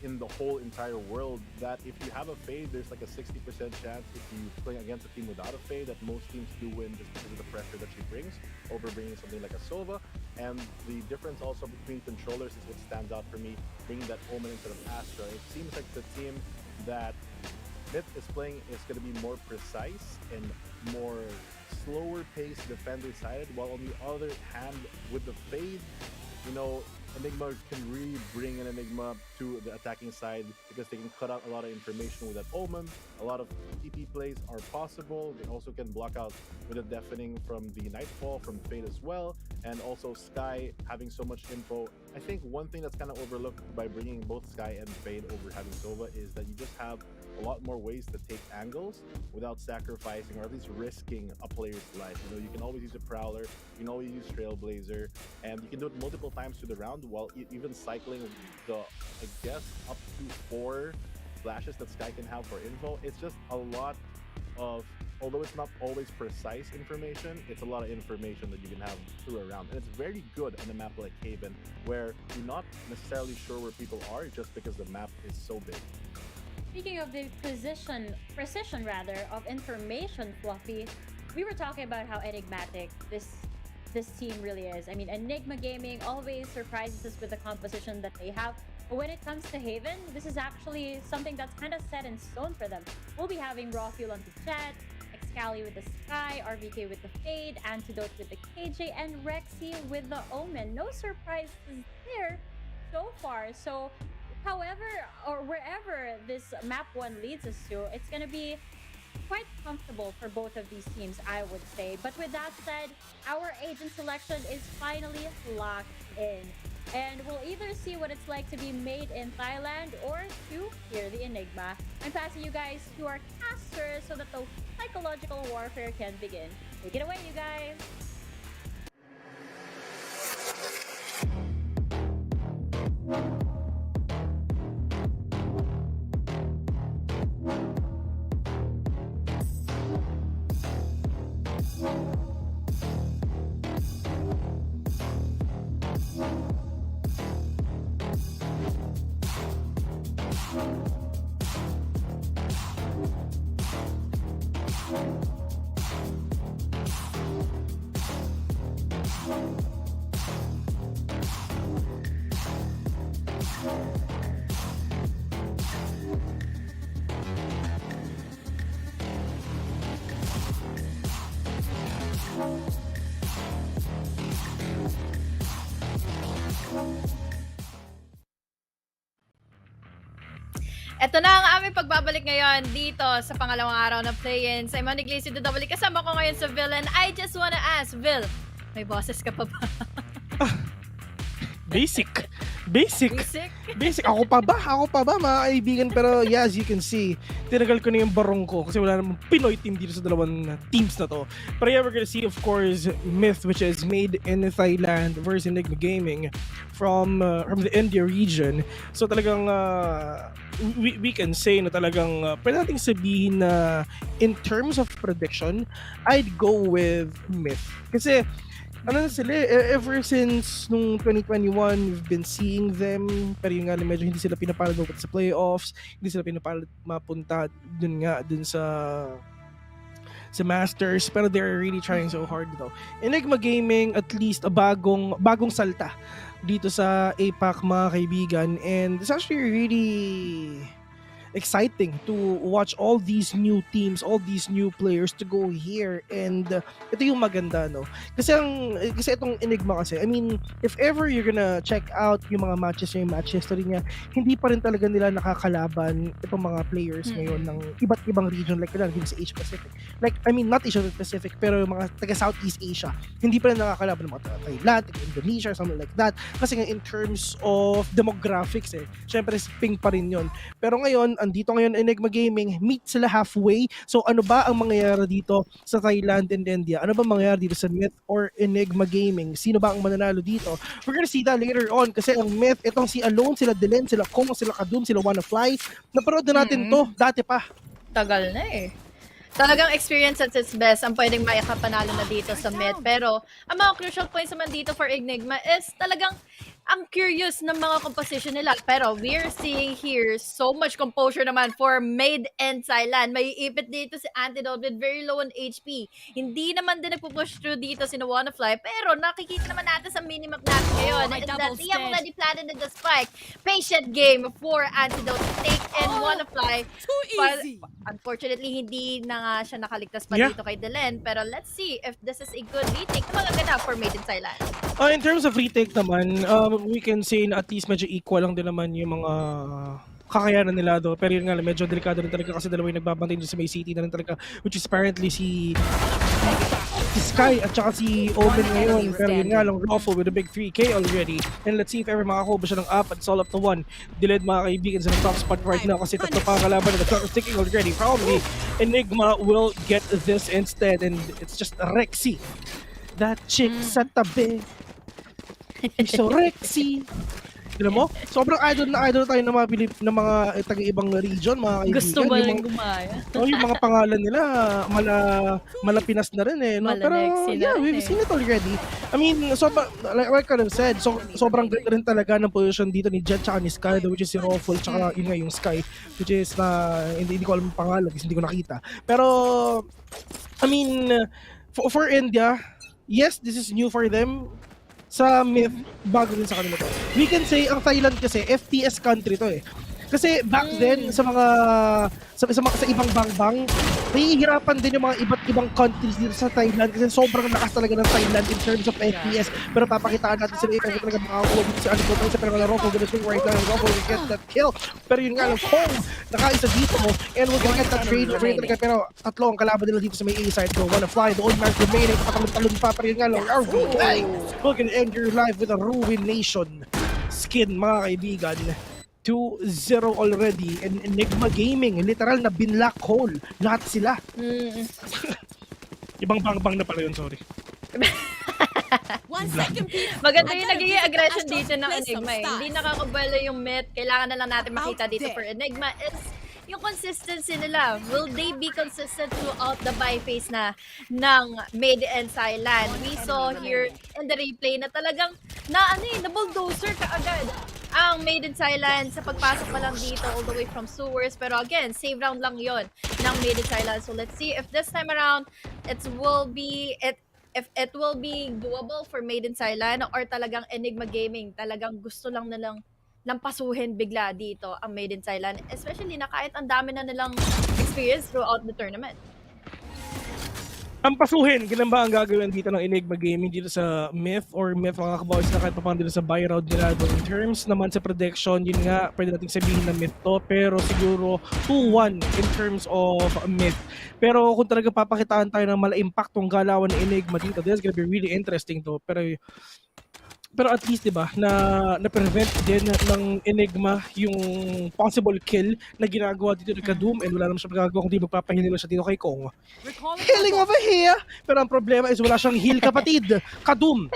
in the whole entire world that if you have a Fade, there's like a 60% chance if you play against a team without a Fade that most teams do win just because of the pressure that she brings over bringing something like a Sova. And the difference also between controllers is what stands out for me, bringing that Omen instead of Astra. It seems like the team that Myth is playing is going to be more precise and more slower paced defender sided, while on the other hand with the Fade, Enigma can really bring an Enigma to the attacking side because they can cut out a lot of information with that Omen. A lot of TP plays are possible. They also can block out with a deafening from the Nightfall, from Fade as well, and also Sky having so much info. I think one thing that's kind of overlooked by bringing both Sky and Fade over having Sova is that you just have a lot more ways to take angles without sacrificing or at least risking a player's life. You can always use a Prowler, you can always use Trailblazer, and you can do it multiple times through the round while even cycling the, I guess, up to 4 flashes that Sky can have for info. It's just a lot of, although it's not always precise information, it's a lot of information that you can have through a round. And it's very good on a map like Haven, where you're not necessarily sure where people are just because the map is so big. Speaking of the precision of information, Fluffy, we were talking about how enigmatic this team really is. I mean, Enigma Gaming always surprises us with the composition that they have. But when it comes to Haven, this is actually something that's kind of set in stone for them. We'll be having Rawfuel on the Jet, Excali with the Sky, RVK with the Fade, Antidote with the KJ, and Rexy with the Omen. No surprises there so far. So however, or wherever this map 1 leads us to, it's going to be quite comfortable for both of these teams, I would say. But with that said, our agent selection is finally locked in. And we'll either see what it's like to be made in Thailand or to hear the Enigma. I'm passing you guys to our casters so that the psychological warfare can begin. Take it away, you guys! Ito na ang aming pagbabalik ngayon dito sa pangalawang araw ng play-ins. I'm Monique Lacey Dudabali. Kasama ko ngayon sa Vil, and I just wanna ask, Vil, may boses ka pa ba? Basic. Ako pa ba, mga kaibigan? Pero yeah, as you can see, tinagal ko na yung barong ko kasi wala namang Pinoy team dito sa dalawang teams na to. But yeah, we're gonna see, of course, Myth, which is made in Thailand versus Enigma Gaming from the India region. So talagang we can say na talagang pwede nating sabihin na in terms of prediction, I'd go with Myth. Kasi ano na sila, ever since nung 2021, we've been seeing them, pero yung nga medyo hindi sila pinapalad sa playoffs, hindi sila pinapalad mapunta dun sa Masters, pero they're really trying so hard though. Enigma Gaming, at least a bagong salta dito sa APAC, mga kaibigan, and it's actually really exciting to watch all these new teams, all these new players to go here, and ito yung maganda, no? Kasi itong Enigma kasi, I mean, if ever you're gonna check out yung mga matches niya, yung match history niya, hindi pa rin talaga nila nakakalaban itong mga players ngayon ng iba't ibang region, like din sa Asia Pacific. Like, I mean, not Asia Pacific, pero yung mga taga Southeast Asia, hindi pa rin nakakalaban ng mga Thailand, Indonesia, something like that. Kasi nga in terms of demographics, syempre ping pa rin yun. Pero ngayon, andito ngayon Enigma Gaming, meet sila halfway. So ano ba ang mangyayari dito sa Thailand and India? Ano ba mangyayari dito sa Myth or Enigma Gaming? Sino ba ang mananalo dito? We're gonna see that later on kasi ang Myth, itong si Alone, sila Dylan, sila Kong, sila Kadun, sila Wanna Fly. Naparod na natin to, dati pa. Tagal na eh. Talagang experience at its best ang pwedeng maikapanalo na dito sa Myth. Pero ang mga crucial points naman dito for Enigma is talagang ang curious ng mga composition nila. Pero we're seeing here so much composure naman for Made in Thailand. May ipit dito si Antidote with very low on HP. Hindi naman din nagpo-push through dito si Wanna-Fly. Pero nakikita naman natin sa minimap natin ngayon. And that he have already planted the spike. Patient game for Antidote to take in Wanna-Fly. Too easy! But, unfortunately, hindi na nga siya nakaligtas pa dito kay Dylan. Pero let's see if this is a good retake na magaganda for Made in Thailand. In terms of retake naman, we can say na at least medyo equal lang din naman yung mga kakayanan nila do. Pero yun nga, medyo delikado rin talaga kasi dalawa yung nagbabantay dun sa may city na rin talaga, which is apparently si Sky at saka si Omen ngayon. Pero yun nga lang, Raffle with a big 3K already. And let's see if ever makakuha siya ng apat. It's all up to one. Delayed, mga kaibigan, sa top spot right now kasi tatlo pa kalaban na the clock is ticking already. Probably Enigma will get this instead, and it's just Rexy. That chick sa tabi. So Rexy. Alam mo, sobrang idol tayo ng mga ng mga taga-ibang region, mga kaibigan. Gusto ba rin gumaya? Yung mga pangalan nila, malapinas na rin eh. No? Pero yeah, we've seen it already. I mean, like I have said, sobrang ganda rin talaga ng position dito ni Jet tsaka ni Sky, which is si Raffle, tsaka yun nga yung Sky, which is hindi ko alam ang pangalan kasi hindi ko nakita. Pero, I mean, for India, yes, this is new for them. Sa Myth, bago din sa kanila to. We can say, ang Thailand kasi, FPS country to eh. Kasi back then, sa ibang bangbang, nahihirapan din yung mga iba't ibang countries dito sa Thailand kasi sobrang lakas talaga ng Thailand in terms of FPS. Pero papakitaan natin sila ito talaga makakuha dito sa Antidote sa pero Rocco gonna swing right now and Rocco will get that kill. Pero yun nga lang, Kong nakaisa dito and we're gonna get that trade talaga. Pero tatlo ang kalaban nila dito sa may A-side ko. Wanna Fly, the old man's remaining, patalon pa. Pero yun nga lang, we're gonna end your life with a Ruination skin, mga kaibigan. 2-0 already, and Enigma Gaming, literal na bin-black hole. Lahat sila. Ibang bang na pala yun, sorry. Maganda yung nagiging aggression dito ng Enigma eh. Hindi nakakabuelo yung Myth. Kailangan na lang natin makita dito for Enigma is yung consistency nila. Will they be consistent throughout the bye phase na ng Made in Thailand? We saw here in the replay na talagang na-bulldozer kaagad ang Made in Thailand sa pagpasok pa lang dito all the way from sewers. Pero again, save round lang yon ng Made in Thailand. So let's see if this time around it will be doable for Made in Thailand or talagang Enigma Gaming talagang gusto lang nilang lampasuhin bigla dito ang Made in Thailand, especially na kahit ang dami na nilang experience throughout the tournament. Ang pasuhin, kailan ba ang gagawin dito ng Enigma Gaming dito sa Myth or Myth mga kabawis na kahit pa paano dito sa buy round nila doon. In terms naman sa prediction, yun nga, pwede natin sabihin na Myth to, pero siguro 2-1 in terms of Myth. Pero kung talaga papakitaan tayo ng mala-impactong galawan ng Enigma dito, this is gonna be really interesting to. Pero at least 'di ba na prevent din ng Enigma yung possible kill na ginagawa dito ni Kadum, and wala naman siya magagawa kundi magpapahinila siya dito kay Kong. Healing over here! Pero ang problema is wala siyang heal, kapatid. Kadum!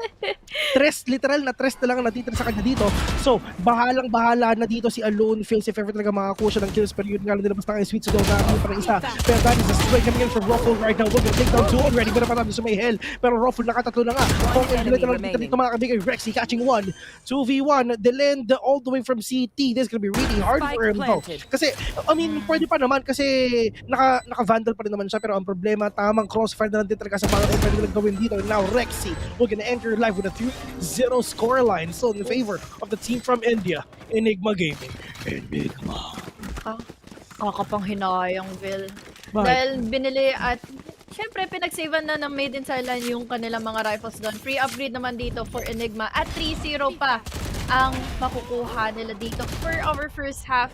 Literal na tres na lang ang natitira sa kanya dito. So, bahalang-bahala na dito si Alone Fails if ever talaga makakuha siya ng kills. Pero yun nga lang nilabas na kayo sweet, so daw na pa ng isa. Pero that is a straight coming in from Ruffle right now. We're gonna take down 2 already. Pero pa natin sa may hell. Pero Ruffle nakatatlo na nga. Kong and literal dito mga kabigay. Rexy catching 1. 2v1. Delend all the way from CT. This is gonna be really hard for him though. Kasi, I mean, pwede pa naman kasi naka-vandal pa rin naman siya. Pero ang problema, tamang crossfire na lang din talaga sa mga pwede lang gawin dito. And now Rexy will gonna enter live with a 3-0 scoreline. So in favor of the team from India, Enigma Gaming. Enigma. Kakapanghinayang, Vil. Bakit? Dahil binili at syempre pinagsavean na ng Made in Thailand yung kanilang mga rifles doon. Free upgrade naman dito for Enigma at 3-0 pa ang makukuha nila dito for our first half.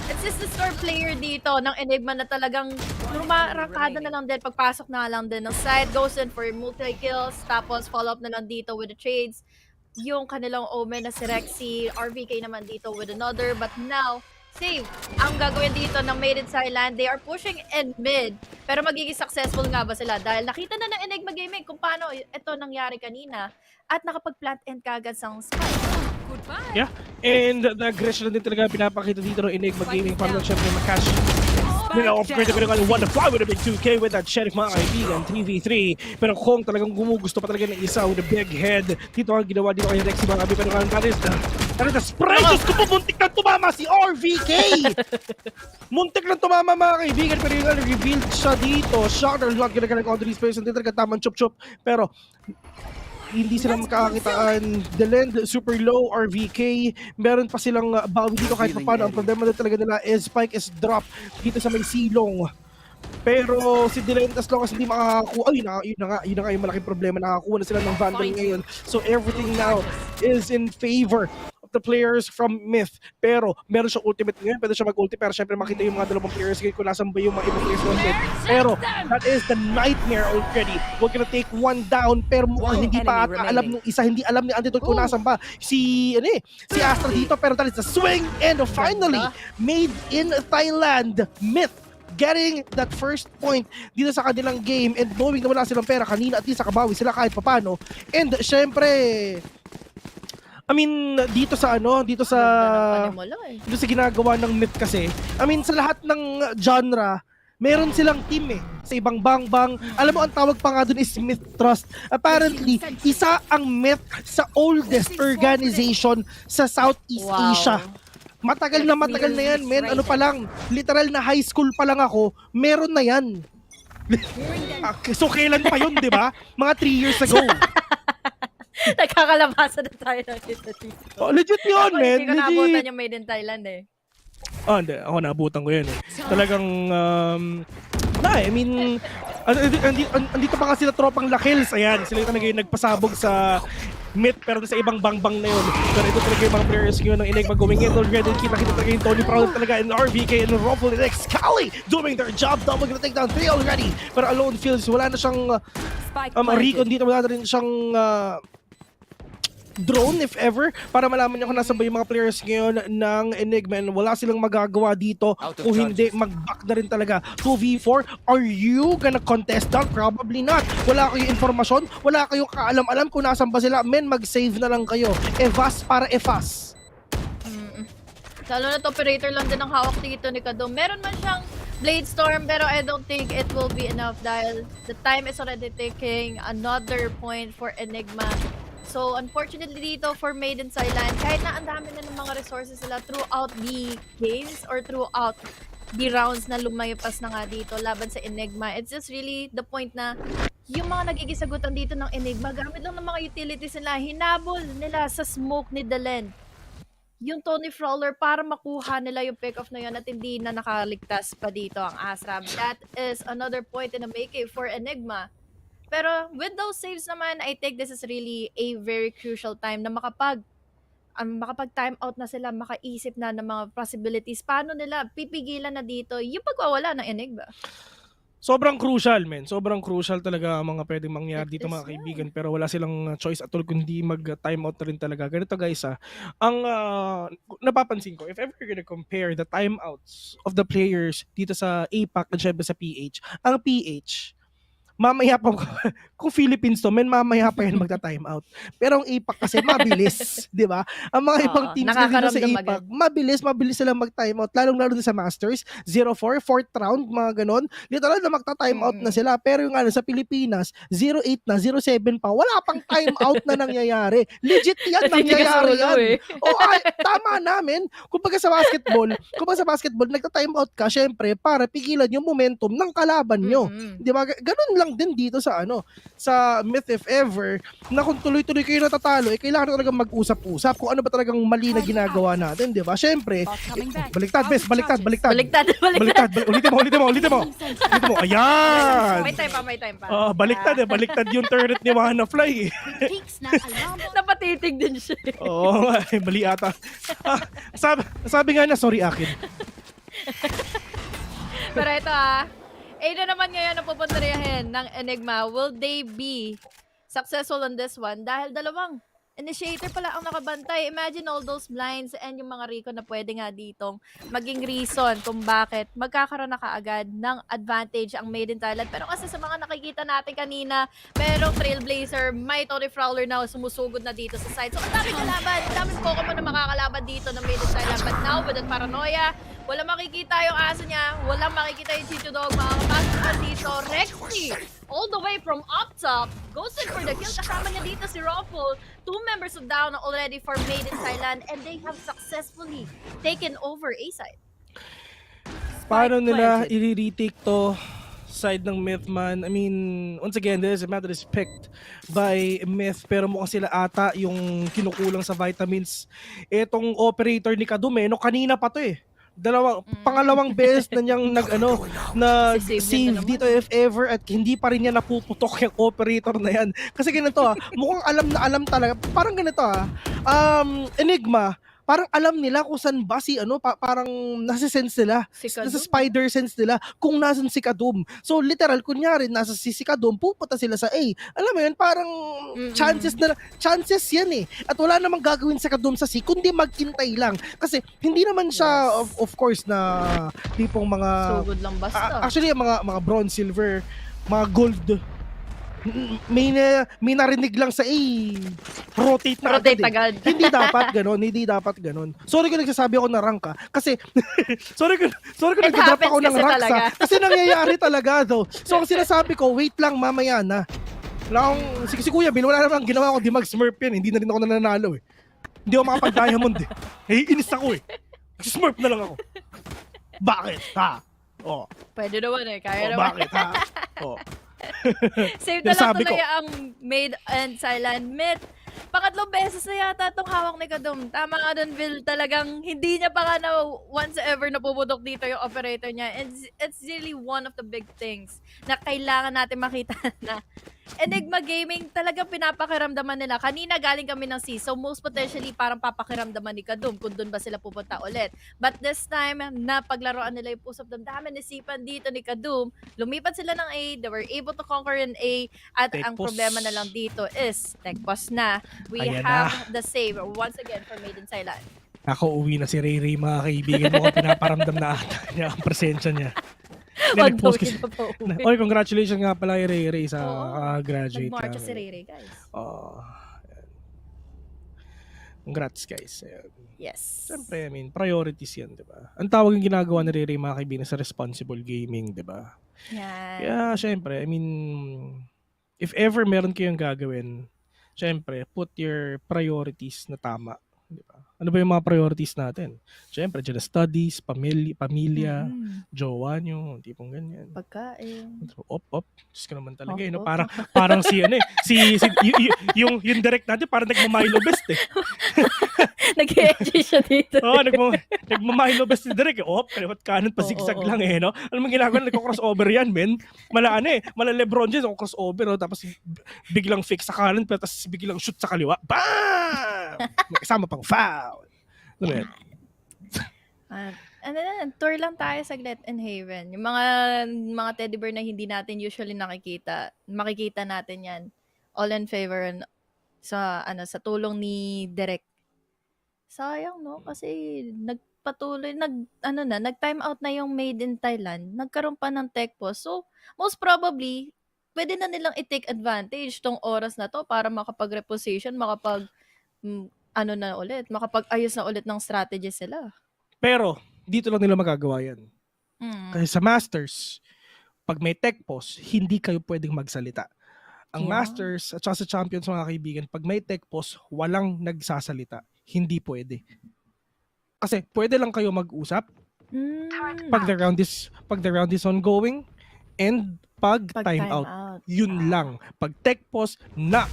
It's just the star player dito ng Enigma na talagang rumarakada na lang din, pagpasok na lang din ng side, goes in for multi-kills, tapos follow up na lang dito with the trades. Yung kanilang Omen na si Rexy, RVK naman dito with another, but now, save ang gagawin dito ng Made in Thailand. They are pushing in mid, pero magiging successful nga ba sila? Dahil nakita na ng Enigma Gaming kung paano ito nangyari kanina at nakapag-plant end kagad sa spike. Yeah, and the aggression din talaga pinapakita dito ng Enigma Gaming para lang syempre makash. Off-grid na pinag 1-5 with a big 2K with that Sheriff mga kaibigan, 3v3. Pero Kong talagang gumugusto pa talaga ng isa with a big head. Dito ang ginawa dito kay Rexy mga kaibigan. Pero that is the spray! Diyos ko po, muntik na tumama si RVK! Muntik na tumama mga kaibigan. Pero yung revealed siya dito. Shocker lot ginagalang on the space. Hindi talaga tamang chop-chop. Pero hindi sila makakakitaan. Delend, super low, RVK. Meron pa silang bawi dito kahit paano. Ang problema na talaga nila is Spike is drop dito sa may silong. Pero si Delend, as long as hindi makakakuha, yun na nga yung malaking problema. Nakakuha na sila ng Vandal ngayon. So everything now is in favor of the players from Myth. Pero meron siyang ultimate ngayon. Pwede siya mag-ulti. Pero syempre makita yung mga dalawang players ngayon kung nasan ba yung mga ibang players ng Myth. Pero that is the nightmare already. We're gonna take one down. Pero mukhang hindi pa alam nung isa. Hindi alam ni Antidot kung nasan ba si Astra dito. Pero that is the swing. And finally, Made in Thailand, Myth getting that first point dito sa kanilang game, and knowing na wala silang pera kanina, at least nakabawi sila kahit papano. And syempre, I mean, dito sa ginagawa ng Myth kasi, I mean, sa lahat ng genre, meron silang team sa ibang bang-bang. Alam mo, ang tawag pa nga dun is Myth Trust. Apparently, isa ang Myth sa oldest organization sa Southeast Asia. Matagal na yan, men. Ano pa lang, literal na high school pa lang ako, meron na yan. So, kailan pa yun, di ba? Mga 3 years ago. Nagkakalabasan na tayo ng dito. Oh, legit yun, men. Hindi ko naabutan yung Made in Thailand Hindi. Ako naabutan ko yan Talagang, I mean, andito pa nga sila tropang Lakils. Ayan, sila yung nagpasabog sa Myth, pero sa ibang bang-bang na yun. Pero ito talaga yung mga players ngayon ng Enigma going in already. Kita talaga yung Tony Proud talaga, and RVK and Ruffle and Excali doing their job. Double gonna take down 3 already. Pero Alone Fields, wala na siyang recon dito. Wala na rin siyang drone if ever para malaman niyo kung nasa ba yung mga players ngayon ng Enigma, and wala silang magagawa dito kung hindi mag-back na rin talaga. 2v4, are you gonna contest that? Probably not. Wala kayong informasyon, wala kayong kaalam-alam kung nasan ba sila. Men, mag-save na lang kayo. Evas para Evas. Lalo na operator lang din ang hawak dito ni Kadum. Meron man siyang Blade Storm, pero I don't think it will be enough dahil the time is already taking another point for Enigma. So, unfortunately dito for Made in Thailand, kahit na ang dami na ng mga resources sila throughout the games or throughout the rounds na lumayapas na nga dito laban sa Enigma, it's just really the point na yung mga nagigisagutan dito ng Enigma, gamit lang ng mga utilities nila, hinabol nila sa smoke ni Delend yung Tony Frawler para makuha nila yung pick-off na yun at hindi na nakaligtas pa dito ang Asram. That is another point in the making for Enigma. Pero with those saves naman, I think this is really a very crucial time na makapag-time out na sila, makaisip na ng mga possibilities. Paano nila pipigilan na dito yung pagwawala ng Enigma? Sobrang crucial, men. Sobrang crucial talaga ang mga pwedeng mangyari It dito, is mga kaibigan. Pero wala silang choice at all kundi mag-time out na rin talaga. Ganito, guys, ang napapansin ko, if ever you're gonna compare the timeouts of the players dito sa APAC at syempre sa PH, ang PH, mamaya pa kung Philippines to, men, mamaya pa yan magta-time out. Pero ang APAC kasi mabilis, 'di ba? Ang mga ibang teams na dito sa APAC, mabilis sila mag-time out, lalong-lalo na sa Masters, 0-4, 4th round, mga ganon. Literal na magta-time out na sila. Pero yung sa Pilipinas, 0-8 na, 0-7 pa, wala pang time out na nangyayari. Legit yan, nangyayari yan. Tama namin. Kumbaga sa basketball, nagta-time out ka, syempre, para pigilan yung momentum ng kalaban nyo. 'Di ba? Ganun lang din dito sa sa myth, if ever, na kung tuloy-tuloy kayo natatalo, kailangan talaga mag-usap-usap kung ano ba talagang mali na ginagawa natin, di ba? Syempre, baliktad. Ulitin mo. May time pa. Baliktad yung turret ni Wanafly. Napatitig din siya. Oo, mali ata. Sabi nga niya, sorry akin. Pero ito na naman ngayon ang pupuntahin ng Enigma. Will they be successful on this one? Dahil dalawang initiator pala ang nakabantay. Imagine all those blinds and yung mga Rico na pwede nga ditong maging reason kung bakit magkakaroon na kaagad ng advantage ang Made in Thailand. Pero kasi sa mga nakikita natin kanina, merong Trailblazer, may Tony Fowler na sumusugod na dito sa side. So ang daming kalaban, ang daming Pokemon na makakalaban dito ng Made in Thailand. But now, with that paranoia, wala makikita yung aso niya, wala makikita yung Chicho Dog, makakapasok pa dito. Rexy, all the way from up top, goes in for the kill. Kasama niya dito si Ruffle. 2 members of down already for Made in Thailand, and they have successfully taken over A-side. Paano nila i-retake to side ng Mythman? I mean, once again, there is a matter respect by Myth, pero mukhang sila ata yung kinukulang sa vitamins. Etong operator ni Kadume, kanina pa to pangalawang beses na niyang save dito if ever, at hindi pa rin niya napuputok yung operator na yan. Kasi ganito mukhang alam talaga. Parang ganito Enigma, parang alam nila kung saan ba si parang nasa-sense nila. Nasa spider sense nila kung nasan si Kadum. So literal, kunyari nasa si Kadum, pupunta sila sa A. Alam mo yun, parang chances yan At wala namang gagawin sa Kadum sa C kundi maghintay lang. Kasi hindi naman siya of course na tipong mga sugod lang basta. Actually mga bronze, silver, mga gold, may narinig lang sa rotate agad. Hindi dapat ganon. Sorry kung nagsasabi ako na rank kasi sorry kung nagdadrop ako ng rank kasi nangyayari talaga though. So ang sinasabi ko, wait lang, mamaya na. Si Kuya Bill, wala namang ginawa ko, di mag-smurf yan. Hindi na rin ako nananalo Hindi ako makapag-diamond inis ako Smurf na lang ako. Bakit Pwede naman kaya naman. Bakit Save na lang tuloy ang Made in Thailand myth. Pangatlong beses na yata itong hawak ni Kadum. Tama nga dun, Bill. Talagang hindi niya pa once ever napuputok dito yung operator niya. It's really one of the big things na kailangan natin makita na Enigma Gaming talagang pinapakiramdaman nila. Kanina galing kami ng C, so most potentially parang papakiramdaman ni Kadum kung doon ba sila pupunta ulit. But this time, napaglaruan nila yung pusap damdamin isipan dito ni Kadum. Lumipat sila ng A, they were able to conquer an A, at ang problema na lang dito is tech pause na. We have the save once again for Made in Thailand. Ako, uwi na si Ray Ray, mga kaibigan mo. Pinaparamdam na ata niya ang presensya niya. Oy, congratulations nga pala kay Ray Ray sa graduate. Nag-march si Ray Ray, guys. Congrats, guys. Yes. Siyempre, I mean, priorities yan, di ba? Ang tawag yung ginagawa ni Ray Ray, mga kaibigan, sa responsible gaming, di ba? Yeah, siyempre, I mean, if ever meron kayong gagawin, siyempre, put your priorities na tama, di ba? Ano ba yung mga priorities natin? Siyempre, dyan studies, pamilya, jowa nyo, tipong ganyan. Pagkain. Op. Diyos ka naman talaga, Op. parang si ano eh, yung direct natin, parang nagmamilo best eh. Nag-edgy siya dito. Oo, nagmamilo best si direct eh. Op, kaliwat kanan, pasigzag lang eh, no? Alam mo ginagawa, nagko-crossover yan, men. Mala Lebron James, crossover, no? Tapos biglang fake sa kanan, tapos biglang shoot sa kaliwa. Bam! May kasama pang foul. Ano yan? Tour lang tayo saglit in Haven. Yung mga teddy bear na hindi natin usually makikita natin yan. All in favor sa tulong ni Direk. Sayang, no? Kasi nag-time out na yung Made in Thailand. Nagkaroon pa ng tech pause. So, most probably, pwede na nilang i-take advantage tong oras na to para makapag-reposition, makapag-ayos na ulit ng strategy sila. Pero, dito lang nila magagawa yan. Kasi sa Masters, pag may tech pause, hindi kayo pwedeng magsalita. Ang Masters at sa Champions, mga kaibigan, pag may tech pause, walang nagsasalita. Hindi pwede. Kasi pwede lang kayo mag-usap pag the round is ongoing and pag time out. Yun lang. Pag tech pause, nope.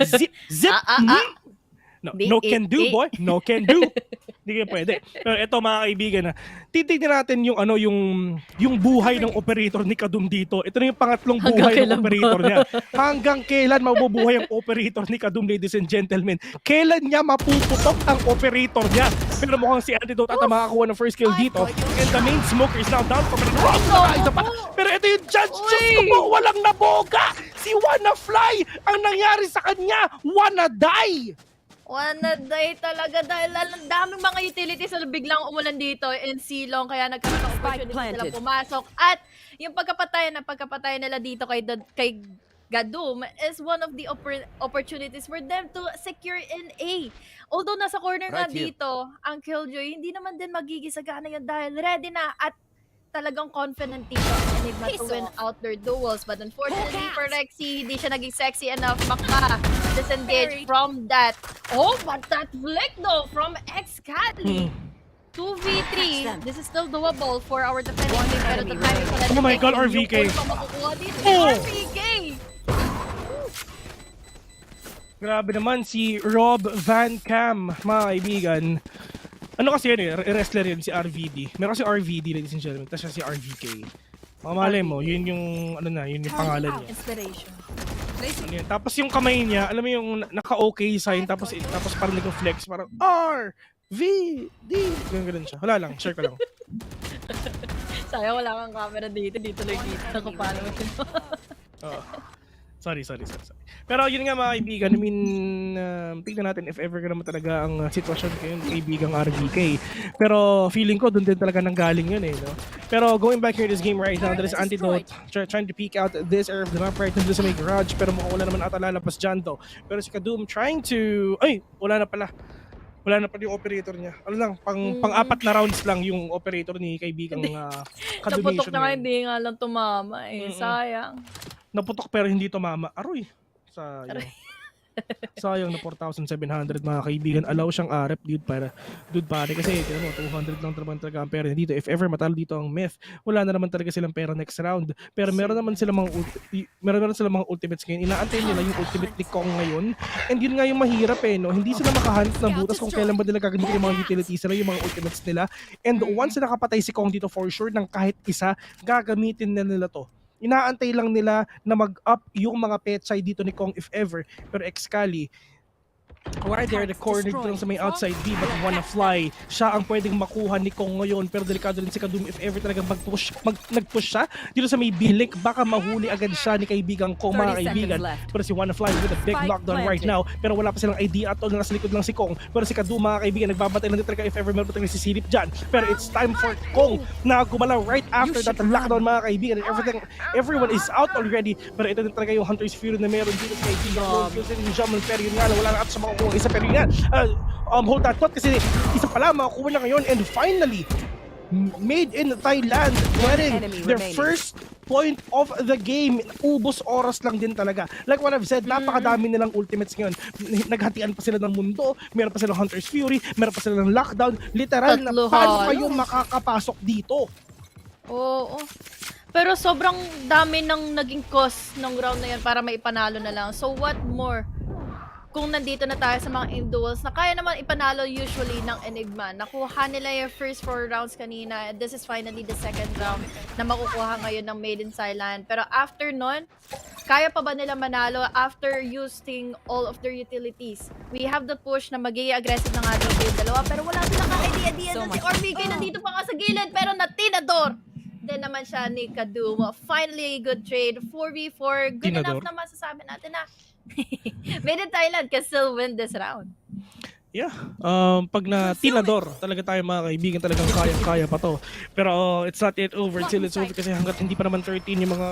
Zip. No can do, boy. No can do. Hindi kayo pwede. Pero ito, mga kaibigan, titignan natin yung buhay ng operator ni Kadum dito. Ito na yung pangatlong buhay ng operator niya. Hanggang kailan mabubuhay ang operator ni Kadum, ladies and gentlemen? Kailan niya mapuputok ang operator niya? Pero mukhang si Antidote at makakuha ng first kill dito. And the main smoker is now down from the wrong side. Pero ito yung judge. Just ko, walang naboga. Si WannaFly, ang nangyari sa kanya, wanna die. Wanna die talaga dahil ang daming mga utilities na biglang umulan dito in Silong kaya nagkaroon ng opportunity sila pumasok. At yung pagkapatay nila dito kay Gadum is one of the opportunities for them to secure in A. Although nasa corner nga dito ang Killjoy, hindi naman din magigisagana yan dahil ready na at talagang confident dito ang Enigma to win out their duels. But unfortunately for Rexy, hindi siya naging sexy enough maka-disengage from that. Oh, but that flick though from Excali. 2v3. This is still doable for our defending team. Pero the time is oh my god, RVK. RVK! Grabe naman si Rob Van Cam, mga kaibigan. Ano kasi yan wrestler yun, si RVD. Meron si RVD, ladies and gentlemen, tapos si RVK. Mamalay mo, yun yung pangalan niya. Inspiration. Ano yun? Tapos yung kamay niya, alam mo yung naka-okay sign, tapos parang nag-flex, parang RVD. Ganun siya. Wala lang, share ko lang. Sayang wala kang camera dito lang dito. Ako paano mo ito. Sorry. Pero yun nga, mga kaibigan, I mean, tignan natin if ever ka naman talaga ang sitwasyon ko yun, kaibigang RVK. Pero feeling ko, dun din talaga nanggaling yun eh, no? Pero going back here in this game right now, there is Antidote trying to peek out this area of the map right now sa may garage, pero mukhang wala naman ata lalapas dyan to. Pero si Kadum trying to, wala na pala yung operator niya. Ano lang, pang-apat na rounds lang yung operator ni kaibigang Kadumation. Naputok na hindi nga lang tumama eh. Sayang. Naputok pero hindi tumama. Aroy. Sayang na 4,700, mga kaibigan. Allow siyang arep, dude pare. Kasi 200 lang talaga ang pera dito. If ever matalo dito ang Myth, wala na naman talaga silang pera next round. Pero meron silang mga ultimates ngayon. Inaantay nila yung ultimate ni Kong ngayon. And yun nga yung mahirap eh, no? Hindi sila makahunt ng butas kung kailan ba nila gagamitin yung mga utilities nila, yung mga ultimates nila. And once na nakapatay si Kong dito, for sure, ng kahit isa, gagamitin na nila to. Inaantay lang nila na mag-up yung mga petsay dito ni Kong if ever. Pero Excali, right there, the corner dito lang sa may outside B, but WannaFly, siya ang pwedeng makuha ni Kong ngayon. Pero delikado rin si Kadum if ever talagang nag-push siya dito sa may bilik, baka mahuli agad siya ni kaibigang Kong, mga kaibigan. Pero si WannaFly with a big lockdown right now, pero wala pa silang idea at all na nasa likod lang si Kong. Pero si Kadum, mga kaibigan, nagbabatay lang din talaga if ever meron pa talagang sisilip dyan. Pero it's time for Kong na gumalaw right after that lockdown, mga kaibigan, and everyone is out already. Pero ito din talaga yung Hunter's Fury na meron dito sa kaibigan. Pero yun nga, wala na at sa mga isa, pero yun nga, hold that thought kasi isa pala makakuha na ngayon. And finally, made in Thailand, getting their first point of the game. Ubos oras lang din talaga. Like what I've said, napakadami nilang ultimates ngayon. Naghatian pa sila ng mundo, meron pa silang Hunter's Fury, meron pa sila ng lockdown. Literal na paano kayo makakapasok dito? Oo. Pero sobrang dami ng naging cost ng round na yan para maipanalo na lang. So what more? Kung nandito na tayo sa mga duels na kaya naman ipanalo usually ng Enigma. Nakuha nila yung first 4 rounds kanina. This is finally the second round na makukuha ngayon ng Made in Thailand. Pero after nun, kaya pa ba nila manalo after using all of their utilities? We have the push na magiging aggressive na nga daw yung dalawa. Pero wala silang ka-idea na si RBK nandito pa nga sa gilid. Pero natinador din naman siya ni Kadum. Finally, good trade. 4v4. Good enough na masasabi natin na Made in Thailand can still win this round. Yeah. Pag na tinador, talaga tayo mga kaibigan, talagang kaya pa to. Pero it's not yet over till it's over kasi hanggat hindi pa naman 13 yung mga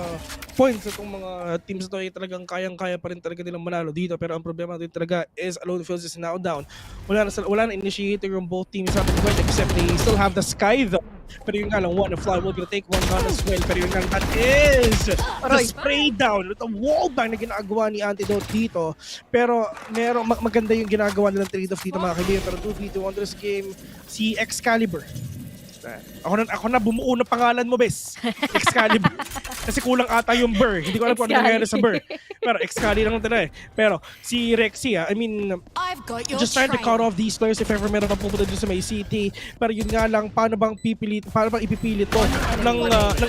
points sa itong mga teams na to ay talagang kaya pa rin talaga nilang manalo dito. Pero ang problema din talaga is Alone Fields is now down. Wala na initiator yung both teams sa ating point except they still have the Sky though. Pero yung nga lang, Wanna Fly will gonna take one down as well. Pero yung nga lang, that is the spray down with a wallbang na ginagawa ni Antidote dito. Pero maganda yung ginagawa nilang trade-off dito mga kaibigan. Pero 2v2 on this game, si Excalibur. Ako na bumuo na pangalan mo, bes. Excalibur. Kasi kulang ata yung Burr. Hindi ko alam kung ano nangyari sa Burr. Pero Excalibur lang talaga eh. Pero si Rexy, I mean, just trying to cut off these players if ever meron kang pupunta dun sa may city. Pero yun nga lang, paano bang ipipilit to ng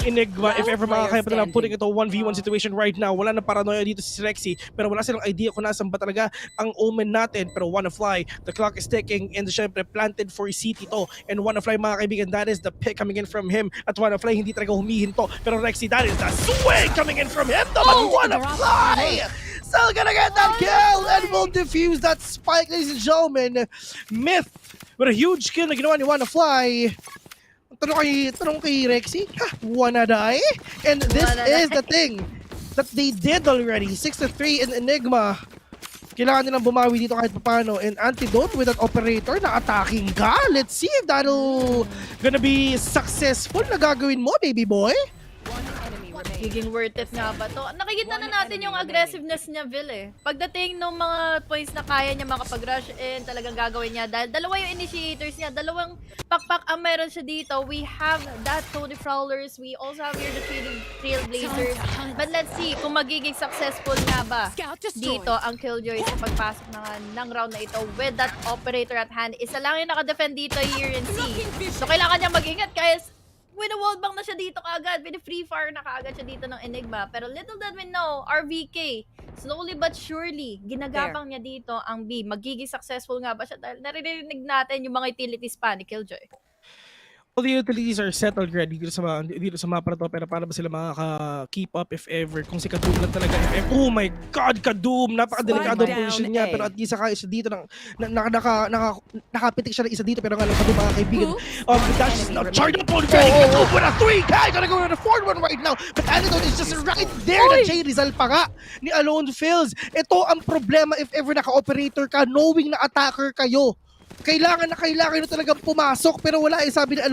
Enigma if ever makakaya pa nilang putting ito 1v1 situation right now. Wala na paranoia dito si Rexy. Pero wala silang idea kung nasan ba talaga ang omen natin. Pero Wanna Fly, the clock is ticking and syempre planted for city to. And Wanna Fly mga kaibigan, that is the pick coming in from him. At Wanna Fly hindi talaga humihinto. Pero Rexy, that is the swing coming in from him. But Wanna Fly still gonna get that kill and will defuse that spike, ladies and gentlemen. Myth with a huge kill na ginawa ni Wanna Fly. Tanong kay Rexy, wanna die? And this is the thing that they did already. 6-3 in Enigma. Kailangan nilang bumawi dito kahit paano. And Antidote with that operator na attacking ka. Let's see if that'll gonna be successful na gagawin mo, baby boy. Giging worth it nga ba to? Nakikita na natin yung aggressiveness niya, Vil eh. Pagdating ng mga points na kaya niya makapag-rush in, talagang gagawin niya. Dahil dalawa yung initiators niya, dalawang pakpak ang meron siya dito. We have that Tony Prowlers, we also have here the Trailblazers. But let's see kung magiging successful nga ba dito ang Killjoy sa pagpasok ng round na ito with that operator at hand. Isa lang yung nakadefend dito here in C. So kailangan niya mag-ingat guys. Win-wallbang na siya dito kaagad. Free fire na kaagad siya dito ng Enigma. Pero little did we know, RVK, slowly but surely, ginagapang niya dito ang B. Magiging successful nga ba siya? Dahil naririnig natin yung mga utilities pa ni Killjoy. All the utilities are settled already dito sa mapa na to, pero paano ba sila makaka-keep up if ever kung si Kadum lang talaga oh my god, Kadum, napakadelikado ang position niya, pero at least saka isa dito nakapitik siya ng isa dito, pero nga lang Kadum mga kaibigan, dash is now charged up already. Kadum with a 3K, gonna go with a 4th one right now, but Antidote is just right there na J Rizal pa nga ni Alone Fields. Ito ang problema if ever naka-operator ka, knowing na attacker kayo. Kailangan na talagang pumasok, pero wala eh, sabi ni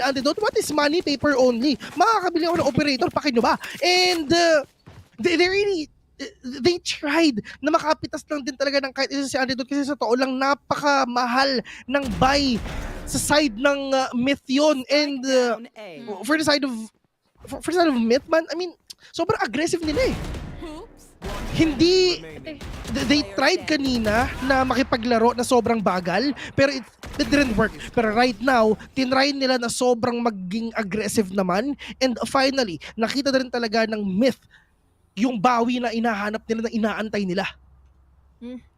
Antidote, what is money? Paper only. Makakabili ako ng operator, pakin nyo ba? And they tried na makapitas lang din talaga ng kahit isa si Antidote kasi sa totoo lang napakamahal ng buy sa side ng Myth yun. And for the side of Myth man, I mean, sobrang aggressive nila eh. Hindi, they tried kanina na makipaglaro na sobrang bagal, pero it didn't work. Pero right now, tinry nila na sobrang maging aggressive naman. And finally, nakita na rin talaga ng Myth yung bawi na inahanap nila, na inaantay nila.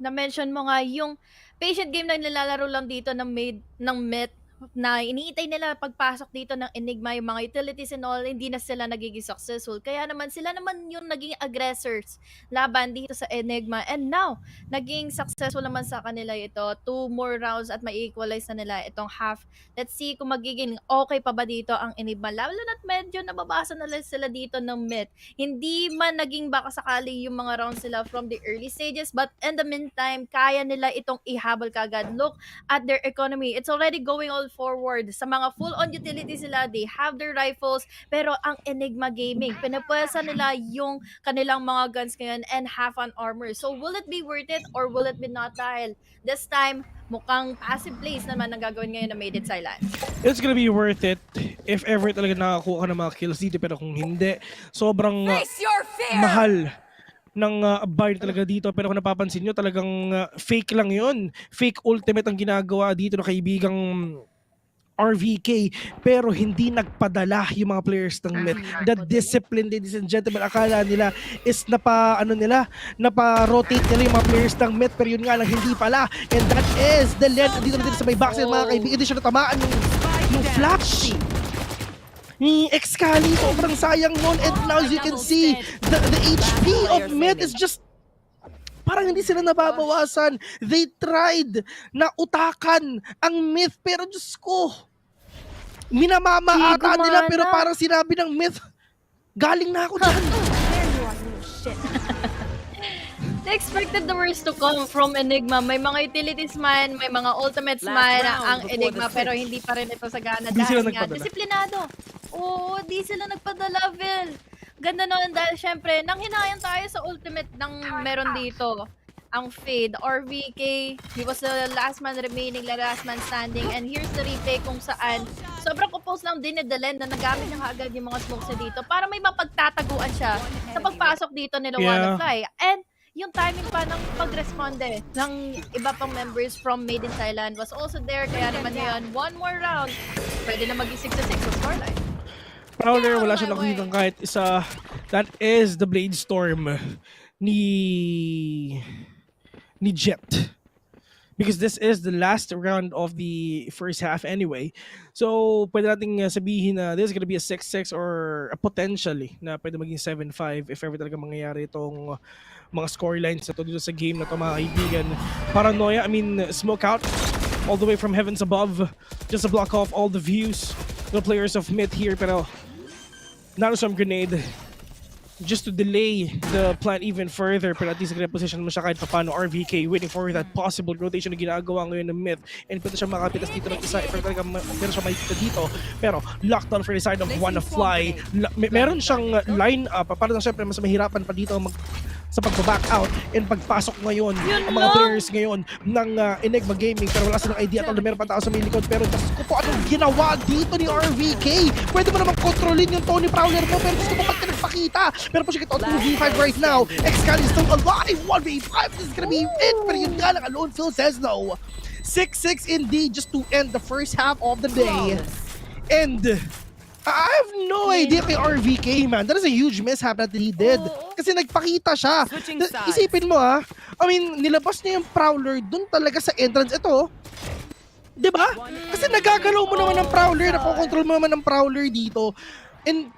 Na-mention mo nga yung patient game na nilalaro lang dito ng Myth na iniitay nila pagpasok dito ng Enigma, yung mga utilities and all, hindi na sila nagiging successful. Kaya naman sila naman yung naging aggressors laban dito sa Enigma. And now, naging successful naman sa kanila ito. 2 more rounds at ma-equalize na nila itong half. Let's see kung magiging okay pa ba dito ang Enigma. Lalo na't medyo nababasa na sila dito ng Myth. Hindi man naging baka sakali yung mga rounds sila from the early stages, but in the meantime, kaya nila itong ihabol kagad. Look at their economy. It's already going all forward. Sa mga full-on utilities sila, they have their rifles, pero ang Enigma Gaming, pinapwesa nila yung kanilang mga guns ngayon and half on armor. So will it be worth it or will it be not? Dahil this time, mukhang passive plays naman ang gagawin ngayon na Made in Thailand. It's gonna be worth it if ever talaga nakakuha ka ng mga kills dito, pero kung hindi, sobrang mahal ng buy talaga dito. Pero kung napapansin nyo, talagang fake lang yun. Fake ultimate ang ginagawa dito ng kaibigang RVK, pero hindi nagpadala yung mga players ng Met. The discipline, ladies and gentlemen, akala nila is napa-rotate nila yung mga players ng Met, pero yun nga lang, hindi pala. And that is the lead dito natin sa may backside, mga kaibigan. Hindi siya natamaan yung flash ni Excali. Sobrang sayang nun. And now, as you can see, the HP of Met is just parang hindi sila nababawasan. They tried na utakan ang Myth, pero Diyos ko, minamamaata nila, pero parang sinabi ng Myth, galing na ako dyan. They expected the worst to come from Enigma. May mga utilities man, may mga ultimates man ang Enigma, pero hindi pa rin ito sagana dahil nga disiplinado. Oo, di sila nagpadala, Vil. Ganda nun dahil syempre, nang hinayang tayo sa ultimate ng meron dito. Ang Fade, RVK, he was the last man remaining, the last man standing, and here's the replay kung saan sobrang compose lang din ni Delen na nagamit niya agad yung mga smokes niya dito para may mapagtataguan siya sa pagpasok dito nila Wannafly. And yung timing pa ng pag-responde ng iba pang members from Made in Thailand was also there, kaya naman yun, one more round, pwede na maging 6-6 sa scoreline. Prowler, wala siya nakikita kahit isa. That is the Blade Storm ni Jet. Because this is the last round of the first half anyway. So, pwede nating sabihin na this is gonna be a 6-6 or a potentially na pwede maging 7-5 if ever talaga mangyayari itong mga scorelines na to dito sa game na to, mga kaibigan. Paranoia, I mean, smoke out all the way from heavens above just to block off all the views. The players of mid here, pero not some grenade just to delay the plan even further, pero at least nag-reposition mo siya kahit paano. RVK waiting for that possible rotation na ginagawa ngayon ng mid, and pwede siya makapitas dito ng isa, pero talaga meron siya makikita dito, pero locked on for the side of Wannafly. Meron siyang line up, para lang syempre mas mahirapan pa dito sa pag-back out and pagpasok ngayon ang mga players ngayon ng Enigma Gaming, pero wala silang idea at meron pa tao sa may likod. Pero gusto ko po anong ginawa dito ni RVK. Pwede mo naman kontrolin yung Tony Prowler mo, pero gusto ko pa nagpakita. Pero po siya kita 2v5 right now. Excali is still alive. 1v5, this is gonna be it. Pero yun nga lang, alone Phil says no. 6-6 indeed just to end the first half of the day. And I have no idea kay RVK, man. That is a huge mishap that he did. Kasi nagpakita siya. Isipin mo I mean, nilabas niya yung Prowler dun talaga sa entrance. Ito, diba? Kasi nagagalaw mo naman ng Prowler, napokontrol mo naman ng Prowler dito. And,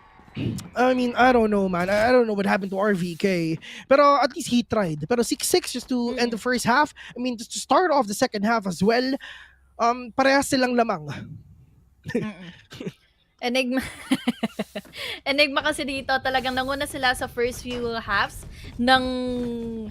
I mean, I don't know, man. I don't know what happened to RVK. Pero at least he tried. Pero 6-6 just to end the first half. I mean, just to start off the second half as well. Parehas silang lamang. Enigma kasi dito talagang nanguna sila sa first few halves ng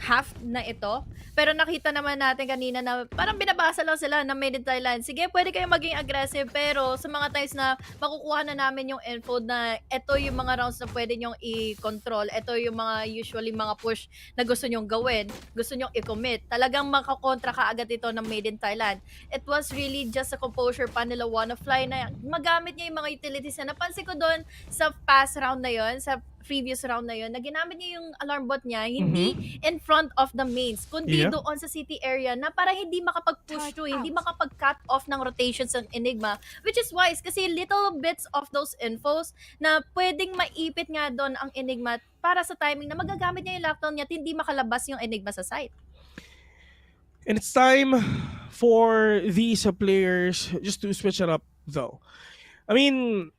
half na ito. Pero nakita naman natin kanina na parang binabasa lang sila ng Made in Thailand. Sige, pwede kayong maging aggressive, pero sa mga times na makukuha na namin yung info na ito yung mga rounds na pwede nyong i-control, ito yung mga usually mga push na gusto nyong gawin, gusto nyong i-commit, talagang makakontra ka agad ito ng Made in Thailand. It was really just a composure pa nila Wannafly na magamit niya yung mga utilities na napansin ko doon sa past round na yon, sa previous round na yun, na ginamit niya yung alarm bot niya, hindi in front of the mains, kundi doon sa city area na para hindi makapag-push through, hindi makapag-cut off ng rotations ng Enigma, which is wise kasi little bits of those infos na pwedeng maipit nga doon ang Enigma para sa timing na magagamit niya yung lockdown niya at hindi makalabas yung Enigma sa site. And it's time for these players just to switch it up though. I mean,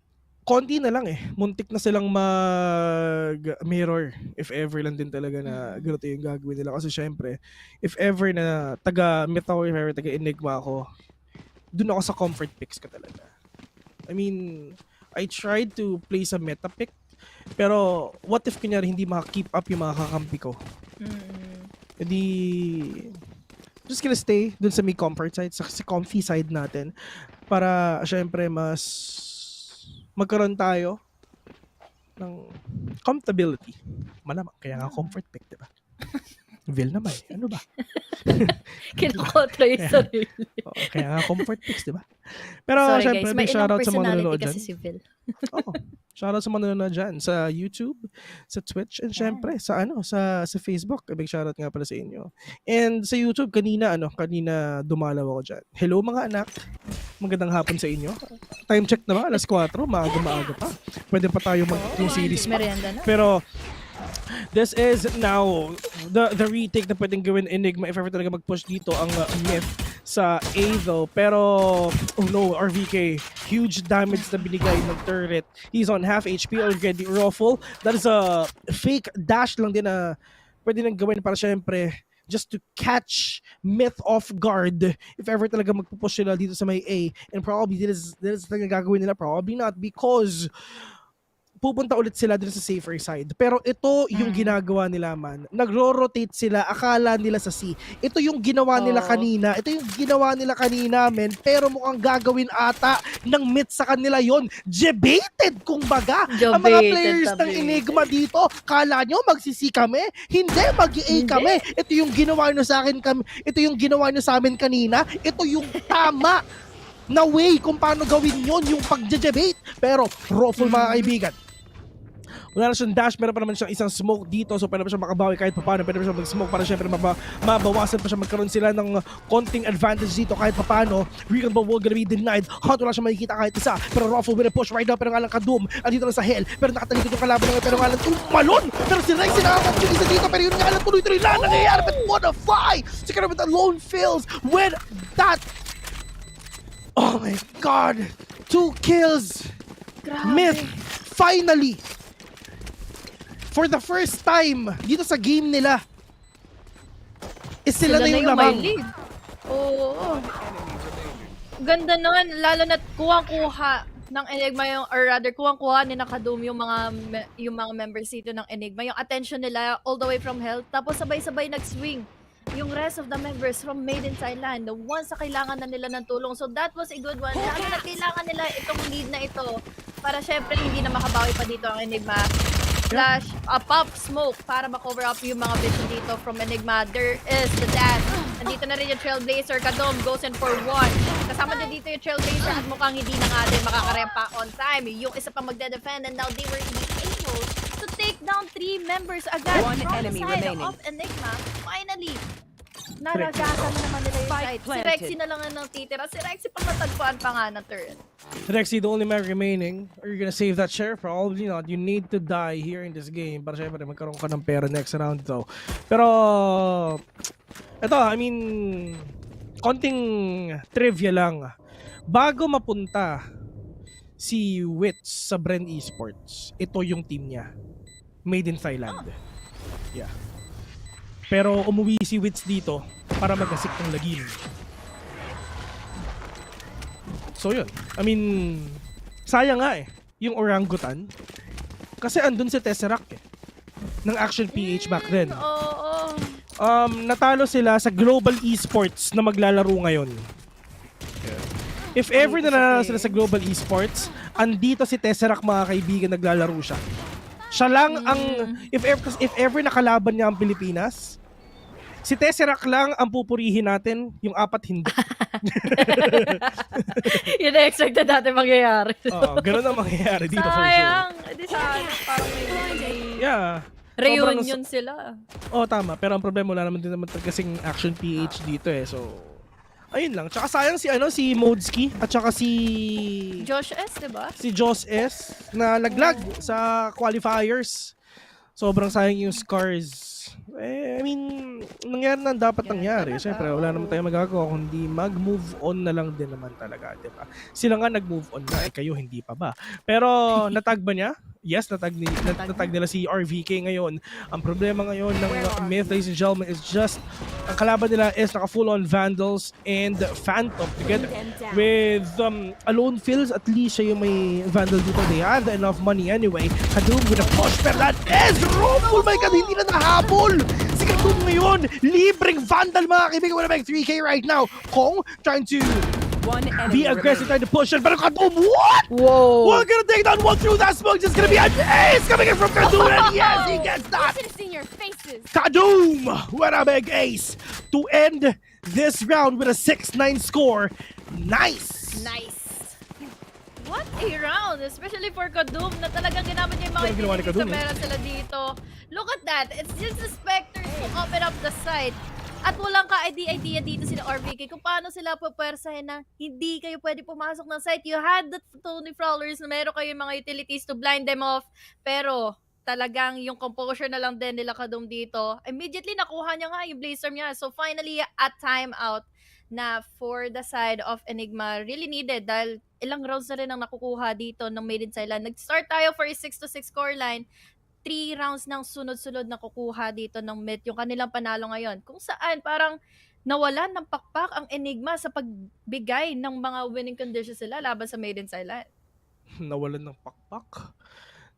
konti na lang muntik na silang mag-mirror if ever lang din talaga na ganito yung gagawin nila. Kasi syempre, if ever na taga-Myth ako, if ever taga-Enigma ako, dun ako sa comfort picks ka talaga. I mean, I tried to play sa meta pick, pero what if kunyari hindi maka-keep up yung mga kakampi ko? Hindi just gonna stay dun sa may comfort side, sa comfy side natin. Para, syempre, mas magkaroon tayo ng comfortability. Malamang, kaya nga comfort pick, diba? Vil naman, ano ba? Kinakontra yung sarili. Kaya nga comfort picks, diba? Pero, Sorry syempre, guys, may big ilang shoutout sa mga nanonood personality dyan. kasi si Vil. Shoutout sa mga nanonood dyan sa YouTube, sa Twitch, and syempre sa Facebook. Big shoutout nga pala sa inyo. And sa YouTube kanina dumalaw ako dyan. Hello mga anak. Magandang hapon sa inyo. Time check na ba? Alas 4, maaga pa. Pwede pa tayo mag-series pa. Pero this is now the retake na pwedeng gawin Enigma if ever talaga mag-push dito ang myth sa A though. Pero, oh no, RVK, huge damage na binigay ng turret. He's on half HP already. Ruffle, that is a fake dash lang din na pwede nang gawin para syempre just to catch myth off guard if ever talaga magpupush sila dito sa may A. And probably this is talaga gagawin nila. Probably not because pupunta ulit sila dun sa safer side. Pero ito yung ginagawa nila, man. Nagro-rotate sila. Akala nila sa C. Ito yung ginawa nila kanina. Ito yung ginawa nila kanina, men. Pero mukhang gagawin ata ng mid sa kanila yon. Debated, kumbaga. Ang mga players ng Enigma dito, kala nyo magsisi kami? Hindi, mag-A kami. Ito yung ginawa nyo sa akin kami. Ito yung ginawa nyo sa amin kanina. Ito yung tama na way kung paano gawin yon, yung pag-debate. Pero, Ruffle mga kaibigan, wala na siyang dash, meron pa naman siyang isang smoke dito, so pwede pa siya makabawi kahit paano, pwede pa siya mag-smoke para syempre mabawasan pa siya, magkaroon sila ng konting advantage dito kahit paano. Regum will gonna be denied. Hunt, wala siya makikita kahit isa, pero Ruffle will push right now, pero nga lang Kadum, andito lang sa hell, pero nakatalikod yung kalaban naman, pero nga lang malon, pero si Rex sinakot yung isa dito, pero yun nga lang tuloy-tuloy lang nangyayari, but what a fly! Siguro with the lone fills with that. Oh my god, 2 kills. Grabe. Myth finally, for the first time dito sa game nila, sila na yung lamang. Oo. Ganda nun, lalo na kuwang-kuha ng Enigma yung, or rather kuwang-kuha ni Nakadum yung mga members dito ng Enigma, yung attention nila all the way from hell, tapos sabay-sabay nag-swing yung rest of the members from Made in Thailand, the ones na kailangan na nila ng tulong. So that was a good one. Lalo na kailangan nila itong lead na ito para syempre hindi na makabawi pa dito ang Enigma. Flash, pop smoke para ma-cover up yung mga vision dito from Enigma. There is the dash. Nandito na rin yung Trailblazer. Kadom goes in for 1. Kasama din dito yung Trailblazer at mukhang hindi na nga din makakarempa on time. Yung isa pang magde-defend and now they were able to take down 3 members agad from the side of Enigma. Finally, naragasan na naman nila yung side. Si Rexy na lang ang titira. Si Rexy pang natagpuan pa nga na turn. Rexy, the only man remaining. Are you gonna save that share? Probably not. You need to die here in this game para syempre magkaroon ka ng pera next round though. Pero, ito, I mean, konting trivia lang. Bago mapunta si Wits sa Bren Esports, ito yung team niya. Made in Thailand. Yeah. Pero umuwi si Wits dito para mag-asik ng lagim. So yun. I mean, sayang nga yung orangutan. Kasi andun si Tesseract ng Action PH back then. Natalo sila sa Global Esports na maglalaro ngayon. If ever na nanalo sila sa Global Esports, andito si Tesseract mga kaibigan, naglalaro siya. Siya lang ang, if ever nakalaban niya ang Pilipinas, si Tesseract lang ang pupurihin natin, yung 4 hindi. Yun na expected natin mangyayari. Oo, ganun ang mangyayari dito for sure. Sayang. Di sana, parang may yeah. reunion sila. Oh, tama. Pero ang problema, wala naman din naman kasing Action PH dito So, ayun lang. Tsaka sayang si Modski at tsaka si Josh S, diba? Si Josh S na laglag sa qualifiers. Sobrang sayang yung scars. I mean, nangyari na dapat nangyari. Siyempre, wala naman tayong magagawa kundi mag-move on na lang din naman talaga, diba? Sila nga nag-move on na, kayo hindi pa ba? Pero, natag ba niya? Yes, natag nila si RVK ngayon. Ang problema ngayon ng Myth, ladies and gentlemen, is just, ang kalaban nila is naka full-on Vandals and Phantom together. With Alone Fills, at least siya yung may Vandal dito. They have enough money anyway. Kadum with a push, pero that is Ruffle! My God, hindi na nahabol! si Kadum ngayon. Libreng Vandal mga kaibigan. Wala bang 3K right now. Kong trying to be aggressive, trying to push it. Pero Kadum, what? Whoa. We're gonna take down one through that smoke. Just gonna be an ace coming in from Kadum. And yes, he gets that. Kadum with a big ace to end this round with a 6-9 score. Nice. What a round, especially for Kadum na talagang ginamit niya yung mga utilities na meron sila dito. Look at that. It's just the Spectres who open up the site. At walang ka-idea dito sila RVK kung paano sila pupwersahin na hindi kayo pwede pumasok ng site. You had the Tony Frawlers na meron kayo yung mga utilities to blind them off. Pero talagang yung composure na lang din nila Kadum dito. Immediately nakuha niya nga yung Blaze-Storm niya. So finally, a timeout na for the side of Enigma really needed dahil ilang rounds na rin ang nakukuha dito ng Made in Thailand. Nag-start tayo for a 6-6 scoreline. 3 rounds ng sunod-sunod na kukuha dito ng mid yung kanilang panalo ngayon. Kung saan parang nawalan ng pakpak ang Enigma sa pagbigay ng mga winning conditions sila laban sa Made in Thailand. Nawalan ng pakpak?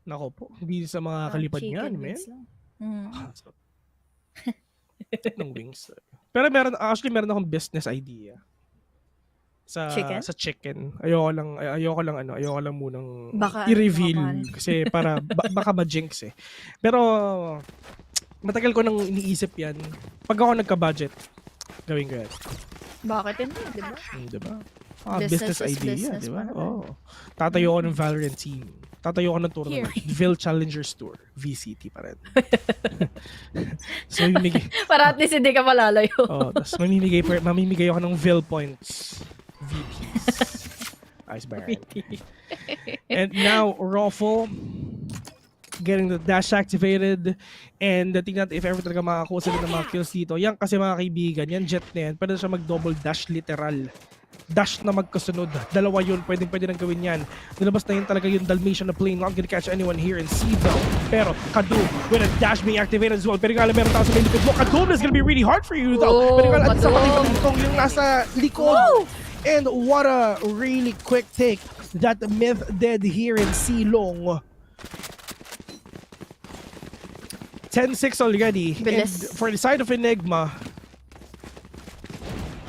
Nako po, hindi sa mga kalipad niyan, man. Ng wings. Pero meron akong business idea. Sa chicken. Ayoko lang munang i-reveal kasi para baka ma-jinx eh. Pero matagal ko nang iniisip 'yan. Pag ako nagka-budget, gawin ko 'yan. Bakit hindi, 'di ba? Diba? Business idea, 'di ba? Tatayo ako ng Valorant team. Tatayo ko ng tournament. VIL Challengers Tour. VCT pa rin. So, para at least hindi ka malalayo. Tapos mamimigay ako ng VIL points. VPs. Ice Baron. And now, Raffle getting the dash activated. And tingnan natin if ever talaga makakuha sila ng mga kills dito. Yan kasi mga kaibigan, yan jet na yan. Pwede siya mag-double dash literal. Dash na magkasunod. Dalawa yun. Pwede nang gawin yan. Nilabas na yun talaga yung Dalmatian na plane. Not gonna catch anyone here in C-Vel. Pero Kadum with a dash being activated as well. Pero nga meron tao sa may likod mo. Kadum is gonna be really hard for you though. Pero nga sa patitong yung nasa likod. And what a really quick take that Myth did here in C-Long. 10-6 already. And for the side of Enigma,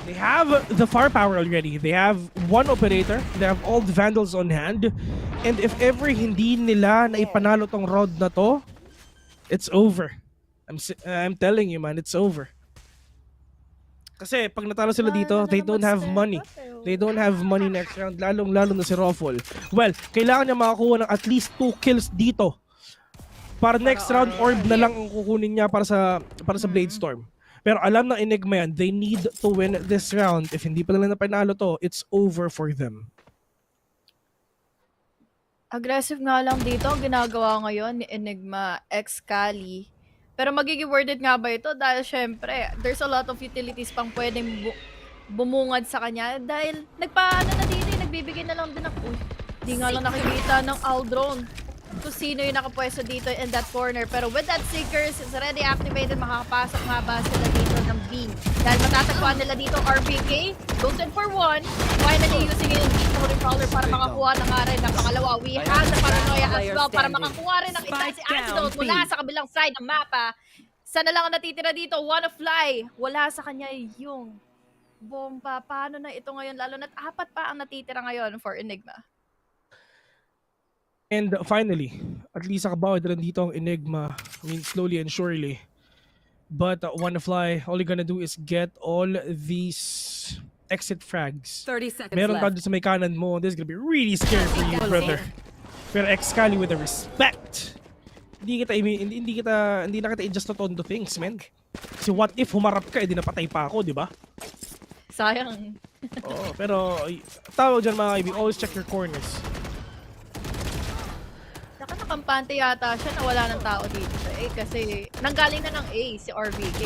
they have the firepower already. They have one operator. They have all the Vandals on hand. And if ever hindi nila na ipanalo tong round na to, it's over. I'm telling you, man, it's over. Kasi pag natalo sila dito, they don't have money. They don't have money next round, lalong-lalo na si Raffle. Well, kailangan niya makakuha ng at least 2 kills dito. Para next round, orb na lang ang kukunin niya para sa Bladestorm. Pero alam ng Enigma yan, they need to win this round. If hindi pa nila napanalo to, it's over for them. Aggressive nga lang dito ang ginagawa ngayon ni Enigma x Kali. Pero magiging worth it nga ba ito? Dahil syempre, there's a lot of utilities pang pwedeng bumungad sa kanya. Dahil nagpaano na dito, nagbibigay na lang din ako. Di nga lang nakikita ng Aldron kung sino yung nakapwesto dito in that corner. Pero with that Seekers, it's already activated. Makakapasok nga ba sila dito ng B? Dahil matatagpuan nila dito RPK. Goes in for 1. Finally using yung Tony Frawler para makakuha na nga rin ng pangalawa. We have the paranoia as well para makakuha rin ng isa si Antidote mula sa kabilang side ng mapa. Sana lang ang natitira dito. Wanna fly. Wala sa kanya yung bomba. Paano na ito ngayon? Lalo na't 4 pa ang natitira ngayon for Enigma. And finally, at least nakabawad rin dito ang Enigma. I mean, slowly and surely. But Wanna Fly, all you're gonna do is get all these exit frags. 30 seconds Meron left. tayo sa may kanan mo. This is gonna be really scary for you, brother. Pero X-Cali with the respect. Hindi na kita i-just to tondo things, man. Kasi what if humarap ka, di napatay pa ako, di ba? Sayang. Pero tawag dyan mga kaibigan, always check your corners. Nakampante yata siya na wala ng tao dito sa A kasi nanggaling na ng A si RVK.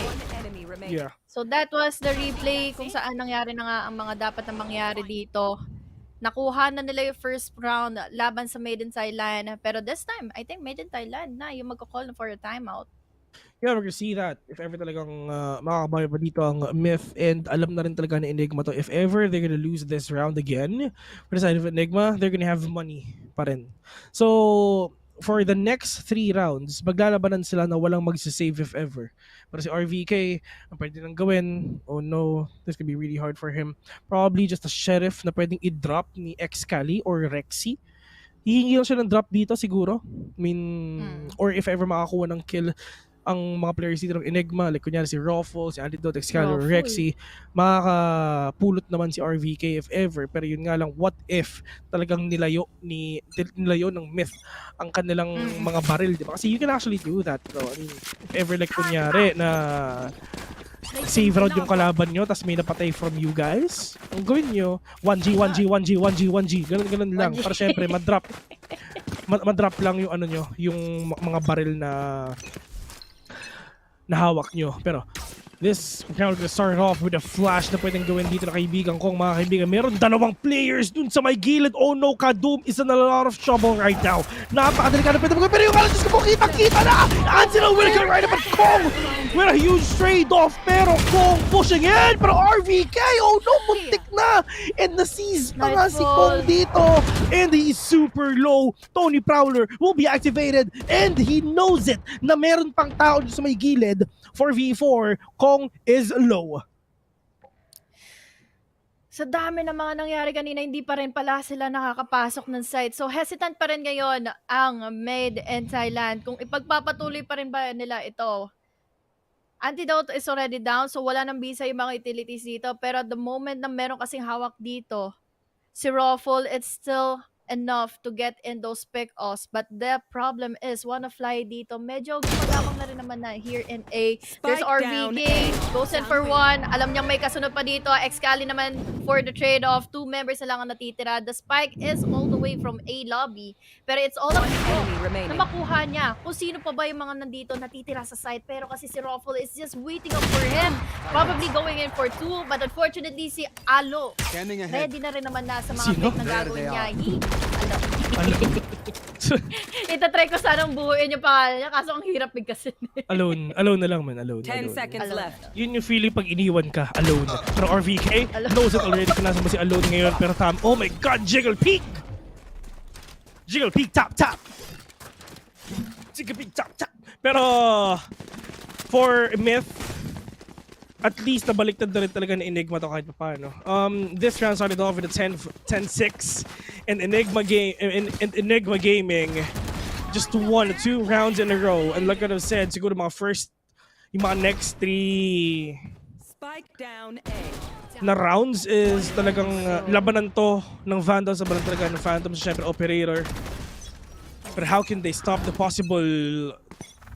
Yeah. So that was the replay kung saan nangyari na nga ang mga dapat na mangyari dito. Nakuha na nila yung first round laban sa Made in Thailand. Pero this time, I think Made in Thailand na yung magkakall na for a timeout. Yeah, we're gonna see that. If ever talagang makakabayo pa dito ang Myth, and alam na rin talaga na Enigma to. If ever they're gonna lose this round again, for the side of Enigma, they're gonna have money pa rin. So, for the next 3 rounds, maglalabanan sila na walang magsisave if ever. Pero si RVK, ang pwede nang gawin, oh no, this could be really hard for him. Probably just a sheriff na pwedeng i-drop ni Excali or Rexy. Hihingi lang siya ng drop dito siguro. I mean, or if ever makakuha ng kill ang mga players dito ng Enigma, like kunyari si Ruffle, si Antidote, Excalibur, Rexy, makakapulot naman si RVK if ever. Pero yun nga lang, what if talagang nilayo ng Myth ang kanilang mga baril, di ba? Kasi you can actually do that, bro. I mean, if ever like kunyari na save round yung kalaban nyo, tas may napatay from you guys, ang gawin nyo, 1G, 1G, 1G, 1G, 1G, ganun lang. Para syempre, madrop lang yung ano nyo, yung mga baril na hawak nyo. Pero this, we're now gonna start off with a flash na pwedeng gawin dito na kaibigan kong mga kaibigan. Meron 2 players dun sa may gilid. Oh no, Kadoom is in a lot of trouble right now. Napakadelikado pwede mo. Pero yung alas ko, kita na! Ansel will get right up at Kong with a huge trade-off. Pero Kong pushing in. Pero RVK, oh no, muntik na! And na-seize pa nga si Kong dito. And he's super low. Tony Prowler will be activated. And he knows it na meron pang tao dun sa may gilid. 4v4, Kong is low. Sa dami ng mga nangyari kanina, hindi pa rin pala sila nakakapasok ng site. So hesitant pa rin ngayon ang Made in Thailand. Kung ipagpapatuloy pa rin ba nila ito. Antidote is already down, so wala nang bisa yung mga utilities dito. Pero at the moment na meron kasing hawak dito, si Ruffle, it's still enough to get in those pick-offs. But the problem is, WannaFly dito, medyo gumagapang na rin naman na here in A. There's RVK, goes in for 1. Alam niyang may kasunod pa dito. Excali naman for the trade-off. 2 members na lang ang natitira. The spike is all the way from A lobby. Pero it's all up to Kong na makuha niya. Kung sino pa ba yung mga nandito natitira sa site. Pero kasi si Ruffle is just waiting up for him. Probably going in for 2. But unfortunately, si Alo, ready na rin naman na sa mga pick na gagawin niya. Itatry ko sanang buuin yung pangalan niya, kaso ang hirap bigkasin. Alone na lang man, alone. 10 seconds left. Yun yung feeling pag iniwan ka, alone. Pero RVK knows it already kung nasa mo si alone ngayon. Pero oh my god, Jiggle Peak! Jiggle Peak, tap! Jiggle Peak, tap! Pero for Myth, at least nabaliktad na rin talaga na Enigma to kahit pa paano. This round started off with a 10-6 and Enigma Gaming just won 2 rounds in a row. And like what I've said, siguro yung mga next 3 na rounds is talagang labanan to ng Vandals, labanan talaga ng Phantoms, syempre Operator. But how can they stop the possible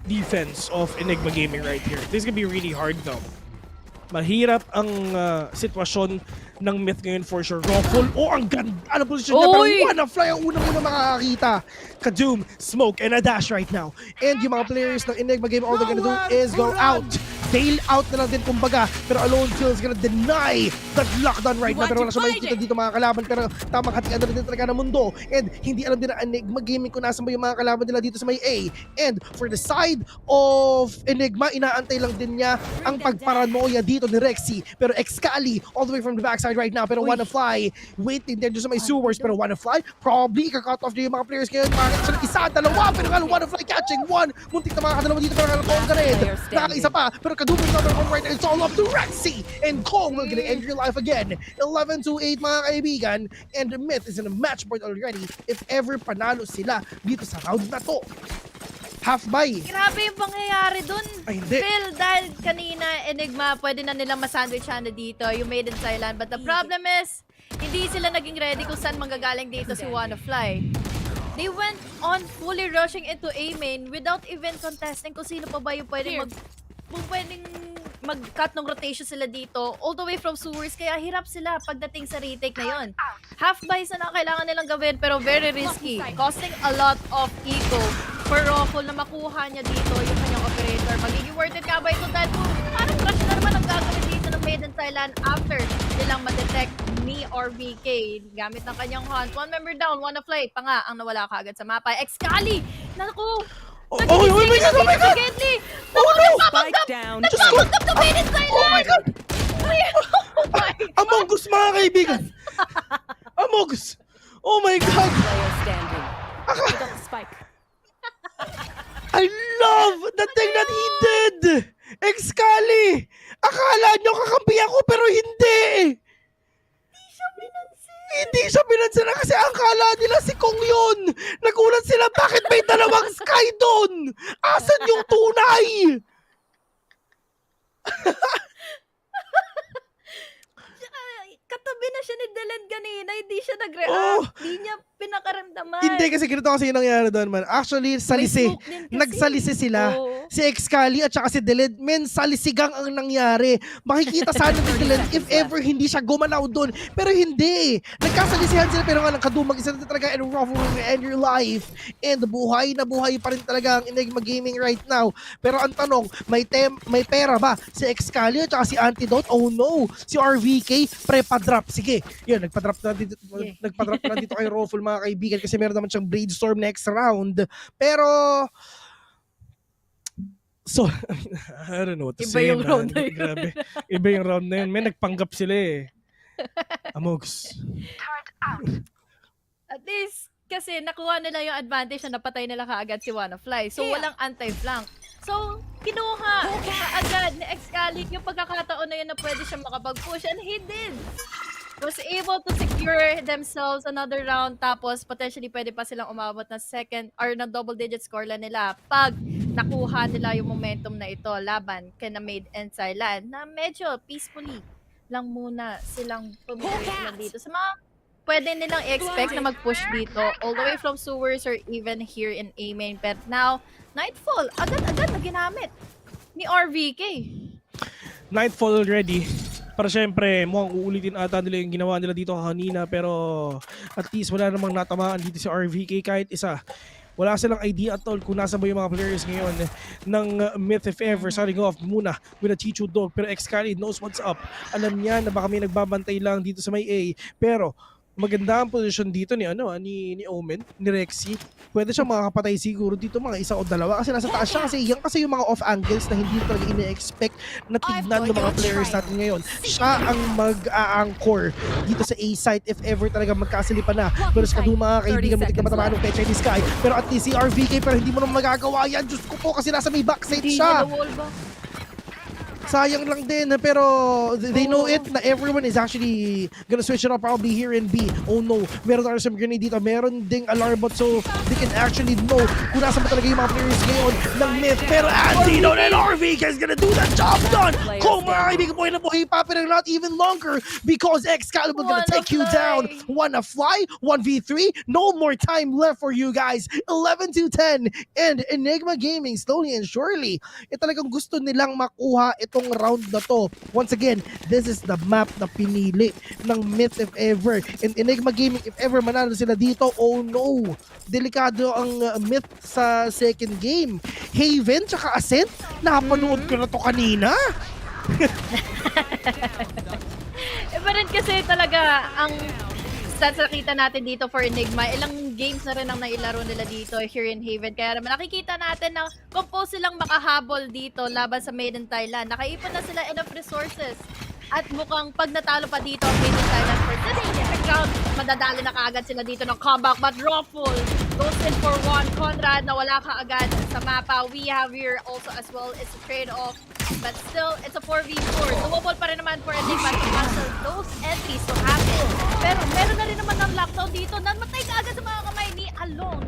defense of Enigma Gaming right here? This is gonna be really hard though. Mahirap ang sitwasyon ng Myth ngayon for sure. Ruffle, ang ganda na position niya. Pero WannaFly ang unang-una makakakita. Kadoom, Smoke, and a dash right now. And yung mga players ng Enigma Game, all they're gonna do is go out. Bail out na lang din kumbaga. Pero Alone Kill is gonna deny that lockdown right now. Pero wala siya makikita dito mga kalaban. Pero tamang hatian na rin din talaga ng mundo. And hindi alam din na Enigma Gaming kung nasan ba yung mga kalaban nila dito sa may A. And for the side of Enigma, inaantay lang din niya ang pagparanoia dito ni Rexy. Pero Excali, all the way from the backside right now. Pero WannaFly, waiting din sa may sewers. Pero WannaFly, probably ika-cut off niya yung mga players ngayon. Makakita isa, dalawa. Pero WannaFly catching 1. Muntik na makakadalawa dito. Pero Kong ka rin. Nakakaisa pa. Pero Kadoom is number 1 right now. It's all up to Rexy. And Kong will get to end your life again. 11-8 mga kaibigan. And the Myth is in a match point already. If ever panalo sila dito sa round na to. Half buy. Grabe yung pangyayari dun. Ay, hindi. Phil, dahil kanina, Enigma, pwede na nilang masandwich na dito, yung Made in Thailand. But the problem is, hindi sila naging ready kung saan manggagaling dito si WannaFly. They went on fully rushing into A main without even contesting kung sino pa ba yung pwedeng mag-cut ng rotation sila dito all the way from sewers, kaya hirap sila pagdating sa retake na yun. Half buys na kailangan nilang gawin pero very risky, costing a lot of eco for Ruffle na makuha niya dito yung kanyang operator. Magiging worth it ka ba ito dahil parang rush na naman ang gagawin dito ng Made in Thailand after nilang ma-detect ni RVK gamit ng kanyang hunt. 1 member down, WannaFly pa nga ang nawala kaagad sa mapa. Excali! Naku! Oh my god! Oh no! Spike down. Nagpapagdap na Made in Thailand! Oh my god! Among Us mga kaibigan! Among Us! Oh my god! Player standing. Spike. of the thing that he did! Excali! Akala nyo kakampi ako pero hindi! Hindi siya pinansin na kasi akala nila si Kong yun! Nagulat sila bakit may dalawang Sky doon! Asan yung tunay? Katabi na siya ni Dylan kanina, hindi siya nag-react. Hindi niya pinakaramdaman. Hindi kasi ganito kasi yung nangyari doon man. Actually, salisi. Nagsalisi sila. Si Excali at saka si Dylan. Men, salisigang ang nangyari. Makikita sana ni Dylan if ever hindi siya gumalaw doon. Pero hindi. Nagkasalisihan sila pero nga lang kadumag isa na talaga and rough will end your life. And buhay na buhay pa rin talaga ang Enigma Gaming right now. Pero ang tanong, may pera ba si Excali at saka si Antidote? Oh no. Si RVK, drop. Sige. Yun, nagpa-drop na dito, nagpa-drop na dito kay Roful mga kaibigan kasi meron naman siyang Brainstorm next round. Pero so, I don't know what to say. Iba yung round na yun. Grabe. Iba yung round na yun. May nagpanggap sila eh. Amogs. At least, kasi nakuha nila yung advantage na napatay nila kaagad si Wannafly. So, walang anti-flank. So, kinuha agad ni Excali yung pagkakataon na yun na pwede siya makapag-push and he did. Was able to secure themselves another round tapos potentially pwede pa silang umabot ng second or ng double-digit score lang nila pag nakuha nila yung momentum na ito laban kina Made in Thailand na medyo peacefully lang muna silang pumili dito. Sa mga pwede nilang i-expect na mag-push dito all the way from sewers or even here in A main. But now, Nightfall, agad-agad na ginamit ni RVK. Nightfall already. Para syempre, mukhang uulitin ata nila yung ginawa nila dito kanina pero at least wala namang natamaan dito si RVK kahit isa. Wala silang idea at all kung nasa ba yung mga players ngayon ng Myth if ever. Starting off muna with a Chichu Dog pero Excali knows what's up. Alam niya na baka may nagbabantay lang dito sa may A pero maganda ang position dito ni Omen, ni Rexy. Pwede siyang makakapatay siguro dito mga isa o dalawa kasi nasa taas siya kasi yan kasi yung mga off angles na hindi talaga ine-expect na tignan ng mga players natin ngayon. Siya ang mag-a-anchor dito sa A site if ever talaga magkasilipan na. Pero sa kadong mga kaibigan mo tignan matamaan ng Pecha in the Sky. Pero at least si RVK pero hindi mo naman magagawa yan. Diyos ko po kasi nasa may backside siya. Sayang lang din pero they know it na everyone is actually gonna switch it up probably here in B. Oh no, meron tayo some grenade dito, meron ding alarm bot so they can actually know kung nasa ba talaga yung mga players ngayon ng Myth. Pero Antidote and RVK is gonna do that job done! Kung mga kaibigan po na buhay pa pero not even longer because Excalibur gonna take you down. Wannafly, 1v3, no more time left for you guys. 11-10 and Enigma Gaming slowly and surely talagang gusto nilang makuha itong round na to. Once again, this is the map na pinili ng Myth if ever. And Enigma Gaming, if ever manalo sila dito, oh no! Delikado ang Myth sa second game. Haven tsaka Ascent, napanood ko na to kanina. Iba rin kasi talaga ang stats nakita natin dito for Enigma. Ilang games na rin ang nailaro nila dito here in Haven. Kaya naman nakikita natin na compose silang makahabol dito laban sa Made in Thailand. Nakaipon na sila enough resources. At mukhang pag natalo pa dito ang Made in Thailand for today, round, madadali na kaagad sila dito ng comeback. But Ruffle goes in for one. Conrad na wala kaagad sa mapa. We have here also as well, it's a trade-off. But still, it's a 4v4. Doable pa rin naman for Enigma to cancel those entries to happen. Pero meron na rin naman ng lockdown dito. Namatay ka agad sa mga kamay ni Alone.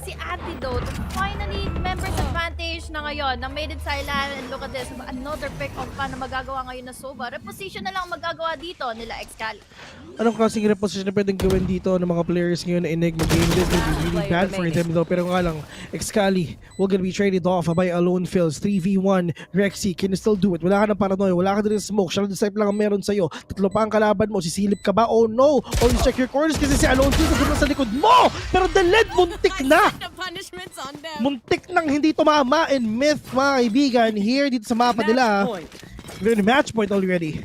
Si Antidote, finally, members advantage na ngayon ng Made in Thailand. And look at this, another pick off pa na magagawa ngayon na Sova. Reposition na lang magagawa dito nila Excali. Anong klaseng reposition na pwedeng gawin dito ng mga players ngayon na Enigma Game? This will be really bad for them though. Pero nga lang, Excali will gonna be traded off by Alone Fills. 3v1, Rexy, can you still do it? Wala ka ng paranoia, wala ka din smoke. Shadow Disciple lang ang meron sa'yo. Tatlo pa ang kalaban mo, sisilip ka ba? Oh no! Oh, you check your corners kasi si Alone Fills na sa likod mo! Pero the lead, muntik na! Muntik nang hindi tumama and Myth, mga kaibigan, here dito sa mapa nila. Match point already.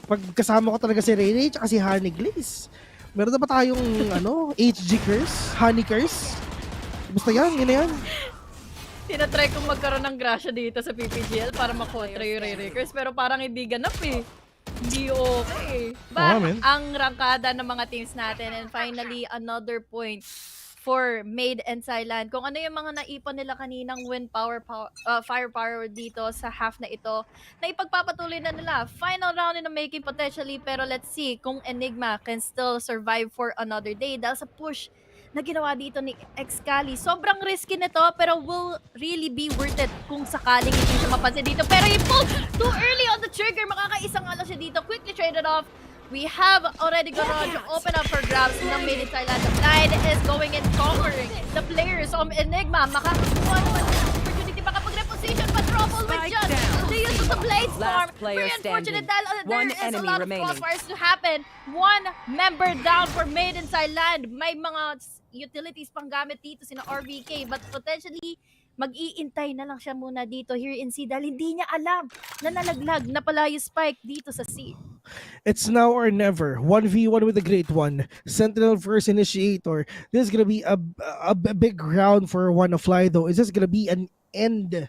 Pagkasama ko talaga si Ray at si Honey Glaze. Meron na ba tayong HG curse? Honey curse? Basta yan, yun na yan. Tinatry kong magkaroon ng grasya dito sa PPGL para makontra yung Ray curse pero parang hindi ganap eh. Hindi okay. But ang rangkada ng mga teams natin and finally another point for Made in Thailand. Kung ano yung mga naipon nila kaninang firepower dito sa half na ito, na ipagpapatuloy na nila. Final round in the making potentially, pero let's see kung Enigma can still survive for another day dahil sa push na ginawa dito ni Excali. Sobrang risky nito, pero will really be worth it kung sakaling hindi siya mapansin dito. Pero he pulled too early on the trigger. Makakaisang lang siya dito. Quickly traded off. We have already Garage open up for grabs ng Made in Thailand. The line is going in conquering the players of Enigma. Makakuha naman ng opportunity makapag-reposition, but Ruffle with just the use of the Blade Storm. Very unfortunate dahil there is a lot of crossfires to happen. One member down for Made in Thailand. May mga utilities pang gamit dito sina RVK, but potentially mag-iintay na lang siya muna dito here in C dahil hindi niya alam na nalaglag na pala yung spike dito sa C. It's now or never. 1v1 with the Great One. Sentinel versus Initiator. This is gonna be a big round for Wanna-Fly though. Is this gonna be an end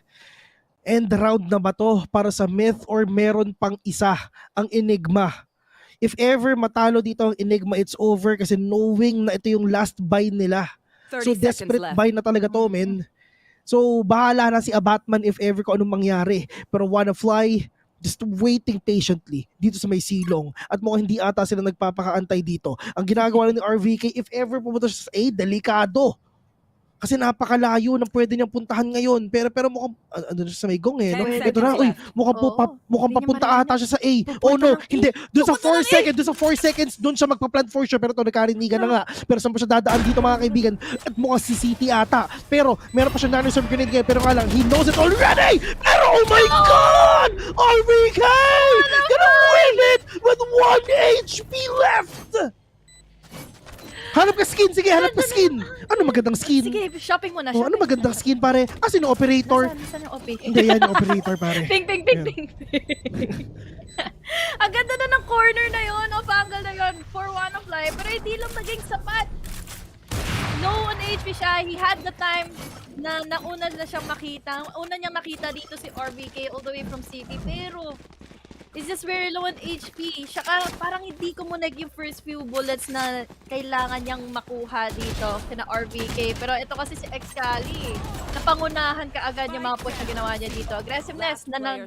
round na ba to para sa Myth or meron pang isa ang Enigma? If ever matalo dito ang Enigma, it's over kasi knowing na ito yung last buy nila. So desperate buy na talaga to, men. So bahala na si Abatman if ever kung anong mangyari. Pero Wanna-Fly, just waiting patiently dito sa may silong. At mukhang hindi ata sila nagpapakaantay dito. Ang ginagawa ni RVK, if ever pumunta siya sa A, delikado. Kasi napakalayo ng pwede niyang puntahan ngayon. Pero mukhang, ano sa may gong no? Ito na, mukhang papunta ata siya sa A. Oh no, hindi. Doon sa 4 seconds, doon siya magpa-plant for sure. Pero ito, nagkarinigan na nga. Pero saan pa siya dadaan dito mga kaibigan? At mukhang si City ata. Pero, meron pa siya nanoserve grenade ngayon. Pero nga lang, he knows it already! Pero oh my God! RVK! Gonna win it with 1 HP left! Hanap ka skin! Sige, hanap ka skin! Ano magandang skin? Sige, shopping muna. Ano magandang skin, pare? Sino operator? Saan yung OP? Hindi, yan yung operator, pare. Ping. Ang ganda na ng corner na yun, o angle na yun for Wanna-Fly, pero hindi lang naging sapat. No on HP siya. He had the time na nauna na siyang makita. Una niyang nakita dito si RVK all the way from City, pero is just very low on HP. Saka parang hindi kumunag yung first few bullets na kailangan niyang makuha dito kina RVK. Pero ito kasi si Excali, napangunahan ka agad yung mga push na ginawa niya dito. Aggressiveness na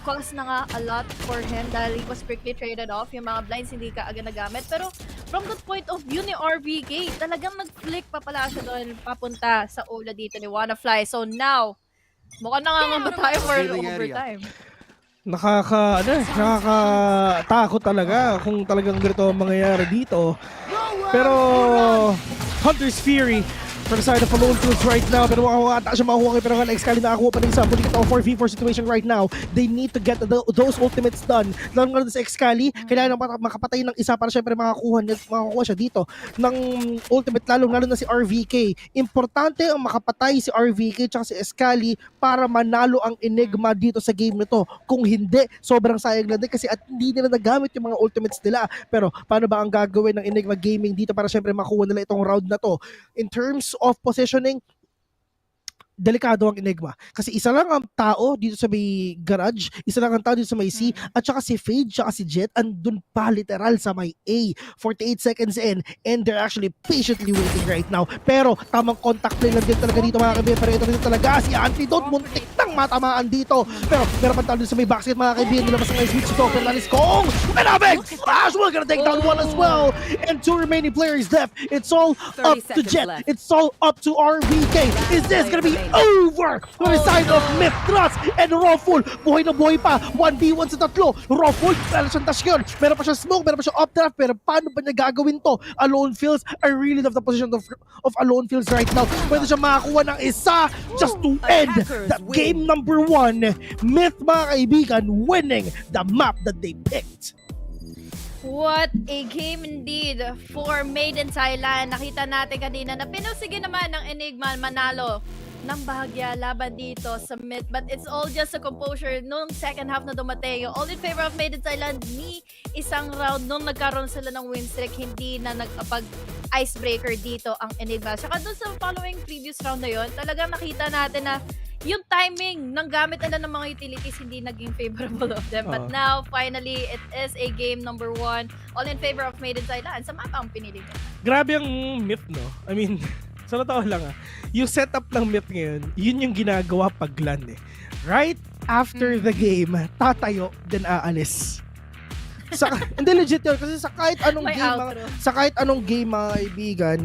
cause na nga a lot for him dahil he was quickly traded off. Yung mga blinds hindi ka agad nagamit. Pero from the point of view ni RVK, talagang nag-flick pa pala siya doon papunta sa ula dito ni Wanna-Fly. So now, mukhang nangangamba tayo for overtime. Nakakatakot talaga kung talagang ganito ang mangyayari dito. Pero Hunter's Fury for the side of Alone Fields right now. Pero ata siya makuha kayo. Pero nga Excali nakakuha pa rin sa bulit ito 4v4 situation right now. They need to get those ultimates done. Lalo nga sa Excali, kailangan makapatay ng isa para syempre makakuha siya dito ng ultimate, lalo na si RVK. Importante ang makapatay si RVK tsaka si Excali para manalo ang Enigma dito sa game nito. Kung hindi, sobrang sayang lang din kasi at hindi nila nagamit yung mga ultimates nila. Pero paano ba ang gagawin ng Enigma Gaming dito para syempre makuha nila itong round na to? In terms of positioning, delikado ang Enigma. Kasi isa lang ang tao dito sa may garage, isa lang ang tao dito sa may C, at saka si Fade, saka si Jet, andun pa literal sa may A. 48 seconds in, and they're actually patiently waiting right now. Pero tamang contact play lang din talaga dito mga kaibigan. Pero ito rin talaga, si Antidote, muntik nang matamaan dito. Pero meron pa talo dito sa may backside mga kaibigan. Nilabas ang switch to Fernalis Kong. And a big flash, we're gonna take down one as well. And 2 remaining players left. It's all up to Jet. It's all up to RVK. Is this gonna be over on the side of Mythras and Rawful? Buhay na buhay pa. 1v1 sa tatlo. Rawful, meron siyang touch yun. Meron pa siyang smoke, meron pa siyang updraft. Pero paano ba niya gagawin to? Alone Fields, I really love the position of Alone Fields right now. Pwede siya makakuha ng isa just to end that game number 1. Myth, mga kaibigan, winning the map that they picked. What a game indeed for Made in Thailand. Nakita natin kanina na pinusige naman ng Enigma manalo ng bahagya laban dito sa Myth, but it's all just a composure nung second half na dumating. All in favor of Made in Thailand ni isang round nung nagkaroon sila ng win streak, hindi na nagkapag icebreaker dito ang Enigma. Saka dun sa following previous round na yon, talagang nakita natin na yung timing ng gamit nila ng mga utilities hindi naging favorable of them. But now, finally, it is a game number 1. All in favor of Made in Thailand. Sa mapa ang pinili nila. Grabe ang Myth, no? I mean, Sa totoo lang yung setup ng Myth ngayon, yun yung ginagawa pag LAN eh. Right after the game, tatayo, then aalis. Hindi legit yun kasi sa kahit anong May game, outro. sa kahit anong game mga kaibigan,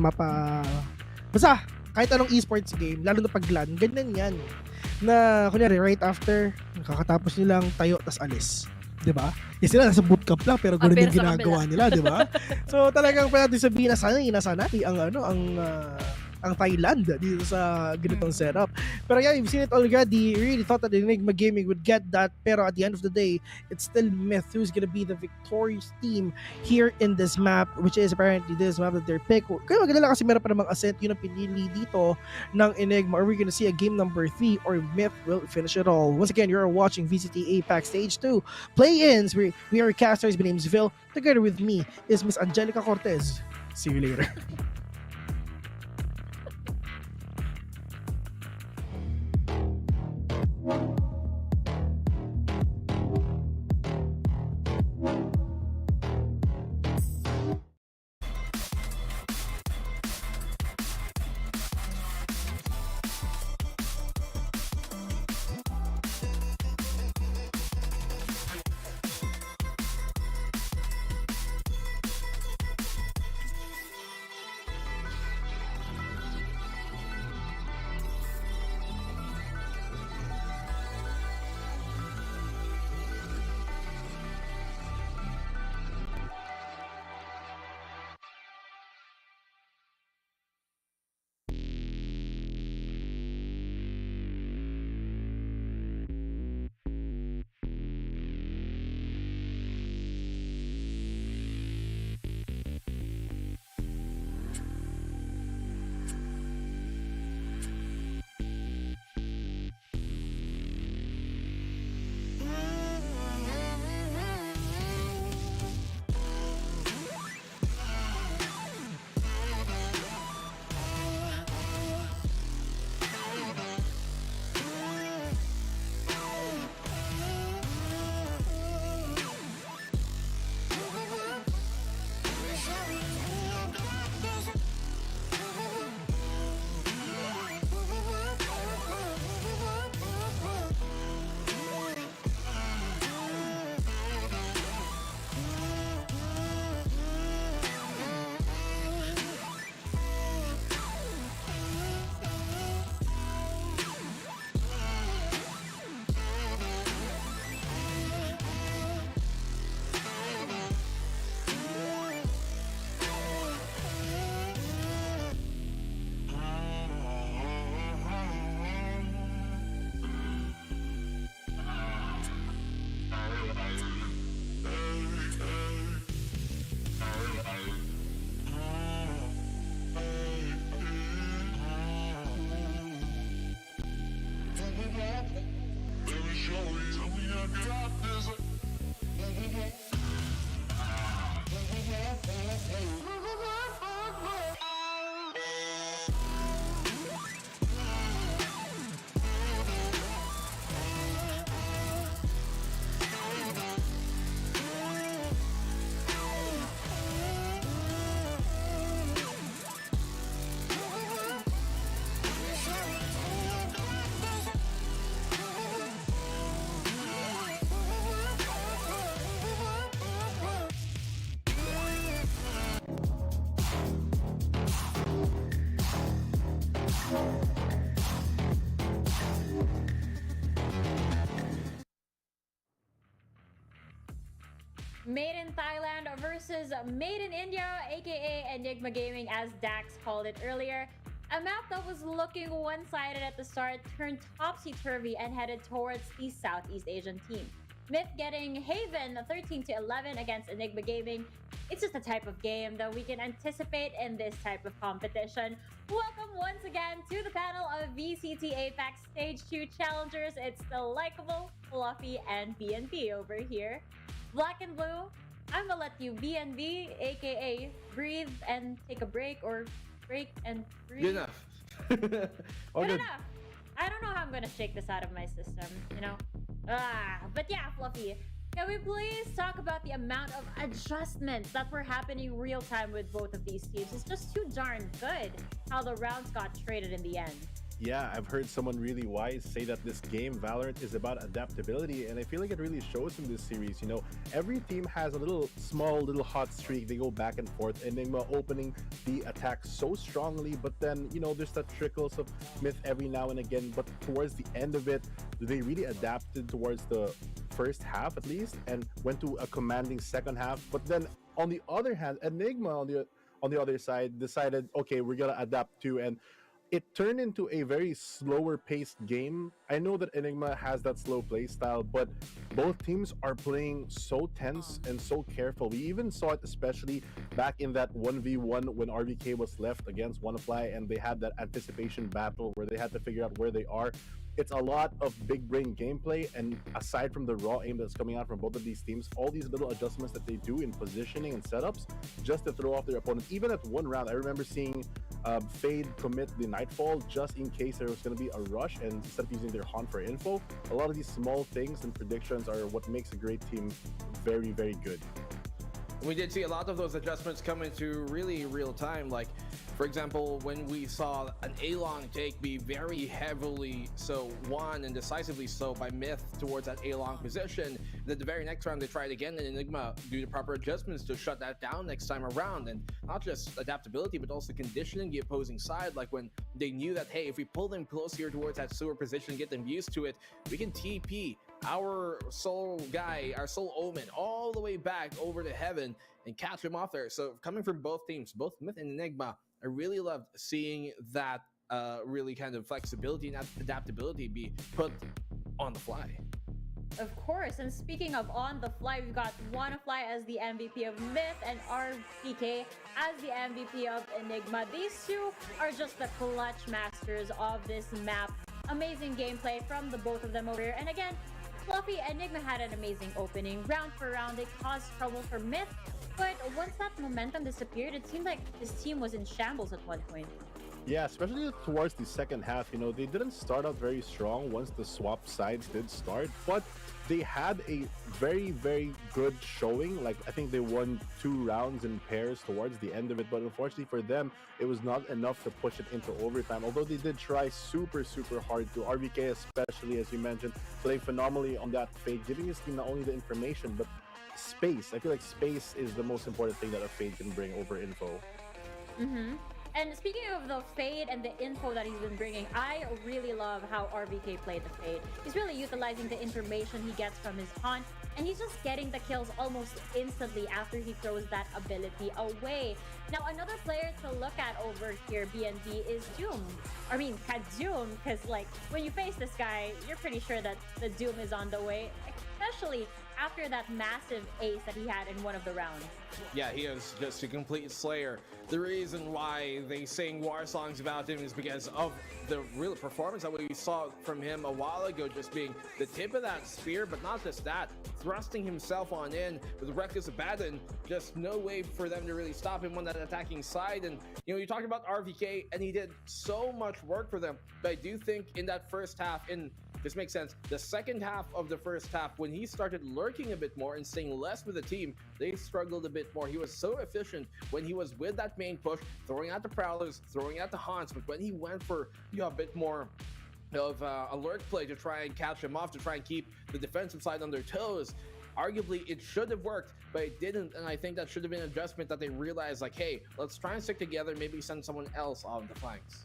basta kahit anong esports game, lalo na pag LAN, ganyan yan. Na kunyari right after, kakatapos nilang tayo tas alis. 'Di ba? Sila nasa bootcamp lang pero ganoon yung ginagawa nila, 'di ba? So talagang pwede sabihin na nasanay ang Thailand dito sa ganitong setup. Pero yeah, you've seen it already. You really thought that Enigma Gaming would get that, pero at the end of the day, it's still Myth who's gonna be the victorious team here in this map, which is apparently this map that they're picked. Kaya maganda lang kasi meron pa namang ascent yun ang pinili dito ng Enigma. Are we gonna see a game number 3 or Myth will finish it all? Once again, you're watching VCT APAC Stage 2 Play-ins. We are casters. My name is Phil. Together with me is Miss Angelica Cortez. See you later. Made in Thailand versus Made in India, aka Enigma Gaming, as Dax called it earlier. A map that was looking one-sided at the start turned topsy-turvy and headed towards the Southeast Asian team. Myth getting Haven 13-11 against Enigma Gaming. It's just a type of game that we can anticipate in this type of competition. Welcome once again to the panel of VCT APAC Stage 2 challengers. It's the likable, fluffy, and BNB over here. Black and blue, I'm gonna let you BNB, aka breathe and take a break, or break and breathe. Good enough. Good enough. I don't know how I'm gonna shake this out of my system, you know? But yeah, Fluffy. Can we please talk about the amount of adjustments that were happening real time with both of these teams? It's just too darn good how the rounds got traded in the end. Yeah, I've heard someone really wise say that this game, Valorant, is about adaptability, and I feel like it really shows in this series. You know, every team has a little hot streak. They go back and forth. Enigma opening the attack so strongly, but then, you know, there's that trickles of myth every now and again. But towards the end of it, they really adapted towards the first half at least, and went to a commanding second half. But then on the other hand, Enigma on the other side decided, okay, we're gonna adapt too, and it turned into a very slower paced game. I know that Enigma has that slow play style, but both teams are playing so tense and so careful. We even saw it especially back in that 1v1 when RVK was left against WannaFly and they had that anticipation battle where they had to figure out where they are. It's a lot of big brain gameplay, and aside from the raw aim that's coming out from both of these teams, all these little adjustments that they do in positioning and setups just to throw off their opponent. Even at one round, I remember seeing Fade commit the Nightfall just in case there was going to be a rush, and instead of using their Haunt for info. A lot of these small things and predictions are what makes a great team very, very good. We did see a lot of those adjustments come into really real time. Like, for example, when we saw an A-long take be very heavily so won and decisively so by Myth towards that A-long position, then the very next round they tried again and Enigma do the proper adjustments to shut that down next time around. And not just adaptability, but also conditioning the opposing side. Like when they knew that, hey, if we pull them close here towards that sewer position, get them used to it, we can TP our soul guy, our soul omen, all the way back over to heaven and catch him off there. So coming from both teams, both Myth and Enigma, I really loved seeing that really kind of flexibility and adaptability be put on the fly. Of course, and speaking of on the fly, we've got WannaFly as the MVP of Myth and RPK as the MVP of Enigma. These two are just the clutch masters of this map. Amazing gameplay from the both of them over here. And again, Fluffy, Enigma had an amazing opening. Round for round, they caused trouble for Myth. But once that momentum disappeared, it seemed like this team was in shambles at one point. Yeah, especially towards the second half, you know, they didn't start out very strong once the swap sides did start, but they had a very, very good showing. Like, I think they won 2 rounds in pairs towards the end of it, but unfortunately for them, it was not enough to push it into overtime. Although they did try super, super hard to. RVK especially, as you mentioned, played phenomenally on that Fade, giving his team not only the information, but space. I feel like space is the most important thing that a Fade can bring over info. Mm-hmm. And speaking of the Fade and the info that he's been bringing, I really love how RVK played the Fade. He's really utilizing the information he gets from his Haunt, and he's just getting the kills almost instantly after he throws that ability away. Now, another player to look at over here, BNB, is Doom. I mean, Doom, because like, when you face this guy, you're pretty sure that the Doom is on the way, especially after that massive ace that he had in one of the rounds. Yeah, he is just a complete slayer. The reason why they sing war songs about him is because of the real performance that we saw from him a while ago, just being the tip of that spear, but not just that, thrusting himself on in with reckless abandon, just no way for them to really stop him on that attacking side. And, you know, you talked about RVK, and he did so much work for them, but I do think in that first half, this makes sense, the second half of the first half, when he started lurking a bit more and staying less with the team, they struggled a bit more. He was so efficient when he was with that main push, throwing out the Prowlers, throwing out the Haunts, but when he went for, you know, a bit more of a lurk play to try and catch him off, to try and keep the defensive side on their toes, arguably it should have worked, but it didn't. And I think that should have been an adjustment that they realized, like, hey, let's try and stick together, maybe send someone else on the flanks.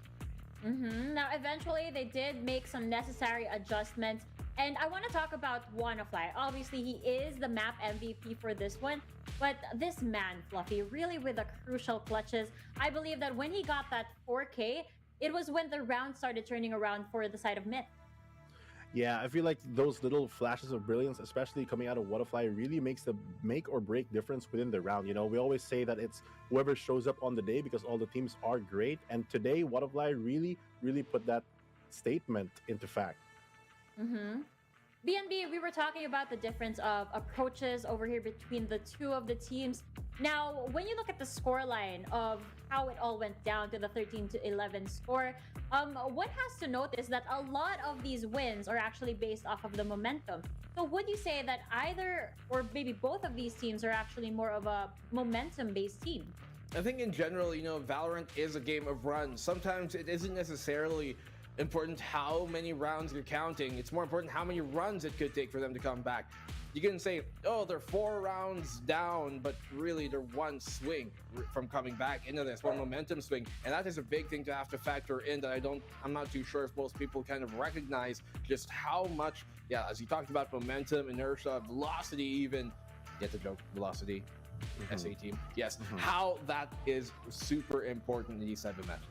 Now, eventually, they did make some necessary adjustments. And I want to talk about WannaFly. Obviously, he is the map MVP for this one. But this man, Fluffy, really with the crucial clutches. I believe that when he got that 4K, it was when the round started turning around for the side of Myth. Yeah, I feel like those little flashes of brilliance, especially coming out of WannaFly, really makes the make or break difference within the round. You know, we always say that it's whoever shows up on the day because all the teams are great. And today, WannaFly really, really put that statement into fact. BNB, we were talking about the difference of approaches over here between the two of the teams. Now, when you look at the scoreline of how it all went down to the 13-11 score, one has to notice that a lot of these wins are actually based off of the momentum. So would you say that either or maybe both of these teams are actually more of a momentum-based team? I think in general, Valorant is a game of runs. Sometimes it isn't necessarily important how many rounds you're counting. It's more important how many runs it could take for them to come back. You can say, oh, they're 4 rounds down, but really they're one swing from coming back into this, one momentum swing. And that is a big thing to have to factor in that I'm not too sure if most people kind of recognize just how much, as you talked about momentum, inertia, velocity even, get the joke, velocity, SA team, yes, how that is super important in these type of matches.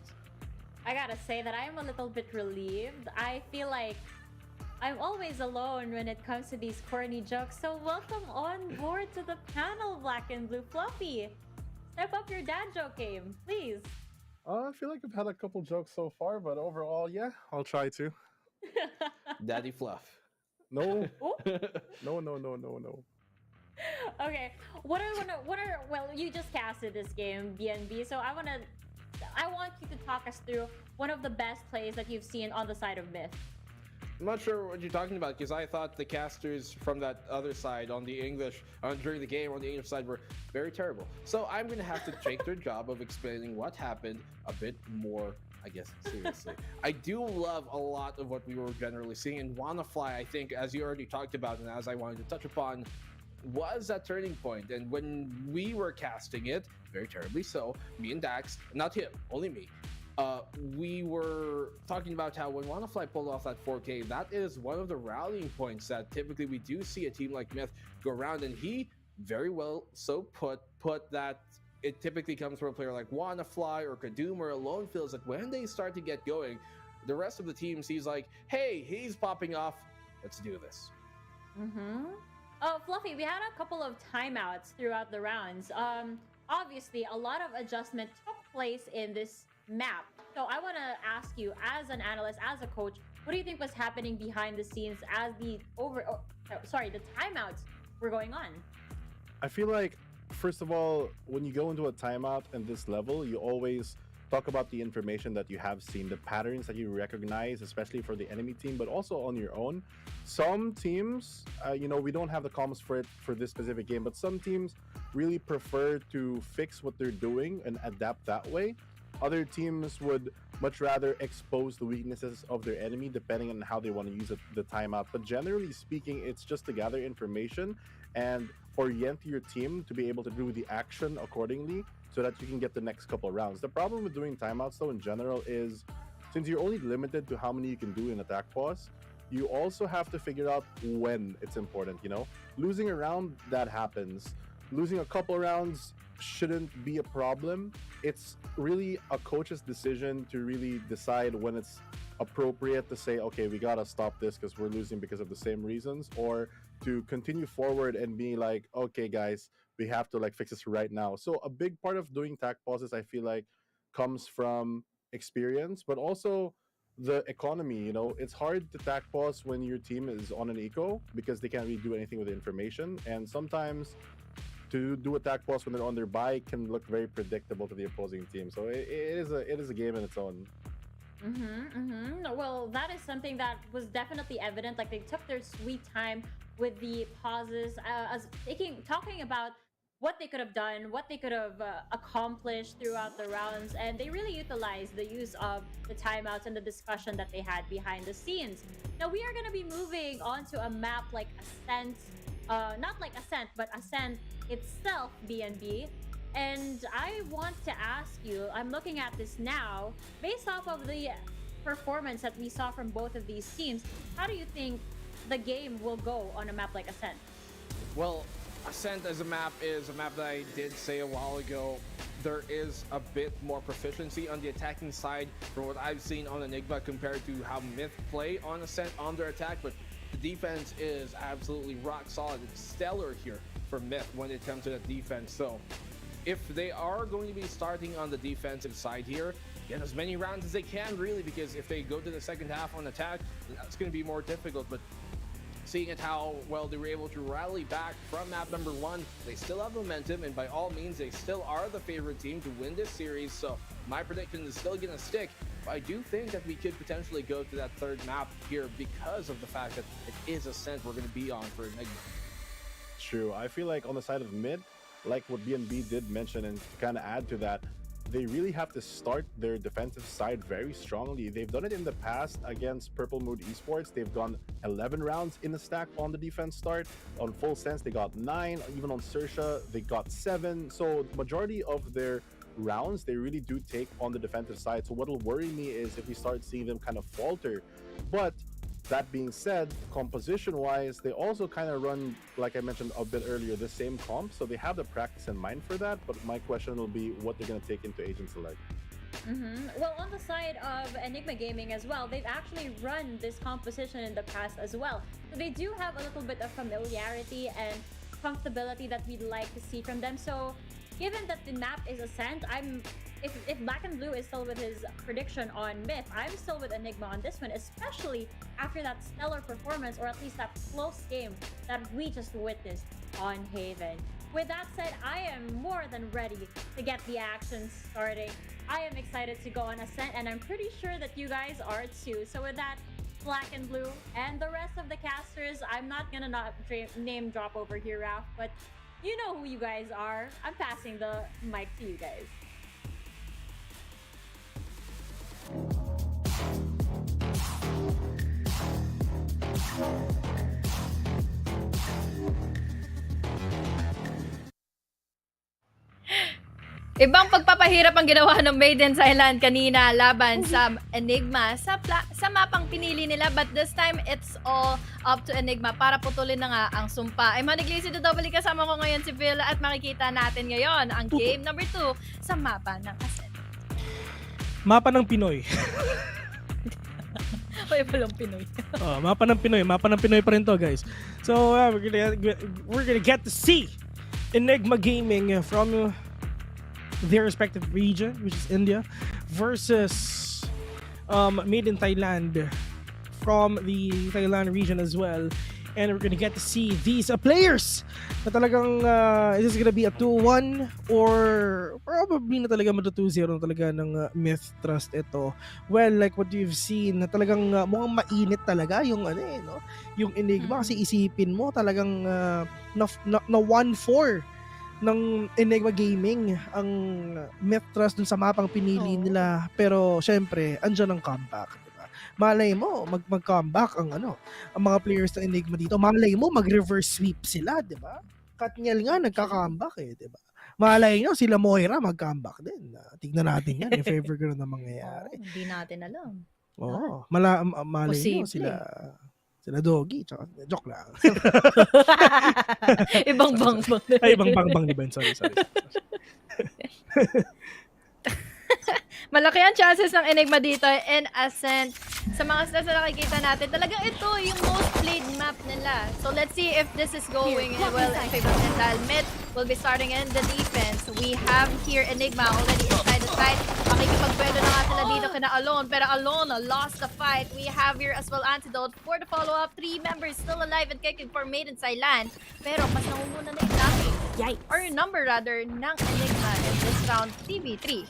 I gotta say that I am a little bit relieved. I feel like I'm always alone when it comes to these corny jokes. So welcome on board to the panel, Black and Blue. Fluffy, step up your dad joke game, please. I feel like I've had a couple jokes so far, but overall, yeah, I'll try to. Daddy Fluff. No. No. Okay, well, you just casted this game, BNB, so I want you to talk us through one of the best plays that you've seen on the side of Myth. I'm not sure what you're talking about because I thought the casters from that other side on the English during the game on the English side were very terrible. So I'm going to have to take their job of explaining what happened a bit more, I guess, seriously. I do love a lot of what we were generally seeing, and WannaFly, I think, as you already talked about and as I wanted to touch upon, was that turning point. And when we were casting it, very terribly so, me and Dax, not him, only me, we were talking about how when WannaFly pulled off that 4K, that is one of the rallying points that typically we do see a team like Myth go around, and he very well so put that it typically comes from a player like WannaFly or Kadum or Alone feels that when they start to get going, the rest of the team sees like, hey, he's popping off, let's do this. Oh, Fluffy, we had a couple of timeouts throughout the rounds. Obviously, a lot of adjustment took place in this map. So I want to ask you, as an analyst, as a coach, what do you think was happening behind the scenes as the timeouts were going on? I feel like, first of all, when you go into a timeout at this level, you always talk about the information that you have seen, the patterns that you recognize, especially for the enemy team, but also on your own. Some teams, we don't have the comms for it for this specific game, but some teams really prefer to fix what they're doing and adapt that way. Other teams would much rather expose the weaknesses of their enemy depending on how they want to use the timeout. But generally speaking, it's just to gather information and orient your team to be able to do the action accordingly so that you can get the next couple of rounds. The problem with doing timeouts, though, in general is since you're only limited to how many you can do in attack pause, you also have to figure out when it's important, Losing a round, that happens. Losing a couple of rounds shouldn't be a problem. It's really a coach's decision to really decide when it's appropriate to say, okay, we gotta stop this because we're losing because of the same reasons, or to continue forward and be like, okay, guys, we have to fix this right now. So a big part of doing tac pauses, I feel like, comes from experience, but also the economy. It's hard to tac pause when your team is on an eco because they can't really do anything with the information, and sometimes to do attack pause when they're on their buy can look very predictable to the opposing team. So it is a game in its own. Well, that is something that was definitely evident. Like, they took their sweet time with the pauses, talking about what they could have done, what they could have accomplished throughout the rounds, and they really utilized the use of the timeouts and the discussion that they had behind the scenes. Now, we are going to be moving on to a map like Ascent, not like Ascent, but Ascent itself, BNB. And I want to ask you, I'm looking at this now, based off of the performance that we saw from both of these teams, how do you think the game will go on a map like Ascent? Well, Ascent as a map is a map that I did say a while ago. There is a bit more proficiency on the attacking side from what I've seen on Enigma compared to how Myth play on Ascent on their attack, but the defense is absolutely rock solid. It's stellar here for Myth when it comes to the defense. So if they are going to be starting on the defensive side here, get as many rounds as they can, really, because if they go to the second half on attack, that's going to be more difficult. But seeing at how well they were able to rally back from map number 1. They still have momentum, and by all means, they still are the favorite team to win this series. So my prediction is still going to stick. But I do think that we could potentially go to that third map here because of the fact that it is Ascent we're going to be on for Enigma. True. I feel like on the side of mid, like what BNB did mention, and to kind of add to that, they really have to start their defensive side very strongly. They've done it in the past against Purple Mood Esports. They've gone 11 rounds in a stack on the defense start. On Full Sense, they got 9. Even on Sersha, they got 7. So the majority of their rounds, they really do take on the defensive side. So what'll worry me is if we start seeing them kind of falter. But that being said, composition-wise, they also kind of run, like I mentioned a bit earlier, the same comp, so they have the practice in mind for that. But my question will be what they're going to take into Agent Select. Well, on the side of Enigma Gaming as well, they've actually run this composition in the past as well. So they do have a little bit of familiarity and comfortability that we'd like to see from them. So given that the map is Ascent, if Black and Blue is still with his prediction on Myth, I'm still with Enigma on this one, especially after that stellar performance, or at least that close game that we just witnessed on Haven. With that said, I am more than ready to get the action starting. I am excited to go on Ascent, and I'm pretty sure that you guys are too. So with that, Black and Blue and the rest of the casters, I'm not gonna name drop over here, Ralph, but you know who you guys are. I'm passing the mic to you guys. Ibang pagpapahirap ang ginawa ng Made in Thailand kanina laban sa Enigma sa mapang pinili nila, but this time it's all up to Enigma para putulin na nga ang sumpa. Ay maniglisi to double kasama ko ngayon si Phil at makikita natin ngayon ang game number 2 sa mapa ng Ascent. Mapa ng Pinoy. Ay, walang Pinoy. Mapa ng Pinoy pa rin to, guys. So we're gonna get to see Enigma Gaming from their respective region, which is India, versus Made in Thailand from the Thailand region as well. And we're gonna get to see these players na talagang is this gonna be a 2-1 or probably na talaga mag 2-0 na talaga ng Myth Trust ito. Well, like what you've seen, na talagang mukhang mainit talaga yung no? Yung Enigma, kasi isipin mo talagang na 1-4 ng Enigma Gaming ang Myth Trust dun sa mapang pinili nila, pero syempre andyan ang comeback, diba? Malay mo mag-comeback ang mga players ng Enigma dito. Malay mo mag-reverse sweep sila, diba? Katniel nga nagka-comeback diba? Malay nyo sila Moira mag-comeback din. Tignan natin yan if ever gano'n na mangyayari. Hindi natin alam. Malay nyo sila Doggy, tsaka joke lang. Ibang bang. Ay, ibang bang ni Ben. Sorry. Malaki ang chances ng Enigma dito in Ascent. Sa mga stats na nakikita natin, talagang ito yung most played map nila. So let's see if this is going well in favor of Mental. Mid will be starting in the defense. We have here Enigma already inside the site. Makikipagpwede na nga sila dito kina Alone, pero Alone lost the fight. We have here as well Antidote for the follow-up. 3 members still alive and kicking for Made in Thailand. Pero mas nangunguna na yung traffic. Or number rather ng Enigma in this round 3v3.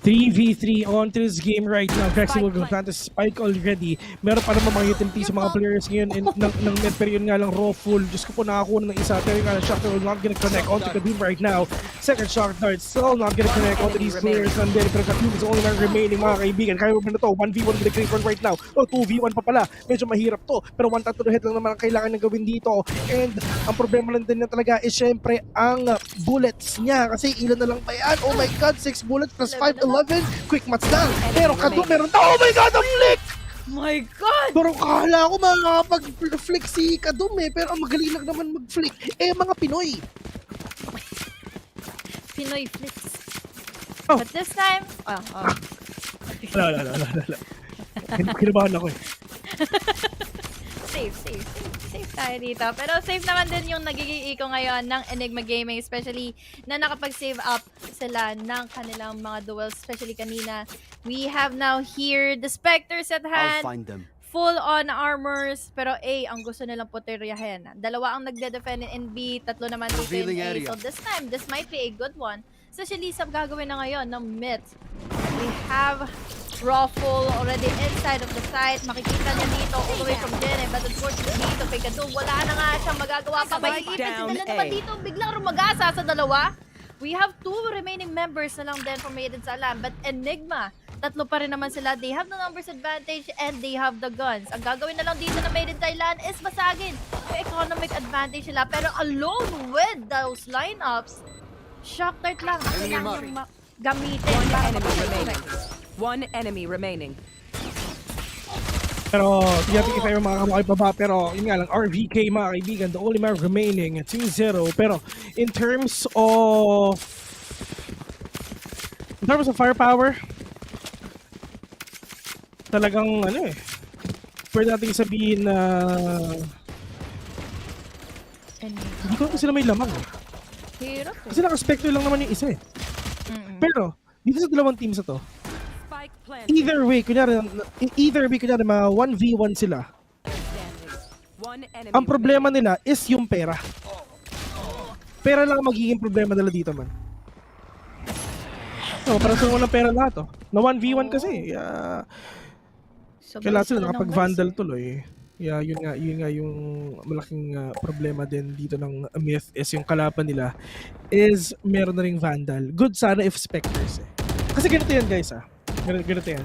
3v3 on to this game right now. Grexy will plant a spike already. Meron pa naman mga utility sa mga players ngayon ng Met, pero yun nga lang raw full. Diyos ko po, nakakuha ng isa. Pero nga lang Shocker will not gonna connect onto Kadoom right now. Second Shock Dart still not gonna connect onto these players. And then, pero Kadoom is only man remaining, mga kaibigan. Kaya mo ba na to? 1v1 with the Great Run right now. 2v1 pa pala. Medyo mahirap to. Pero one tap to the head lang naman ang kailangan ng gawin dito. And ang problema lang din na talaga is syempre ang bullets niya. Kasi ilan na lang ba yan? Oh my God, 6 bullets plus 5, 11. Quick match down. Pero Kadoom meron. Oh my God, ang flick! My God! Pero kala ko makakapag-flick si Kadoom pero ang magaling lang naman mag-flick. Mga Pinoy. Pinoy flicks. But this time, Wala. Kinabahan ako Safe tayo dito. Pero safe naman din yung nagiging eco ngayon ng Enigma Gaming, especially na nakapag-save up sila ng kanilang mga duels, especially kanina. We have now here the Spectres at hand. I'll find them. full on armors, pero A ang gusto nilang puteryahin. Dalawa ang nagde-defend in B, tatlo naman dito in A. So this time, this might be a good one. Especially sa gagawin na ngayon ng mid. We have Ruffle already inside of the site. Makikita niya dito all the way from Jenny. But unfortunately dito kay Kadum, wala na nga siyang magagawa pa. May ipin sila naman dito. Biglang rumagasa sa dalawa. We have 2 remaining members na lang din for Maiden Salam. But Enigma, tatlo pa rin naman sila. They have the numbers advantage and they have the guns. Ang gagawin na lang dito na Maiden Thailand is basagin yung economic advantage nila. Pero along with those lineups, shock dart lang ang kailangan gamitin para makapag-remaining. One enemy remaining. Pero, tiyatik tayo mga kamakay pa ba, pero yun nga lang, RVK mga kaibigan, the only man remaining, 2-0. Pero, in terms of firepower, talagang pwede natin sabihin na hindi ko sila may lamang Hirap kasi naka-spectre lang naman yung isa Pero, dito sa dalawang teams na to, either way, kunyari mga 1v1 sila. Ang problema nila is yung pera. Pera lang magiging problema nila dito man. So, para sa walang pera lahat na 1v1 kasi. Kailangan sila nakapag-vandal tuloy. Yun nga yung malaking problema din dito ng Myth is yung kalaban nila is meron na ring vandal. Good sana if specters Kasi ganito yan guys Ganito yan.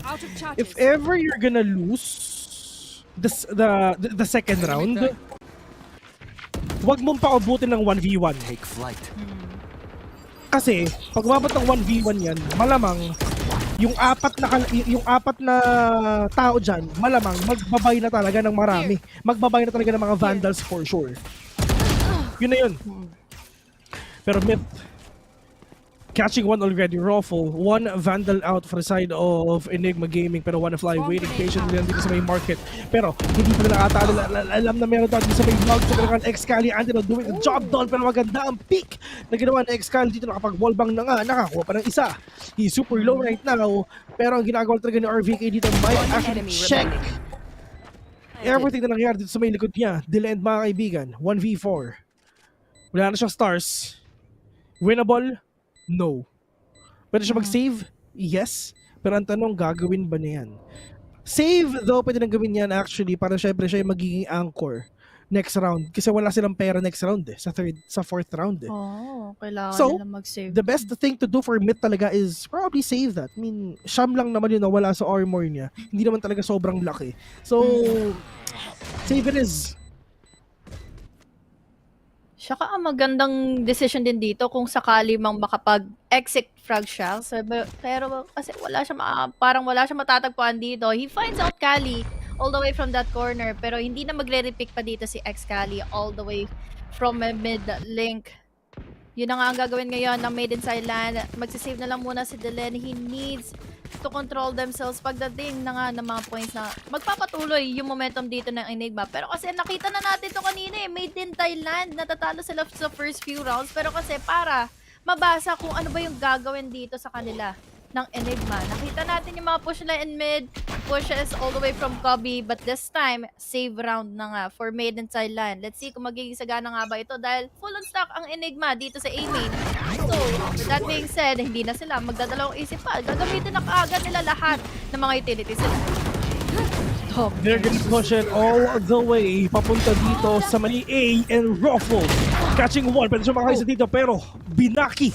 If ever you're gonna lose the second round, wag mong paubutin ng 1v1. Take flight. Kasi pag umabot ng 1v1 yan, malamang yung apat na tao dyan, malamang magbabay na talaga ng marami. Magbabay na talaga ng mga vandals for sure. Yun na yun. Pero Myth, catching one already, Ruffle, one vandal out for the side of Enigma Gaming, pero one fly waiting patiently dito sa may market. Pero hindi pa nila ata alam na meron dito sa may vlog. So talagang Xcali Antino doing the job done, pero maganda ang peak na ginawa ng Xcali dito. Nakapag-wallbang na nga, nakakuha pa ng isa. He's super low right now, pero ang ginagawa talaga ni RVK dito might actually check everything na nangyari dito sa may likod niya. Deland mga kaibigan, 1v4. Wala na siyang stars. Winnable? No. Pwede siya mag-save? Yes. Pero ang tanong, gagawin ba niya yan? Save, though, pwede nang gawin yan actually para syempre siya yung magiging anchor next round. Kasi wala silang pera next round sa fourth round kailangan nila mag-save. The best thing to do for Myth talaga is probably save that. I mean, Sham lang naman yun na wala sa armor niya. Hindi naman talaga sobrang laki. So, save it is. Saka ang magandang decision din dito kung sakali mang makapag-exit frag siya. Pero kasi parang wala siya matatagpuan dito. He finds out Kali all the way from that corner. Pero hindi na magre-repick pa dito si X-Kali all the way from mid-link. Yun na nga ang gagawin ngayon ng Maiden Thailand. Magsisave na lang muna si Delen. He needs to control themselves pagdating na nga ng mga points na magpapatuloy yung momentum dito ng Enigma. Pero kasi nakita na natin to kanina Maiden Thailand, natatalo sila sa first few rounds. Pero kasi para mabasa kung ano ba yung gagawin dito sa kanila ng Enigma. Nakita natin yung mga push nila in mid, pushes all the way from Kobe, but this time, save round na nga for Maiden Thailand. Let's see kung magiging sagana nga ba ito dahil full on stock ang Enigma dito sa A-main. So, with that being said, hindi na sila magdadalawang isip pa. Gagamitin na kaagad nila lahat ng mga utilities nila. They're gonna push it all the way papunta dito sa mali A and Ruffle. Catching one, pwede siya makakaisa dito pero binaki.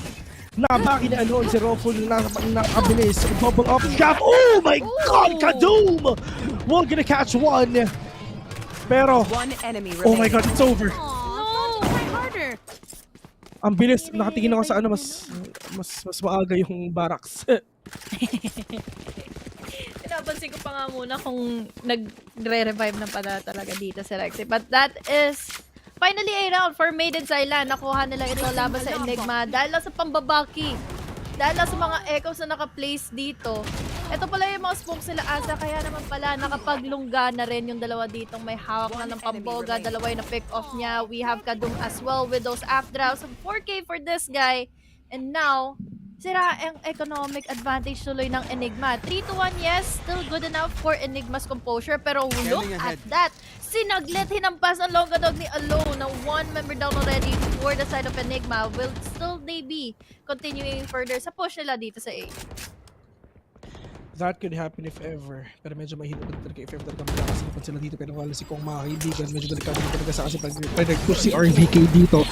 Nabaki na alone si Ruffle na nakabilis. Double up shot. Oh my God! Kadoom! We're gonna catch one. Pero, oh my God, it's over. No! Try harder! Ang bilis. Nakatingin ako sa mas maaga yung barracks. Pinapansin ko pa nga muna kung nagre-revive na pala talaga dito si Rexy. But that is finally a round for Maiden Thailand. Nakuha nila ito laban sa Enigma dahil sa pambabaki. Dahil sa mga echoes na naka-place dito. Ito pala yung mga smokes nila asa. Kaya naman pala nakapaglungga na rin yung dalawa ditong may hawak na ng pamboga. Dalawa yung na-pick off niya. We have Kadum as well with those after 4K for this guy. And now, sira ang economic advantage tuloy ng Enigma. 3-1, yes, still good enough for Enigma's composure. Pero look at that. Sinaglit, hinampas ang Longadog ni Alone na one member down already for the side of Enigma. Will still they be continuing further sa push nila dito sa A? That could happen if ever. Pero medyo mahirap talaga if ever talaga makakasipan sila dito. Pero wala si Kong mga kaibigan. Medyo delikado talaga sa kasi pag nag-push si RVK dito.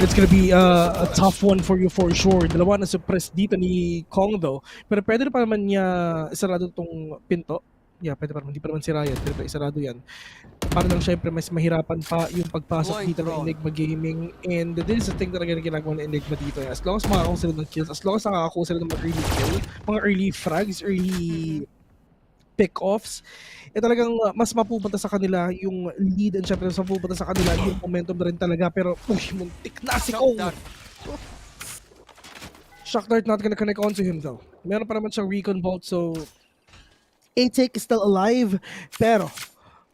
It's gonna be a tough one for you for sure. Dalawa na suppress dito ni Kong though. Pero pwede na pa naman niya isarado tong pinto. Yeah, pwede pa naman. Hindi pa naman si Ryan. Pero isarado yan. Para lang syempre mas mahirapan pa yung pagpasok dito ng Enigma Gaming. And this is the thing talaga na ginagawa ng Enigma dito. As long as makakakuha sila ng kills, as long as nakakakuha sila ng mga early kill, mga early frags, early pick-offs, talagang mas mapupunta sa kanila yung lead and syempre mas mapupunta sa kanila yung momentum na rin talaga. Pero, muntik na si Kong! Shock Dart not gonna connect onto him though. Meron pa naman siyang recon vault, so ATAC is still alive, pero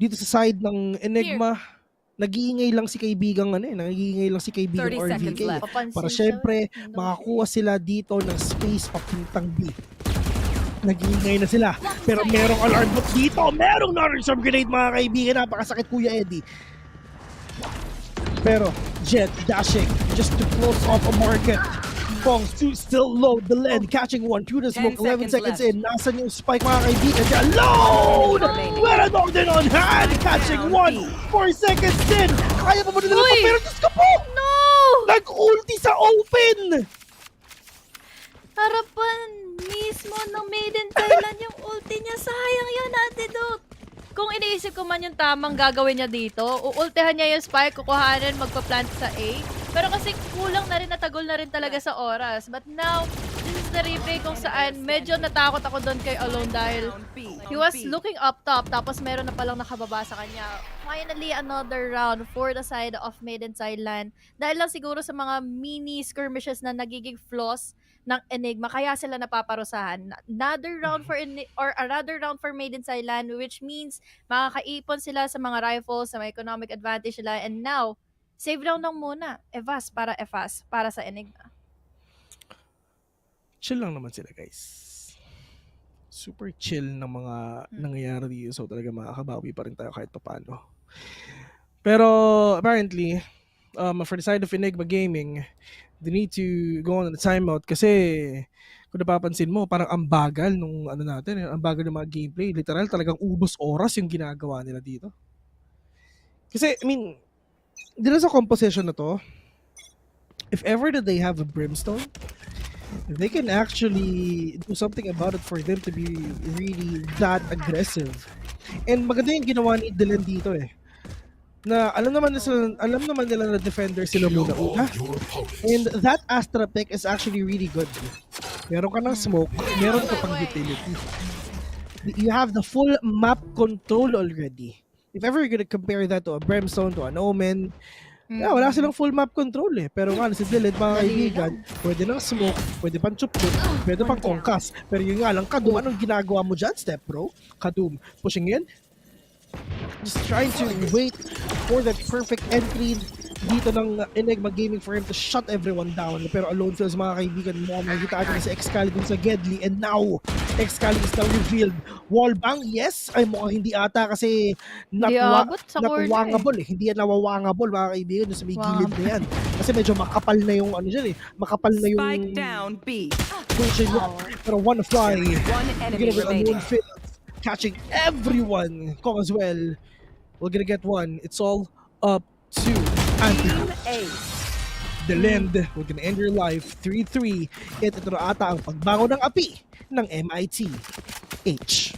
dito sa side ng Enigma, nag-iingay lang si kaibigang nag-iingay lang si kaibigang RVK para syempre makakuha sila dito ng space papuntang B. Nag-iingay na sila, pero merong alarm bot dito, merong non-reserve grenade mga kaibigan, napakasakit Kuya Eddie. Pero Jet dashing just to close off a market. Kong still low, the lead catching one through the smoke, 11 seconds in. Nasan yung spike mga kaibigan dyan? Load! Where Northern on hand, catching one, 4 seconds in. Kaya pa ba nila pa? Pero Diyos ko po! No! Nag-ulti sa open! Harapan mismo ng Maiden Thailand yung ulti niya. Sayang yun, antidote. Kung iniisip ko man yung tamang gagawin niya dito, uultihan niya yung spike, kukuhanin, magpa-plant sa A. Pero kasi kulang na rin, natagol na rin talaga sa oras. But now, this is the replay kung saan medyo natakot ako doon kay Alone dahil he was looking up top tapos meron na palang nakababa sa kanya. Finally, another round for the side of Maiden Thailand. Dahil lang siguro sa mga mini skirmishes na nagiging flaws ng Enigma, kaya sila napaparusahan. Another round for Maiden Thailand, which means makakaipon sila sa mga rifles, sa may economic advantage nila. And now, save round lang muna. EVAS para sa Enigma. Chill lang naman sila, guys. Super chill ng mga nangyayari dito. So talaga makakabawi pa rin tayo kahit paano. Pero apparently, for the side of Enigma Gaming, they need to go on the timeout kasi kung napapansin mo, parang ang bagal nung ang bagal ng mga gameplay. Literal, talagang ubos oras yung ginagawa nila dito. Kasi, I mean, dito sa composition na to, if ever that they have a brimstone, they can actually do something about it for them to be really that aggressive. And maganda yung ginawa ni Dylan dito na alam naman nila na defender sila muna una. And that Astra pick is actually really good. Meron ka ng smoke, meron ka pang utility. You have the full map control already. If ever you're gonna compare that to a Brimstone, to an Omen, wala silang full map control Pero nga, si Dylan, mga kaibigan, pwede ng smoke, pwede pang chup-chup, pwede pang kongkas. Pero yun nga lang, Kadum, anong ginagawa mo dyan, Step Bro? Kadum, pushing in, just trying to wait for that perfect entry dito ng Enigma Gaming for him to shut everyone down. Pero Alone Feels, mga kaibigan mo, makikita natin sa Excalibur sa Gedli, and now Excalibur is now revealed. Wallbang, yes, ay mukhang hindi ata kasi not wangable Hindi yan nawawangable, mga kaibigan, sa may gilid na yan. Kasi medyo makapal na yung makapal na yung Spike down B. Pero one fly. One enemy remaining. Alone Feels catching everyone. Kong as well. We're gonna get one. It's all up to the Lend. We're gonna end your life 3-3. Ito na ata ang pagbango ng api ng MIT H.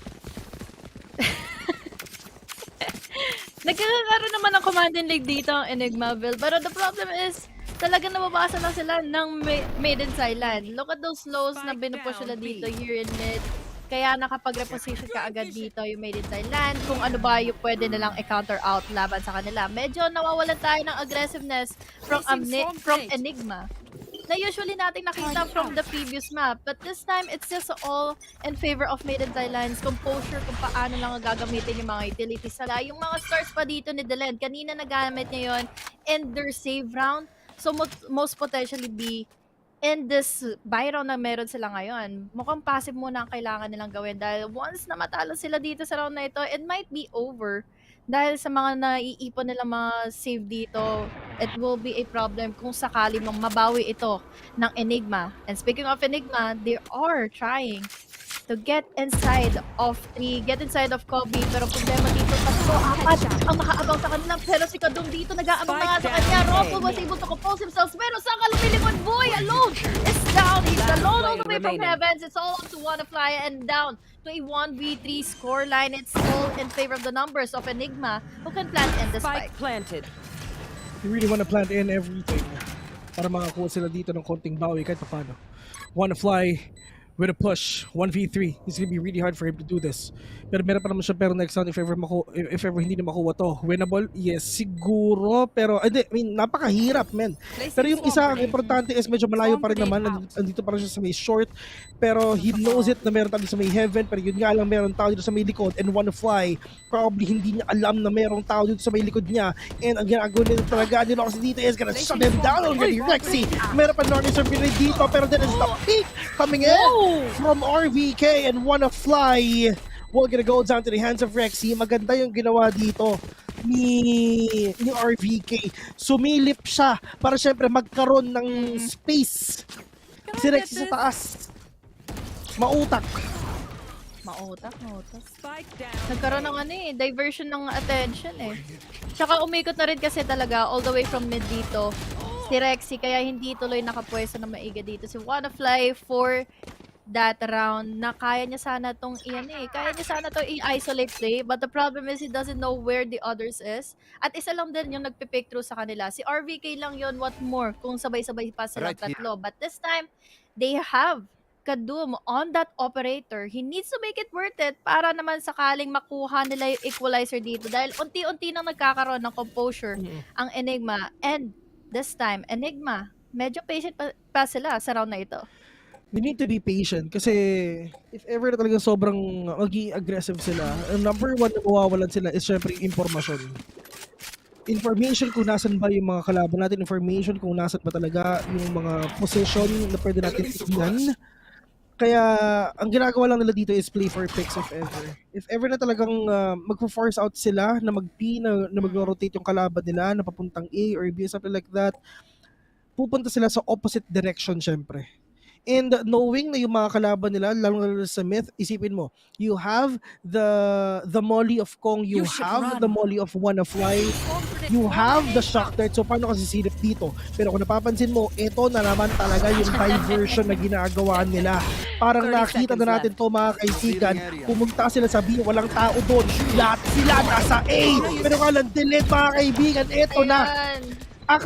Nagkakaroon naman ng command and league dito ang Enigmaville. Pero the problem is, talagang nababasa lang sila ng Maiden Thailand. Look at those lows na binupush sila dito here in mid. Kaya nakapag-reposition ka agad dito yung Maiden Thailand. Kung ano ba yung pwede nilang i-counter out laban sa kanila. Medyo nawawalan tayo ng aggressiveness from Enigma na usually natin nakita from the previous map. But this time, it's just all in favor of Maiden Thailand's composure kung paano lang gagamitin yung mga utilities nila. Yung mga stars pa dito ni Delend, kanina nagamit niya yun in their save round. So, most potentially be in this byround na meron sila ngayon, mukhang passive muna ang kailangan nilang gawin dahil once na matalo sila dito sa round na ito, it might be over. Dahil sa mga naiipon nilang mga save dito, it will be a problem kung sakali mong mabawi ito ng Enigma. And speaking of Enigma, they are trying to get inside of Kobe, pero problema dito, 3-4 ang nakaabang sa kanila, pero si Kadong dito nag-aabang na nga sa kanya. Rocco was able to compose himself, pero saan ka lumilingon? Boy alone is down, he's alone all the way from heavens. It's all up to Wanafly and down to a 1v3 scoreline. It's all in favor of the numbers of Enigma, who can plant in the spike. Planted. You really want to plant in everything para makakuha sila dito ng konting bawi kahit paano. Wanafly with a push, 1v3. It's gonna be really hard for him to do this. Pero meron pa naman siya pero next round if ever hindi na makuha to. Winnable? Yes, siguro. Pero, I mean, napakahirap, man. Pero yung isa, ang importante is medyo malayo pa rin naman. Andito pa rin siya sa may short. Pero he knows it na meron tao dito sa may heaven. Pero yun nga lang, meron tao dito sa may likod. And Wanafly, probably hindi niya alam na merong tao dito sa may likod niya. And ang ginagawa nila talaga, nila kasi dito is gonna shut him down already. Rexy, meron pa Nornis dito. Pero then is the peak coming in from RVK and Wanafly. Will gonna go down to the hands of Rexy. Maganda yung ginawa dito ni RVK. Sumilip siya para syempre magkaroon ng space. Si Rexy sa taas. Mautak. Nagkaroon ng diversion ng attention eh. Tsaka umikot na rin kasi talaga all the way from mid dito si Rexy, kaya hindi tuloy nakapwesto na maiga dito si Wanafly for that round na kaya niya sana tong kaya niya sana to i-isolate play, but the problem is he doesn't know where the others is. At isa lang din yung nagpipick through sa kanila. Si RVK lang yon, what more kung sabay-sabay pa silang tatlo. But this time, they have Kadum on that operator. He needs to make it worth it para naman sakaling makuha nila yung equalizer dito dahil unti-unti nang nagkakaroon ng composure ang Enigma. And this time, Enigma, medyo patient pa sila sa round na ito. They need to be patient kasi if ever na talagang sobrang maging aggressive sila, number one na mawawalan sila is syempre impormasyon. Information kung nasan ba yung mga kalaban natin, information kung nasan ba talaga yung mga position na pwede natin tignan. Kaya ang ginagawa lang nila dito is play for picks if ever. If ever na talagang magpo-force out sila na mag-P, na mag-rotate yung kalaban nila na papuntang A or B, something like that, pupunta sila sa opposite direction syempre. And knowing na yung mga kalaban nila, lalo na sa myth, isipin mo, you have the molly of Kong, you have the molly of Wanafly, you have the shock dart, so paano kasi silip dito? Pero kung napapansin mo, ito na naman talaga yung diversion na ginagawa nila. Parang nakita na natin to mga kaibigan, pumunta sila sa B, walang tao doon, lahat sila nasa A, pero kalang delete mga kaibigan, ito na. Ang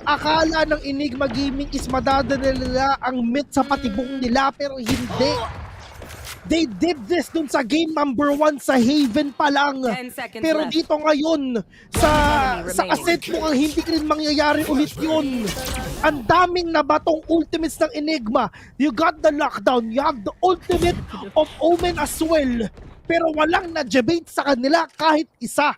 akala ng Enigma Gaming is madadala nila ang myth sa patibong nila, pero hindi. They did this dun sa game number 1 sa Haven pa lang. Pero dito ngayon, sa asset mo ang hindi rin mangyayari ulit yun. Ang daming nabatong ultimates ng Enigma. You got the lockdown, you have the ultimate of Omen as well. Pero walang na-debate sa kanila kahit isa.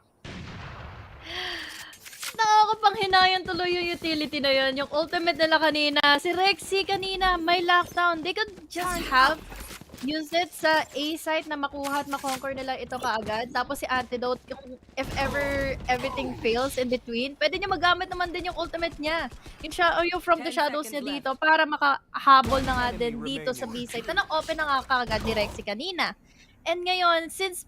Nakakapanghinayang tuloy yung utility na yun. Yung ultimate nila kanina, si Rexy kanina, may lockdown. They could just have used it sa A site na makuha at makonquer nila ito kaagad. Tapos si Antidote, if ever everything fails in between, pwede niya magamit naman din yung ultimate niya. Yung from the shadows niya dito para makahabol na nga din dito sa B site. Na open na nga kaagad ni Rexy kanina. And ngayon, since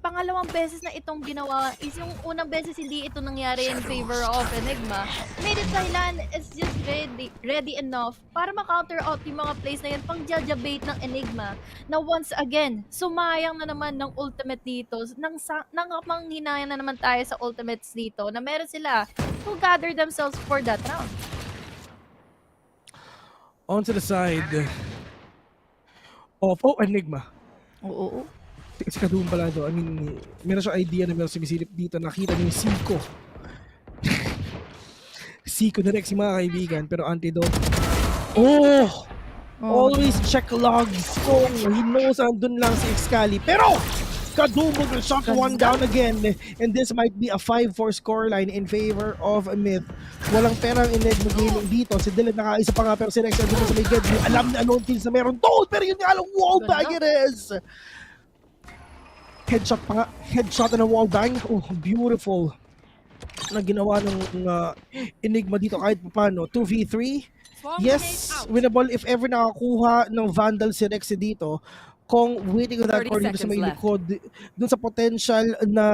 pangalawang beses na itong ginawa is yung unang beses hindi ito nangyari in favor of Enigma, made it Thailand is just ready enough para ma-counter out yung mga plays na yan pang jajabate ng Enigma na once again, sumayang na naman ng ultimate dito, nangapanghinayang na naman tayo sa ultimates dito na meron sila to gather themselves for that round. On to the side of Enigma. Oo. Si Kadum pala to. I mean, meron siya idea na meron sumisilip dito. Nakita niyo yung Siko. Siko na Rexy mga kaibigan. Pero Antidote. Always check logs kung he knows andun lang si Excali. Pero Kadoom will shot one down again. And this might be a 5-4 scoreline in favor of Myth. Walang perang Enigma Gaming dito. Si Dylan nakaisa pa nga pero si Rex dito sa may get. Alam na alone kills na meron doon. Pero yun nga lang wallbang it is. Headshot pa nga. Headshot na wallbang. Oh, beautiful. Na ginawa ng Enigma dito kahit paano. 2v3. Yes, winnable if ever nakakuha ng Vandal si Rex dito. Kung waiting on that core dito sa may likod, dun sa potential na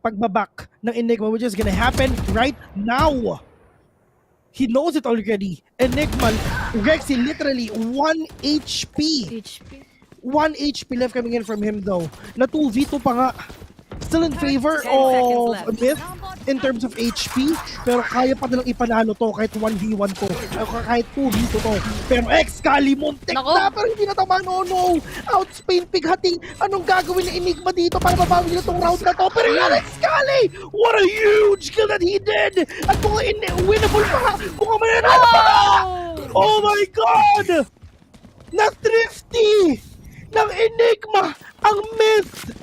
pagbabak ng Enigma, which is gonna happen right now. He knows it already. Enigma, Rexy literally 1 HP. 1 HP left coming in from him though. Na 2v2 pa nga. Still in favor of Myth in terms of HP, pero kaya pa nilang ipanalo to kahit 1v1 to, kahit 2v2 to. Pero Excali muntik na, pero hindi natamaan. Oh no! Outspain Pighating. Anong gagawin ni Enigma dito para mabawi nila tong round na to? Pero yan Excali! What a huge kill that he did! At kung winnable pa nga, kung mananalo pa nga! Oh my God! Na-thrifty ng Enigma ang Myth!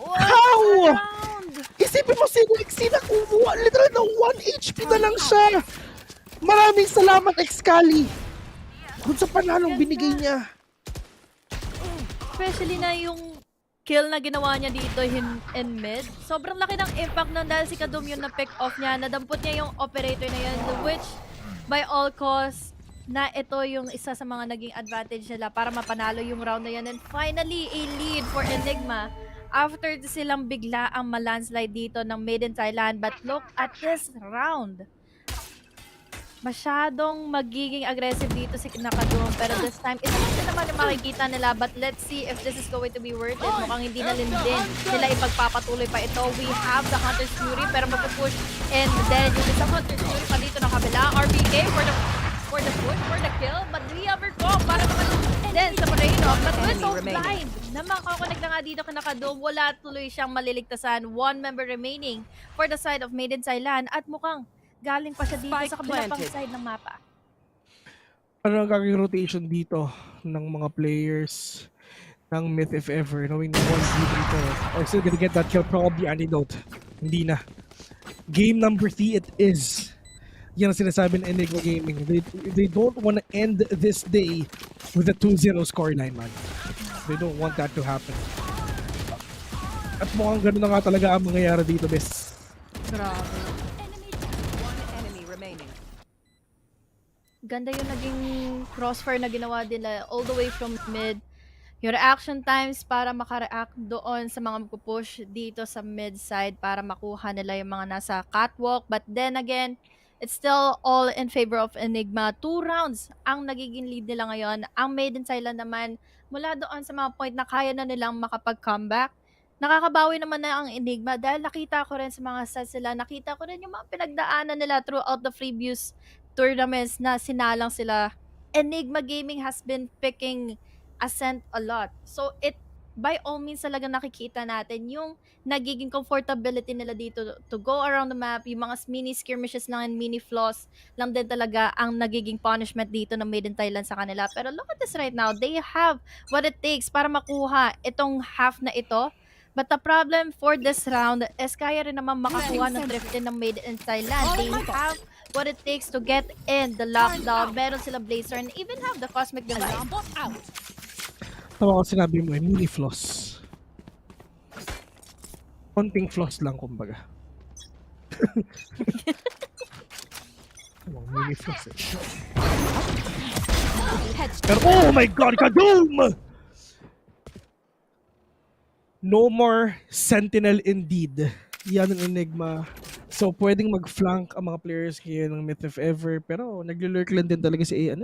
How? Isipin mo si Rexy na kumuha. Literal na 1 HP na lang siya. Maraming salamat, Excali. Kung sa panalong binigay niya. Especially na yung kill na ginawa niya dito in mid. Sobrang laki ng impact nun dahil si Kadoom yung na-pick off niya. Nadampot niya yung operator na yun. Which, by all costs, na ito yung isa sa mga naging advantage nila para mapanalo yung round na yan. And finally, a lead for Enigma. After silang bigla ang malandslide dito ng Made in Thailand. But look at this round. Masyadong magiging aggressive dito si Kadoom. Pero this time, ito lang din naman yung makikita nila. But let's see if this is going to be worth it. Mukhang hindi na din nila ipagpapatuloy pa ito. We have the Hunter's Fury pero mapupush. And then yung isang Hunter's Fury pa dito ng kabila. RBK for the push, for the kill. But we overcome para naman then sa Moreno. But we're so blind. Na makakonect na nga dito kay Kadoom. Wala tuloy siyang maliligtasan. 1 member remaining for the side of Made in Thailand. At mukhang galing pa siya dito sa kabilang pang side ng mapa. Ano ang gagawing rotation dito ng mga players ng Myth if ever, knowing na 1v dito? Or still gonna get that kill, probably Antidote. Hindi na. Game number 3 it is. Yan ang sinasabi ng Enigma Gaming. They don't want to end this day with a 2-0 scoreline, man. They don't want that to happen. At mukhang gano'n na nga talaga ang mangyayari dito, bes. Grabe. Ganda yung naging crossfire na ginawa nila all the way from mid. Yung reaction times para makareact doon sa mga magpupush dito sa mid side para makuha nila yung mga nasa catwalk. But then again, it's still all in favor of Enigma. 2 rounds ang nagiging lead nila ngayon. Ang Made in Thailand naman, mula doon sa mga point na kaya na nilang makapag-comeback, nakakabawi naman na ang Enigma dahil nakita ko rin sa mga stats sila, nakita ko rin yung mga pinagdaanan nila throughout the previous tournaments na sinalang sila. Enigma Gaming has been picking Ascent a lot. So it, by all means talaga nakikita natin yung nagiging comfortability nila dito to go around the map, yung mga mini skirmishes lang and mini flaws lang din talaga ang nagiging punishment dito ng Made in Thailand sa kanila. Pero look at this right now, they have what it takes para makuha itong half na ito. But the problem for this round is kaya rin naman makakuha ng thrift din ng Made in Thailand. They have what it takes to get in the lockdown. Meron sila Blazer and even have the Cosmic Divide. Tama ko sinabi mo, mini floss. Konting floss lang, kumbaga. Mini floss eh. Pero, oh my God, Kadoom! No more Sentinel indeed. Yan ang Enigma. So, pwedeng mag-flank ang mga players ngayon ng Myth if ever. Pero, nagli-lurk lang din talaga si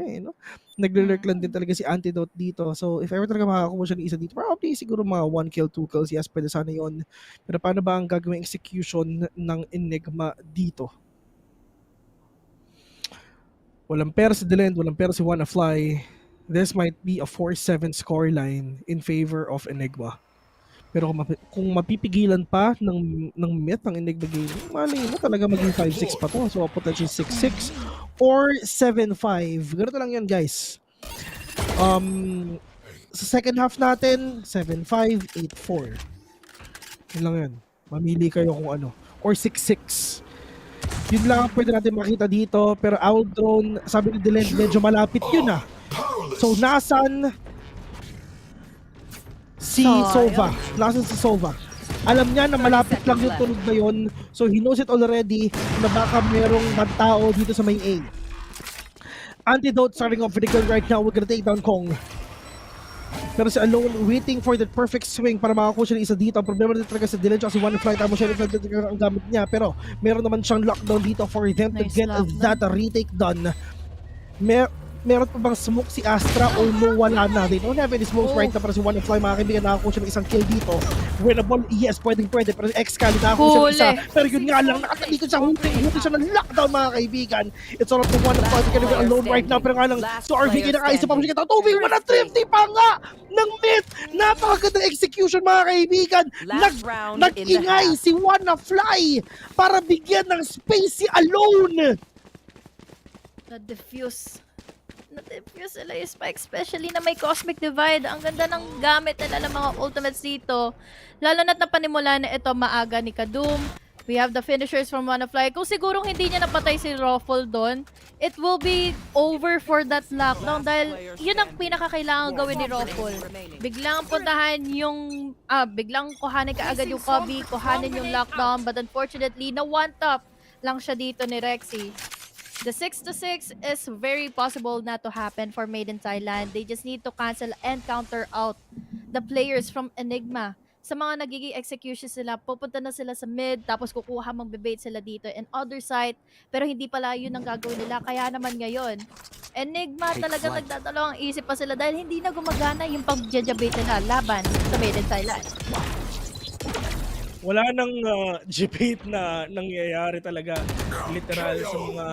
Nagli-lurk lang din talaga si Antidote dito. So, if ever talaga makakuha siya ng isa dito, probably siguro mga 1 kill, 2 kills. Yes, pwede sana yun. Pero paano ba ang gagawing execution ng Enigma dito? Walang pera si Dylan, walang pera si Wannafly. This might be a 4-7 scoreline in favor of Enigma. Pero kung mapipigilan pa ng Myth ang Enigma Gaming, malay mo talaga maging 5-6 pa to. So, potentially 6-6 or 7-5. Ganito lang yan, guys. sa second half natin, 7-5, 8-4. Yun lang yun. Mamili kayo kung ano. Or 6-6. Yun lang ang pwede natin makita dito. Pero Owl Drone, sabi ni Dylan, medyo malapit yun ah. So, nasan si Sova? Nasan si Sova? Alam niya na malapit lang yung tunog na yun. So, he knows it already na baka merong tao dito sa may A. Antidote starting off with the kill right now. We're gonna take down Kong. Pero si Alone waiting for that perfect swing para makakuha siya ng isa dito. Ang problema dito talaga sa Dylan kasi one flight mo siya ang gamit niya. Pero meron naman siyang lockdown dito for them to get that retake done. Meron pa bang smoke si Astra o no, wala na. They don't have any smokes right na para si One Fly mga kaibigan nakakuha siya ng isang kill dito. Winnable, yes, pwede. Pero si Excali nakakuha siya ng isa. Pero yun nga lang, nakatalikod siya, huting siya ng lockdown mga kaibigan. It's all up to One Fly, gonna be alone right now. Pero nga lang, so RVK nakaisa pa mo siya kita. 2v1 na 350 pa nga ng mid. Napakagandang execution mga kaibigan. Nag-ingay si One Fly para bigyan ng space si Alone. Na-defuse sila yung spike, especially na may Cosmic Divide. Ang ganda ng gamit nila ng mga ultimates dito. Lalo na't napanimula na ito maaga ni Kadum. We have the finishers from Wanafly. Kung sigurong hindi niya napatay si Ruffle doon, it will be over for that lockdown dahil yun ang pinakakailangan gawin ni Ruffle. Biglang puntahan yung, biglang kuhanin ka agad yung Kobe, kuhanin yung lockdown, but unfortunately, na one top lang siya dito ni Rexy. The 6-6 is very possible not to happen for Made in Thailand. They just need to cancel and counter out the players from Enigma. Sa mga nagiging execution sila, pupunta na sila sa mid, tapos kukuha mag-bait sila dito and other side, pero hindi pala yun ang gagawin nila. Kaya naman ngayon, Enigma talaga nagdadalawang isip pa sila dahil hindi na gumagana yung pag-jabate nila laban sa Made in Thailand. Wala nang debate na nangyayari talaga literal sa mga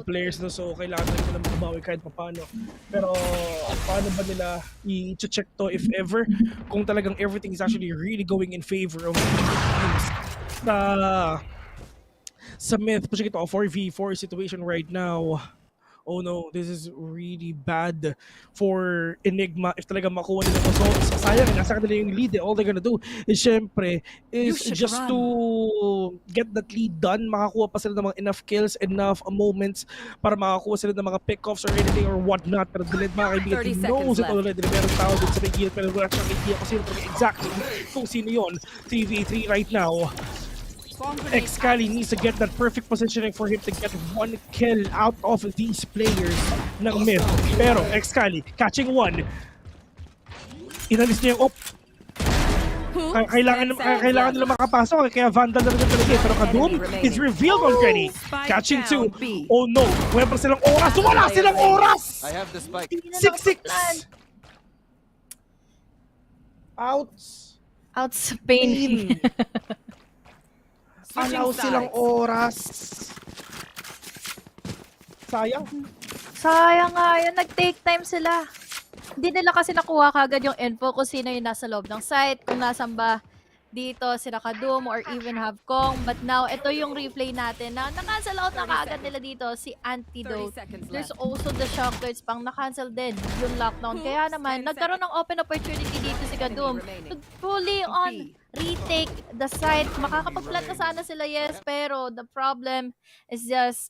players na, so kailangan nila makabawi kahit paano. Pero paano ba nila i-check to if ever kung talagang everything is actually really going in favor of teams sa myth. Pushing ito a 4v4 situation right now. Oh no, this is really bad for Enigma. If talaga makuha nila ito, so sayang, nasa kanila yung lead. All they're gonna do is syempre is just to get that lead done. Makakuha pa sila ng mga enough kills, enough moments para makakuha sila ng mga pick-offs or anything or whatnot. Pero Dylan, mga kaibigan, he knows it already. Meron tao din sa Regum, pero wala siyang idea kung sino exactly kung sino yun. 3v3 right now. Excali needs to get that perfect positioning for him to get one kill out of these players ng mid. Pero Excali catching one. Inalis niya yung op. Kailangan nila makapasok kaya Vandal na rin talaga. Pero Kadum is revealed already. Catching two. Oh no, wala pa silang oras. Wala silang oras! I have the spike. 6-6. Out Spain. Alaw silang oras. Sayang. Sayang nga yun. Nag-take time sila. Hindi nila kasi nakuha kagad yung info kung sino yung nasa loob ng site, kung nasan ba dito sila Kadum or even have Kong. But now, ito yung replay natin na na-cancel out na kaagad nila dito si Antidote. There's also the Shockers pang na-cancel din yung lockdown. Kaya naman, nagkaroon ng open opportunity dito si Kadum to fully on retake the site. Makakapag-plant na sana sila, yes, pero the problem is just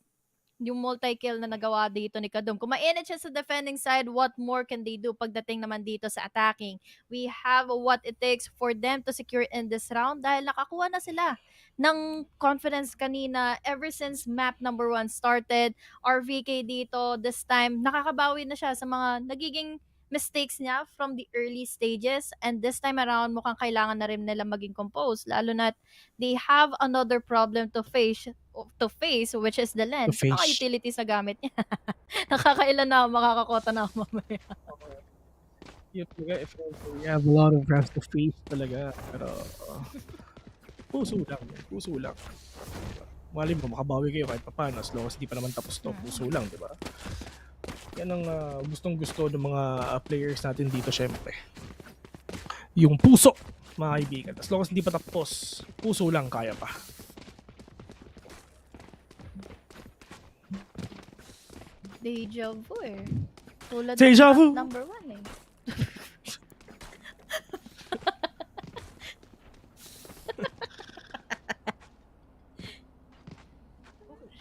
yung multi-kill na nagawa dito ni Kadum. Kung mainit siya sa defending side, what more can they do pagdating naman dito sa attacking? We have what it takes for them to secure in this round dahil nakakuha na sila ng confidence kanina ever since map number 1 started. RVK dito, this time, nakakabawi na siya sa mga nagiging mistakes niya from the early stages, and this time around mukhang kailangan na rin nila maging composed, lalo na they have another problem to face which is the lens. Mga utilities na gamit niya. Nakakailan na makakakota na ako mamaya. If we have a lot of rounds to face talaga, pero puso lang. Mali mo, makabawi kayo kahit paano as long as di pa naman tapos to. Puso lang, di ba? Yan ang gustong-gusto ng mga players natin dito, syempre. Yung puso, mga kaibigan. As long as hindi pa tapos, puso lang, kaya pa. Deja vu eh. Tulad Deja vu! Number 1 eh.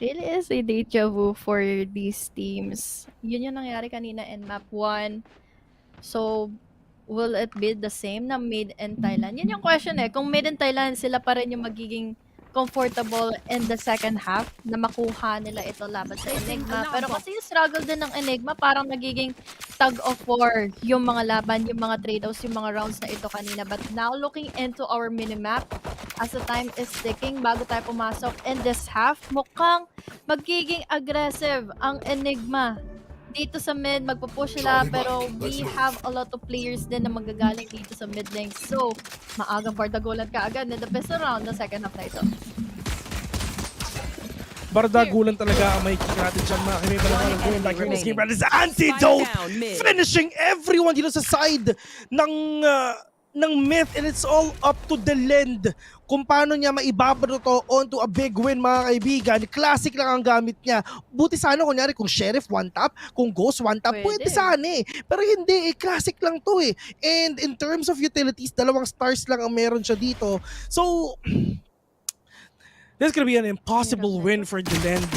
really is a deja vu for these teams. Yun yung nangyari kanina in map 1. So, will it be the same na Made in Thailand? Yun yung question eh. Kung Made in Thailand, sila pa rin yung magiging comfortable in the second half na makuha nila ito laban sa Enigma. Pero kasi yung struggle din ng Enigma, parang nagiging tug of war yung mga laban, yung mga trade-offs, yung mga rounds na ito kanina. But now, looking into our minimap, as the time is ticking, bago tayo pumasok in this half, mukhang magiging aggressive ang Enigma. Dito sa mid, magpo-push sila, pero we have a lot of players din na magagaling dito sa mid lane. So, maagang bardagulan ka agad na the best around the second half na ito. Bardagulan talaga ang makikita natin dyan, mga kaibigan. Going back here in this game, that is Antidote finishing everyone dito sa side ng myth, and it's all up to the Lend kung paano niya maibabado to onto a big win, mga kaibigan. Classic lang ang gamit niya. Buti sana kunyari kung Sheriff one tap, kung Ghost one tap, pwede sana eh. Pero hindi, classic lang to eh. And in terms of utilities, 2 stars lang ang meron siya dito. So, this is gonna be an impossible win for the Lend.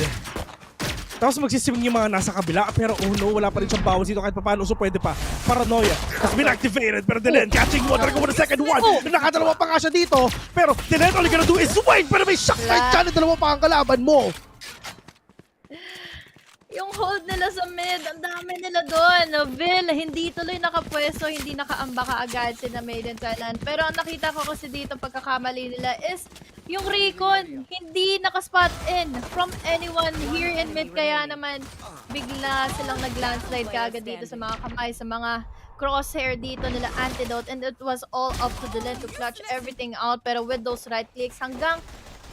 Tapos magsiswing yung mga nasa kabila, pero oh no, wala pa rin siyang bawas dito kahit paano, so pwede pa. Paranoia has been activated, pero Delen catching one, talaga mo na second one. Nakadalawa pa nga siya dito, pero Delen all you gonna do is wait, pero may shock right dyan, dalawa pa ang kalaban mo. Yung hold nila sa mid, ang dami nila doon. Vil, hindi tuloy nakapwesto, hindi nakaamba agad si na Made in Thailand. Pero ang nakita ko kasi dito pagkakamali nila is yung recon, hindi nakaspot in from anyone here in mid. Kaya naman bigla silang nag-landslide kaagad dito sa mga kamay, sa mga crosshair dito nila Antidote. And it was all up to Dylan to clutch everything out. Pero with those right clicks,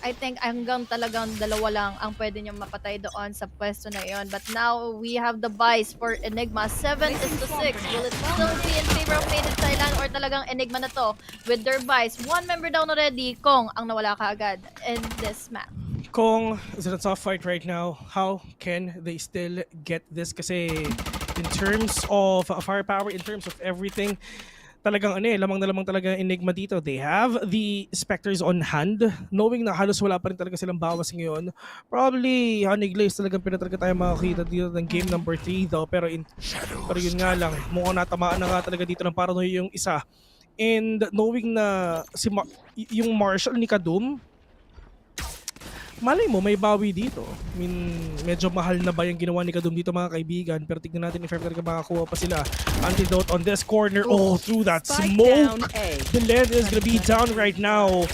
I think hanggang talagang 2 lang ang pwede niyong mapatay doon sa pwesto na yon. But now, we have the buys for Enigma. 7-6. Will it still be in favor of Made in Thailand or talagang Enigma na to? With their buys, 1 member down already. Kong ang nawala kaagad in this map. Kong is in a tough fight right now. How can they still get this? Kasi in terms of firepower, in terms of everything, talagang lamang na lamang talaga Enigma dito. They have the Spectres on hand, knowing na halos wala pa rin talaga silang bawas ngayon. Probably Honey Glaze talagang pinatraga tayo makakita dito ng game number 3 though. Pero yun nga lang, mukhang natamaan na nga talaga dito ng paranoia yung isa. And knowing na yung Marshall ni Kadum, malay mo, may bawi dito. I mean, medyo mahal na ba yung ginawa ni Kadum dito, mga kaibigan? Pero tignan natin if ever talaga makakuha pa sila. Antidote on this corner. Oh, through that smoke. The Lend is gonna be down right now.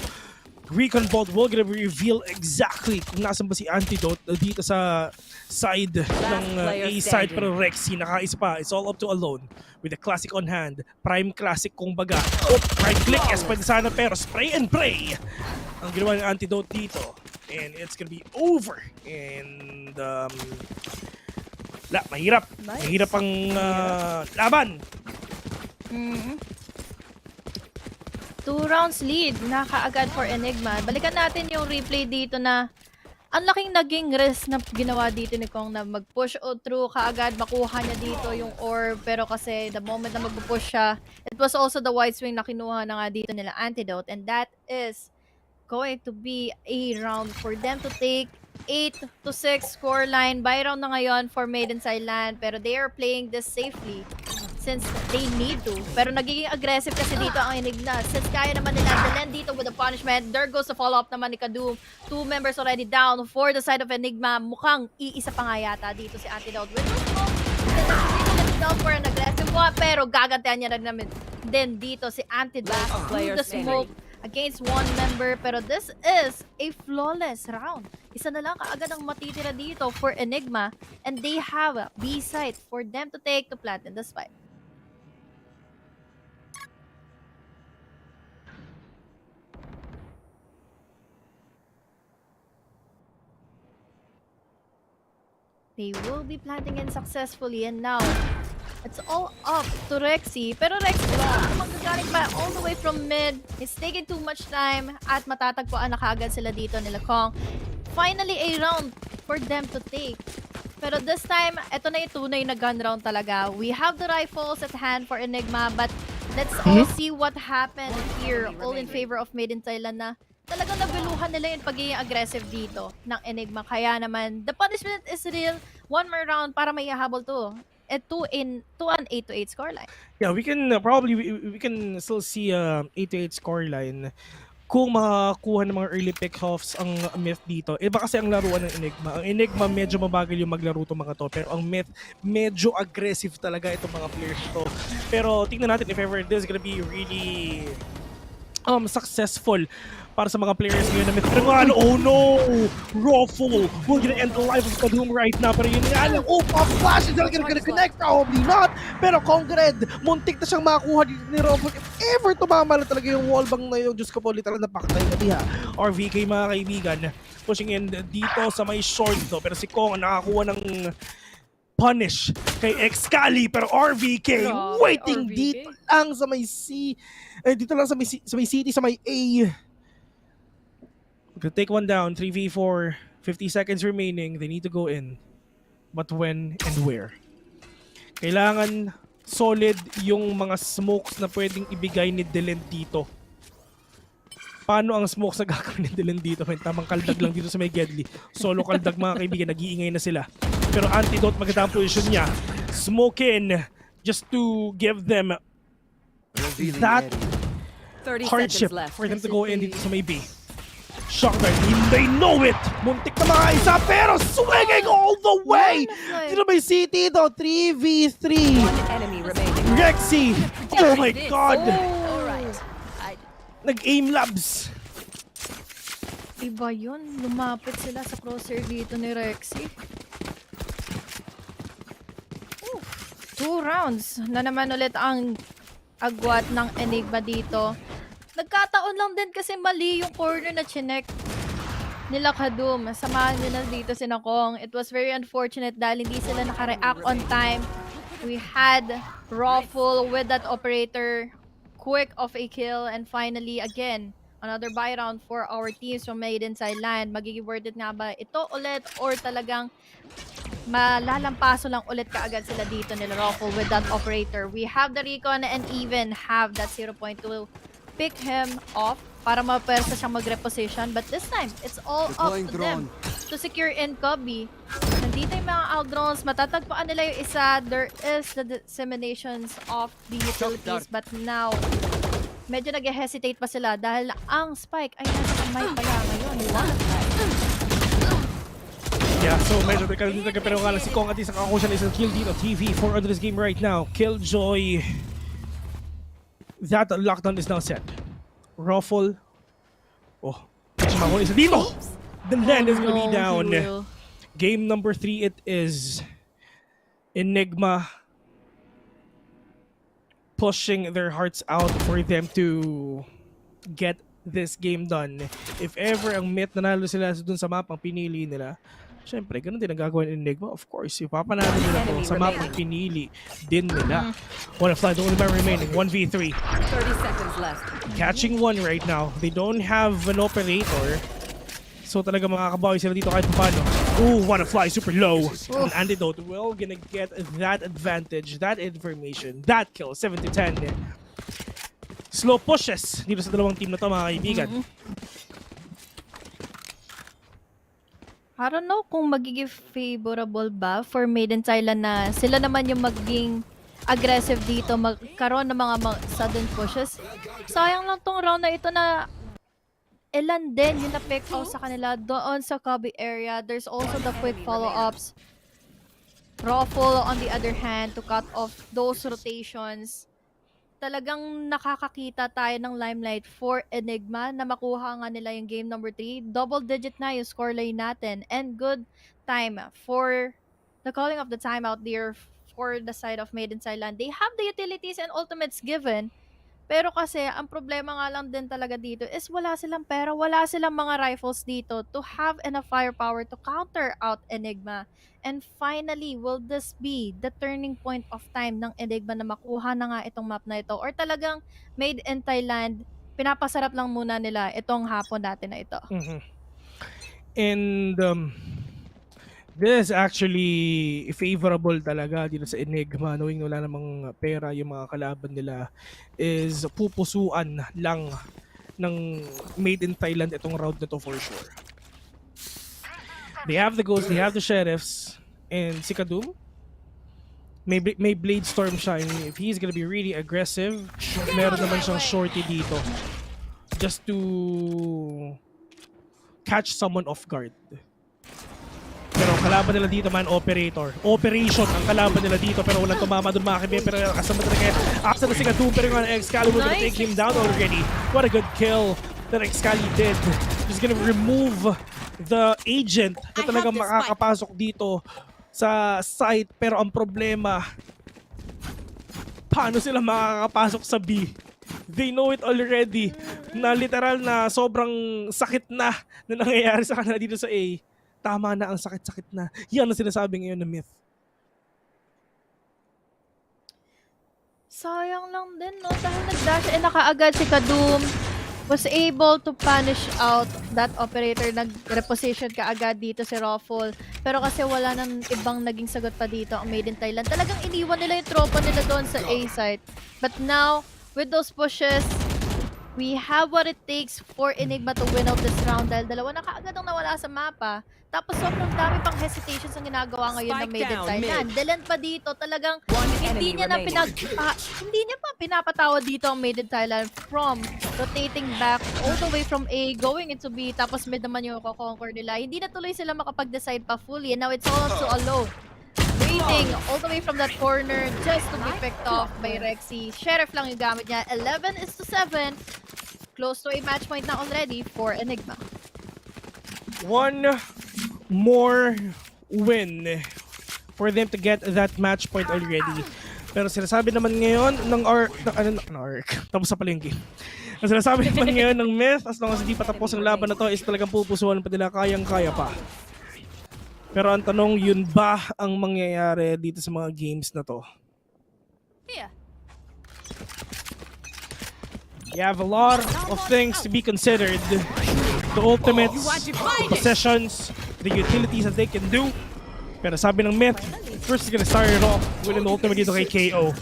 Recon Bolt will gonna reveal exactly kung nasan ba si Antidote dito sa side ng A side. Pero Rexy, naka-isa pa. It's all up to Alone with the classic on hand. Prime classic kung baga. Oh, right click. Yes, pwede sana, pero spray and pray ang ginawa ng Antidote dito. And it's gonna be over. And mahirap. Nice. Mahirap ang laban. 2 rounds lead na kaagad for Enigma. Balikan natin yung replay dito na ang laking naging risk na ginawa dito ni Kong na mag-push through kaagad, makuha niya dito yung orb. Pero kasi the moment na mag-push siya, it was also the wide swing na kinuha na nga dito nila Antidote. And that is going to be a round for them to take 8-6 scoreline. By round na ngayon for Made in Thailand, pero they are playing this safely since they need to. Pero nagiging aggressive kasi dito ang Enigma. Since kaya naman nila Dylan dito with the punishment, there goes the follow-up naman ni Kadum. 2 members already down for the side of Enigma. Mukhang iisa pa nga yata dito si Antidote. With the smoke, down for an aggressive one, pero gagantihan niya na namin din dito si Antidote through the smoke against 1 member. Pero this is a flawless round. Isa na lang kaagad ang matitira dito for Enigma, and they have a B site for them to take to plant in this fight. They will be planting in successfully, and now it's all up to Rexy. Pero Rexy, magagaling pa all the way from mid. It's taking too much time at matatagpuan na kaagad sila dito nila Kong. Finally, a round for them to take. Pero this time, ito na yung tunay na gun round talaga. We have the rifles at hand for Enigma, but let's all see what happened here. All in favor of Made in Thailand na talagang nabiluhan nila yung pagiging aggressive dito ng Enigma. Kaya naman, the punishment is real. One more round para may hahabol to. At 2 an 8-8 scoreline. Yeah, we can probably we can still see 8-8 scoreline kung makakuha ng mga early pick-offs ang Myth dito. Iba kasi ang laruan ng Enigma. Ang Enigma medyo mabagal yung maglaro itong mga to. Pero ang Myth, medyo aggressive talaga itong mga players to. Pero tingnan natin if ever this is gonna be really successful para sa mga players ngayon na Myth. Pero nga, oh no! Rawful will gonna end the life of Kadum right now. Pero yun nga lang, pop flash! Is that gonna connect? Probably not! Pero Congred, muntik na siyang makakuha dito ni Rawful. If ever tumama na talaga yung wallbang na yung Diyos ko po, literal na paktay na diha. RVK mga kaibigan, pushing in dito sa may short to. Pero si Kong nakakuha ng punish kay Excali. Pero RVK, waiting RVK. Dito lang sa may C. Dito lang sa may city, sa may A. To take one down, 3v4, 50 seconds remaining. They need to go in. But when and where? Kailangan solid yung mga smokes na pwedeng ibigay ni Dylan dito. Paano ang smokes na gagawin ni Dylan dito? May tamang kaldag lang dito sa may Gedli. Solo kaldag mga kaibigan, nag-iingay na sila. Pero Antidote, maganda ang position niya. Smoke in just to give them that hardship for them to go in dito sa may B. Shocker, they know it! Muntik na mga isa, pero swinging all the way! Dito may city ito, 3v3. Rexy! Oh my God! Nag-aim labs. Iba yun. Lumapit sila sa crosshair dito ni Rexy. 2 rounds na naman ulit ang agwat ng Enigma dito. Nagkataon lang din kasi mali yung corner na chinek nila Kadum. Samahan nyo na dito si Nakong. It was very unfortunate dahil hindi sila nakareact on time. We had Rawful with that operator. Quick of a kill. And finally, again, another buy round for our teams from Made in Thailand. Magiging worth it nga ba ito ulit or talagang malalampaso lang ulit kaagad sila dito nila Rawful with that operator. We have the recon and even have that 0.2 pick him off para mapersa siyang mag-reposition. But this time, it's all up to them to secure in Cubby. Nandito yung mga Aldrons. Matatagpaan nila yung isa. There is the disseminations of the utilities. But now, medyo nag-hesitate pa sila dahil ang spike ay nasa kamay pala ngayon. Yeah, so medyo nagkalito pero nga lang si Kong at isang nakakuha siya na isang kill dito. TV for under this game right now. Killjoy. That lockdown is now set. Ruffle. Oh, makuha isa dito. The land is gonna be down. Game number 3 it is. Enigma pushing their hearts out for them to get this game done. If ever ang Myth nanalo sila dun sa mapang pinili nila, syempre, ganun din ang gagawin ng Enigma. Of course, ipapanalo nila to sa mapang pinili din nila. One of the only man remaining. 1v3. 30 seconds left. Catching one right now. They don't have an operator. So talaga makakabawi sila dito kahit paano. Ooh, wanna fly super low. An Antidote will gonna get that advantage, that information, that kill. 7-10. Slow pushes dito sa dalawang team na to mga kaibigan. I don't know kung magiging favorable ba for Made in Thailand na sila naman yung magiging aggressive dito, magkaroon ng mga sudden pushes. Sayang lang tong round na ito na ilan din yung na-pick out sa kanila doon sa Cubby area. There's also the quick follow-ups. Rawful on the other hand to cut off those rotations. Talagang nakakakita tayo ng limelight for Enigma na makuha nga nila yung game number 3. Double digit na yung scoreline natin and good time for the calling of the timeout there for the side of Made in Thailand. They have the utilities and ultimates given. Pero kasi, ang problema nga lang din talaga dito is wala silang pera, wala silang mga rifles dito to have enough firepower to counter out Enigma. And finally, will this be the turning point of time ng Enigma na makuha na nga itong map na ito? Or talagang Made in Thailand, pinapasarap lang muna nila itong hapon natin na ito? And this is actually favorable talaga dito sa Enigma, knowing wala namang pera yung mga kalaban nila, is pupusuan lang ng Made in Thailand itong round na to for sure. They have the Ghosts, they have the Sheriffs, and si Kadum, may Blade Storm siya. If he's gonna be really aggressive, meron naman siyang shorty dito. Just to catch someone off guard. Pero ang kalaban nila dito man, Operation ang kalaban nila dito, pero walang tumama doon mga kaibigan. Pero kasama talaga yan. Aksa na si Kadum, pero yung Excalibur gonna take him down already. What a good kill that Excalibur did. Just gonna remove the agent na talagang makakapasok dito sa site. Pero ang problema, paano sila makakapasok sa B? They know it already. Na literal na sobrang sakit na nangyayari sa kanila dito sa A. Tama na ang sakit-sakit na. Yan ang sinasabi ngayon ng Myth. Sayang lang din, no? Dahil nag-dash nakaagad si Kadum. Was able to punish out that operator. Nag-reposition kaagad dito si Ruffle. Pero kasi wala nang ibang naging sagot pa dito ang Made in Thailand. Talagang iniwan nila yung tropa nila doon sa A site. But now, with those pushes, we have what it takes for Enigma to win out this round dahil dalawa na kaagad ang nawala sa mapa. Tapos sobrang dami pang hesitations ang ginagawa ngayon ng Made in Thailand. Delan pa dito, talagang hindi niya pa pinapatawad dito ang Made in Thailand from rotating back all the way from A, going into B, tapos mid naman yung conquer nila. Hindi na tuloy sila makapag-decide pa fully, and now it's all to alone. Waiting all the way from that corner just to be picked off by Rexy. Sheriff lang yung gamit niya. 11-7. Close to a match point na already for Enigma. One more win for them to get that match point already. Pero sinasabi naman ngayon ng ARC. Tapos na pala yung game. Ang sinasabi naman ngayon ng Myth, as long as hindi pa tapos ang laban na to, is talagang pupusuan pa nila, kayang-kaya pa. Pero ang tanong, yun ba ang mangyayari dito sa mga games na to? Yeah. You have a lot of things to be considered. The ultimates, the possessions, the utilities that they can do. Pero sabi ng Myth, first is gonna start it off with an ultimate dito kay KO.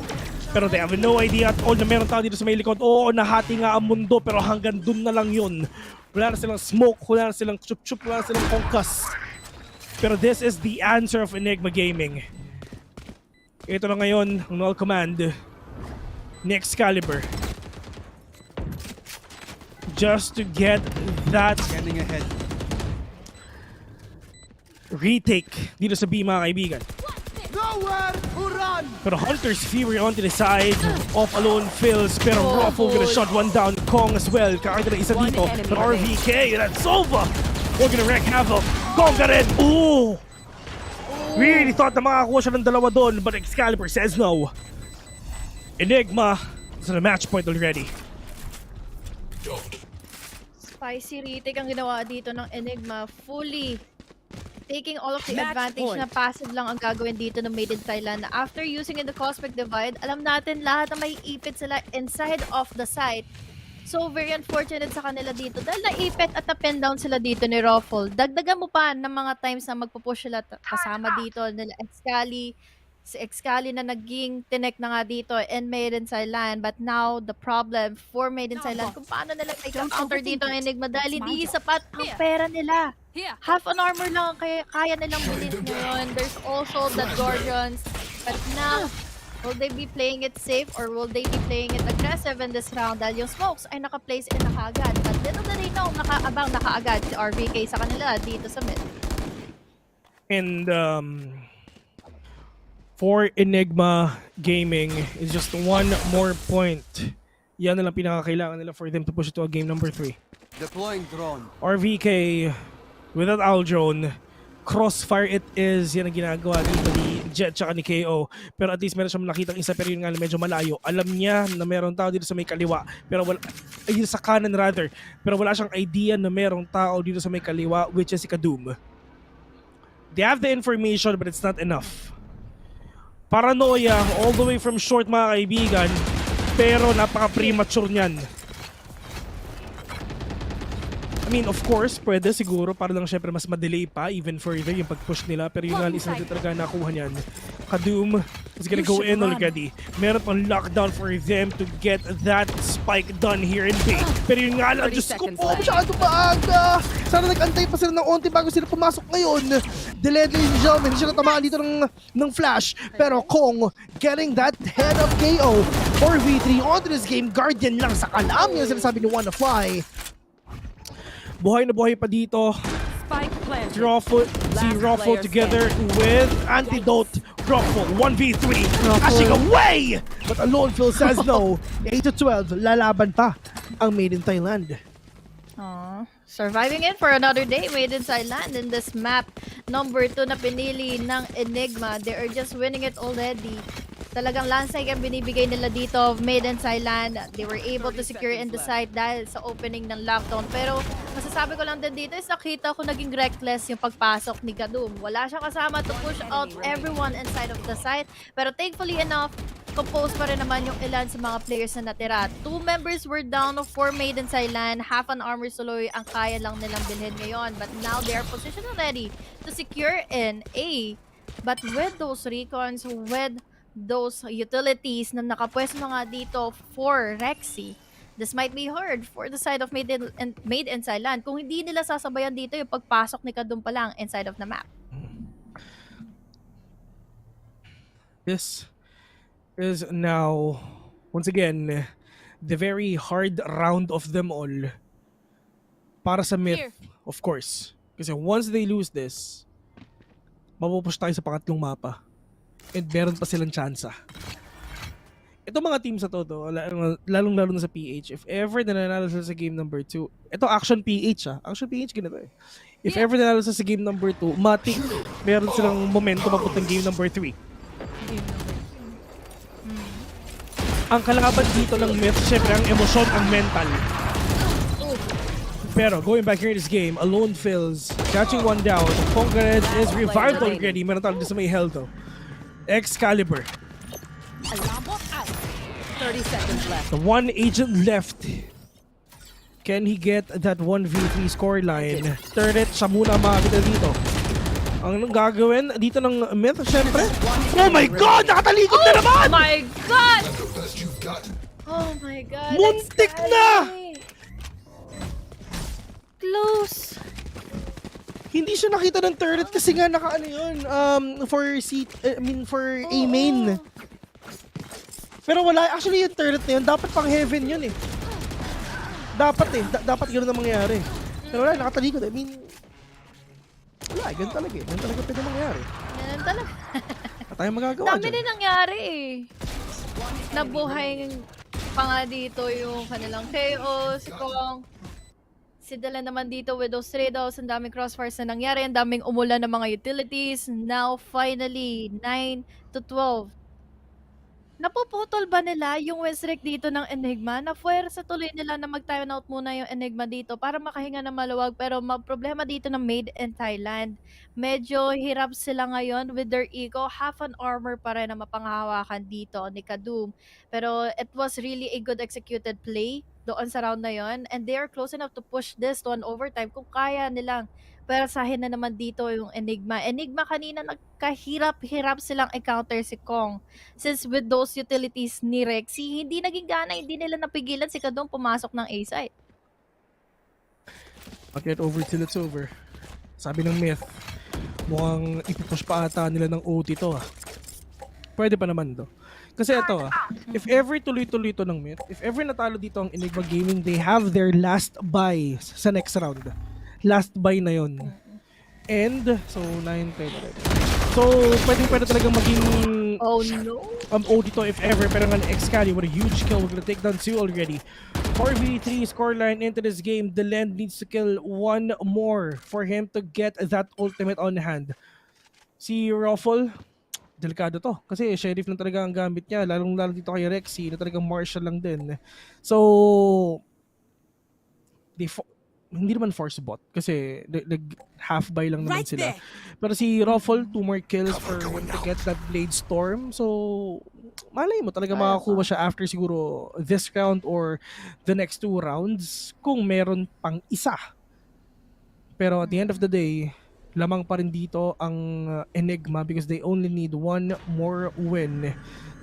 Pero they have no idea at all na meron tao dito sa may likod. Oo, nahati nga ang mundo, pero hanggang dun na lang yun. Wala na silang smoke, wala na silang chup-chup, wala na silang concuss. Pero this is the answer of Enigma Gaming. Ito na ngayon, ang null command ni Excalibur. Just to get that retake dito sa B, mga kaibigan. Pero Hunter's Fury onto the side. Off alone Phils. Pero Ruffle gonna shot one down. Kong as well. Kakagda na isa dito. Pero RVK, that's over. We're gonna wreak havoc. Kong got it. Ooh! Really thought na makakuha siya ng dalawa doon, but Excalibur says no. Enigma is on a match point already. Spicy retake ang ginawa dito ng Enigma. Fully taking all of the advantage na passive lang ang gagawin dito ng Made in Thailand. After using in the Cosmic Divide, alam natin lahat na may ipit sila inside of the site. So very unfortunate sa kanila dito dahil naipit at na-pen down sila dito ni Ruffle. Dagdagan mo pa ng mga times na magpupush sila kasama dito nila si Excali na naging tinek na nga dito and Made in Thailand. But now, the problem for Made in Thailand, kung paano nila i-counter dito ang Enigma dahil hindi sapat ang pera nila. Half an armor lang ang kaya nilang bilhin ngayon. There's also the Guardians. But now, will they be playing it safe or will they be playing it aggressive in this round? Dahil yung smokes ay naka-place in na kaagad. But little do they know, nakaabang na kaagad si RVK sa kanila dito sa mid. And for Enigma Gaming is just one more point. Yan na lang pinakakailangan nila for them to push it to a game number 3. Deploying drone. RVK without Aldrone. Crossfire it is. Yan ang ginagawa dito ni Jet tsaka ni KO. Pero at least meron siyang nakitang isa, pero yun nga medyo malayo. Alam niya na meron tao dito sa may kaliwa. Pero wala, ay, sa kanan rather. Pero wala siyang idea na merong tao dito sa may kaliwa, which is si Kadum. They have the information but it's not enough. Paranoia all the way from short, mga kaibigan, pero napaka-premature niyan. I mean, of course, pwede siguro para lang syempre mas ma-delay pa even further yung pag-push nila, pero yun nga isa na talaga nakuha niyan. Kadum is gonna go in already. Meron pang lockdown for them to get that spike done here in B. Pero yun nga lang, Diyos ko po, masyado maaga. Sana nag-antay pa sila ng onti bago sila pumasok ngayon. Delayed, ladies and gentlemen, hindi siya natamaan dito ng flash. Pero Kong getting that head of KO. 4v3 onto this game. Guardian lang sa kalam yung sinasabi ni WannaFly. Buhay na buhay pa dito. Si Ruffle together with Antidote. Ruffle 1v3. Ashing away! But alone Phil says no. 8-12. Lalaban pa ang Made in Thailand. Aww. Surviving it for another day, Made in Thailand in this map. Number 2 na pinili ng Enigma. They are just winning it already. Talagang landslide ang binibigay nila dito of Made in Thailand. They were able to secure in the site dahil sa opening ng lockdown. Pero masasabi ko lang din dito is nakita ko naging reckless yung pagpasok ni Kadum. Wala siyang kasama to push out everyone inside of the site. Pero thankfully enough, composed pa rin naman yung ilan sa mga players na natira. 2 members were down of 4 Made in Thailand. Half an armor soloy ang kaya lang nilang bilhin ngayon. But now they are positioned already to secure in A. But with those recons, with those utilities na nakapwesto na nga dito for Rexy, this might be hard for the side of Made in Thailand kung hindi nila sasabayan dito yung pagpasok ni Kadum pa lang inside of the map. This is now, once again, the very hard round of them all para sa Myth, of course. Kasi once they lose this, mapupush tayo sa pangatlong mapa. And meron pa silang tsansa. Ito mga teams sa to, lalong-lalo na sa PH, if ever nananalo sila sa game number 2, ito Action PH Action PH ganito eh. If ever nananalo sila sa game number 2, matik meron silang momentum papuntang game number 3. Ang kalaban dito ng Myth, syempre ang emosyon, ang mental. Pero going back here in this game, Alone Phil's catching one down. Conquered is revived already. Meron tayo sa may health though. Excalibur. 30 seconds left. The one agent left. Can he get that 1v3 scoreline? Turret siya muna makakita dito. Ang gagawin dito ng Myth, syempre. Oh my God! Nakatalikod na naman! Oh my God! Oh my God! Muntik na! Close! Hindi siya nakita ng turret kasi nga naka-ano yun, for A main. Pero wala, actually yung turret na yun, dapat pang heaven yun eh. Dapat yun ang mangyayari. Pero wala, nakatalikod. I mean, wala, ganun talaga eh. Ganun talaga pwede mangyayari. Ganun talaga. At tayo magagawa dami din nangyari eh. Nabuhay pa nga dito yung kanilang KO, si Kong. Sila naman dito with those trade-offs, ang daming crossfires na nangyari, ang daming umulan ng mga utilities. Now, finally, 9-12. Napuputol ba nila yung win streak dito ng Enigma? Na-fuerza tuloy nila na mag-time out muna yung Enigma dito para makahinga ng maluwag. Pero problema dito ng Made in Thailand. Medyo hirap sila ngayon with their ego. Half an armor pa rin na mapanghahawakan dito ni Kadum. Pero it was really a good executed play doon sa round na yon, and they are close enough to push this to an overtime kung kaya nilang. Pero sahin na naman dito yung Enigma. Enigma kanina nagkahirap-hirap silang encounter si Kong. Since with those utilities ni Rexy, hindi naging gana, hindi nila napigilan si Kadum pumasok ng A-site. Get over till it's over. Sabi ng Myth, mukhang ipupush pa ata nila ng OT to Pwede pa naman to. Kasi ito if ever tuloy-tuloy to ng Myth, if ever natalo dito ang Enigma Gaming, they have their last buy sa next round. Last buy na yon. And, so 9-10. So, pwede talagang maging OD to if ever. Pero nga Excali, what a huge kill. We're gonna take down 2 already. 4v3 scoreline into this game. The Land needs to kill one more for him to get that ultimate on hand. Si Ruffle, delikado to. Kasi Sheriff lang talaga ang gamit niya. Lalong-lalo dito kay Rexy na talagang Marshall lang din. So, hindi naman force bot. Kasi half buy lang naman sila. Pero si Ruffle, 2 more kills for him to get that Blade Storm. So, malay mo talaga makakuha siya after siguro this round or the next 2 rounds kung meron pang isa. Pero at the end of the day, lamang pa rin dito ang Enigma because they only need one more win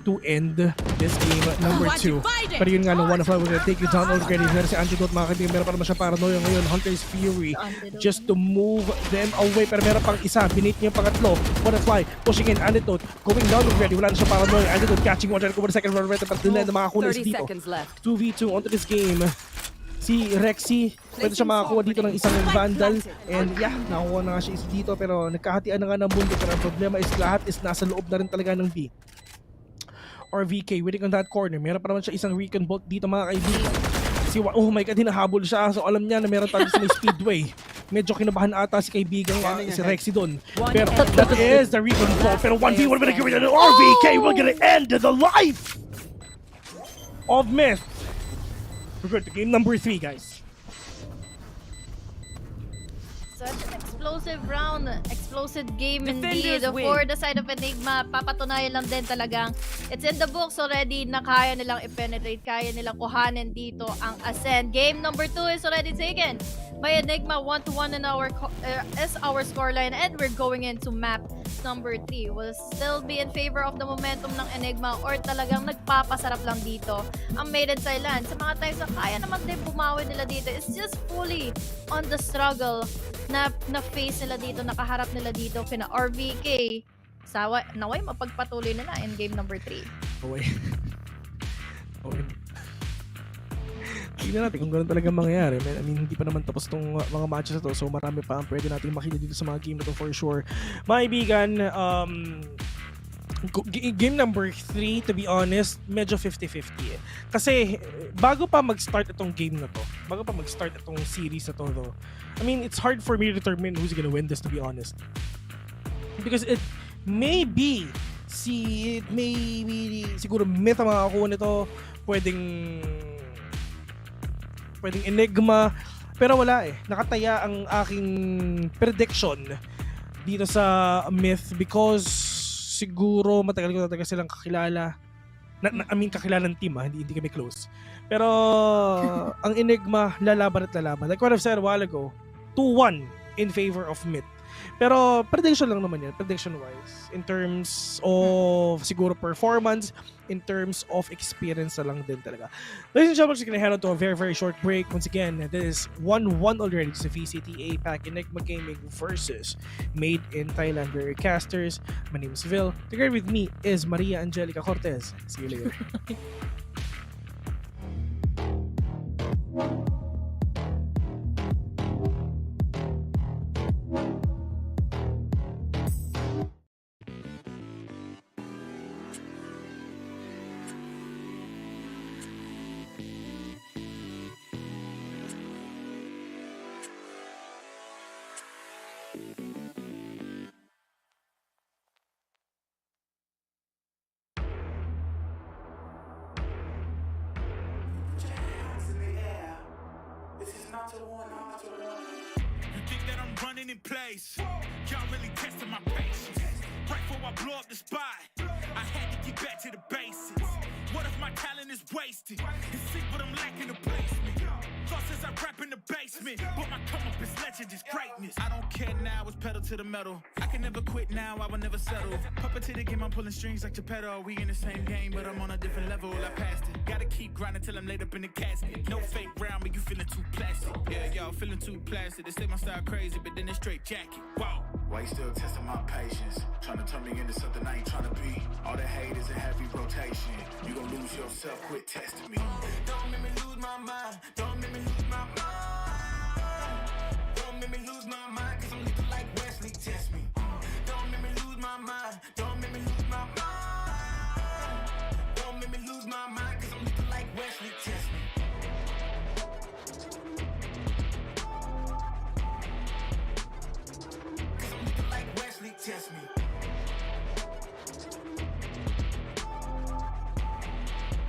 to end this game number 2. Pero yun nga, no, one of them will take you down already. Meron si Antidote, mga kaibigan, meron pa naman siya paranoia ngayon. Hunter's Fury, just to move them away. Pero meron pang isa, binate niya yung pangatlo. Butterfly, pushing in Antidote, going down already. Wala na siya paranoia. Antidote catching one, trying to go for the second round. But Dylan na makakuha is dito. 2v2 onto this game. Si Rexy, pwede siya makakuha dito ng isang Vandal. And yeah, nakakuha na nga siya is dito. Pero nagkahatian na nga ng mundo. Pero ang problema is lahat is nasa loob na rin talaga ng B. Or VK waiting on that corner. Meron pa naman siya isang recon bolt dito, mga kaibigan. Oh my god, hinahabol siya. So alam niya na meron tayo sa may speedway. Medyo kinabahan ata si kaibigan si Rexy doon. Pero that is the recon bolt. Pero 1v1 with a give it an RVK. We're gonna end the life of Myth. We're going to game number 3, guys. Such an explosive round, explosive game indeed for the side of Enigma. Papatunayan lang din talagang it's in the books already na kaya nilang i-penetrate, kaya nilang kuhanin dito ang Ascend. Game number 2 is already taken by Enigma. 1-1 in is our scoreline, and we're going into map number 3. Will still be in favor of the momentum ng Enigma or talagang nagpapasarap lang dito ang Made in Thailand. Sa mga times na kaya naman din bumawi nila dito, it's just fully on the struggle na face nila dito, nakaharap nila dito kina RVK. Naway mapagpatuloy nila in game number 3. Okay. Tingnan natin kung gano'n talaga mangyayari. I mean, hindi pa naman tapos tong mga matches na to. So marami pa ang pwede natin makita dito sa mga game na to for sure. Maibigan, game number 3, to be honest, medyo 50-50 eh. Kasi bago pa mag-start itong game na to, bago pa mag-start itong series na to though, I mean, it's hard for me to determine who's gonna win this, to be honest. Because it may be siguro Myth ang makakuha nito, pwedeng Enigma, pero wala eh. Nakataya ang aking prediction dito sa Myth because siguro matagal ko talaga silang kakilala. I mean, kakilalang team hindi kami close. Pero ang Enigma, lalaban at lalaban. Like what I've said a while ago, 2-1 in favor of Myth. Pero prediction lang naman yan, prediction-wise. In terms of siguro performance, in terms of experience na lang din talaga. Ladies and gentlemen, we're going to head on to a very, very short break. Once again, this is 1-1 already sa VCT APAC Enigma Gaming versus Made in Thailand. We're your casters. My name is Phil. Together with me is Maria Angelica Cortez. See you later. You think that I'm running in place? Y'all really testing my patience. Right before I blow up the spot, I had to get back to the basics. What if my talent is wasted? It's sick, but I'm lacking the placement. Thought since I rap in the basement, but my come up is legend, is greatness. I don't care now, it's pedal to the metal. I can never quit now, I will never settle. Puppet to the game, I'm pulling strings like Geppetto. We in the same game, but I'm on a different level. I passed it. Gotta keep grinding till I'm laid up in the casket. No fake round, but you feeling too plastic. Yeah, y'all feeling too plastic. They say my style crazy, but then it's straight jacket. Wow. Why you still testing my patience? Trying to turn me into something I ain't trying to be. All the hate is a heavy rotation. You gon' lose yourself, quit testing me. Don't make me lose my mind. Don't make me lose my mind. Don't make me lose my mind, cause I'm looking like Wesley, test me. Don't make me lose my mind. Don't make me lose my mind. Don't make me lose my mind, cause I'm looking like Wesley, test me. Cause I'm looking like Wesley, test me.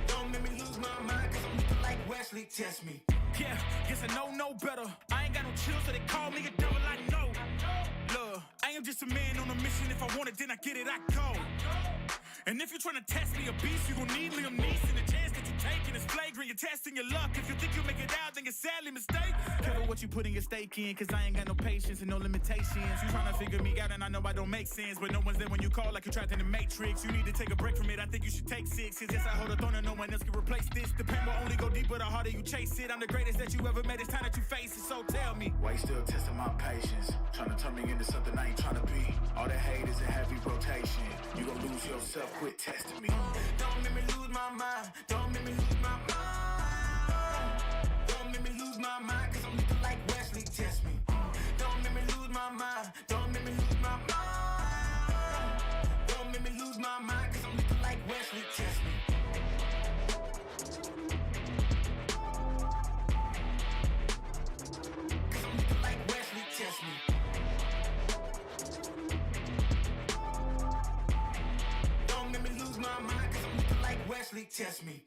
Don't make me lose my mind, cause I'm looking like Wesley, test me. Yeah, guess I know no better. I ain't got no chill, so they call me a devil, I know. Look, I am just a man on a mission. If I want it, then I get it, I go. And if you're trying to test me a beast, you gon' need Liam Neeson. The chance that you taking is flagrant. You're testing your luck. If you think you'll make it out, then you're sadly mistaken. Careful what you putting your stake in, cause I ain't got no patience and no limitations. You tryna figure me out and I know I don't make sense, but no one's there when you call like you're trapped in the matrix. You need to take a break from it, I think you should take 6. Cause yes, I hold a throne and no one else can replace this. The pain will only go deeper the harder you chase it. I'm the greatest that you ever met, it's time that you face it, so tell me. Why you still testing my patience? Tryna turn me into something I ain't tryna be. All the hate is a heavy rotation. You gon' lose yourself, quit testing me. Don't make me lose my mind. Don't make me lose my mind. Don't make me lose my mind, cause I'm looking like Wesley, test me. Don't make me lose my mind. Don't make me lose my mind. Don't make me lose my mind, cause I'm looking like Wesley, test me. Cause I'm looking like Wesley, test me. Don't make me lose my mind, cause I'm looking like Wesley, test me.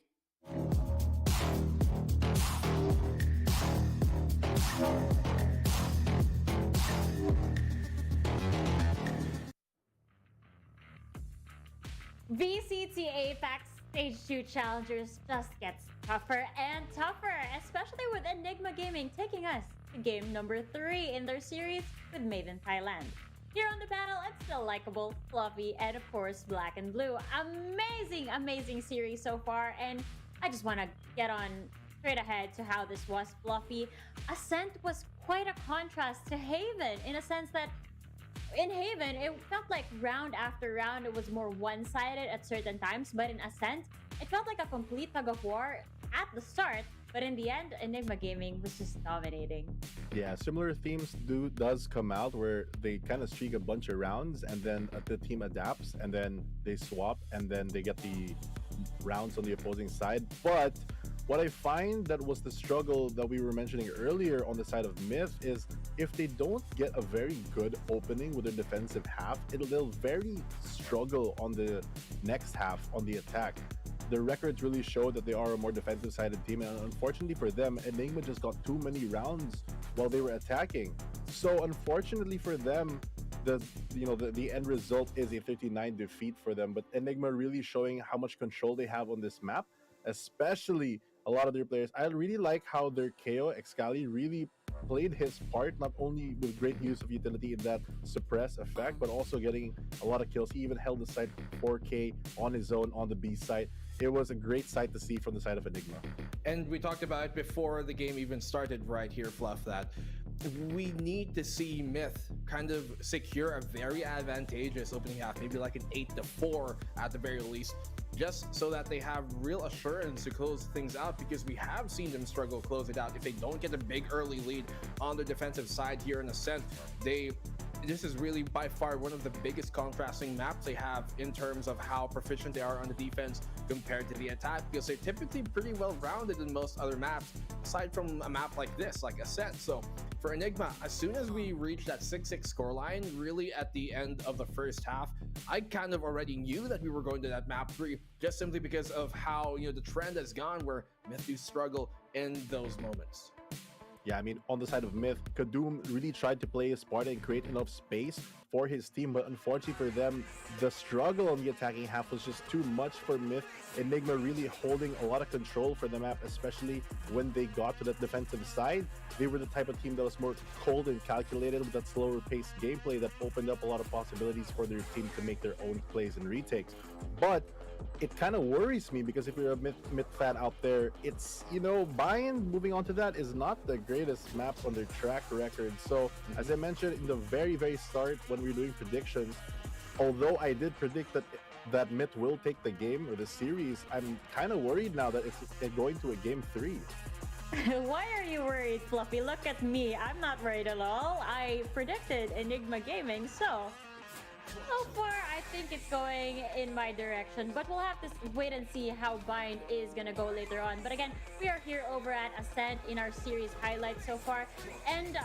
VCT APAC Stage 2 challengers just gets tougher and tougher, especially with Enigma Gaming taking us to game number 3 in their series with Maiden Thailand. Here on the panel, it's still likable, fluffy, and of course, Black and Blue. Amazing series so far, and I just want to get on straight ahead to how this was. Fluffy. Ascent was quite a contrast to Haven in a sense that in Haven, it felt like round after round, it was more one-sided at certain times, but in Ascent, it felt like a complete tug-of-war at the start, but in the end, Enigma Gaming was just dominating. Yeah, similar themes does come out where they kind of streak a bunch of rounds and then the team adapts and then they swap and then they get the rounds on the opposing side. But what I find that was the struggle that we were mentioning earlier on the side of Myth is if they don't get a very good opening with their defensive half, they'll very struggle on the next half on the attack. The records really show that they are a more defensive-sided team, and unfortunately for them, Enigma just got too many rounds while they were attacking. So unfortunately for them, the end result is a 39 defeat for them. But Enigma really showing how much control they have on this map, especially a lot of their players. I really like how their KO, Excali, really played his part, not only with great use of utility in that suppress effect, but also getting a lot of kills. He even held the side 4K on his own on the B side. It was a great sight to see from the side of Enigma. And we talked about it before the game even started right here, Fluff, that we need to see Myth kind of secure a very advantageous opening half, maybe like an 8-4 at the very least, just so that they have real assurance to close things out, because we have seen them struggle to close it out. If they don't get a big early lead on the defensive side here in Ascent, this is really by far one of the biggest contrasting maps they have in terms of how proficient they are on the defense compared to the attack, because they're typically pretty well rounded in most other maps aside from a map like this, like Ascent. So for Enigma, as soon as we reach that 6-6 scoreline, really at the end of the first half, I kind of already knew that we were going to that map 3, just simply because of how the trend has gone where Myth do struggle in those moments. Yeah, I mean, on the side of Myth, Kadum really tried to play his part and create enough space for his team, but unfortunately for them, the struggle on the attacking half was just too much for Myth. Enigma really holding a lot of control for the map, especially when they got to that defensive side. They were the type of team that was more cold and calculated with that slower paced gameplay that opened up a lot of possibilities for their team to make their own plays and retakes. But it kind of worries me, because if you're a Myth fan out there, it's, BAAM, moving on to that, is not the greatest map on their track record. So as I mentioned in the very, very start when we were doing predictions, although I did predict that Myth will take the game or the series, I'm kind of worried now that it's going to a game 3. Why are you worried, Fluffy? Look at me. I'm not worried at all. I predicted Enigma Gaming, so far, I think it's going in my direction, but we'll have to wait and see how Bind is gonna go later on. But again, we are here over at Ascent in our series highlights so far, and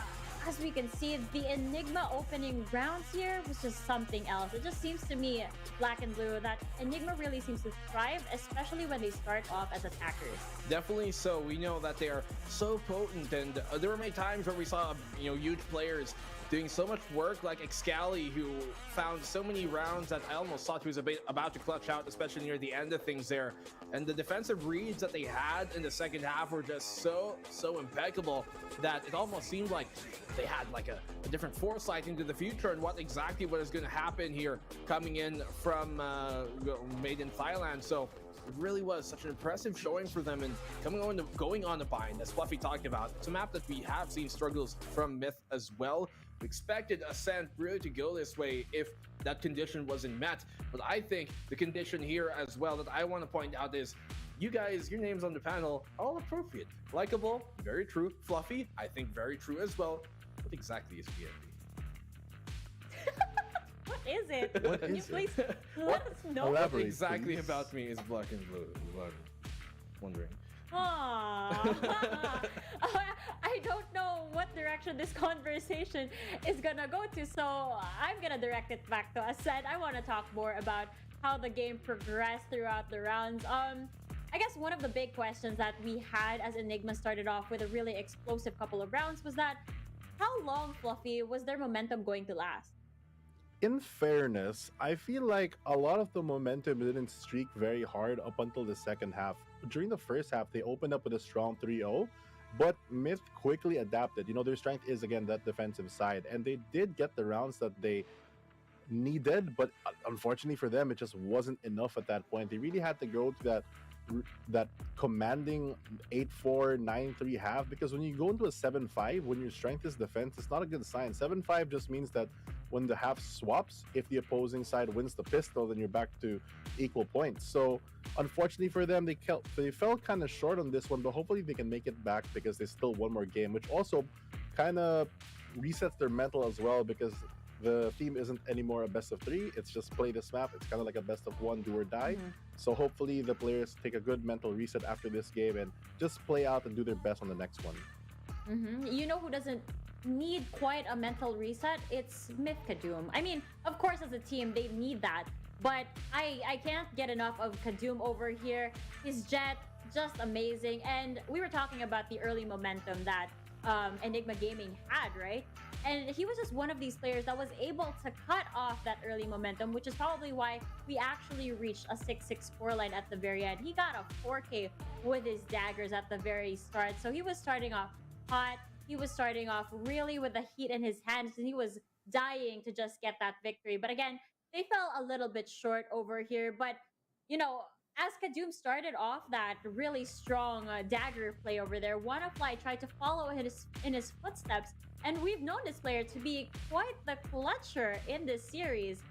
as we can see, the Enigma opening rounds here was just something else. It just seems to me, Black and Blue, that Enigma really seems to thrive, especially when they start off as attackers. Definitely so. We know that they are so potent, and there were many times where we saw huge players doing so much work, like Excali, who found so many rounds that I almost thought he was about to clutch out, especially near the end of things there. And the defensive reads that they had in the second half were just so impeccable that it almost seemed like they had like a different foresight into the future and what is going to happen here coming in from made in Thailand. So it really was such an impressive showing for them, and going on the bind, as Fluffy talked about. It's a map that we have seen struggles from Myth as well. We expected Ascent really to go this way if that condition wasn't met, but I think the condition here as well that I want to point out is you guys, your names on the panel are all appropriate. Likeable, very true. Fluffy, I think very true as well. What exactly is BNB? What is it? What Can you is please it? let us know? What exactly about me is black and blue? Wondering. Aww. I don't know what direction this conversation is gonna go to, so I'm gonna direct it back to Ascent. I want to talk more about how the game progressed throughout the rounds. I guess one of the big questions that we had as Enigma started off with a really explosive couple of rounds was that how long, Fluffy, was their momentum going to last? In fairness, I feel like a lot of the momentum didn't streak very hard up until the second half. During the first half, they opened up with a strong 3-0, but Myth quickly adapted. You know, their strength is, again, that defensive side, and they did get the rounds that they needed, but unfortunately for them, it just wasn't enough at that point. They really had to go to that commanding 8-4, 9-3 half, because when you go into a 7-5, when your strength is defense, it's not a good sign. 7-5 just means that when the half swaps, if the opposing side wins the pistol, then you're back to equal points. So unfortunately for them, they fell kind of short on this one, but hopefully they can make it back because there's still one more game, which also kind of resets their mental as well, because the theme isn't anymore a best of 3. It's just play this map. It's kind of like a best of 1, do or die. So hopefully the players take a good mental reset after this game and just play out and do their best on the next one. You know who doesn't need quite a mental reset? It's Myth Kadum. I mean, of course, as a team, they need that. But I can't get enough of Kadum over here. His jet, just amazing. And we were talking about the early momentum that Enigma Gaming had, right? And he was just one of these players that was able to cut off that early momentum, which is probably why we actually reached a 6-6 scoreline at the very end. He got a 4K with his daggers at the very start. So he was starting off hot. He was starting off really with the heat in his hands, and he was dying to just get that victory. But again, they fell a little bit short over here. But, you know, as Kadum started off that really strong dagger play over there, WannaFly tried to follow in his footsteps. And we've known this player to be quite the clutcher in this series,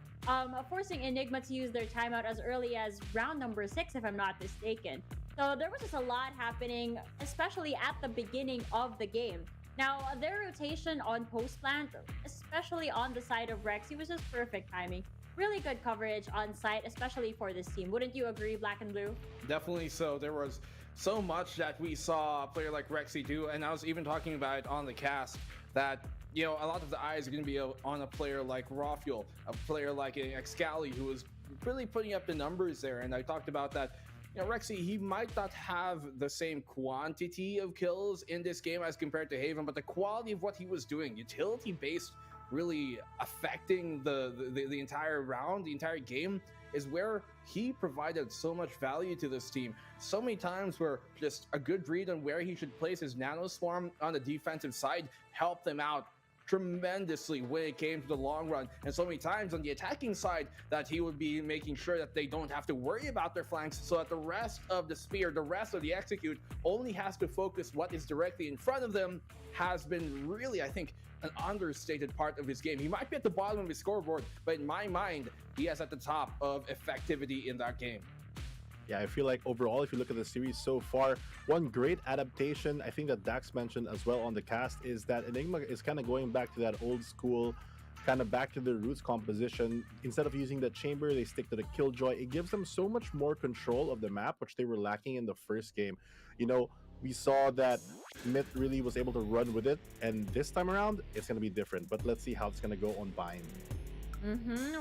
forcing Enigma to use their timeout as early as round number 6, if I'm not mistaken. So there was just a lot happening, especially at the beginning of the game. Now, their rotation on post plant, especially on the side of Rex, it was just perfect timing. Really good coverage on site, especially for this team. Wouldn't you agree, Black and Blue? Definitely so. There was so much that we saw a player like Rexy do, and I was even talking about it on the cast, that, you know, a lot of the eyes are going to be on a player like Rawfuel, a player like Excali, who was really putting up the numbers there. And I talked about that, you know, Rexy, he might not have the same quantity of kills in this game as compared to Haven, but the quality of what he was doing, utility-based, really affecting the entire round, the entire game, is where he provided so much value to this team. So many times where just a good read on where he should place his Nano Swarm on the defensive side helped them out tremendously when it came to the long run, and so many times on the attacking side that he would be making sure that they don't have to worry about their flanks, so that the rest of the spear, the rest of the execute only has to focus what is directly in front of them, has been really, I think, an understated part of his game. He might be at the bottom of his scoreboard, but in my mind, he is at the top of effectivity in that game. Yeah, I feel like overall, if you look at the series so far, one great adaptation, I think that Dax mentioned as well on the cast, is that Enigma is kind of going back to that old school, kind of back to the roots composition. Instead of using the chamber, they stick to the Killjoy. It gives them so much more control of the map, which they were lacking in the first game. You know, we saw that Myth really was able to run with it, and this time around, it's going to be different. But let's see how it's going to go on Bind.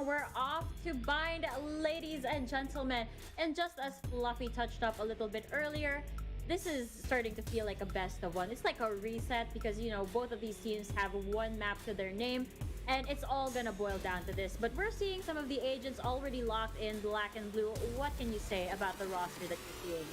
We're off to Bind, ladies and gentlemen. And just as Fluffy touched up a little bit earlier, this is starting to feel like a best of one. It's like a reset because, you know, both of these teams have one map to their name, and it's all gonna boil down to this. But we're seeing some of the agents already locked in black and blue. What can you say about the roster that you're seeing?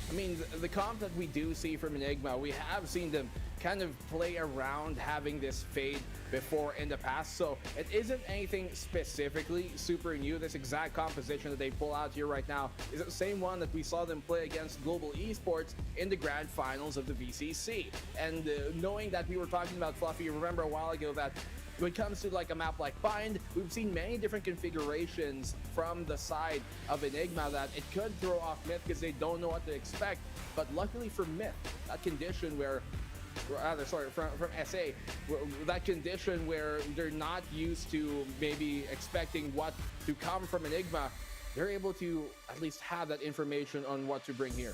I mean, the comp that we do see from Enigma, we have seen them kind of play around having this fade before in the past, so it isn't anything specifically super new. This exact composition that they pull out here right now is the same one that we saw them play against Global Esports in the grand finals of the VCC. And knowing that we were talking about Fluffy, remember a while ago that when it comes to like a map like Bind, we've seen many different configurations from the side of Enigma that it could throw off Myth because they don't know what to expect. But luckily for Myth, that condition where, rather, sorry, from SA, that condition where they're not used to maybe expecting what to come from Enigma, they're able to at least have that information on what to bring here.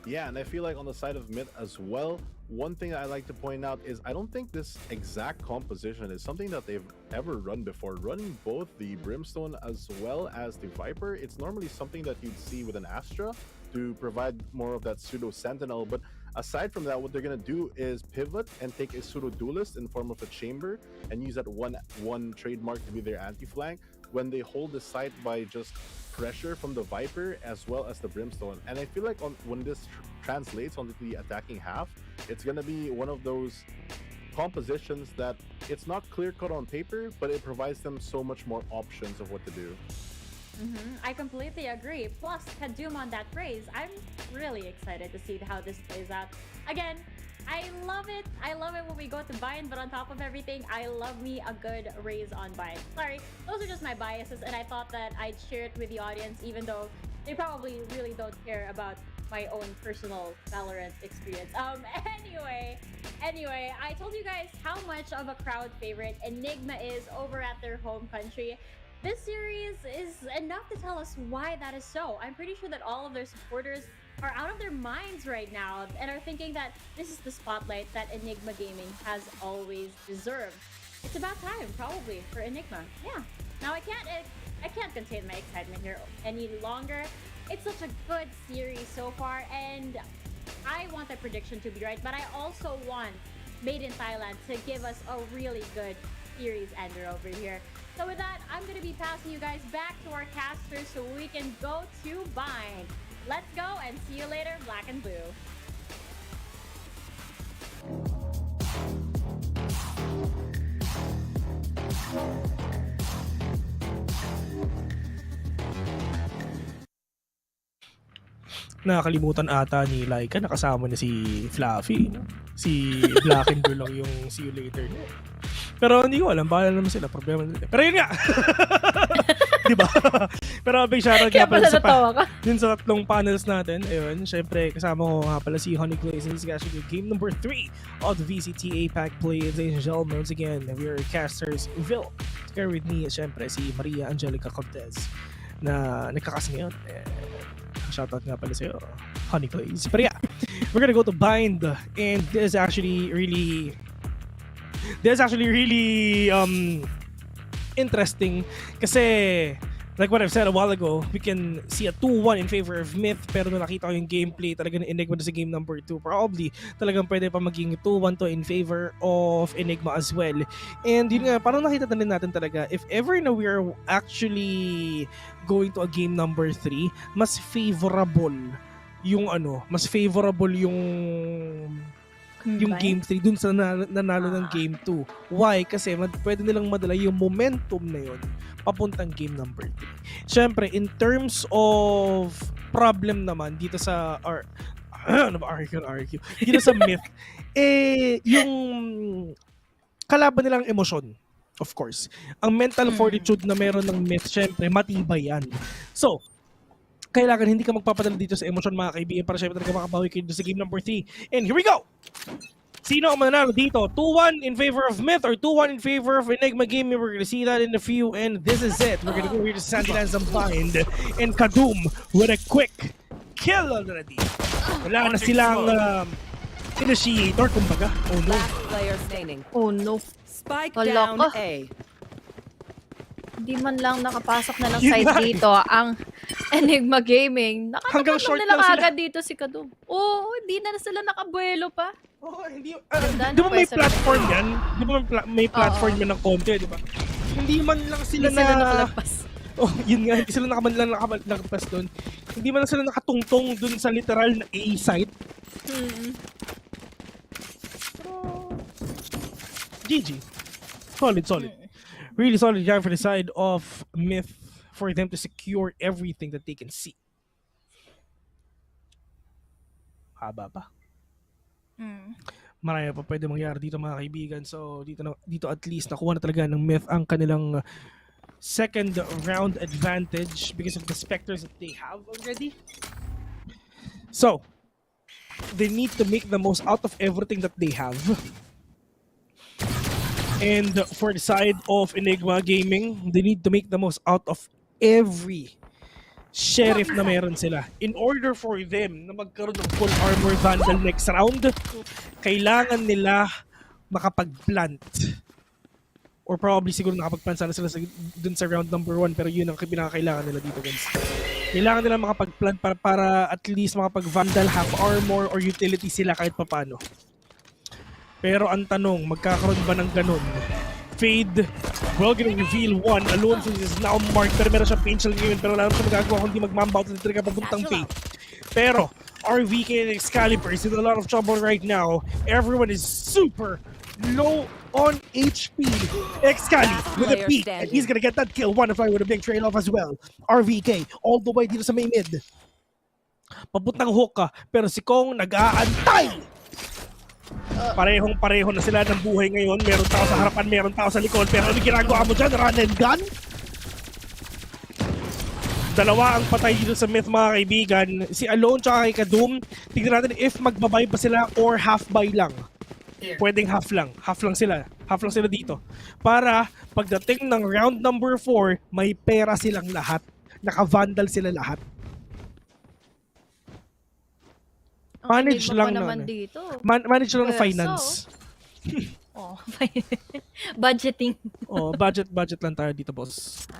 Yeah, and I feel like on the side of Myth as well, one thing I like to point out is I don't think this exact composition is something that they've ever run before. Running both the Brimstone as well as the Viper, it's normally something that you'd see with an Astra to provide more of that pseudo Sentinel. But aside from that, what they're going to do is pivot and take a pseudo duelist in form of a chamber and use that one trademark to be their anti-flank when they hold the site by just pressure from the Viper as well as the Brimstone. And I feel like when this translates onto the attacking half, it's going to be one of those compositions that it's not clear-cut on paper, but it provides them so much more options of what to do. I completely agree. Plus, Kadum on that phrase, I'm really excited to see how this plays out. Again, I love it. I love it when we go to Bind, but on top of everything, I love me a good raise on Bind. Sorry, those are just my biases, and I thought that I'd share it with the audience, even though they probably really don't care about my own personal Valorant experience. Anyway, I told you guys how much of a crowd favorite Enigma is over at their home country. This series is enough to tell us why that is so. I'm pretty sure that all of their supporters are out of their minds right now and are thinking that this is the spotlight that Enigma Gaming has always deserved. It's about time, probably, for Enigma. Yeah. Now I can't contain my excitement here any longer. It's such a good series so far, and I want the prediction to be right, but I also want Made in Thailand to give us a really good series ender over here. So with that, I'm going to be passing you guys back to our casters so we can go to Bind. Let's go and see you later, Black and Blue. Nakakalimutan ata ni Laika, nakasama na si Fluffy. Si Black and Blue lang yung see you later niya. Pero hindi ko alam, bahala naman sila, problema nila. Pero yun nga! Diba? Pero big shoutout nga pala yun sa tatlong panels natin. Ayun, syempre kasama ko nga pala si Honey Glaze. This is actually game number 3 of the VCT APAC Play-ins. Ladies and gentlemen, once again, we are casters VIL. Together with me, syempre, si Maria Angelica Cortez na nagkakas ngayon. Shoutout nga pala sa'yo, Honey Glaze. But yeah, we're gonna go to Bind, and this is actually really interesting kasi like what I've said a while ago, we can see a 2-1 in favor of Myth, pero nung nakita ko yung gameplay talaga ng Enigma sa game number 2, probably talagang pwede pa maging 2-1 to in favor of Enigma as well. And yun nga, parang nakita na rin natin talaga, if ever na we are actually going to a game number 3, mas favorable yung game 3 dun sa nanalo ng game 2. Why? Kasi pwede nilang madala yung momentum na yun papuntang game number 3. Siyempre, in terms of problem naman dito sa RQ dito sa Myth, yung kalaban nilang emosyon, of course. Ang mental fortitude na meron ng Myth, siyempre, matibay yan. So, kailangan hindi ka magpapadala dito sa emosyon, mga kaibigan, para syempre talaga makabawi kayo dito sa game number 3. And here we go! Sino ang mananalo dito? 2-1 in favor of Myth or 2-1 in favor of Enigma Gaming? We're gonna see that in a few, and this is it. We're gonna go here to Sandilands and Bind, and Kadum with a quick kill already. Wala na silang initiator, kumbaga. Oh no. Oh no. Spike down A. Hindi man lang nakapasok na ng side dito. Enigma Gaming. Hanggang Nakatapat short nila lang sila. kagad dito si Kadum. Oo, hindi na sila nakabuelo pa. Oo, hindi. Ganda Di ba ng may pwesto platform nila. yan? Di ba may platform yan ng konti, di ba? Hindi man lang sila Hindi sila nakalagpas. Oh, yun nga, hindi sila nakapagpas doon. Hindi man lang sila nakatungtong doon sa literal na A site. GG. Solid. Really solid job for the side of Myth for them to secure everything that they can see. Haba pa. Marami pa pwede mangyari dito mga kaibigan. So dito at least nakuha na talaga ng Myth ang kanilang second round advantage because of the Spectres that they have already. So they need to make the most out of everything that they have. And for the side of Enigma Gaming, they need to make the most out of every sheriff na meron sila. In order for them na magkaroon ng full armor Vandal next round, kailangan nila makapag-plant. Or probably siguro nakapag-plant sana sila dun sa round number 1, pero yun ang pinakakailangan nila dito, guys. Kailangan nila makapag-plant para at least makapag-Vandal, half armor, or utility sila kahit papano. Pero ang tanong, magkakaroon ba ng ganun? Fade, well, gonna reveal one. Alone is now marked, pero meron siya pain shield ngayon, pero wala naman siya magagawa kundi mag-mambout na trigger papuntang Fade. Pero, RVK and Excalibur is in a lot of trouble right now. Everyone is super low on HP. Excali with a peek, and he's gonna get that kill. Wonderfly with a big trail off as well. RVK, all the way dito sa may mid. Papuntang hook ka, pero si Kong nag-aantay! Parehong-pareho na sila ng buhay ngayon. Meron tao sa harapan, meron tao sa likod. Pero ano ginagawa mo dyan? Run and gun? Dalawa ang patay dito sa Myth, mga kaibigan. Si Alone tsaka kay Kadum. Tignan natin if magbabay pa sila or half-buy lang. Pwedeng half lang. Half lang sila. Half lang sila dito. Para pagdating ng round number 4, may pera silang lahat. Naka-vandal sila lahat. Manage lang naman na dito. Manage lang ng finance. Oh, budgeting. Oh, budget lang tayo dito, boss.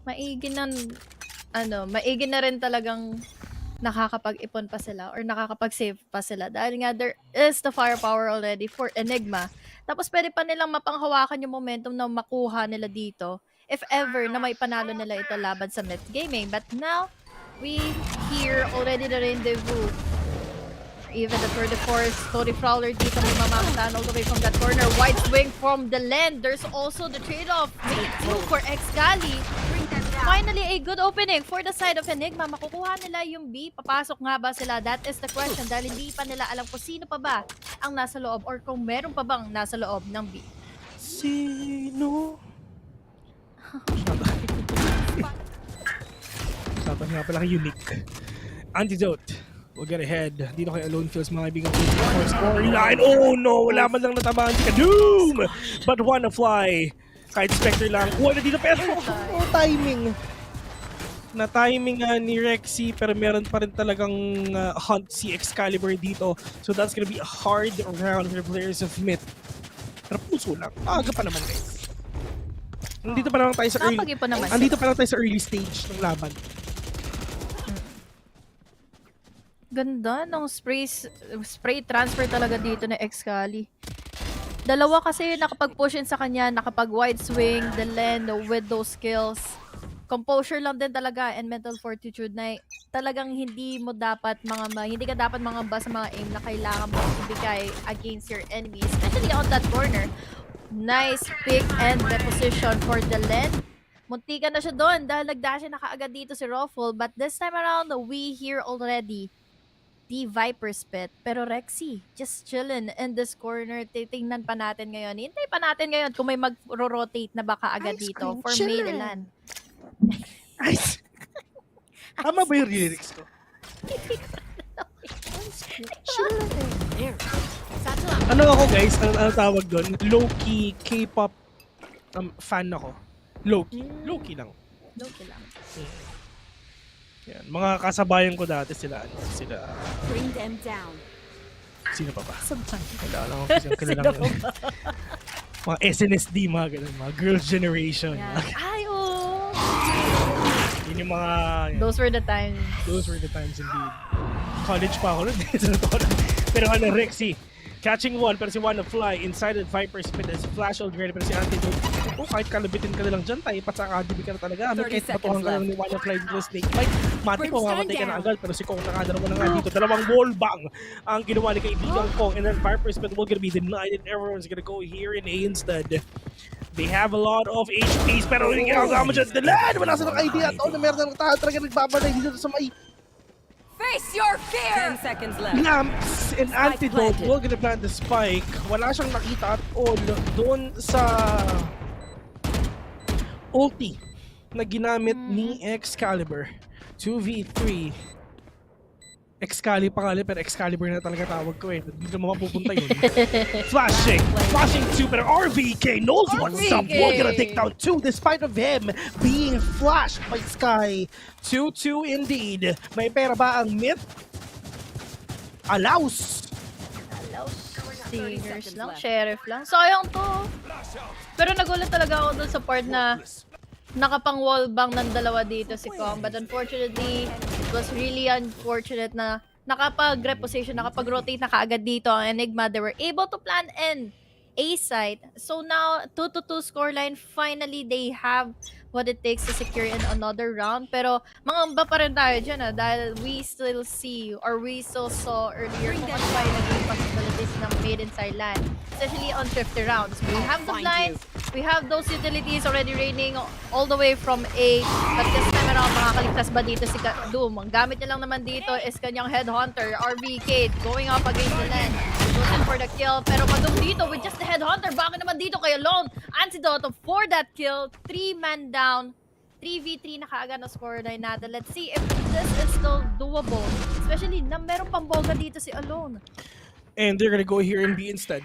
Maigi na rin talagang nakakapag-ipon pa sila or nakakapag-save pa sila dahil nga there is the firepower already for Enigma. Tapos pwede pa nilang mapanghawakan yung momentum na makuha nila dito if ever na may panalo nila ito laban sa Myth Gaming. But now, we hear already the rendezvous. Even the 34th Tony Prowler dito may mamamataan all the way from that corner. Wide swing from the land. There's also the trade-off made too for Excali. Finally, a good opening for the side of Enigma. Makukuha nila yung B. Papasok nga ba sila? That is the question. Dahil hindi pa nila alam kung sino pa ba ang nasa loob or kung meron pa bang nasa loob ng B. Sino? Sabi nga pala kay Unique. Antidote. We'll get ahead. Dito kay Alone Feels, mga kaibigan ko. Scoreline. Oh no! Wala man lang natamaan si Kadum! But wanna fly. Kahit Spectre lang. Wala dito pero timing. Na-timing ni Rexy pero meron pa rin talagang hunt si Excalibur dito. So that's gonna be a hard round for the players of Myth. Pero puso lang. Aga pa naman guys. Andito pa lang tayo sa early stage ng laban. Ganda ng spray transfer talaga dito na Excali. Dalawa kasi nakapag-push in sa kanya, nakapag-wide swing, the land with those skills. Composure lang din talaga and mental fortitude na talagang hindi ka dapat mangamba sa mga aim na kailangan mo ibigay against your enemies, especially on that corner. Nice pick and reposition for the land. Muntikan na siya doon dahil nag-dash na kaagad dito si Ruffle, but this time around, we hear already the Viper Spit. Pero Rexy, just chillin' in this corner. Titingnan pa natin ngayon. Hintay pa natin ngayon kung may mag-rotate na baka agad dito for Mainland. Tama ba yung lyrics ko? Ano ako guys? Ano tawag doon? Low-key K-pop fan ako. Low-key. Low-key lang. Low-key lang. Yan. Mga kasabayan ko dati sila. Bring them down. Sino pa ba? Sabay. Kilala ko. Mga SNSD, mga ganun. Mga Girls' Generation. Ay, oo. Yun yung mga... Those were the times. Those were the times indeed. College pa ako nun. Pero ano, Rexy, catching one, pero si Wanna Fly inside the Viper's pit as flash already, pero si Antidote, kahit kalabitin ka na lang dyan, tayo pa sa academy ka na talaga. Kahit batuhan ka lang ni Wanna Fly dito Snake Bite, mati po, mamatay ka na agad, pero si Kong nakadala mo na nga dito. Dalawang wall bang ang ginawa ni kaibigang Kong, and then Viper's pit will gonna be denied, and everyone's gonna go here in A instead. They have a lot of HPs, pero yung ginagawa mo dyan, Dylan! Wala silang idea at all na meron na talaga nagbabalay dito sa may Face your fear! 10 seconds left. Lamps and Antidote will gonna plant the spike. Wala siyang nakita at all doon sa ulti na ginamit ni Excalibur. 2v3. Excalibur pero Excalibur na talaga tawag ko eh. Hindi naman mapupunta yun. Flashing 2, pero RVK knows what's up. We're gonna take down 2 despite of him being flashed by Sky. 2-2 indeed. May pera ba ang Myth? Allows. Singers lang, Sheriff lang. Sayang to. Pero nagulat talaga ako dun sa part na nakapang wallbang ng dalawa dito si Kong. But unfortunately, it was really unfortunate na nakapag-reposition, nakapag-rotate na kaagad dito ang Enigma. They were able to plan in A site. So now, 2-2 scoreline. Finally, they have what it takes to secure in another round. Pero mangamba pa rin tayo dyan dahil we still see or we still saw earlier kung ano pa yung naging possibilities ng made in Thailand. Especially on 50 rounds. We have the blinds, we have those utilities already raining all the way from A. But this time around, makakaligtas ba dito si Doom? Ang gamit niya lang naman dito is kanyang headhunter, RVK, going up against the land. Goes in for the kill. Pero Madum dito with just the headhunter. Bakit naman dito kay Alone? Antidote for that kill. 3-man down. 3v3 na kaagad na scoreline natin. Let's see if this is still doable. Especially na meron pang boga dito si Alone. And they're gonna go here and B instead.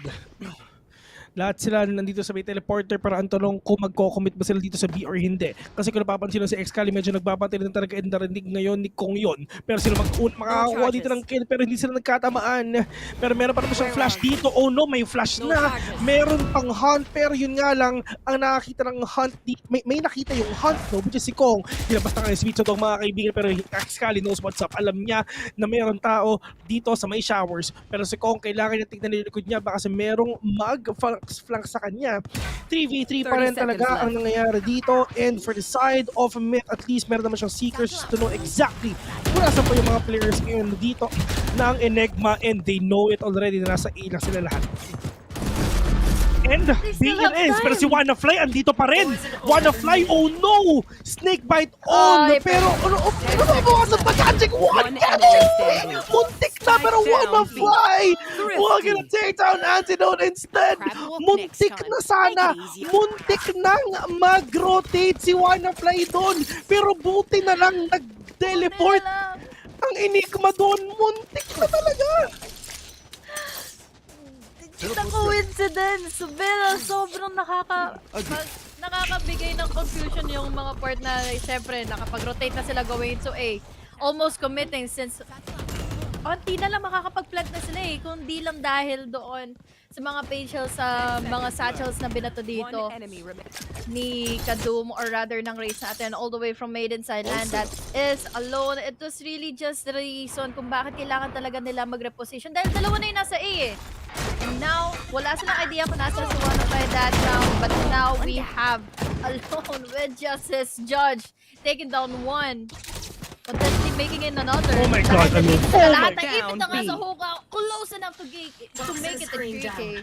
Lahat sila nandito sa may teleporter para ang tanong kung magko-commit ba sila dito sa B or hindi. Kasi kung napapansin nyo si Excali, medyo nagbabantay na talaga and narinig ngayon ni Kong yun. Pero sila makakakuha dito ng kill pero hindi sila nagkatamaan. Pero meron pa naman siyang flash dito. Oh no, may flash na. Meron pang hunt pero yun nga lang ang nakakita ng hunt dito. May nakita yung hunt no, which is si Kong. Dilabas na ka ng speed so mga kaibigan pero Excali knows what's up. Alam niya na meron tao dito sa may showers. Pero si Kong kailangan niya tignan yung likod niya baka kasi merong flank sa kanya. 3v3 pa rin talaga ang nangyayari dito and for the side of Myth at least meron naman siyang seekers to know exactly kung nasa pa yung mga players ngayon dito ng Enigma and they know it already na nasa A lang sila lahat. And B it is, pero si Wanna Fly andito pa rin. Wanna Fly, oh no! Snake bite on, pero ano mabukas ang pag-catching one! Muntik na, pero Wanna Fly! We're gonna take down Antidote instead! Muntik na sana! Muntik nang mag-rotate si Wanna Fly doon! Pero buti na lang nag-teleport ang Enigma doon! Muntik na talaga! It's a coincidence, pero sobrang nakakabigay ng confusion yung mga part na siyempre nakapag-rotate na sila going to A. Almost committing since hindi na lang makakapag-plant na sila kundi lang dahil doon sa mga facials sa mga satchels na binato dito ni Kadum or rather ng race natin all the way from Maiden Thailand that is Alone. It was really just the reason kung bakit kailangan talaga nila mag-reposition dahil dalawa na yung nasa A And now, wala silang idea kung nasa sa one by that round but now we have Alone with Justice Judge taking down one. Potentially making in another. Oh my god, I mean, lahat ng ipit na nga sa hookah, close enough to make it a 3K.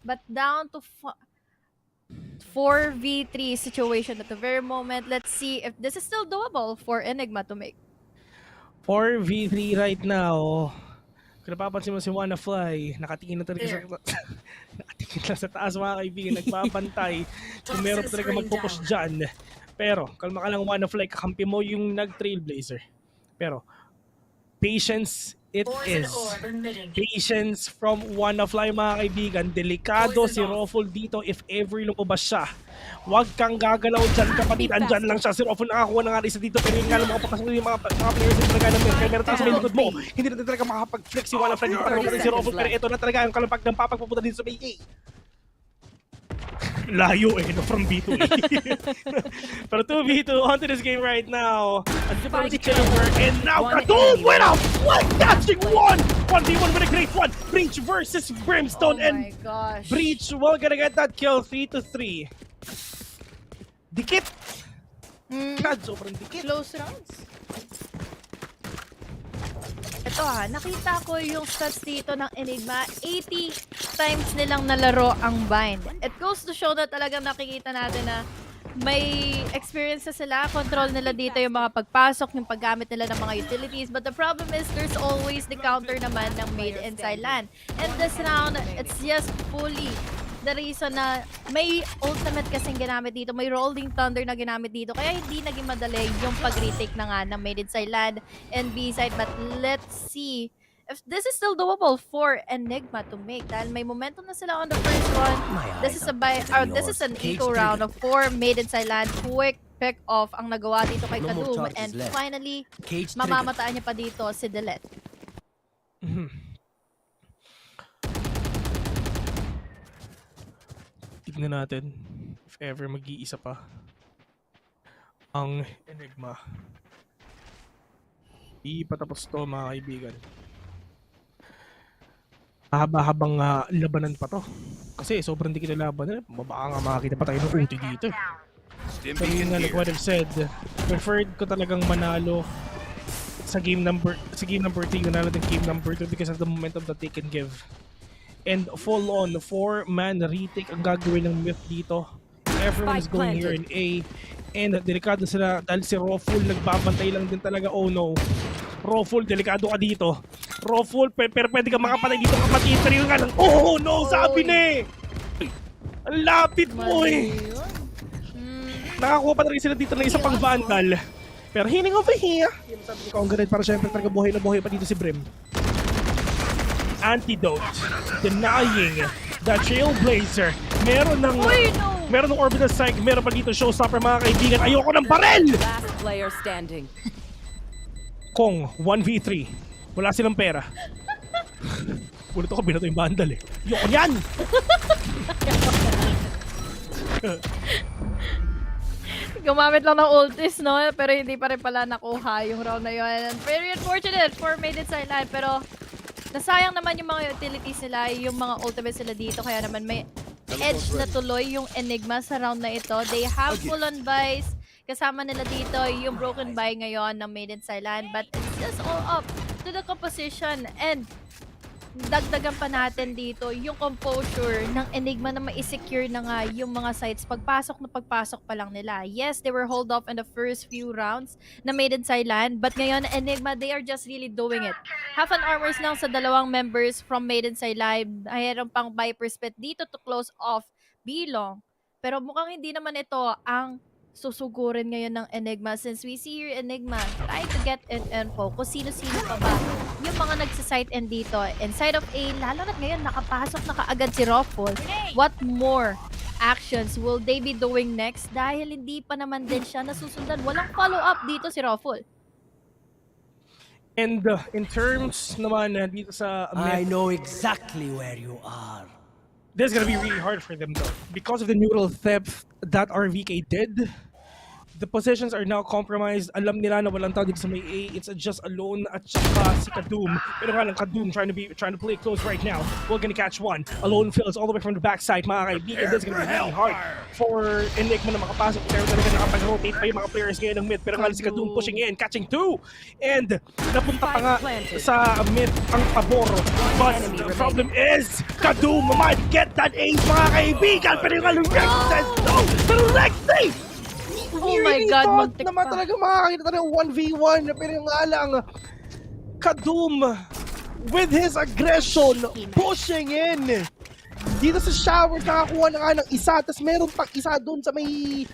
But down to 4v3 situation at the very moment. Let's see if this is still doable for Enigma to make. 4v3 right now. Kung napapansin mo si Wanna Fly, nakatingin na talaga nakatingin lang sa taas mga kaibigan, nagbabantay. Kung meron talaga mag-focus dyan. Pero, kalma ka lang Wanna Fly, kakampi mo yung nag-trailblazer. Pero, patience it is. Patience from Wanna Fly mga kaibigan. Delikado si Ruffle dito if ever lumabas siya. Huwag kang gagalaw dyan kapatid. Andyan lang siya. Si Ruffle nakakuha na nga isa dito. Pero yun nga lang makapakasok yung mga players na talaga namin. Kaya meron tayo sa may likod mo. Hindi na talaga makakapag-flex si Wanna Fly dito. Si Ruffle. Pero ito na talaga yung kalampag ng papagpupunta dito sa may A. Layo no, from B to A. Pero 2v2 onto this game right now. Andito pa si Jennifer, and now Kadum with a flag catching one! 1v1 with a great one. Breach versus Brimstone, and gosh. Breach will gonna get that kill 3-3. Dikit! God, sobrang dikit. Close rounds. Ito nakita ko yung stats dito ng Enigma. 80 times nilang nalaro ang bind. It goes to show na talagang nakikita natin na may experience na sila. Control nila dito yung mga pagpasok, yung paggamit nila ng mga utilities. But the problem is there's always the counter naman ng mid and Thailand. And this round, it's just fully the reason na may ultimate kasing ginamit dito, may rolling thunder na ginamit dito, kaya hindi naging madali yung pag-retake na nga ng mid side land and B side. But let's see if this is still doable for Enigma to make, dahil may momentum na sila on the first one. This is an eco round of 4 mid side land. Quick pick off ang nagawa dito kay Kadum, and finally mamamataan niya pa dito si Delet. Tignan natin if ever mag-iisa pa ang Enigma. Di patapos to, mga kaibigan. Haba-habang labanan pa to. Kasi sobrang dikit na laban. Baka nga makakita pa tayo ng ulti dito. Pero yun nga, like what I've said, preferred ko talagang manalo sa game number 3, nanalo ng game number 2 because of the momentum that they can give. And full on 4-man retake ang gagawin ng Myth dito. Everyone is going here in A. And delikado sila dahil si Rawful nagbabantay lang din talaga. Oh no. Rawful, delikado ka dito. Rawful, pero pwede ka makapatay dito kapatid. Pero nga lang. Oh no, sabi ni! Ang lapit mo eh. Nakakuha pa rin sila dito ng isa pang Vandal. Pero healing over here. Yan sabi ni Congrade para syempre talaga buhay na buhay pa dito si Brim. Antidote, denying the Trailblazer. Meron ng orbital strike, meron pa dito showstopper, mga kaibigan. Ayoko ng barel! Last player standing. Kong 1v3. Wala silang pera. Ulit ako, binato yung Vandal eh. Ayoko yan! Gumamit lang ng ultis, no? Pero hindi pa rin pala nakuha yung round na yun. Very unfortunate for made it sideline, pero nasayang naman yung mga utilities nila, yung mga ultimates sila dito, kaya naman may edge na tuloy yung Enigma sa round na ito. They have full-on buys. Kasama nila dito yung broken buy ngayon ng Maiden Silent, but it's just all up to the composition, and dagdagan pa natin dito yung composure ng Enigma na ma-secure na nga yung mga sites pagpasok pa lang nila. Yes, they were hold off in the first few rounds na Maiden Silent, but ngayon Enigma, they are just really doing it. Half an armors lang sa dalawang members from Maiden Silent. Mayroon pang Viper Spit dito to close off Bilong. Pero mukhang hindi naman ito ang susugurin ngayon ng Enigma, since we see here Enigma try to get in info kung sino-sino pa ba yung mga nagsasite in dito. Inside of A, lalo na ngayon nakapasok na kaagad si Rawful. What more actions will they be doing next? Dahil hindi pa naman din siya nasusundan. Walang follow-up dito si Rawful. And in terms naman dito sa I know exactly where you are. This is gonna be really hard for them though. Because of the neural theft that RVK did, the positions are now compromised. Alam nila na walang tao dito sa may A. It's just alone at saka si Kadum. Pero nga lang Kadum trying to play close right now. We're gonna catch one. Alone fills all the way from the backside, mga kaibigan. This is gonna be really hard for Enigma na makapasok. Pero talaga nakapag-rotate pa yung mga players ngayon ng mid. Pero nga lang si Kadum pushing in, catching two. And napunta pa nga sa mid ang pabor. But the problem is, Kadum might get that ace, mga kaibigan. Pero yung along Rex says no. Pero Rex safe! Oh my God, muntik naman pa. talaga makakita tayo ng 1v1, pero yung nga lang, Kadum with his aggression pushing in dito sa shower, nakakuha na nga ng isa, tapos meron pang isa dun sa may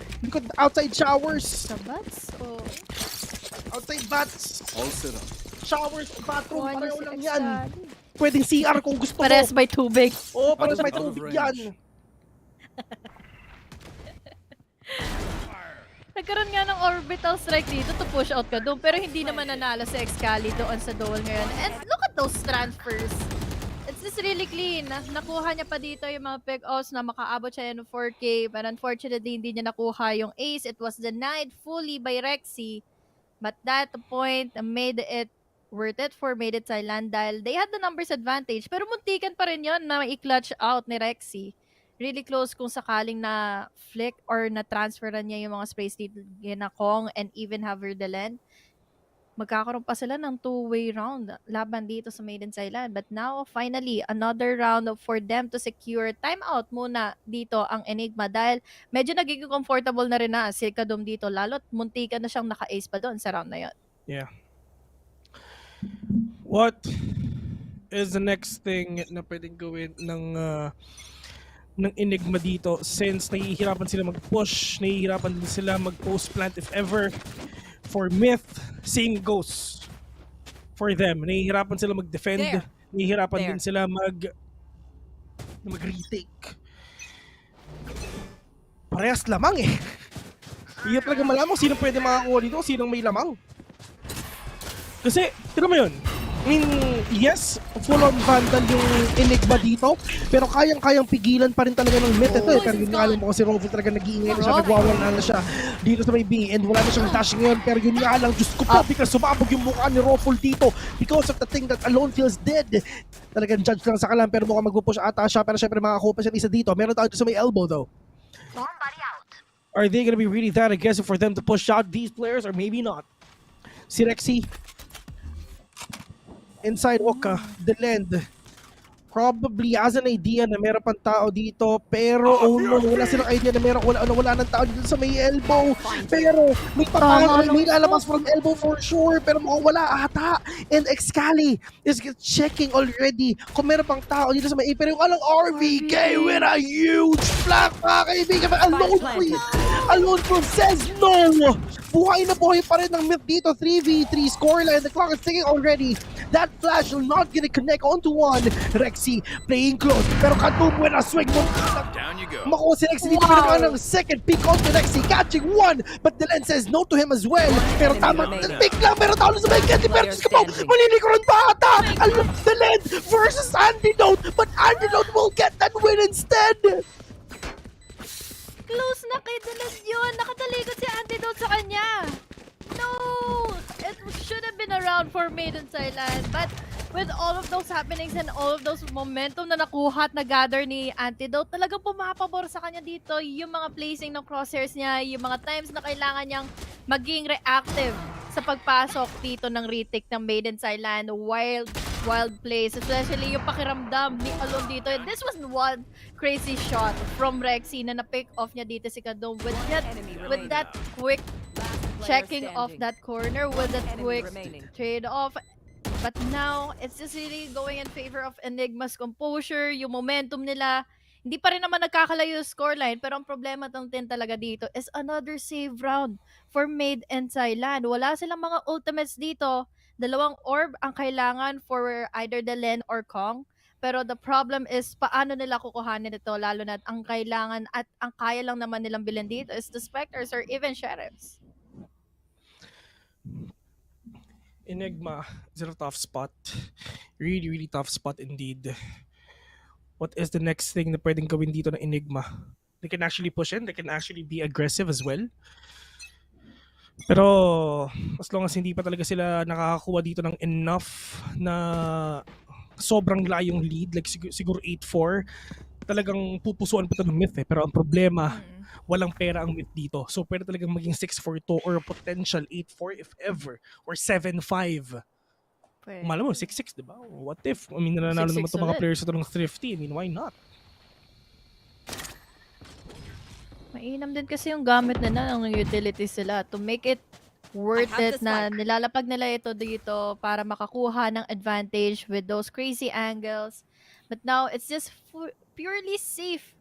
outside showers. Sa bats? Oh. Outside bats. Also, showers, bathroom, pareho lang yan. Pwedeng CR kung gusto mo. Pares by tubig. Oo, pares by tubig yan. Nagkaroon nga ng orbital strike dito to push out Kadum, pero hindi naman nanalo si Excali doon sa duel ngayon. And look at those transfers. It's This is really clean. Nakuha niya pa dito yung mga pick-offs na makaabot siya ng 4K. But unfortunately, hindi niya nakuha yung ace. It was denied fully by Rexy. But that point made it worth it for Made in Thailand dahil they had the numbers advantage. Pero muntikan pa rin yun na i-clutch out ni Rexy. Really close kung sakaling na flick or na transferan niya yung mga sprays dito na Kong and even Haverdelen. Magkakaroon pa sila ng two-way round laban dito sa Made in Thailand. But now, finally, another round for them to secure timeout muna dito ang Enigma dahil medyo nagiging comfortable na rin na si Kadum dito lalo't muntikan na siyang naka-ace pa doon sa round na yun. Yeah. What is the next thing na pwedeng gawin ng Enigma dito since nahihirapan sila mag-push, nahihirapan din sila mag-post plant if ever. For Myth, same goes for them. Nahihirapan sila mag-defend, nahihirapan din sila mag-retake. Parehas lamang eh. Hindi talaga malamang sino pwede makakuha dito, sinong may lamang. Kasi, tignan mo yun. I mean, yes, full-on vandal yung Enigma dito, pero kayang-kayang pigilan pa rin talaga ng Myth ito eh. Pero yun nga alam mo kasi Rovo talaga nag-iingay na siya, nagwawala na siya dito sa may B and wala na siyang dashing ngayon. Pero yun nga lang, Diyos ko po, because sumabog yung mukha ni Roffle dito because of the thing that alone feels dead. Talagang judge lang sa kalam, pero mukhang mag-push ata siya, pero syempre makakuha pa siya isa dito. Meron tayo sa may elbow though. Are they gonna be really that aggressive for them to push out these players or maybe not? Si Rexy inside Oka, the land. Probably has an idea na meron pang tao dito, pero oh no, wala silang idea na meron wala ng tao dito sa may elbow. Pero may papangan, may lalabas from elbow for sure, pero mukhang wala ata. And Excali is checking already kung meron pang tao dito sa may A. Pero yung alang RVK with a huge flank, mga kaibigan. Alone Proof says no! Buhay na buhay pa rin ng Myth dito. 3v3 scoreline. The clock is ticking already. That flash will not gonna connect onto one. Rexy playing close. Pero Kadum with a swing. Down you go. Makuha si Rexy dito. Pero ng second pick onto Rexy. Catching one. But the lens says no to him as well. Pero tama. Pick lang. Pero talo sa may Kenty. Pero Diyos ko po. Malilikuran pa ata. The lens versus Antidote. But Antidote will get that win instead. Close na kay Dalas yun. Nakatalikod si Antidote sa kanya. No! It should have been around for Made in Thailand. But with all of those happenings and all of those momentum na nakuha at na-gather ni Antidote, talagang pumapabor sa kanya dito yung mga placing ng crosshairs niya, yung mga times na kailangan niyang maging reactive sa pagpasok dito ng retake ng Made in Thailand. Wild plays, especially yung pakiramdam ni Alon dito. And this was one crazy shot from Rexy na na-pick off niya dito si Kadum with that quick checking off that corner, with that quick trade-off. But now, it's just really going in favor of Enigma's composure, yung momentum nila. Hindi pa rin naman nagkakalayo yung scoreline, pero ang problema din talaga dito is another save round for Made in Thailand. Wala silang mga ultimates dito. Dalawang orb ang kailangan for either Delen or Kong. Pero the problem is, paano nila kukuhanin ito? Lalo na ang kailangan at ang kaya lang naman nilang bilhin dito is the Spectres or even Sheriffs. Enigma is a tough spot. Really, really tough spot indeed. What is the next thing na pwedeng gawin dito ng Enigma? They can actually push in. They can actually be aggressive as well. Pero as long as hindi pa talaga sila nakakakuha dito ng enough na sobrang layong lead, like siguro 8-4, talagang pupusuan pa ito ng Myth eh. Pero ang problema, walang pera ang Myth dito. So pwede talagang maging 6-4 or potential 8-4 if ever, or 7-5. Malam mo, 6-6, diba? What if? I mean, nananalo naman itong mga players ito ng Thrifty. I mean, why not? Mainam din kasi yung gamit nila ng utilities sila to make it worth it na nilalapag nila ito dito para makakuha ng advantage with those crazy angles. But now, it's just purely safe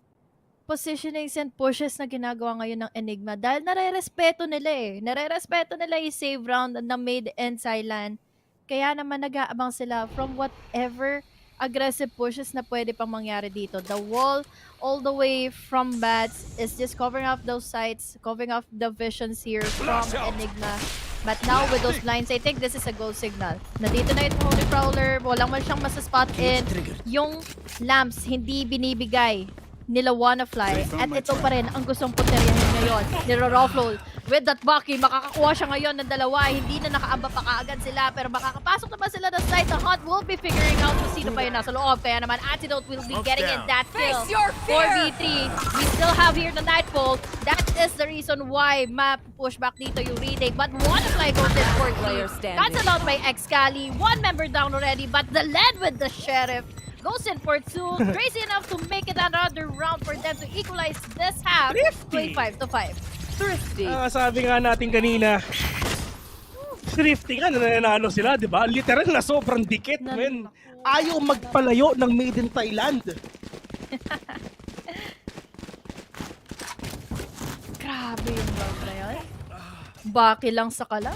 positionings and pushes na ginagawa ngayon ng Enigma dahil nare-respeto nila eh. Nare-respeto nila yung save round na Made in Thailand. Kaya naman nag-aabang sila from whatever aggressive pushes na pwede pang mangyari dito. The wall all the way from Bats is just covering up those sites, covering up the visions here from Enigma. But now with those blinds, I think this is a goal signal. Nandito na yung Holy Prowler, walang man siyang masa-spot in. Yung lamps, hindi binibigay nila Wannafly. At ito pa rin ang gustong puteryahin ngayon. Niro-roll with that Bucky, makakakuha siya ngayon ng dalawa. Hindi na nakaamba pa kaagad sila, pero makakapasok naman sila ng side. The Hunt will be figuring out kung sino pa yun nasa loob. Kaya naman, Antidote will be getting in that kill. 4v3. We still have here the Nightfall. That is the reason why ma-push back dito yung retake. But Wannafly goes in for clear. Cancelled out by Excali. One member down already, but the lead with the Sheriff goes in for 2. Crazy enough to make it another round for them to equalize this half. 25-5. Thrifty. Sabi nga natin kanina, thrifty nga, nananalo sila, di ba? Literal na sobrang dikit, men. Ayaw magpalayo ng Made in Thailand. Grabe yung round na yun. Baki lang sa kalang.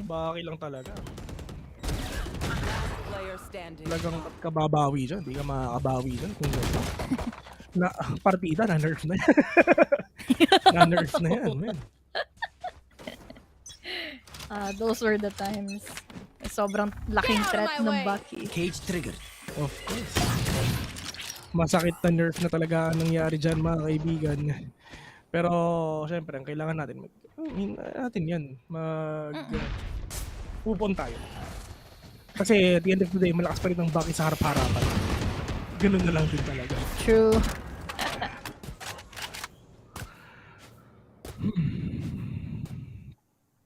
Baki lang talaga. Talagang kababawi dyan. Hindi ka makakabawi dyan kung gano'n. Na partida, na-nerf na yan. Na-nerf na yan, man. Those were the times. Sobrang laking threat ng Bucky. Cage triggered. Of course. Masakit na nerf na talaga ang nangyari dyan, mga kaibigan. Pero, syempre, ang kailangan natin, natin yan, upon tayo. Kasi at the end of the day, malakas pa rin ang Bucky sa harap-harapan. Ganun na lang din talaga. True.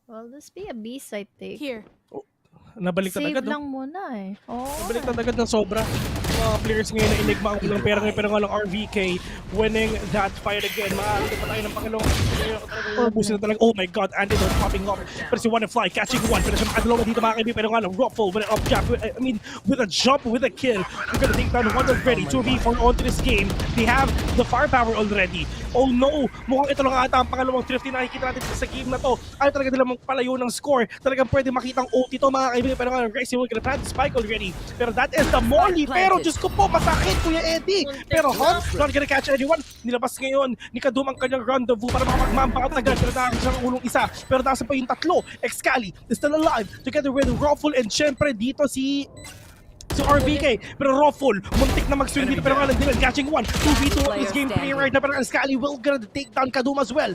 Well, this be a B-side take. Here. Nabalik Save agad. lang muna eh. Nabalik agad ng sobra. Mga players ngayon na Enigma ang kulang pera ngayon, pero nga lang RVK winning that fight again. Makakita pa tayo ng pangalawang ubusin na talaga. Oh my god, Antidote popping off. Pero si Wannafly catching one. Pero siya makadalawa dito mga kaibigan. Pero nga lang Ruffle with an up jump. With a jump, with a kill. We're gonna take down one already. 2v4 onto this game. They have the firepower already. Oh no! Mukhang ito lang ata ang pangalawang thrifty na nakikita natin sa game na to. Ayaw talaga nila magpalayo ng score. Talagang pwede makitang OT to mga kaibigan. Pero nga lang Gracie will gonna plant the spike already. Pero that is the molly. Pero Diyos ko po, masakit Kuya Eddie. Pero Hunt, not gonna catch anyone. Nilabas ngayon ni Kadum ang kanyang rendezvous para makapagmampa at agad. Pero nakakita siyang ulong isa. Pero nasa pa yung tatlo. Excali is still alive together with Ruffle and syempre dito si RVK. Pero Ruffle, muntik na mag-swing dito. Pero nga lang din, catching one. 2v2 is game 3 right now. Pero Excali will gonna take down Kadum as well.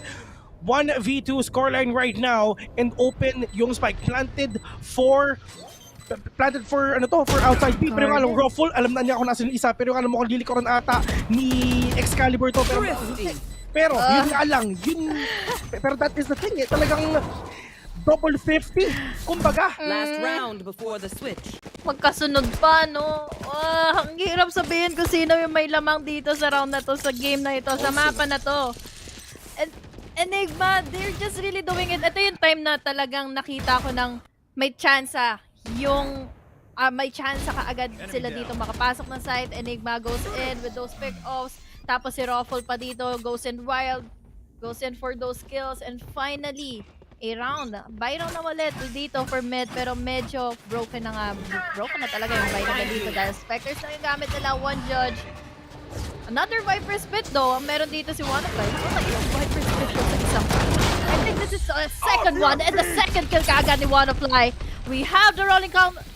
1v2 scoreline right now and open yung spike. Planted for outside B. Pero nga lang Ruffle, alam na niya kung nasa yung isa. Pero nga lang mukhang lilikoran ata ni Excalibur to. Pero yun nga lang, pero that is the thing eh. Talagang double 50. Kumbaga. Last round before the switch. Magkasunod pa, no? Ang hirap sabihin kung sino yung may lamang dito sa round na to, sa game na ito, sa mapa na to. And Enigma, they're just really doing it. Ito yung time na talagang nakita ko ng may tsansa. May tsansa kaagad sila dito makapasok ng site. Enigma goes in with those pick-offs. Tapos si Ruffle pa dito goes in wild. Goes in for those kills. And finally, a round. Buy round na ulit dito for mid. Pero medyo broken na nga. Broken na talaga yung buy na dito. Dahil Spectres na yung gamit nila. One judge. Another Viper Spit though. Ang meron dito si Wannafly. Yung Viper Spit sa isang. I think this is the second one. And the second kill kaagad ni Wannafly. We have the Rolling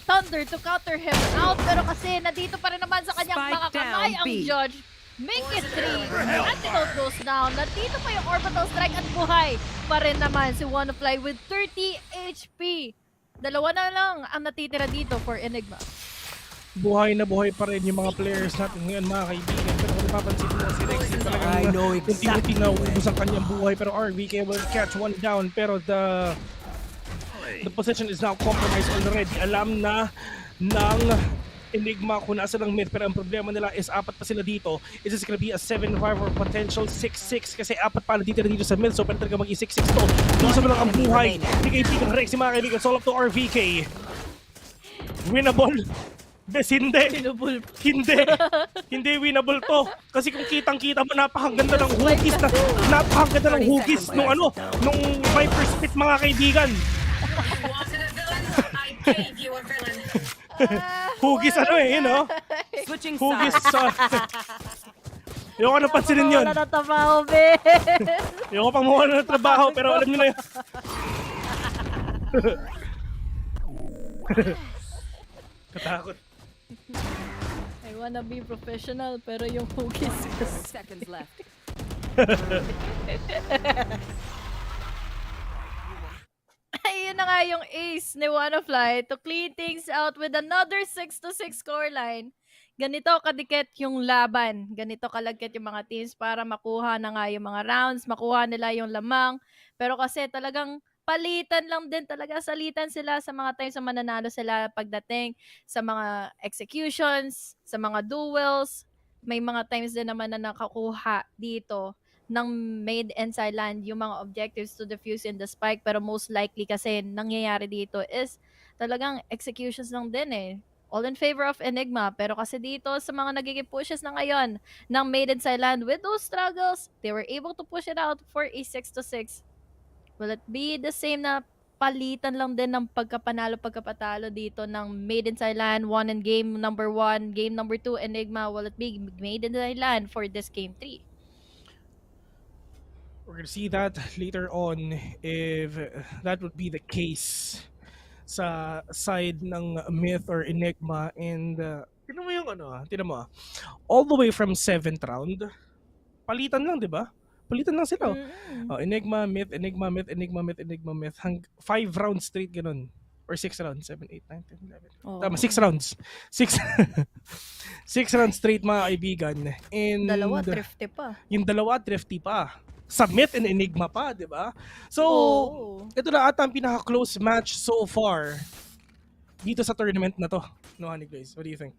Thunder to counter him out. Pero kasi nandito pa rin naman sa kanyang mga kamay ang judge. Make it 3. Antidote goes down. Nandito pa yung Orbital Strike at buhay pa rin naman si Wannafly with 30 HP. Dalawa na lang ang natitira dito for Enigma. Buhay na buhay pa rin yung mga players natin ngayon mga kaibigan. Pero kung napapansin mo si Rexy talagang unti-unti na ubus ang kanyang buhay. Pero RVK will catch one down. Pero the position is now compromised already. Alam na ng Enigma kung nasa ng mid. Pero ang problema nila is apat pa sila dito. Is this gonna be a 7-5 or potential 6-6? Kasi apat pa dito sa mid. So pwede talaga mag-6-6 to. Nasa mo lang ang buhay ni kaibigan Rexy mga kaibigan. Solve up to RVK. Winnable. Bes, hindi winnable to. Kasi kung kitang-kita mo, napakaganda ng hugis nung Viper Spit mga kaibigan. Hugis Ayoko na pansinin yun. Wala na trabaho, be. Ayoko pang mawala ng trabaho, pero alam nyo na yun. Katakot. I wanna be professional, pero yung hugis ko. Seconds left. Ayun na nga yung ace ni Wannafly to clean things out with another 6-6 scoreline. Ganito kadikit yung laban. Ganito kalagkit yung mga teams para makuha na nga yung mga rounds, makuha nila yung lamang. Pero kasi talagang palitan lang din talaga. Salitan sila sa mga times na mananalo sila pagdating sa mga executions, sa mga duels. May mga times din naman na nakakuha dito ng made in Thailand yung mga objectives to defuse in the spike. Pero most likely kasi nangyayari dito is talagang executions lang din eh. All in favor of Enigma. Pero kasi dito sa mga nagiging pushes na ngayon ng Made in Thailand with those struggles, they were able to push it out for a 6-6. Will it be the same na palitan lang din ng pagkapanalo-pagkapatalo dito ng Made in Thailand 1 in game number 1, game number 2 Enigma? Will it be Made in Thailand for this game 3? We're gonna see that later on if that would be the case sa side ng Myth or Enigma. And tinan mo yung tinan mo all the way from 7th round, palitan lang, di ba? Palitan lang sila. Enigma, Myth, Enigma, Myth, Enigma, Myth, Enigma, Myth. 5 rounds straight ganun. Or 6 rounds. 7, 8, 9, 10, 11. Tama, 6 rounds. 6 rounds straight, mga kaibigan. And Dalawa, thrifty pa. Yung dalawa, thrifty pa. Sa Myth and Enigma pa, di ba? So, ito na ata ang pinaka-close match so far dito sa tournament na to. No, Honey Glaze, what do you think?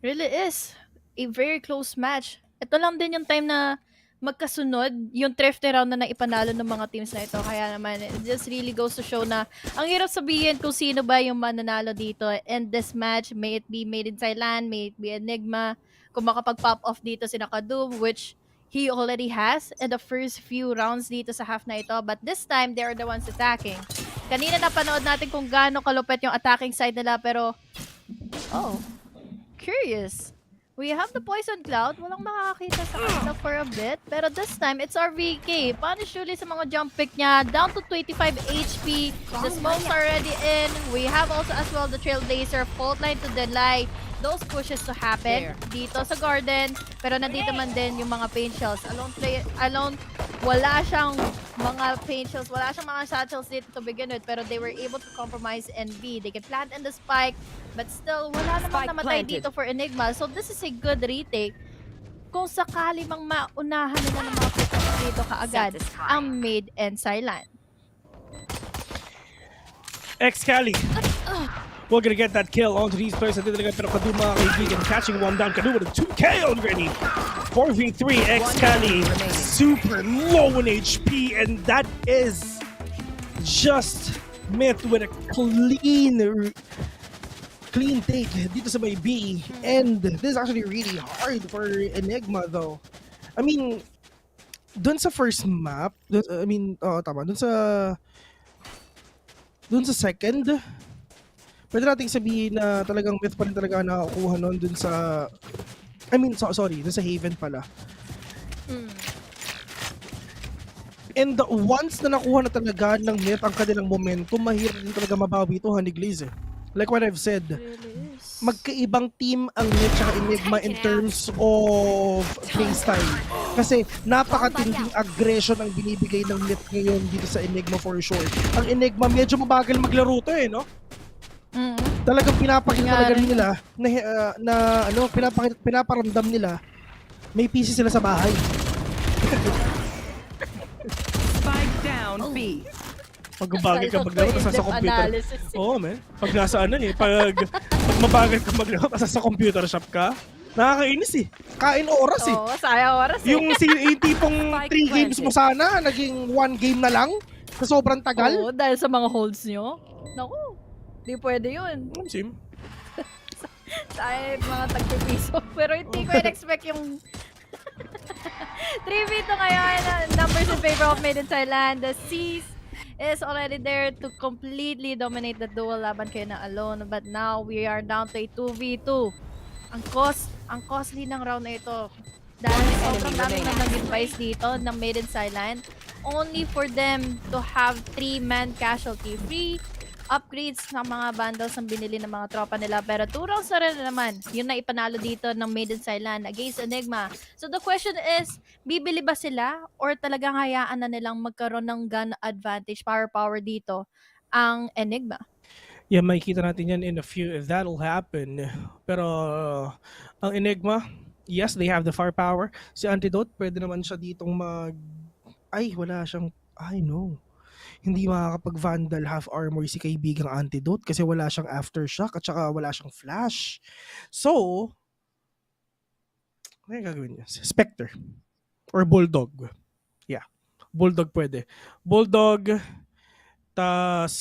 Really is a very close match. Ito lang din yung time na magkasunod yung thrifty round na naipanalo ng mga teams na ito. Kaya naman, it just really goes to show na ang hirap sabihin kung sino ba yung mananalo dito. And this match, may it be Made in Thailand, may it be Enigma, kung makapag-pop off dito si Nakadum, which he already has in the first few rounds dito sa half na ito. But this time, they are the ones attacking. Kanina napanood natin kung gaano kalupit yung attacking side nila, pero curious. We have the Poison Cloud. Walang makakakita sa kanila for a bit. Pero this time, it's our VK. Punish ulit sa mga jump pick niya. Down to 25 HP. The smokes are already in. We have also as well the Trailblazer. Fault line to delay those pushes to happen dito sa Garden. Pero nandito man din yung mga paint shells. Alone, wala siyang mga paint shells. Wala siyang mga satchels dito to begin with. Pero they were able to compromise and B. They can plant in the spike. But still, wala namang namatay dito for Enigma. So this is a good retake. Kung sakali mang maunahan nila ng mga pushes dito kaagad ang Made in Thailand. X-Cali. We're gonna get that kill onto these players. Pero Kadu, mga kaibigan, catching one down. Kadu with a 2K already. 4v3 X-Cali. Super low in HP. And that is just Myth with a clean take dito sa may B. And this is actually really hard for Enigma though. I mean, dun sa first map, tama, dun sa second, pwede nating sabihin na talagang Myth pa rin talaga nakakuha nun dun sa, dun sa Haven pala. And once na nakuha na talaga ng Myth ang kanilang momentum, mahirap din talaga mabawi ito, Honey Glaze. Like what I've said, magkaibang team ang Myth at Enigma in terms of playstyle. Kasi napakatinding aggression ang binibigay ng Myth ngayon dito sa Enigma for sure. Ang Enigma medyo mabagal maglaro to no? Talagang pinapakita talaga nila pinaparamdam nila may PC sila sa bahay. Spike down B. Pag mabagal ka maglaro, tapos sa computer. Oo, man. Pag nasa pag mabagal ka maglaro, tapos sa computer shop ka, nakakainis Kain oras sayang oras Yung tipong 3 games mo sana, naging 1 game na lang, sa sobrang tagal. Oo, dahil sa mga holds nyo. Naku, di pwede yun. Sim. Sayang mga tagpipiso. Pero hindi ko in-expect yung 3v2 ngayon. Numbers in favor of Made in Thailand. The C's is already there to completely dominate the duel. Laban kayo na alone. But now we are down to a 2v2. Ang cost ang costly ng round na ito. Dahil sobrang dami na nag-advise dito ng Made in Thailand. Only for them to have 3-man casualty. Free upgrades ng mga bundles ang binili ng mga tropa nila. Pero 2 rounds na rin naman. Yun na ipanalo dito ng Made in Thailand against Enigma. So the question is, bibili ba sila? Or talagang hayaan na nilang magkaroon ng gun advantage, power dito ang Enigma? Yeah, makikita natin yan in a few if that'll happen. Pero ang Enigma, yes, they have the firepower. Si Antidote, pwede naman siya ditong wala siyang... no. Hindi makakapag-vandal half armor si kaibigang Antidote kasi wala siyang aftershock at saka wala siyang flash. So, ano yung gagawin niya? Spectre. Or Bulldog. Yeah. Bulldog pwede. Bulldog, tas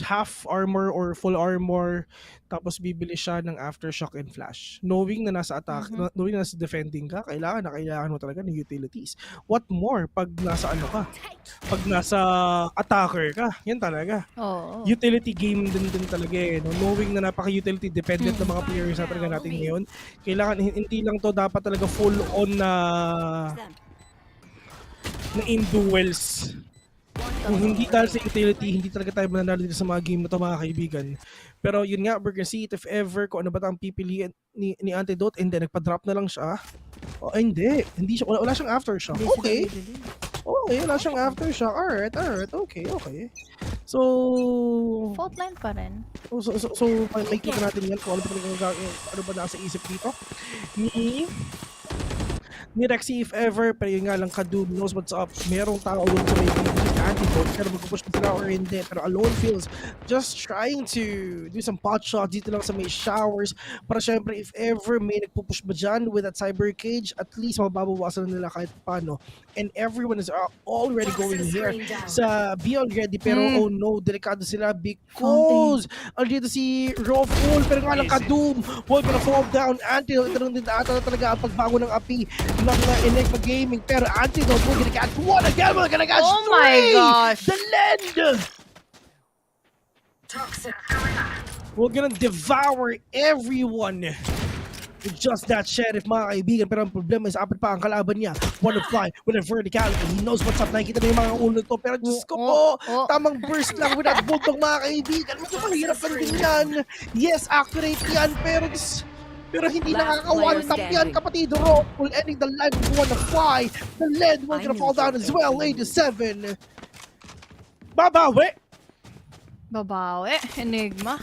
half armor or full armor, tapos bibili siya ng aftershock and flash. Knowing na nasa attack, knowing na nasa defending ka, kailangan mo talaga ng utilities. What more pag nasa ka? Pag nasa attacker ka, yan talaga. Utility game din talaga eh. No? Knowing na napaka-utility dependent ng mga players na talaga natin ngayon, kailangan, hindi lang to dapat talaga full on na in duels. Kung hindi dahil sa utility, hindi talaga tayo mananalo dito sa mga game na ito, mga kaibigan. Pero yun nga, we're gonna see it if ever kung ano ba ang pipiliin ni Antidote, and then nagpa-drop na lang siya. Hindi siya, wala siyang aftershock. Okay, wala siyang aftershock. Alright, okay. So, fault line pa rin. So makikita natin yan kung ano ba nasa isip dito ni Rexy if ever, pero yun nga lang, Kadoom knows what's up. Merong tao doon sa may Antidote, pero mag-push pa sila or hindi. Pero Alone Feels just trying to do some pot shots dito lang sa may showers para syempre if ever may nagpupush ba dyan with that cyber cage, at least mababawasan na nila kahit paano. And everyone is already going here sa be already, pero oh no, delikado sila because andito si Rawful, pero nga lang Kadoom wall gonna fall down. Antidote, ito lang din talaga ang pagbago ng api ng Enigma Gaming, pero Antidote will gonna catch one again, we're gonna catch three! My gosh! The Lend! We're gonna devour everyone with just that sheriff, mga kaibigan. Pero ang problema is apat pa ang kalaban niya. One of fly with a verticality. He knows what's up. Nakikita na yung mga ulo nito. Pero Diyos ko po, tamang burst lang with that bulldog, mga kaibigan. Medyo mahirap lang din yan. Yes, accurate yan. Pero hindi nakaka-one tap yan, kapatid. Rockful ending the line with one of fly. The lead will gonna fall down as well. 87. Babawi, Enigma.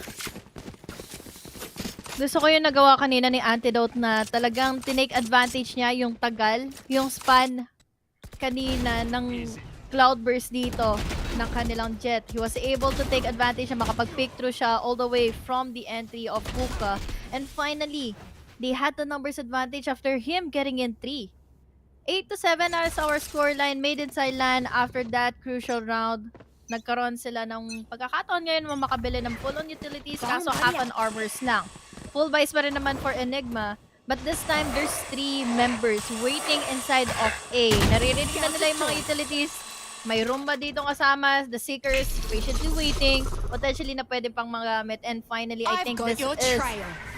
Gusto ko yung nagawa kanina ni Antidote na talagang tinake advantage niya yung tagal, yung span kanina ng cloudburst dito ng kanilang jet. He was able to take advantage na makapag-pick through siya all the way from the entry of Hookah. And finally, they had the numbers advantage after him getting in 3. 8-7 as our scoreline. Made in Thailand after that crucial round. Nagkaroon sila ng pagkakataon ngayon makabili ng full-on utilities, kaso half on armors lang. Full buys pa rin naman for Enigma. But this time, there's 3 members waiting inside of A. Naririnig na nila yung mga utilities. May Roomba dito kasama. The Seekers patiently waiting. Potentially na pwede pang magamit. And finally, I think this is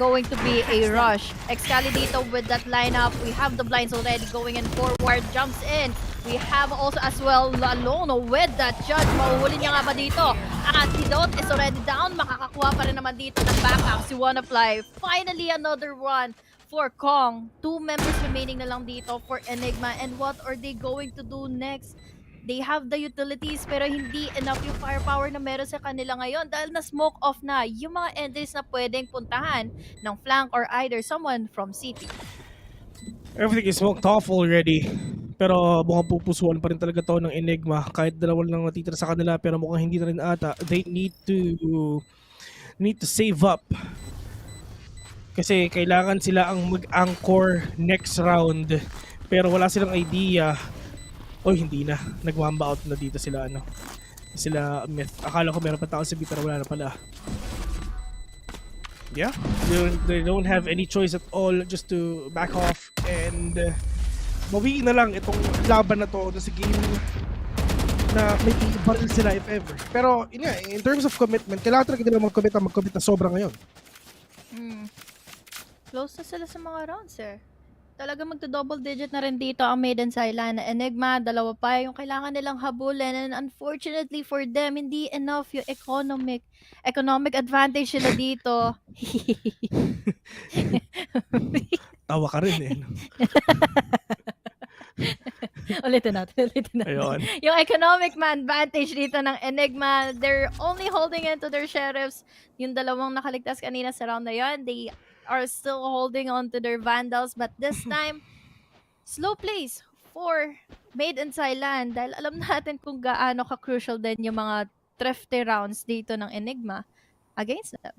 going to be a rush. Excali dito with that lineup. We have the blinds already going in forward. Jumps in. We have also as well Alone with that judge. Mahuhuli niya nga ba dito? Antidote is already down. Makakakuha pa rin naman dito ng backup si Wanafly. Finally, another one for Kong. 2 members remaining na lang dito for Enigma. And what are they going to do next? They have the utilities pero hindi enough yung firepower na meron sa kanila ngayon dahil na-smoke off na yung mga entries na pwedeng puntahan ng flank or either someone from city. Everything is smoked off already. Pero mukhang pupusuan pa rin talaga to ng Enigma. Kahit dalawa lang natitira sa kanila pero mukhang hindi na rin ata. They need to save up. Kasi kailangan sila ang mag-anchor next round. Pero wala silang idea. Hindi na. Nag-wamba out na dito sila, Sila Myth. Akala ko meron pa tao sa B pero wala na pala. Yeah. They don't have any choice at all just to back off and mawiin na lang itong laban na to sa game na may baril sila if ever. Pero yun nga, in terms of commitment, kailangan talaga nila mag-commit na sobra ngayon. Close na sila sa mga rounds eh. Talaga magto-double digit na rin dito ang Maiden Thailand. Enigma, dalawa pa yung kailangan nilang habulin. And unfortunately for them, hindi enough yung economic advantage sila dito. Tawa ka rin eh. Ulitin natin. Ayun. Yung economic advantage dito ng Enigma, they're only holding into their sheriffs. Yung dalawang nakaligtas kanina sa round na yun, they are still holding on to their Vandals. But this time, slow plays for Maiden Thailand. Dahil alam natin kung gaano ka-crucial din yung mga thrifty rounds dito ng Enigma against them.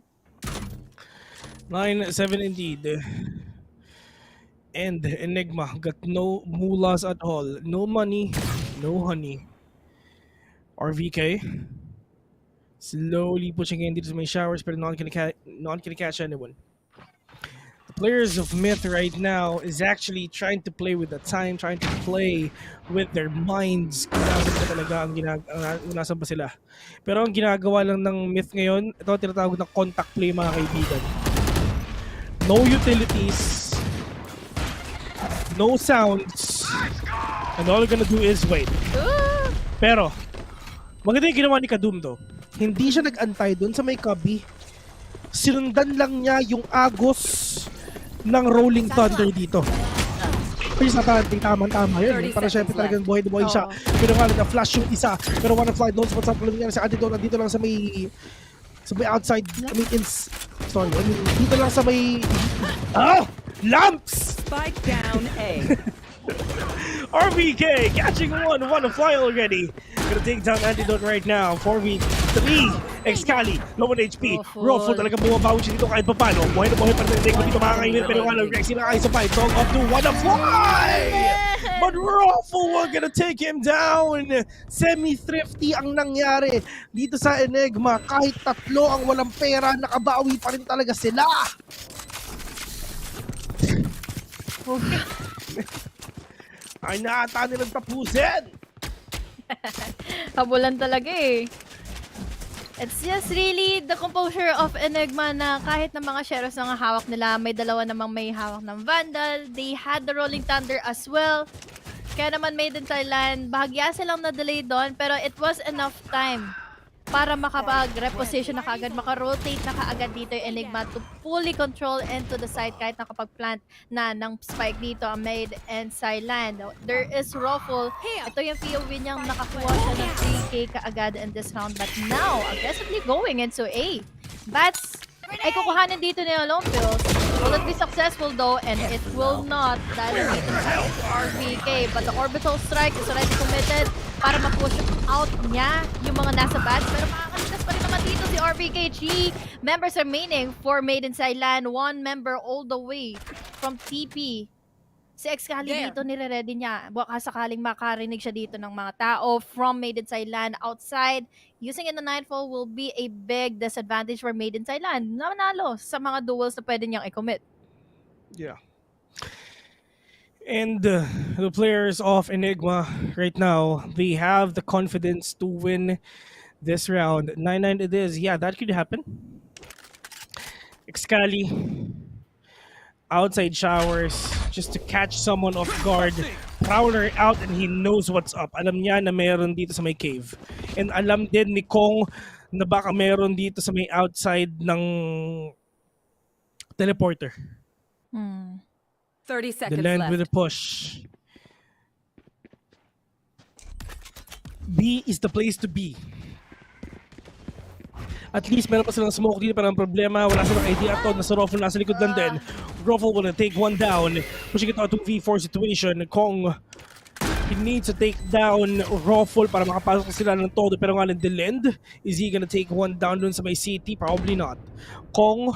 9-7 indeed. And Enigma got no mulas at all. No money, no honey. RVK slowly pushing in dito sa may showers pero not gonna catch anyone. The players of Myth right now is actually trying to play with the time, trying to play with their minds. Ginagawa na talaga ang nasan pa sila. Pero ang ginagawa lang ng Myth ngayon, ito tinatawag na contact play mga kaibigan. No utilities, no sounds, and all you're gonna do is wait. Pero, maganda yung ginawa ni Kadum do. Hindi siya nag-antay dun sa may Kabi. Sinundan lang niya yung agos ng Rolling Thunder dito. Please natanting tama-tama yun. Para syempre talagang buhay na buhay siya. Pero nga na-flash yung isa. Pero wanna fly doon sa problem niya sa Antidote. Dito lang sa may outside. I mean, dito lang sa may... Lamps! Spike down A. RVK catching one. Wanna fly already. Gonna take down Antidote right now. 4v3. Excali, low on HP. Ruffle talaga bumabawi siya dito kahit pa paano. Buhay na buhay pa rin dito mga kainit. Pero nga lang, Rexy na kayo sa fight. Song up to Wanna Fly! But Ruffle will gonna take him down. Semi-thrifty ang nangyari dito sa Enigma. Kahit tatlo ang walang pera, nakabawi pa rin talaga sila. Ay naata nilang tapusin. Habulan talaga eh. It's just really the composure of Enigma na kahit na mga sheriffs na hawak nila, may dalawa namang may hawak ng Vandal. They had the Rolling Thunder as well. Kaya naman Maiden Thailand, bahagya silang na-delay doon, pero it was enough time para makapag-reposition na kaagad, maka-rotate na kaagad dito yung Enigma to fully control into the site kahit nakapag-plant na ng spike dito ang Maid and Thailand. There is Ruffle. Ito yung POV niyang nakakuha siya ng 3K kaagad in this round, but now aggressively going into A. Bats ay kukuhanin dito ni Olympios. Will it be successful though? And it will not dahil dito sa RVK. But the orbital strike is already committed para ma-push out niya yung mga nasa bats. Pero makakalitas pa rin naman dito si RVK. 3 members remaining for Maiden Thailand. 1 member all the way from TP. Si Excali dito nire-ready niya. Baka sakaling makarinig siya dito ng mga tao from Maiden Thailand outside. Using in the Nightfall will be a big disadvantage for Maiden Thailand. Nanalo sa mga duels na pwede niyang i-commit. Yeah. And the players of Enigma right now, they have the confidence to win this round. 9-9 it is. Yeah, that could happen. Excali outside showers just to catch someone off guard. Prowler out and he knows what's up. Alam niya na meron dito sa may cave. And alam din ni Kong na baka meron dito sa may outside ng teleporter. 30 seconds The land left. with a push. B is the place to be. At least meron pa silang smoke dito, pero ang problema, wala silang idea at all. Nasa Ruffle, nasa likod lang din. Ruffle will take one down. Pushing it out to 2v4 situation. Kong, he needs to take down Ruffle para makapasok sila ng todo. Pero nga lang, Delend, is he gonna take one down dun sa may city? Probably not. Kong,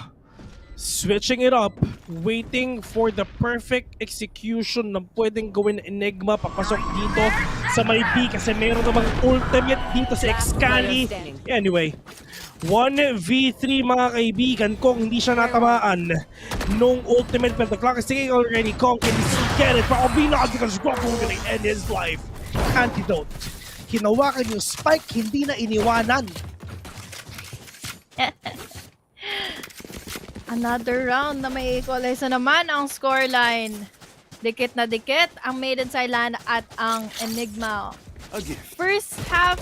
switching it up, waiting for the perfect execution na pwedeng gawin Enigma papasok dito sa may B kasi meron namang ultimate dito sa Excali. Anyway, 1v3 mga kaibigan. Kong hindi siya natamaan nung ultimate, but the clock is ticking already. Kong, can he get it? Probably not because Ruffle will gonna end his life. Antidote. Hinawakan yung spike, hindi na iniwanan. Another round na may equalize na naman ang scoreline. Dikit na dikit ang Maiden Thailand at ang Enigma. First half,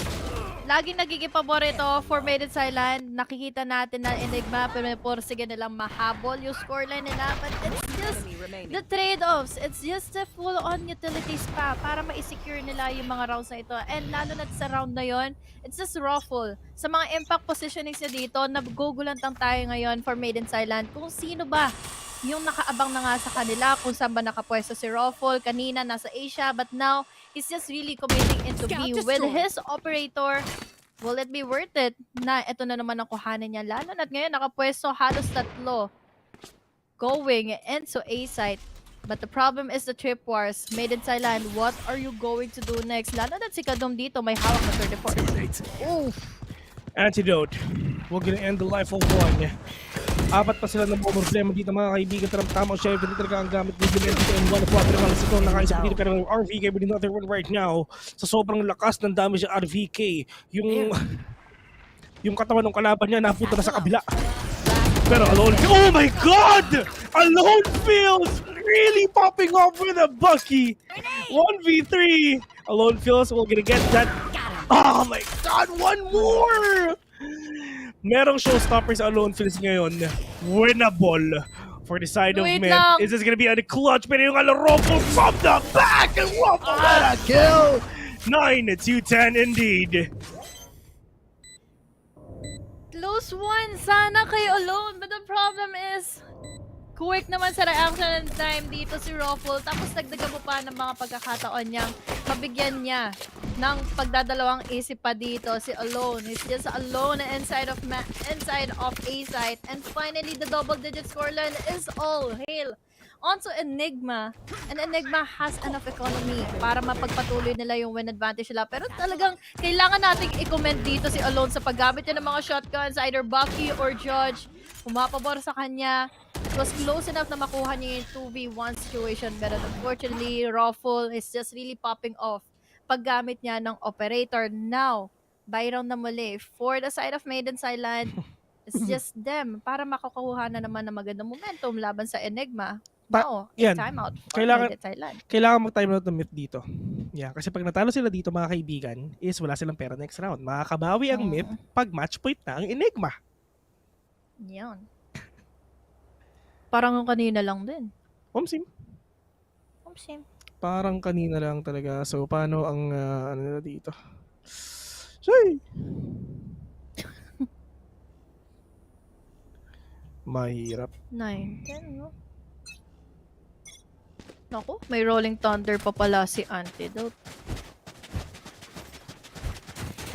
laging nagiging paborito for Maiden Thailand. Nakikita natin na Enigma, pero sige nilang mahabol yung scoreline nila. But it's just the trade-offs. It's just the full-on utilities pa para ma-secure nila yung mga rounds na ito. And lalo na sa round na yon, it's just raffle. Sa mga impact positionings niya dito, nagugulantang tayo ngayon for Maiden Thailand kung sino ba yung nakaabang na nga sa kanila, kung saan ba nakapwesto si Raffle. Kanina nasa Asia, but now he's just really committing into B with his operator. Will it be worth it na ito na naman ang kuhanin niya? Lalo na't ngayon nakapwesto halos 3 going into A site. But the problem is the trip wars. Maiden Thailand, what are you going to do next? Lalo na't si Kadum dito may hawak na 34. Oof. Antidote. We're gonna end the life of one. Apat pa sila ng problema dito mga kaibigan. Tama o syempre dito talaga ang gamit ni Julian dito and 1-4 pero malas ito nakaisa dito pero RVK with another one right now. Sa sobrang lakas ng damage ng RVK, yung katawan ng kalaban niya napunta na sa kabila. Pero Alone, oh my god! Alone feels really popping off with a Bucky. 1v3. Alone feels we're gonna get that. Oh my god, one more! Merong showstoppers Alone feels ngayon. Winnable for the side of men. Is this gonna be a clutch? Pero yung Aloropo from the back and Waffle what a kill! 9-10 indeed. Close one sana kay Alone, but the problem is quick naman sa reaction time dito si Raffle. Tapos dagdagan mo pa ng mga pagkakataon niyang mabigyan niya ng pagdadalawang isip pa dito si Alone. He's just alone inside of A site. And finally, the double-digit scoreline is all hail onto Enigma. And Enigma has enough economy para mapagpatuloy nila yung win advantage nila. Pero talagang kailangan nating i-comment dito si Alone sa paggamit niya ng mga shotguns, either Bucky or Judge. Pumapabor sa kanya. It was close enough na makuha niya yung 2v1 situation. But unfortunately, Raffle is just really popping off paggamit niya ng operator. Now, by round na muli for the side of Maiden Thailand, it's just them para makakuha na naman ng magandang momentum laban sa Enigma. Now, timeout for Maiden Thailand. Kailangan mag-timeout ng myth dito. Yeah, kasi pag natalo sila dito mga kaibigan, is wala silang pera next round. Makakabawi ang myth pag match point na ang Enigma. Yan. Parang kanina lang din. Omsim. Parang kanina lang talaga. So, paano ang ano nila dito? Say! Mahirap. 9-10, no? Naku, may Rolling Thunder pa pala si Antidote.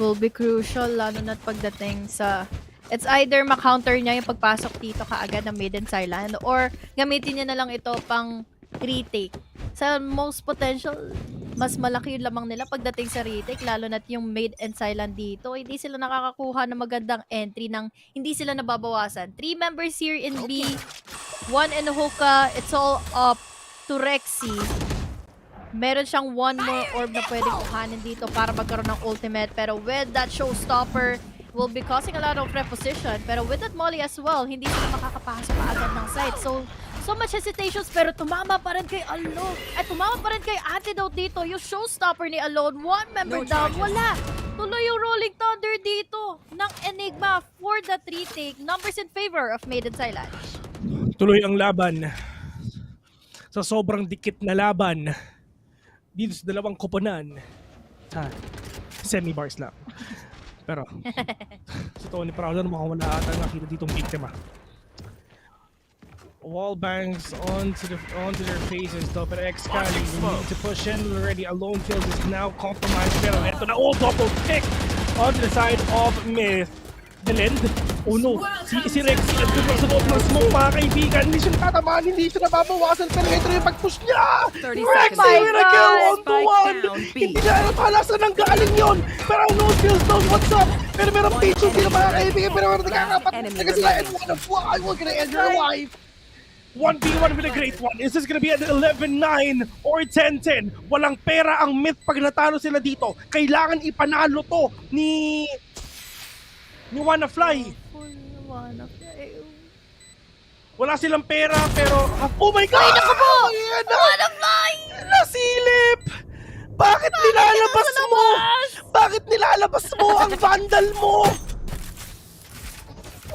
Will be crucial, lalo na't pagdating sa... It's either ma-counter niya yung pagpasok dito kaagad ng Maiden Thailand or gamitin niya na lang ito pang retake. Sa most potential, mas malaki yung lamang nila pagdating sa retake, lalo na't yung Maiden Thailand dito. Hindi sila nakakakuha ng magandang entry ng hindi sila nababawasan. 3 members here in B, 1 in hookah. It's all up to Rexy. Meron siyang 1 more orb na pwedeng kuhanin dito para magkaroon ng ultimate. Pero with that showstopper, will be causing a lot of reposition. Pero with that molly as well, hindi sila makakapasok agad ng site. So much hesitations, pero tumama pa rin kay Alone. At tumama pa rin kay Antidote dito. Yung showstopper ni Alone, 1 member down, wala. Tuloy yung Rolling Thunder dito ng Enigma for that retake. Numbers in favor of Maiden Thailand. Tuloy ang laban. Sa sobrang dikit na laban. Dito sa dalawang koponan. Semi-bars lang. Pero, sa Tony Prowler, mukhang wala ata nakita ditong biktima. Wall bangs onto their faces though, but X-Cali need to push in already. Alone Kills is now compromised. Pero ito na, double pick onto the side of Myth. Delend. Oh no, si Rexy nagtutok sa loob ng smoke mga kaibigan. Hindi siya natatamaan, hindi siya nababawasan. Pero ito yung pag-push niya! Rexy with a kill 1-1! Hindi na alam halasan ng galing yun! Pero Alone Kills knows what's up! Pero merong patience sila mga kaibigan. Pero meron nagkakapat na sila and one of fly. We're gonna end your life! 1v1 with a great one. Is this gonna be an 11-9 or 10-10? Walang pera ang Myth pag natalo sila dito. Kailangan ipanalo to ni Wanna Fly. Wala silang pera, pero... Oh my God! Ay, naku po! Ayan na! What a fly! Nasilip! Bakit nilalabas mo? Bakit nilalabas mo ang vandal mo?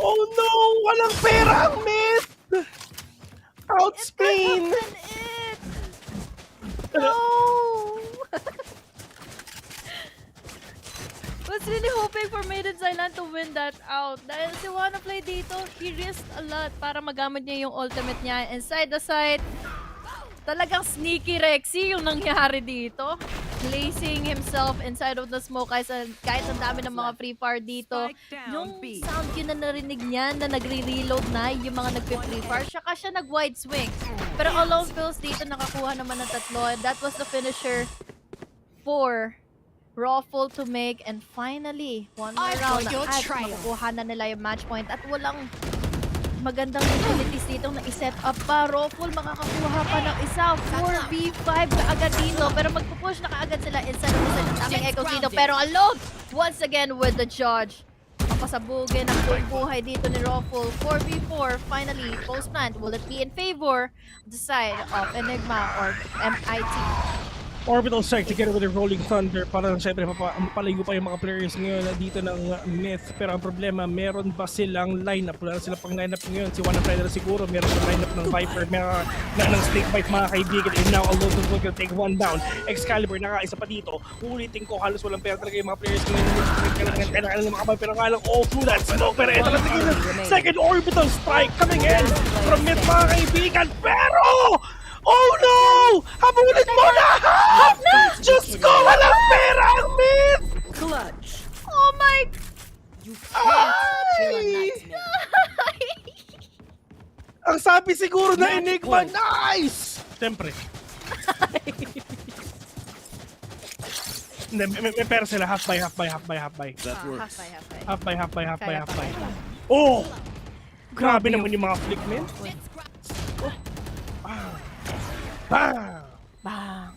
Oh no! Walang pera ang mid! Outspain! No! Was really hoping for Maiden Thailand to win that out. Dahil si WannaPlay dito, he risked a lot para magamit niya yung ultimate niya. Inside the site, talagang sneaky Rexy yung nangyari dito. Placing himself inside of the smoke kahit ang dami ng mga free fire dito. Yung sound yun na narinig niya na nagre-reload na yung mga nagpe-free fire, saka siya nag-wide swing. Pero alone kills dito nakakuha naman ng tatlo. That was the finisher for Raffle to make, and finally, one more round at makukuha na nila yung match point at walang magandang utilities dito na i-set up pa. Raffle makakakuha pa ng isa, 4v5 kaagad dito, pero magpupush na kaagad sila inside of the daming echoes dito, pero alone once again with the judge. Papasabugin ang buong buhay dito ni Raffle. 4v4, finally, post-plant, will it be in favor of the side of Enigma or MIT? Orbital strike together with the Rolling Thunder para syempre mapalayo pa yung mga players ngayon dito ng Myth. Pero ang problema, meron ba silang lineup? Wala na sila pang lineup ngayon. Si WannaPlay na siguro meron ng lineup ng Viper, meron ng Snake Bite mga kaibigan. And now alone will take one down. Excalibur nakaisa pa dito. Ulitin ko, halos walang pera talaga yung mga players ngayon. Kailangan ng mga pero nga lang all through that smoke. Pero ito na second orbital strike coming in from Myth mga kaibigan. Pero oh no! Habulin mo lahat! Diyos ko! Walang pera ang Myth! Clutch. Oh my... Ay! Ang sabi siguro na Enigma, nice! Siyempre. Hindi, may pera sila. Half by. That works. Half by. Oh! Grabe naman yung mga flick, man. Bang! Bang!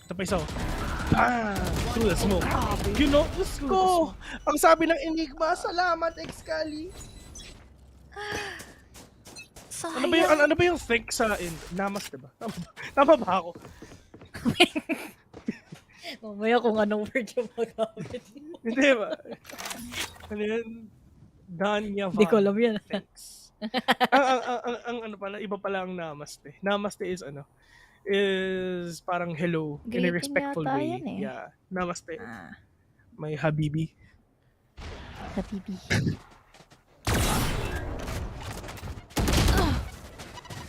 Ito pa isa. Bang! Through the smoke. You know, Diyos ko! Ang sabi ng Enigma, salamat, Excali. Ano ba yung think sa Namas, diba? Tama ba ako? Mamaya kung anong word yung magamit. Hindi ba? Ano yan? Danya Hindi ko alam yan. Thanks. ang ano pala, iba pala ang Namaste. Namaste is parang hello in a respectful way. Yeah. Namaste. May Habibi.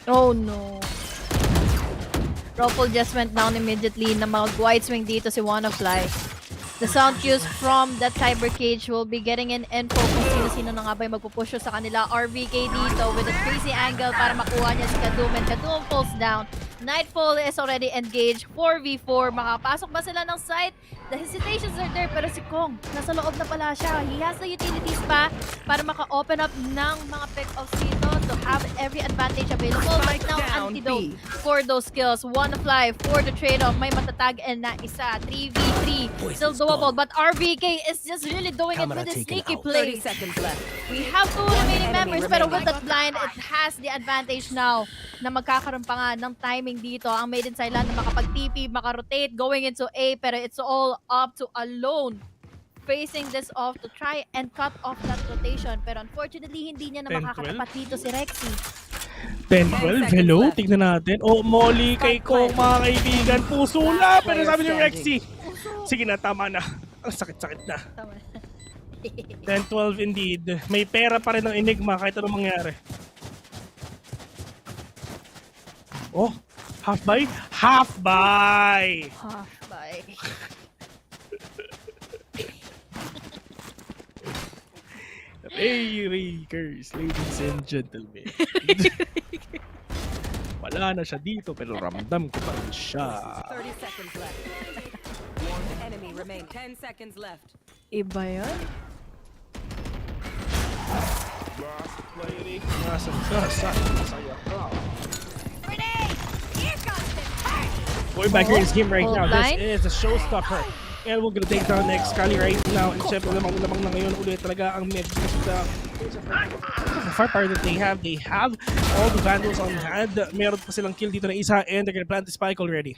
Oh no. Raffle just went down immediately na mag-wide swing dito si WannaPlay. The sound cues from that cyber cage will be getting an info kung sino-sino na nga ba yung magpupush sa kanila. RVK dito with a crazy angle para makuha niya si Kadum, and Kadum falls down. Nightfall is already engaged. 4v4. Makapasok ba sila ng site? The hesitations are there, pero si Kong, nasa loob na pala siya. He has the utilities pa para maka-open up ng mga pick-offs dito to have every advantage available. Right now, antidote for those skills. WannaPlay for the trade-off. May matatag and na isa. 3v3. Still doable, but RVK is just really doing it with his sneaky play. 30 seconds left. We have two remaining members, pero with that blind, it has the advantage now na magkakaroon pa nga ng timing dito. Ang Maiden Thailand na makapag-TP, makarotate, going into A, pero it's all up to Alone facing this off to try and cut off that rotation. Pero unfortunately, hindi niya na makakatapat dito si Rexy. 10-12, hello, tignan natin. Oh, Molly kay Kong, mga kaibigan. Puso na, pero sabi ni Rexy, sige na, tama na. Ang sakit-sakit na. 10-12 indeed. May pera pa rin ng Enigma kahit anong mangyari. Oh, half by? Half by! Half by. Rakers, ladies and gentlemen. Wala na siya dito pero ramdam ko pa rin siya. 30 seconds left. One enemy remain. 10 seconds left. Iba yun? We're back here in this game right now. This is a showstopper. And we're gonna take down next Kali right now. And syempre lamang na ngayon ulit talaga ang mid. The firepower that they have all the Vandals on hand. Meron pa silang kill dito na isa and they're gonna plant the spike already.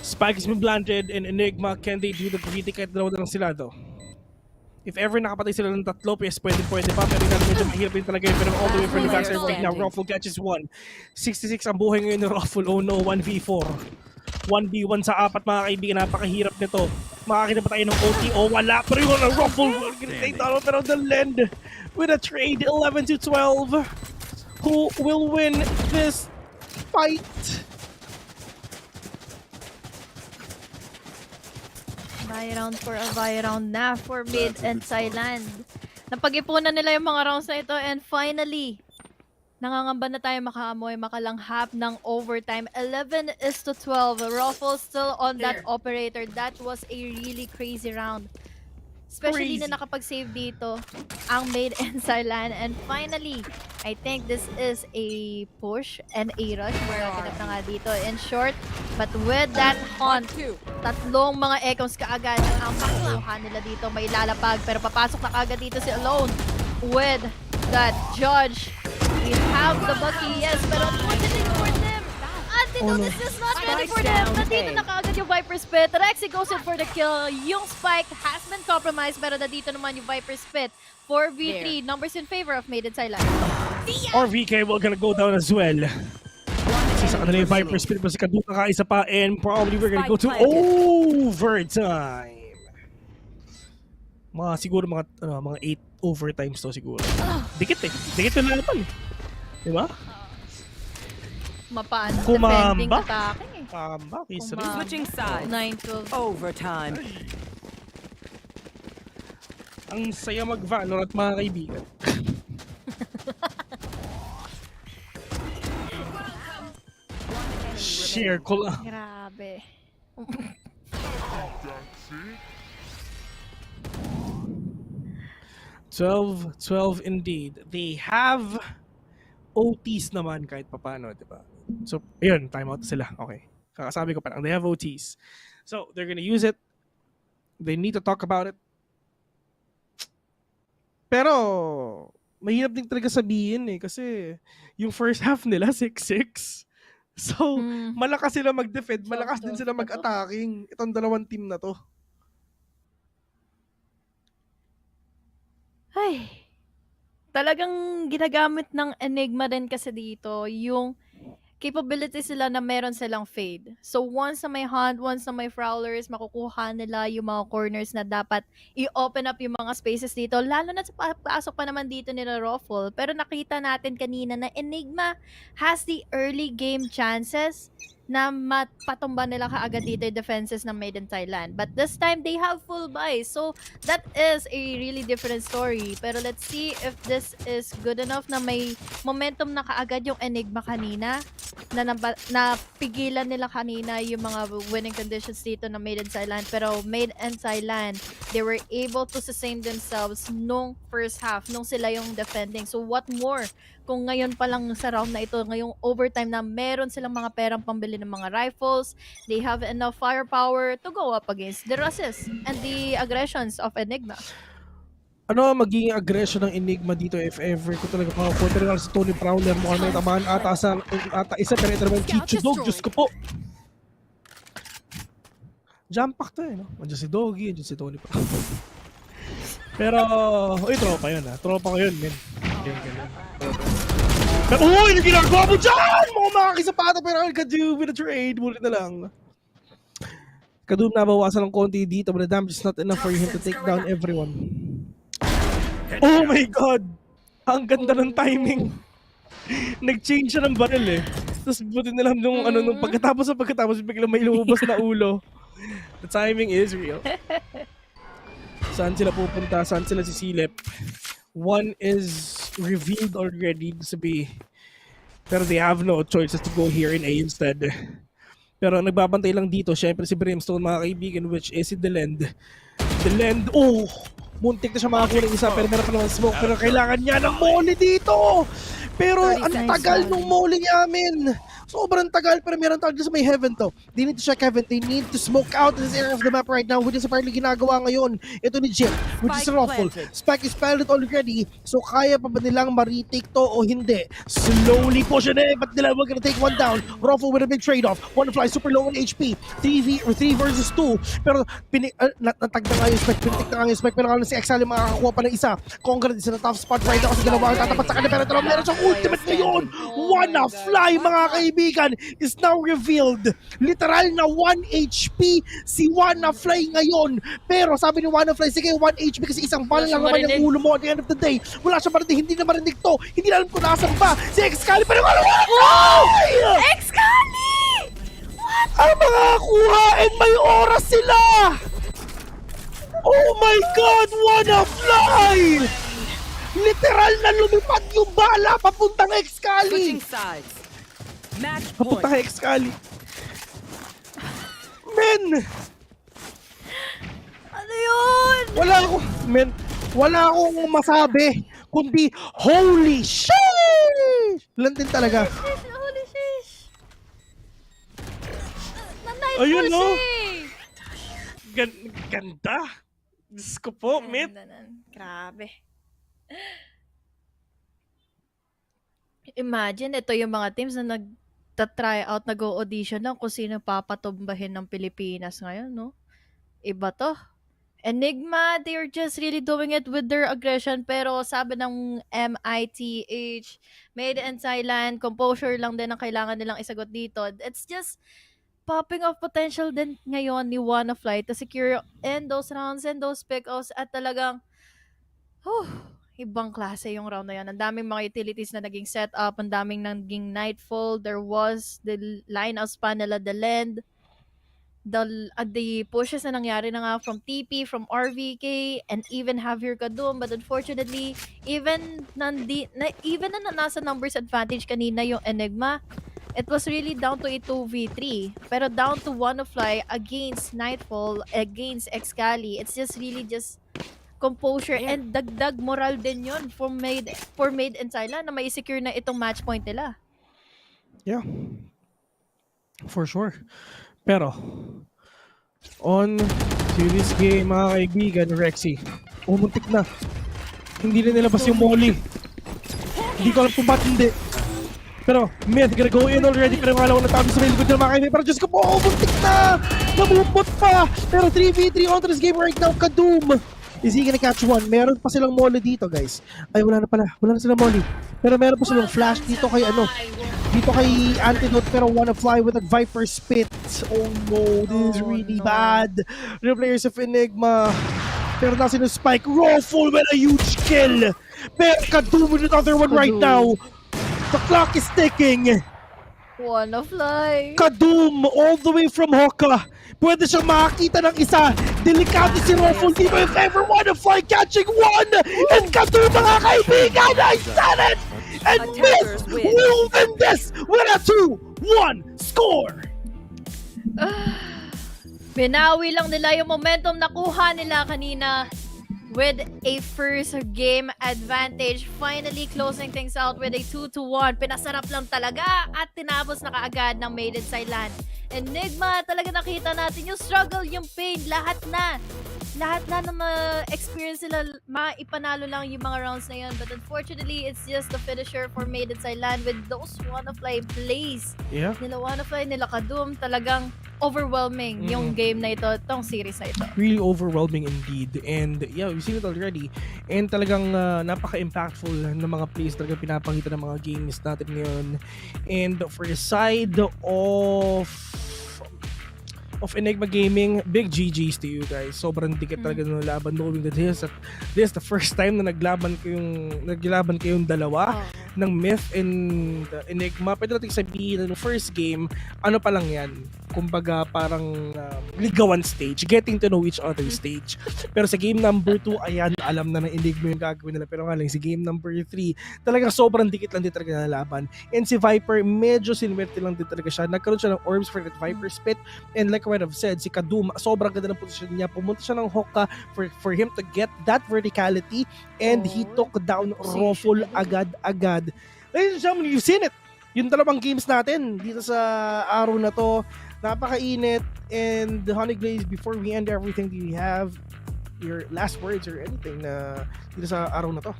Spike has been planted and Enigma, can they do the greedy? Kahit dalawa na lang sila though. If ever nakapatay sila ng tatlo, yes, pwede pa. Pero medyo mahirap din talaga. Pero all the way from the backside right now, Ruffle catches one. 66 ang buhay ngayon ni Ruffle. Oh no, 1v4. 1v1 sa apat mga kaibigan. Napakahirap nito. Makakita pa tayo ng OT. Oh, wala. Pero yung Ruffle will take down pero the Lend with a trade 11-12. Who will win this fight? Buy round for a buy round na for mid and Thailand. Napag-ipunan nila yung mga rounds na ito and finally, nangangamba na tayo makaamoy, makalanghap ng overtime. 11-12. Ruffle still on that operator. That was a really crazy round. Especially na nakapag-save dito ang mid and Thailand. And finally, I think this is a push and a rush. Kinap na nga dito in short. But with that haunt, tatlong mga echoes kaagad ang makukuha nila dito. May lalapag pero papasok na kaagad dito si Alone with that Judge. We have the Bucky, yes, pero unfortunately for them, this is not ready for them. Nandito na kaagad yung Viper Spit. Rexy goes in for the kill. Yung Spike has been compromised pero nandito naman yung Viper Spit for V3. Numbers in favor of Made in Thailand. Or VK will gonna go down as well. Sa kanila yung Viper Spit pa si Kaduka kaisa pa and probably we're gonna go to overtime. Siguro mga 8 overtimes to siguro. Dikit yung lalapan. Diba? Mapaan defending atake eh. Kumamba. Switching sides. 9-12. Overtime. Ang saya mag-Valorant mga kaibigan. Share ko lang. Grabe. 12 indeed. They have OTs naman kahit papano, diba? So, ayun, timeout sila. Okay. Kakasabi ko pa lang, they have OTs. So, they're gonna use it. They need to talk about it. Pero, mahirap din talaga sabihin eh. Kasi, yung first half nila, 6-6. So, malakas sila mag-defend. Malakas din sila mag-attacking. Itong dalawang team na to. Ay, talagang ginagamit ng Enigma din kasi dito yung capability sila na meron silang fade. So once na may hunt, once na may prowlers, makukuha nila yung mga corners na dapat i-open up yung mga spaces dito. Lalo na sa pasok pa naman dito nila Ruffle. Pero nakita natin kanina na Enigma has the early game chances na mapatumba nila kaagad dito yung defenses ng Made in Thailand. But this time, they have full buys. So, that is a really different story. Pero let's see if this is good enough na may momentum na kaagad yung Enigma kanina. Na pigilan nila kanina yung mga winning conditions dito ng Made in Thailand. Pero Made in Thailand, they were able to sustain themselves nung first half, nung sila yung defending. So, what more kung ngayon pa lang sa round na ito, ngayong overtime na meron silang mga perang pambili ng mga rifles, they have enough firepower to go up against the rushes and the aggressions of Enigma. Ano magiging aggression ng Enigma dito if ever ko talaga makapunta rin sa Tony Prowler mo may tamaan ata isa pero ito naman Chicho Dog, Diyos ko po. Jump pack to eh, no? Andiyan si Doggy, andiyan si Tony Prowler. Pero, tropa yun ha. Tropa ko yun, men. Ganyan. Pero, uy! Ano ginagawa mo dyan? Mga makakisapata pero I'll do with a trade. Bulit na lang. Kadum nabawasan ng konti dito but the damage is not enough for him to take down everyone. Oh my God! Ang ganda ng timing. Nag-change siya ng baril eh. Tapos buti na lang nung, nung pagkatapos biglang may lumabas na ulo. The timing is real. Saan sila pupunta? Saan sila sisilip? One is revealed already to be, pero they have no choices to go here in A instead. Pero nagbabantay lang dito, syempre si Brimstone mga kaibigan, which is si Delend. Delend, muntik na siya makakuha ng isa pero meron pa naman smoke. Pero kailangan niya ng molly dito! Pero ang tagal nung molly niya, men! Sobrang tagal, pero meron tawag sa may heaven to. They need to check heaven. They need to smoke out this area of the map right now, which is apparently ginagawa ngayon. Ito ni Jim, which is Ruffle. Spike is planted already, so kaya pa ba nilang ma-retake to o hindi? Slowly push it in, but nila we're gonna take one down. Ruffle with a big trade-off. One fly, super low on HP. 3 versus 2. Pero natag na nga yung Spike, pinitik na nga yung Spike, pero nga si Exile makakakuha pa ng isa. Congrats is in a tough spot right now kasi ginawa ang tatapat sa kanya, pero talagang meron siyang ultimate ngayon. Wanna Fly, mga kaibigan, is now revealed. Literal na 1 HP si Wanna Fly ngayon. Pero sabi ni Wanna Fly, sige 1 HP kasi isang bala lang naman yung ulo mo at the end of the day. Wala siya marinig, hindi na marinig to. Hindi na alam kung nasan ba. Si Excalibur, pero wala! Excalibur! Ang mga kuha and may oras sila! Oh my God! Wanna Fly! Literal na lumipad yung bala papuntang Excali! Papuntang Excali! Men! Ano yun? Wala akong masabi, kundi holy shit! Lang din talaga. Holy shit! Ayun no? Ganda! Diyos ko po, Mit. Grabe. Imagine, ito yung mga teams na nag-try out, nag-audition lang kung sino papatumbahin ng Pilipinas ngayon, no? Iba to. Enigma, they're just really doing it with their aggression, pero sabi ng MITH, made in Thailand, composure lang din ang kailangan nilang isagot dito. It's just popping of potential din ngayon ni Wanna Fly to secure in those rounds and those pick-offs at talagang ibang klase yung round na yan. Ang daming mga utilities na naging set up, ang daming naging nightfall, there was the line-outs pa nila, the lend, the pushes na nangyari na nga from TP, from RVK, and even Javier Kadum, but unfortunately, even na nasa numbers advantage kanina yung Enigma, it was really down to a 2v3. Pero down to Wanna Fly against Nightfall, against Excali. It's just really just composure and dagdag moral din yun for made in Thailand na may secure na itong match point nila. Yeah. For sure. Pero, on to this game, mga kaibigan, Rexy, umuntik na. Hindi na nilabas yung Molly. Hindi ko alam kung ba't hindi. Pero, Myth, gonna go in already. Pero yung alaw na tabi sa mailbot na mga kaibigan. Pero Diyos ko po, buntik na! Namupot pa! Pero 3v3 on this game right now, Kadum! Is he gonna catch one? Meron pa silang molly dito, guys. Ay, wala na pala. Wala na silang molly. Pero meron pa silang flash dito kay dito kay Antidote, pero Wanna Fly with a Viper Spit. Oh no, this is really bad. The players of Enigma. Pero nasa yung Spike. Ruffle with a huge kill. Pero Kadum with another one right now. The clock is ticking. Wanna Fly. Kadum all the way from Hoka. Pwede siyang makakita ng isa. Delikado si Ruffle. Di ba if ever Wanna Fly catching one? And Kadum, mga kaibigan, I said it! And Myth will win this with a 2-1 score. Binawi lang nila yung momentum na kuha nila kanina with a first game advantage. Finally closing things out with a 2-1. Pinasarap lang talaga at tinapos na kaagad ng Made in Thailand. Enigma, talaga nakita natin yung struggle, yung pain, lahat na ma-experience sila, maipanalo lang yung mga rounds na yun. But unfortunately, it's just the finisher for Made in Thailand with those Wanna Fly plays. Yeah. Nila Wanna Fly, nila Kadum, talagang overwhelming yung game na ito, itong series na ito. Really overwhelming indeed. And yeah, we've seen it already. And talagang napaka-impactful ng mga plays talagang pinapakita ng mga games natin ngayon. And for the side of Enigma Gaming, big GGs to you guys. Sobrang dikit talaga ng laban, knowing that this is the first time na naglaban kayong dalawa ng Myth and Enigma. Pwede natin sabihin na first game, ano pa lang yan? Kumbaga parang ligawan stage, getting to know each other stage. Pero sa game number 2, ayan, alam na ng Enigma yung gagawin nila. Pero nga lang, si game number 3, talagang sobrang dikit lang din talaga na laban. And si Viper, medyo sinwerte lang din talaga siya. Nagkaroon siya ng orbs for that Viper Spit. And like what I've said, si Kadum, sobrang ganda ng posisyon niya. Pumunta siya ng Hoka for him to get that verticality. And he took down Ruffle agad-agad. Ladies and gentlemen, you've seen it. yung dalawang games natin dito sa araw na to. Napakainit. And the Honey Glaze, before we end everything, do you have your last words or anything na dito sa araw na to?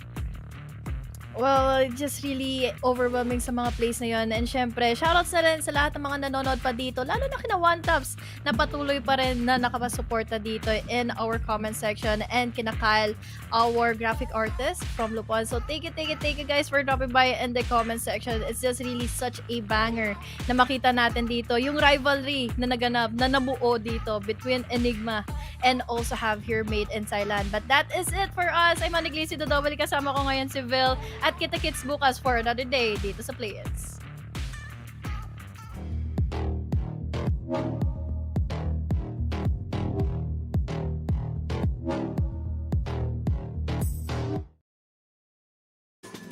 Well, just really overwhelming sa mga plays na yun. And syempre, shoutouts na rin sa lahat ng mga nanonood pa dito. Lalo na kina One Tops na patuloy pa rin na nakapasuporta dito in our comment section. And kina Kyle, our graphic artist from Lupon. So thank you guys for dropping by in the comment section. It's just really such a banger na makita natin dito. Yung rivalry na naganap, na nabuo dito between Enigma and also have here made in Thailand. But that is it for us. I'm Aniglisi Dodobali. Kasama ko ngayon si Vil. At kita-kits bukas for another day dito sa Play-ins.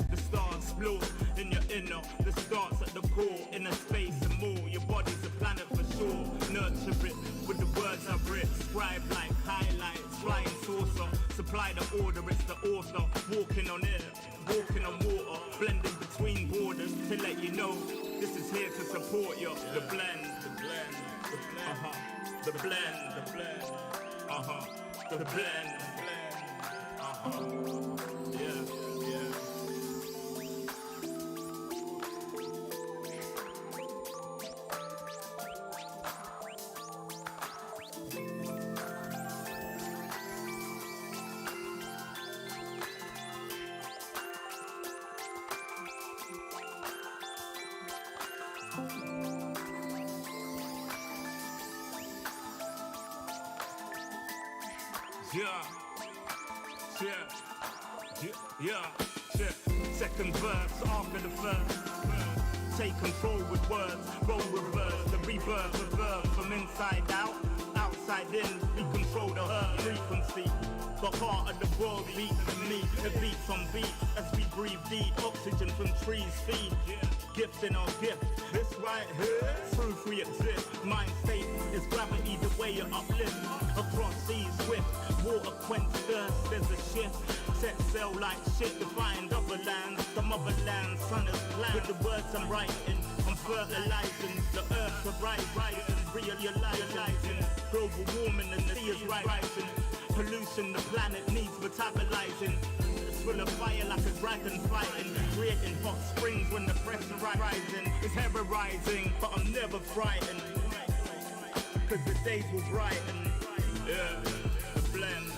The stars blow in your inner. The starts at the core, in a space and more. Your body's a planet for sure. Nurture it with the words I've written. Scribe like highlights, flying saucer. Supply the order, it's the author. Walking on air, walking on water. Blending between borders to let you know this is here to support you. The blend, the blend, the blend, the blend, the blend, the blend, yeah, yeah. Yeah. Second verse after the first. Take control with words, roll reverse, the rebirth of verb from inside out, outside in. We control the herd frequency. The heart of the world beats to me. It beats on beat as we breathe deep. Oxygen from trees feed. Gift in our gift. This right here, proof we exist. Mind state is gravity, the way you uplift. Across seas swift, water quench thirst. There's a shift. Set sail like shit to find other lands. The motherland, sun is blind. With the words I'm writing, I'm fertilizing. The earth's a rising, realizing. Global warming and the sea is rising. Pollution, the planet needs metabolizing. Full of fire like a dragon fighting. Creating hot springs when the pressure rising. It's terrorizing, but I'm never frightened. Cause the days will brighten. Yeah, the blend.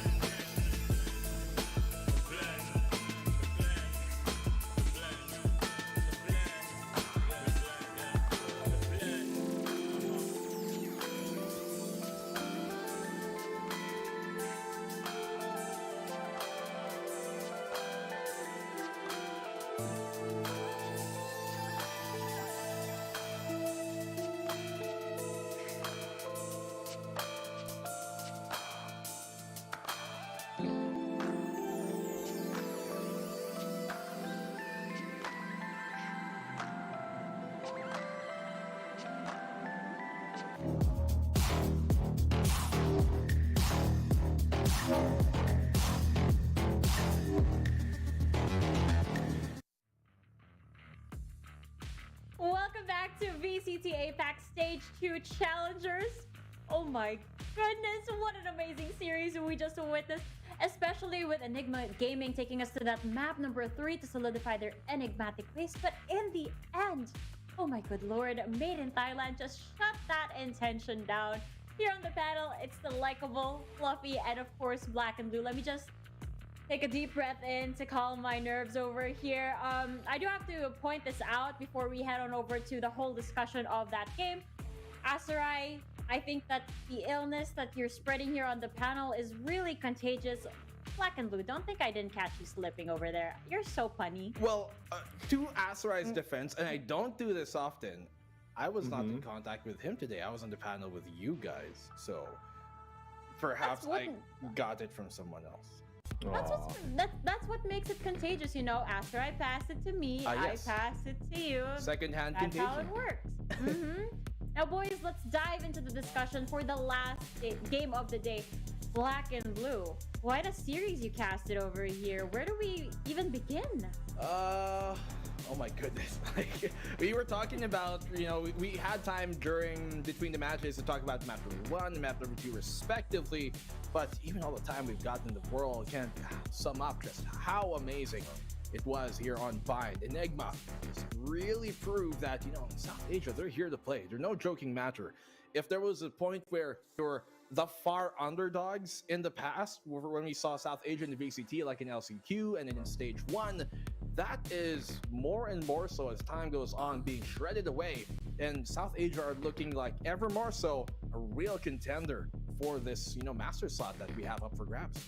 Welcome back to VCT APAC Stage 2 Challengers. Oh my goodness, what an amazing series we just witnessed, especially with Enigma Gaming taking us to that map number 3 to solidify their enigmatic place. But in the end, oh my good lord, Made in Thailand just shut that intention down. Here on the panel, it's the likable, fluffy, and of course black and blue. Let me just take a deep breath in to calm my nerves over here. I do have to point this out before we head on over to the whole discussion of that game. Asarai, I think that the illness that you're spreading here on the panel is really contagious. Black and blue, don't think I didn't catch you slipping over there. You're so funny. Well, to Asarai's defense, and I don't do this often, I was not in contact with him today. I was on the panel with you guys. So perhaps I got it from someone else. That's what makes it contagious, you know. After I pass it to me, Yes. I pass it to you. Second-hand That's contagion. how it works. Now, boys, let's dive into the discussion for the last game of the day, Black and Blue. Quite a series you casted over here. Where do we even begin? Oh my goodness. Like, we were talking about, we had time between the matches to talk about map number 1 and map number 2 respectively, but even all the time we've gotten in the world can't sum up just how amazing it was here on Bind. Enigma just really proved that, in South Asia, they're here to play. They're no joking matter. If there was a point where they were the far underdogs in the past, when we saw South Asia in the VCT, like in LCQ and in Stage 1, that is more and more so as time goes on being shredded away, and South Asia are looking like ever more so a real contender for this, master slot that we have up for grabs.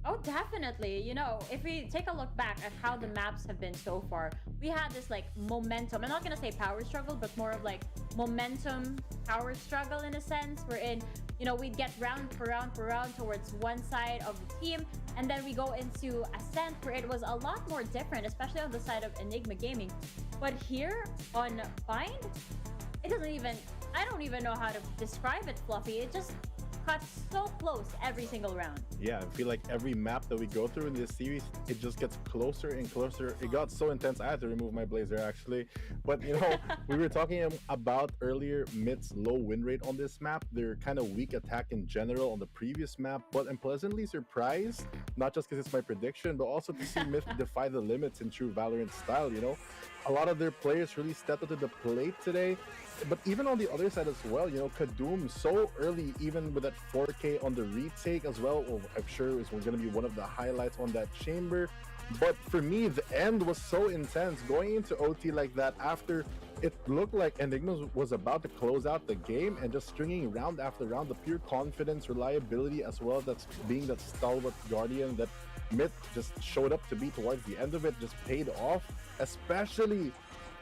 Oh, definitely. If we take a look back at how the maps have been so far, we had this momentum. I'm not going to say power struggle, but more of momentum power struggle in a sense. Wherein, we'd get round for round towards one side of the team. And then we go into Ascent, where it was a lot more different, especially on the side of Enigma Gaming. But here on Bind, I don't even know how to describe it, Fluffy. It just cut so close every single round. Yeah, I feel like every map that we go through in this series, it just gets closer and closer. It got so intense, I had to remove my blazer actually. But we were talking about earlier Mid's low win rate on this map. They're kind of weak attack in general on the previous map, but I'm pleasantly surprised, not just because it's my prediction, but also to see Myth defy the limits in true Valorant style. A lot of their players really stepped up to the plate today. But even on the other side as well, Kadoom so early, even with that 4K on the retake as well, I'm sure is going to be one of the highlights on that chamber. But for me, the end was so intense going into OT like that after it looked like Enigma was about to close out the game, and just stringing round after round, the pure confidence, reliability, as well as being that stalwart guardian that Myth just showed up to be towards the end of it, just paid off, especially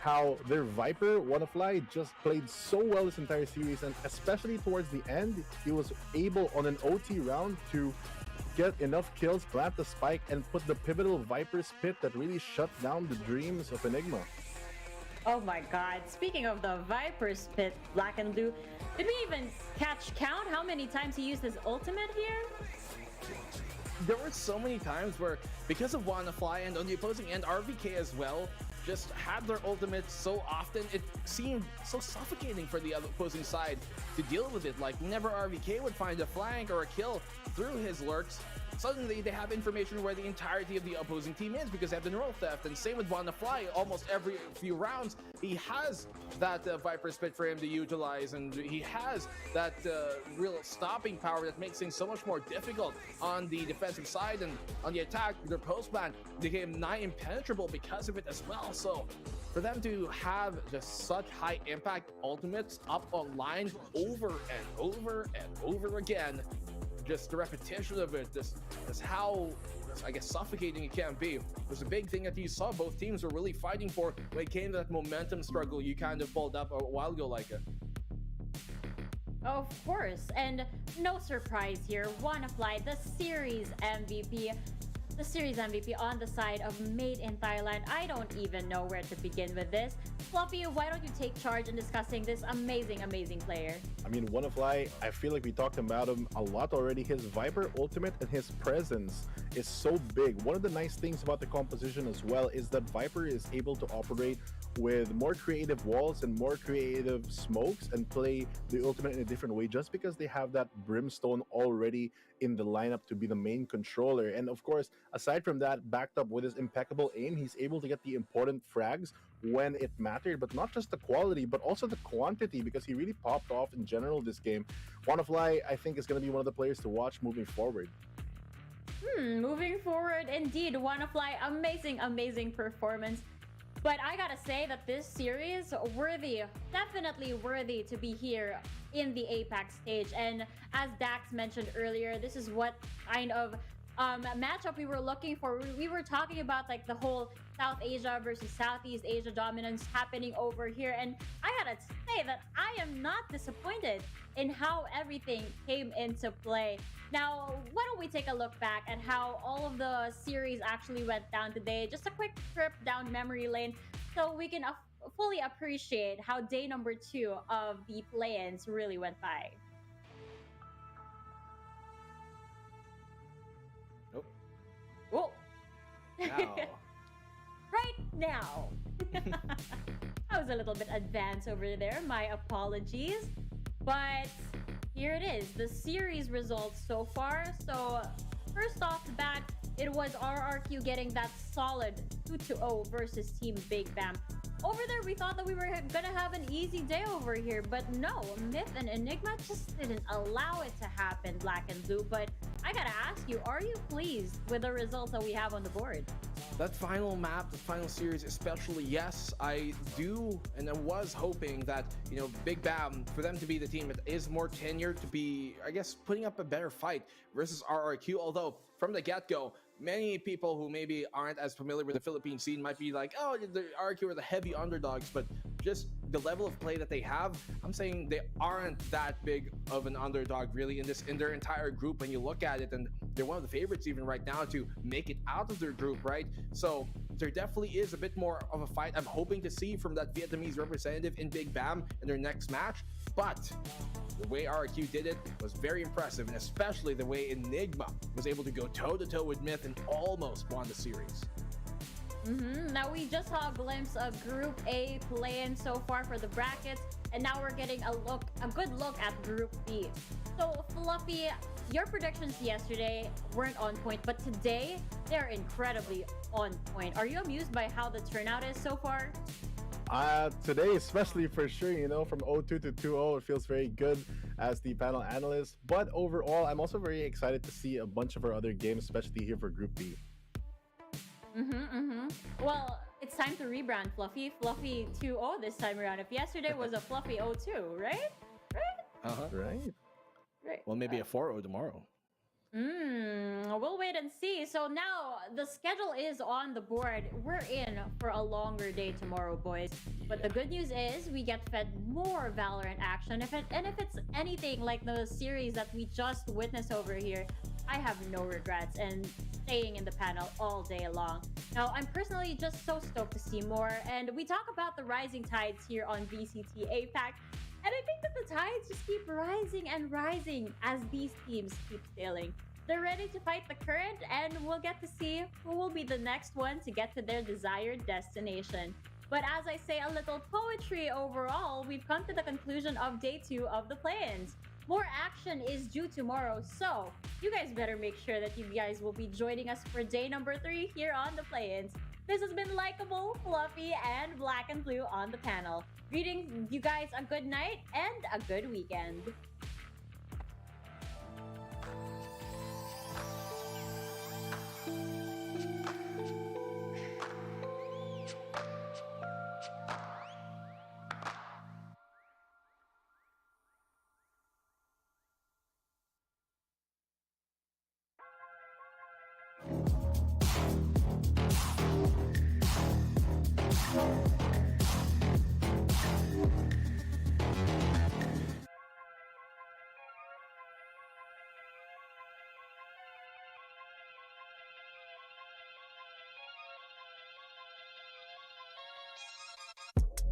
how their Viper, Wannafly, just played so well this entire series, and especially towards the end, he was able on an OT round to get enough kills, plant the spike, and put the pivotal Viper spit that really shut down the dreams of Enigma. Oh my god, speaking of the Viper spit, Black and Blue, did we even count how many times he used his ultimate here? There were so many times where, because of Wannafly and on the opposing end, RVK as well, just had their ultimates so often, it seemed so suffocating for the other opposing side to deal with it. Like, whenever RVK would find a flank or a kill through his lurks, suddenly they have information where the entirety of the opposing team is because they have the neural theft. And same with Wannafly, almost every few rounds he has that Viper spit for him to utilize, and he has that real stopping power that makes things so much more difficult on the defensive side. And on the attack, their postman became nigh impenetrable because of it as well. So for them to have just such high impact ultimates up online over and over and over again, just the repetition of it, just how, I guess, suffocating it can be, was a big thing that you saw both teams were really fighting for when it came to that momentum struggle you kind of pulled up a while ago, like it. Of course, and no surprise here, Wannafly, the series MVP. The series MVP on the side of Made in Thailand. I don't even know where to begin with this. Fluffy, why don't you take charge in discussing this amazing player? I mean, Wannafly, I feel like we talked about him a lot already. His Viper ultimate and his presence is so big. One of the nice things about the composition as well is that Viper is able to operate with more creative walls and more creative smokes and play the ultimate in a different way, just because they have that Brimstone already in the lineup to be the main controller. And of course, aside from that, backed up with his impeccable aim, he's able to get the important frags when it mattered, but not just the quality, but also the quantity, because he really popped off in general this game. Wannafly, I think, is going to be one of the players to watch moving forward. Moving forward, indeed, Wannafly, amazing performance. But I gotta say that this series, definitely worthy to be here in the APAC stage. And as Dax mentioned earlier, this is what kind of matchup we were looking for. We were talking about like the whole South Asia versus Southeast Asia dominance happening over here. And I gotta say that I am not disappointed in how everything came into play. Now, why don't we take a look back at how all of the series actually went down today? Just a quick trip down memory lane so we can fully appreciate how day number 2 of the play-ins really went by. Nope. Whoa. Now. Right now. I was a little bit advanced over there. My apologies. But here it is. The series results so far. So first off the bat, it was RRQ getting that solid 2-0 versus Team Big BAAM. Over there, we thought that we were gonna have an easy day over here, but no, Myth and Enigma just didn't allow it to happen, Black and Blue. But I gotta ask you, are you pleased with the results that we have on the board? That final map, the final series especially, yes, I do, and I was hoping that, you know, Big BAAM, for them to be the team that is more tenured, to be, I guess, putting up a better fight versus RRQ, although from the get-go, many people who maybe aren't as familiar with the Philippine scene might be like, oh, the RRQ are the heavy underdogs, but just the level of play that they have, I'm saying they aren't that big of an underdog really in their entire group when you look at it, and they're one of the favorites even right now to make it out of their group, right? So there definitely is a bit more of a fight I'm hoping to see from that Vietnamese representative in Big BAAM in their next match, but the way RRQ did it was very impressive, and especially the way Enigma was able to go toe-to-toe with Myth and almost won the series. Now we just saw a glimpse of Group A play-in so far for the brackets, and now we're getting a good look at Group B. So Fluffy, your predictions yesterday weren't on point, but today they're incredibly on point. Are you amused by how the turnout is so far? Today, especially for sure, you know, from 0-2 to 2-0, it feels very good as the panel analyst. But overall, I'm also very excited to see a bunch of our other games, especially here for Group B. Well, it's time to rebrand Fluffy. Fluffy 2-0 this time around. If yesterday was a Fluffy 0-2, right? Right. Well, maybe a 4-0 tomorrow. We'll wait and see. So now the schedule is on the board. We're in for a longer day tomorrow, boys. But the good news is we get fed more Valorant action. If it's anything like the series that we just witnessed over here, I have no regrets and staying in the panel all day long. Now, I'm personally just so stoked to see more. And we talk about the rising tides here on VCT APAC. And I think that the tides just keep rising and rising as these teams keep sailing. They're ready to fight the current, and we'll get to see who will be the next one to get to their desired destination. But as I say a little poetry overall, we've come to the conclusion of day 2 of the play-ins. More action is due tomorrow, so you guys better make sure that you guys will be joining us for day number 3 here on the play-ins. This has been Likeable, Fluffy, and Black and Blue on the panel. Greeting you guys a good night and a good weekend.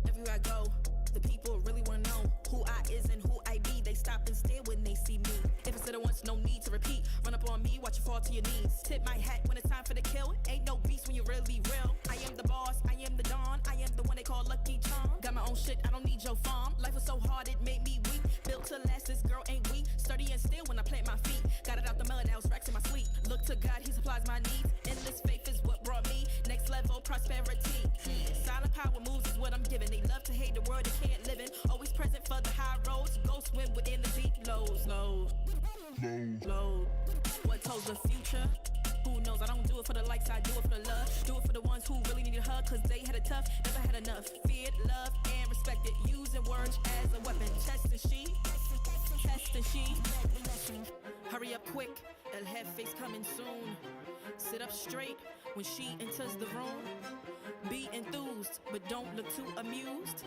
Everywhere I go, the people really wanna know who I is and who I be. They stop and stare when they see me. If I said it once, no need to repeat. Run up on me, watch you fall to your knees. Tip my hat when it's time for the kill. Ain't no beast when you're really real. I am the boss, I am the Don. I am the one they call Lucky Charm. Got my own shit, I don't need your farm. Life was so hard, it made me weak. Built to last, this girl ain't weak. Sturdy and still when I plant my feet. Got it out the mud, now it's racks in my sleep. Look to God, he supplies my needs. Endless faith is what brought me next level prosperity. Silent power moves is what I'm giving. They love to hate the world they can't live in. Always present for the high roads. Go swim within the deep lows. What told the future? Who knows? I don't do it for the likes, I do it for the love. Do it for the ones who really need a hug, cause they had it tough, never had enough. Feared, loved, and respected. Using words as a weapon. Test and she. Hurry up quick, El Jefe's coming soon. Sit up straight when she enters the room. Be enthused, but don't look too amused.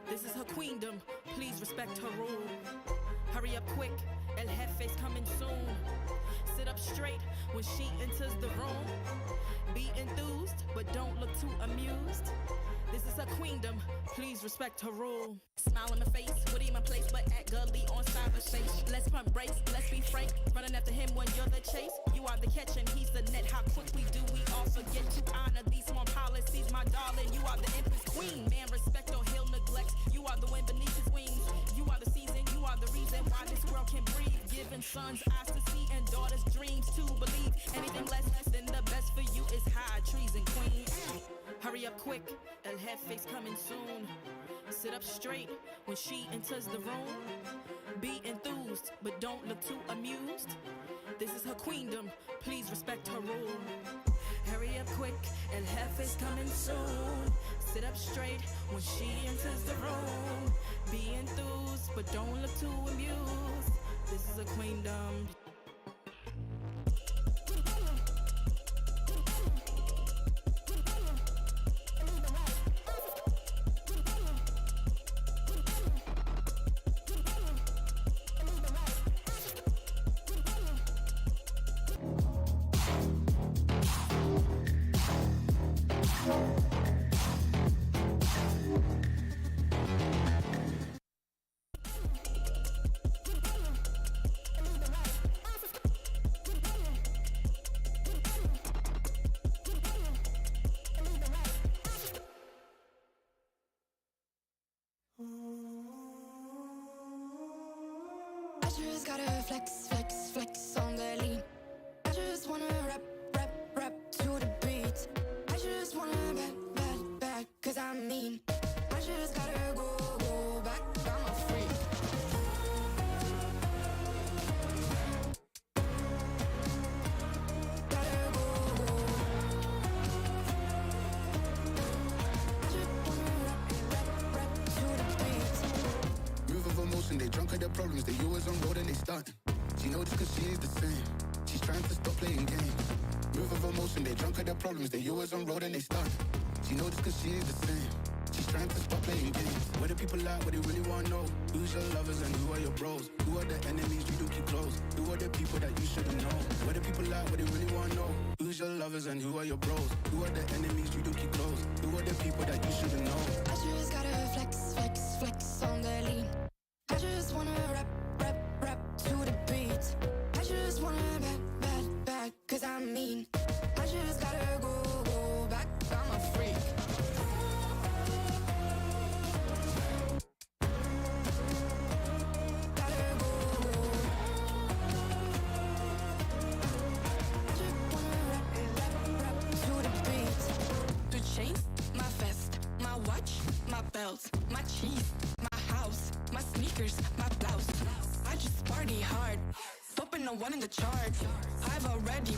This is her queendom, please respect her rule. Hurry up quick, El Jefe's coming soon. Sit up straight when she enters the room. Be enthused, but don't look too amused. This is her queendom, please respect her rule. Smile in my face, would in my place, but act gully on cyberspace. Let's pump brakes, let's be frank. Running after him when you're the chase. You are the catch and he's the net. How quickly do we all forget to honor these small policies, my darling? You are the empress queen. Man, respect or he'll neglect. You are the wind beneath his wings. You are the season, you are the reason why this world can breathe. Giving sons eyes to see and daughters dreams to believe. Anything less than the best for you is high treason, queen. Hurry up quick, El Jefe's coming soon. Sit up straight when she enters the room. Be enthused, but don't look too amused. This is her queendom, please respect her rule. Hurry up quick, El Jefe's coming soon. Sit up straight when she enters the room. Be enthused, but don't look too amused. This is her queendom. I just gotta flex, flex, flex on the lean. I just wanna rap, rap, rap to the beat. I just wanna back, cause I'm mean. I just gotta go back, I'm a freak. Gotta go. I just wanna rap to the beat. Move of emotion, they drunk at their problems, they always on road and they starting. She knows this cause she is the same. She's trying to stop playing games. Move of emotion, they drunk at their problems, they always on road and they starting. She knows this cause she is the same. She's trying to stop playing games. Where the people at, what they really want to know. Who's your lovers and who are your bros? Who are the enemies you do keep close? Who are the people that you shouldn't know? Where the people at, what they really want to know. Who's your lovers and who are your bros? Who are the enemies you do keep close? Who are the people that you shouldn't know? I just gotta flex, flex, flex on the lean. I just wanna rap, rap, rap to the beat. I just wanna back, cause I'm mean. I just gotta go back, I'm a freak. Gotta go. I just wanna rap to the beat. The chain, my vest, my watch, my belt, my cheese, my house, my sneakers, my blouse. I just party hard, open the one in the chart. I've already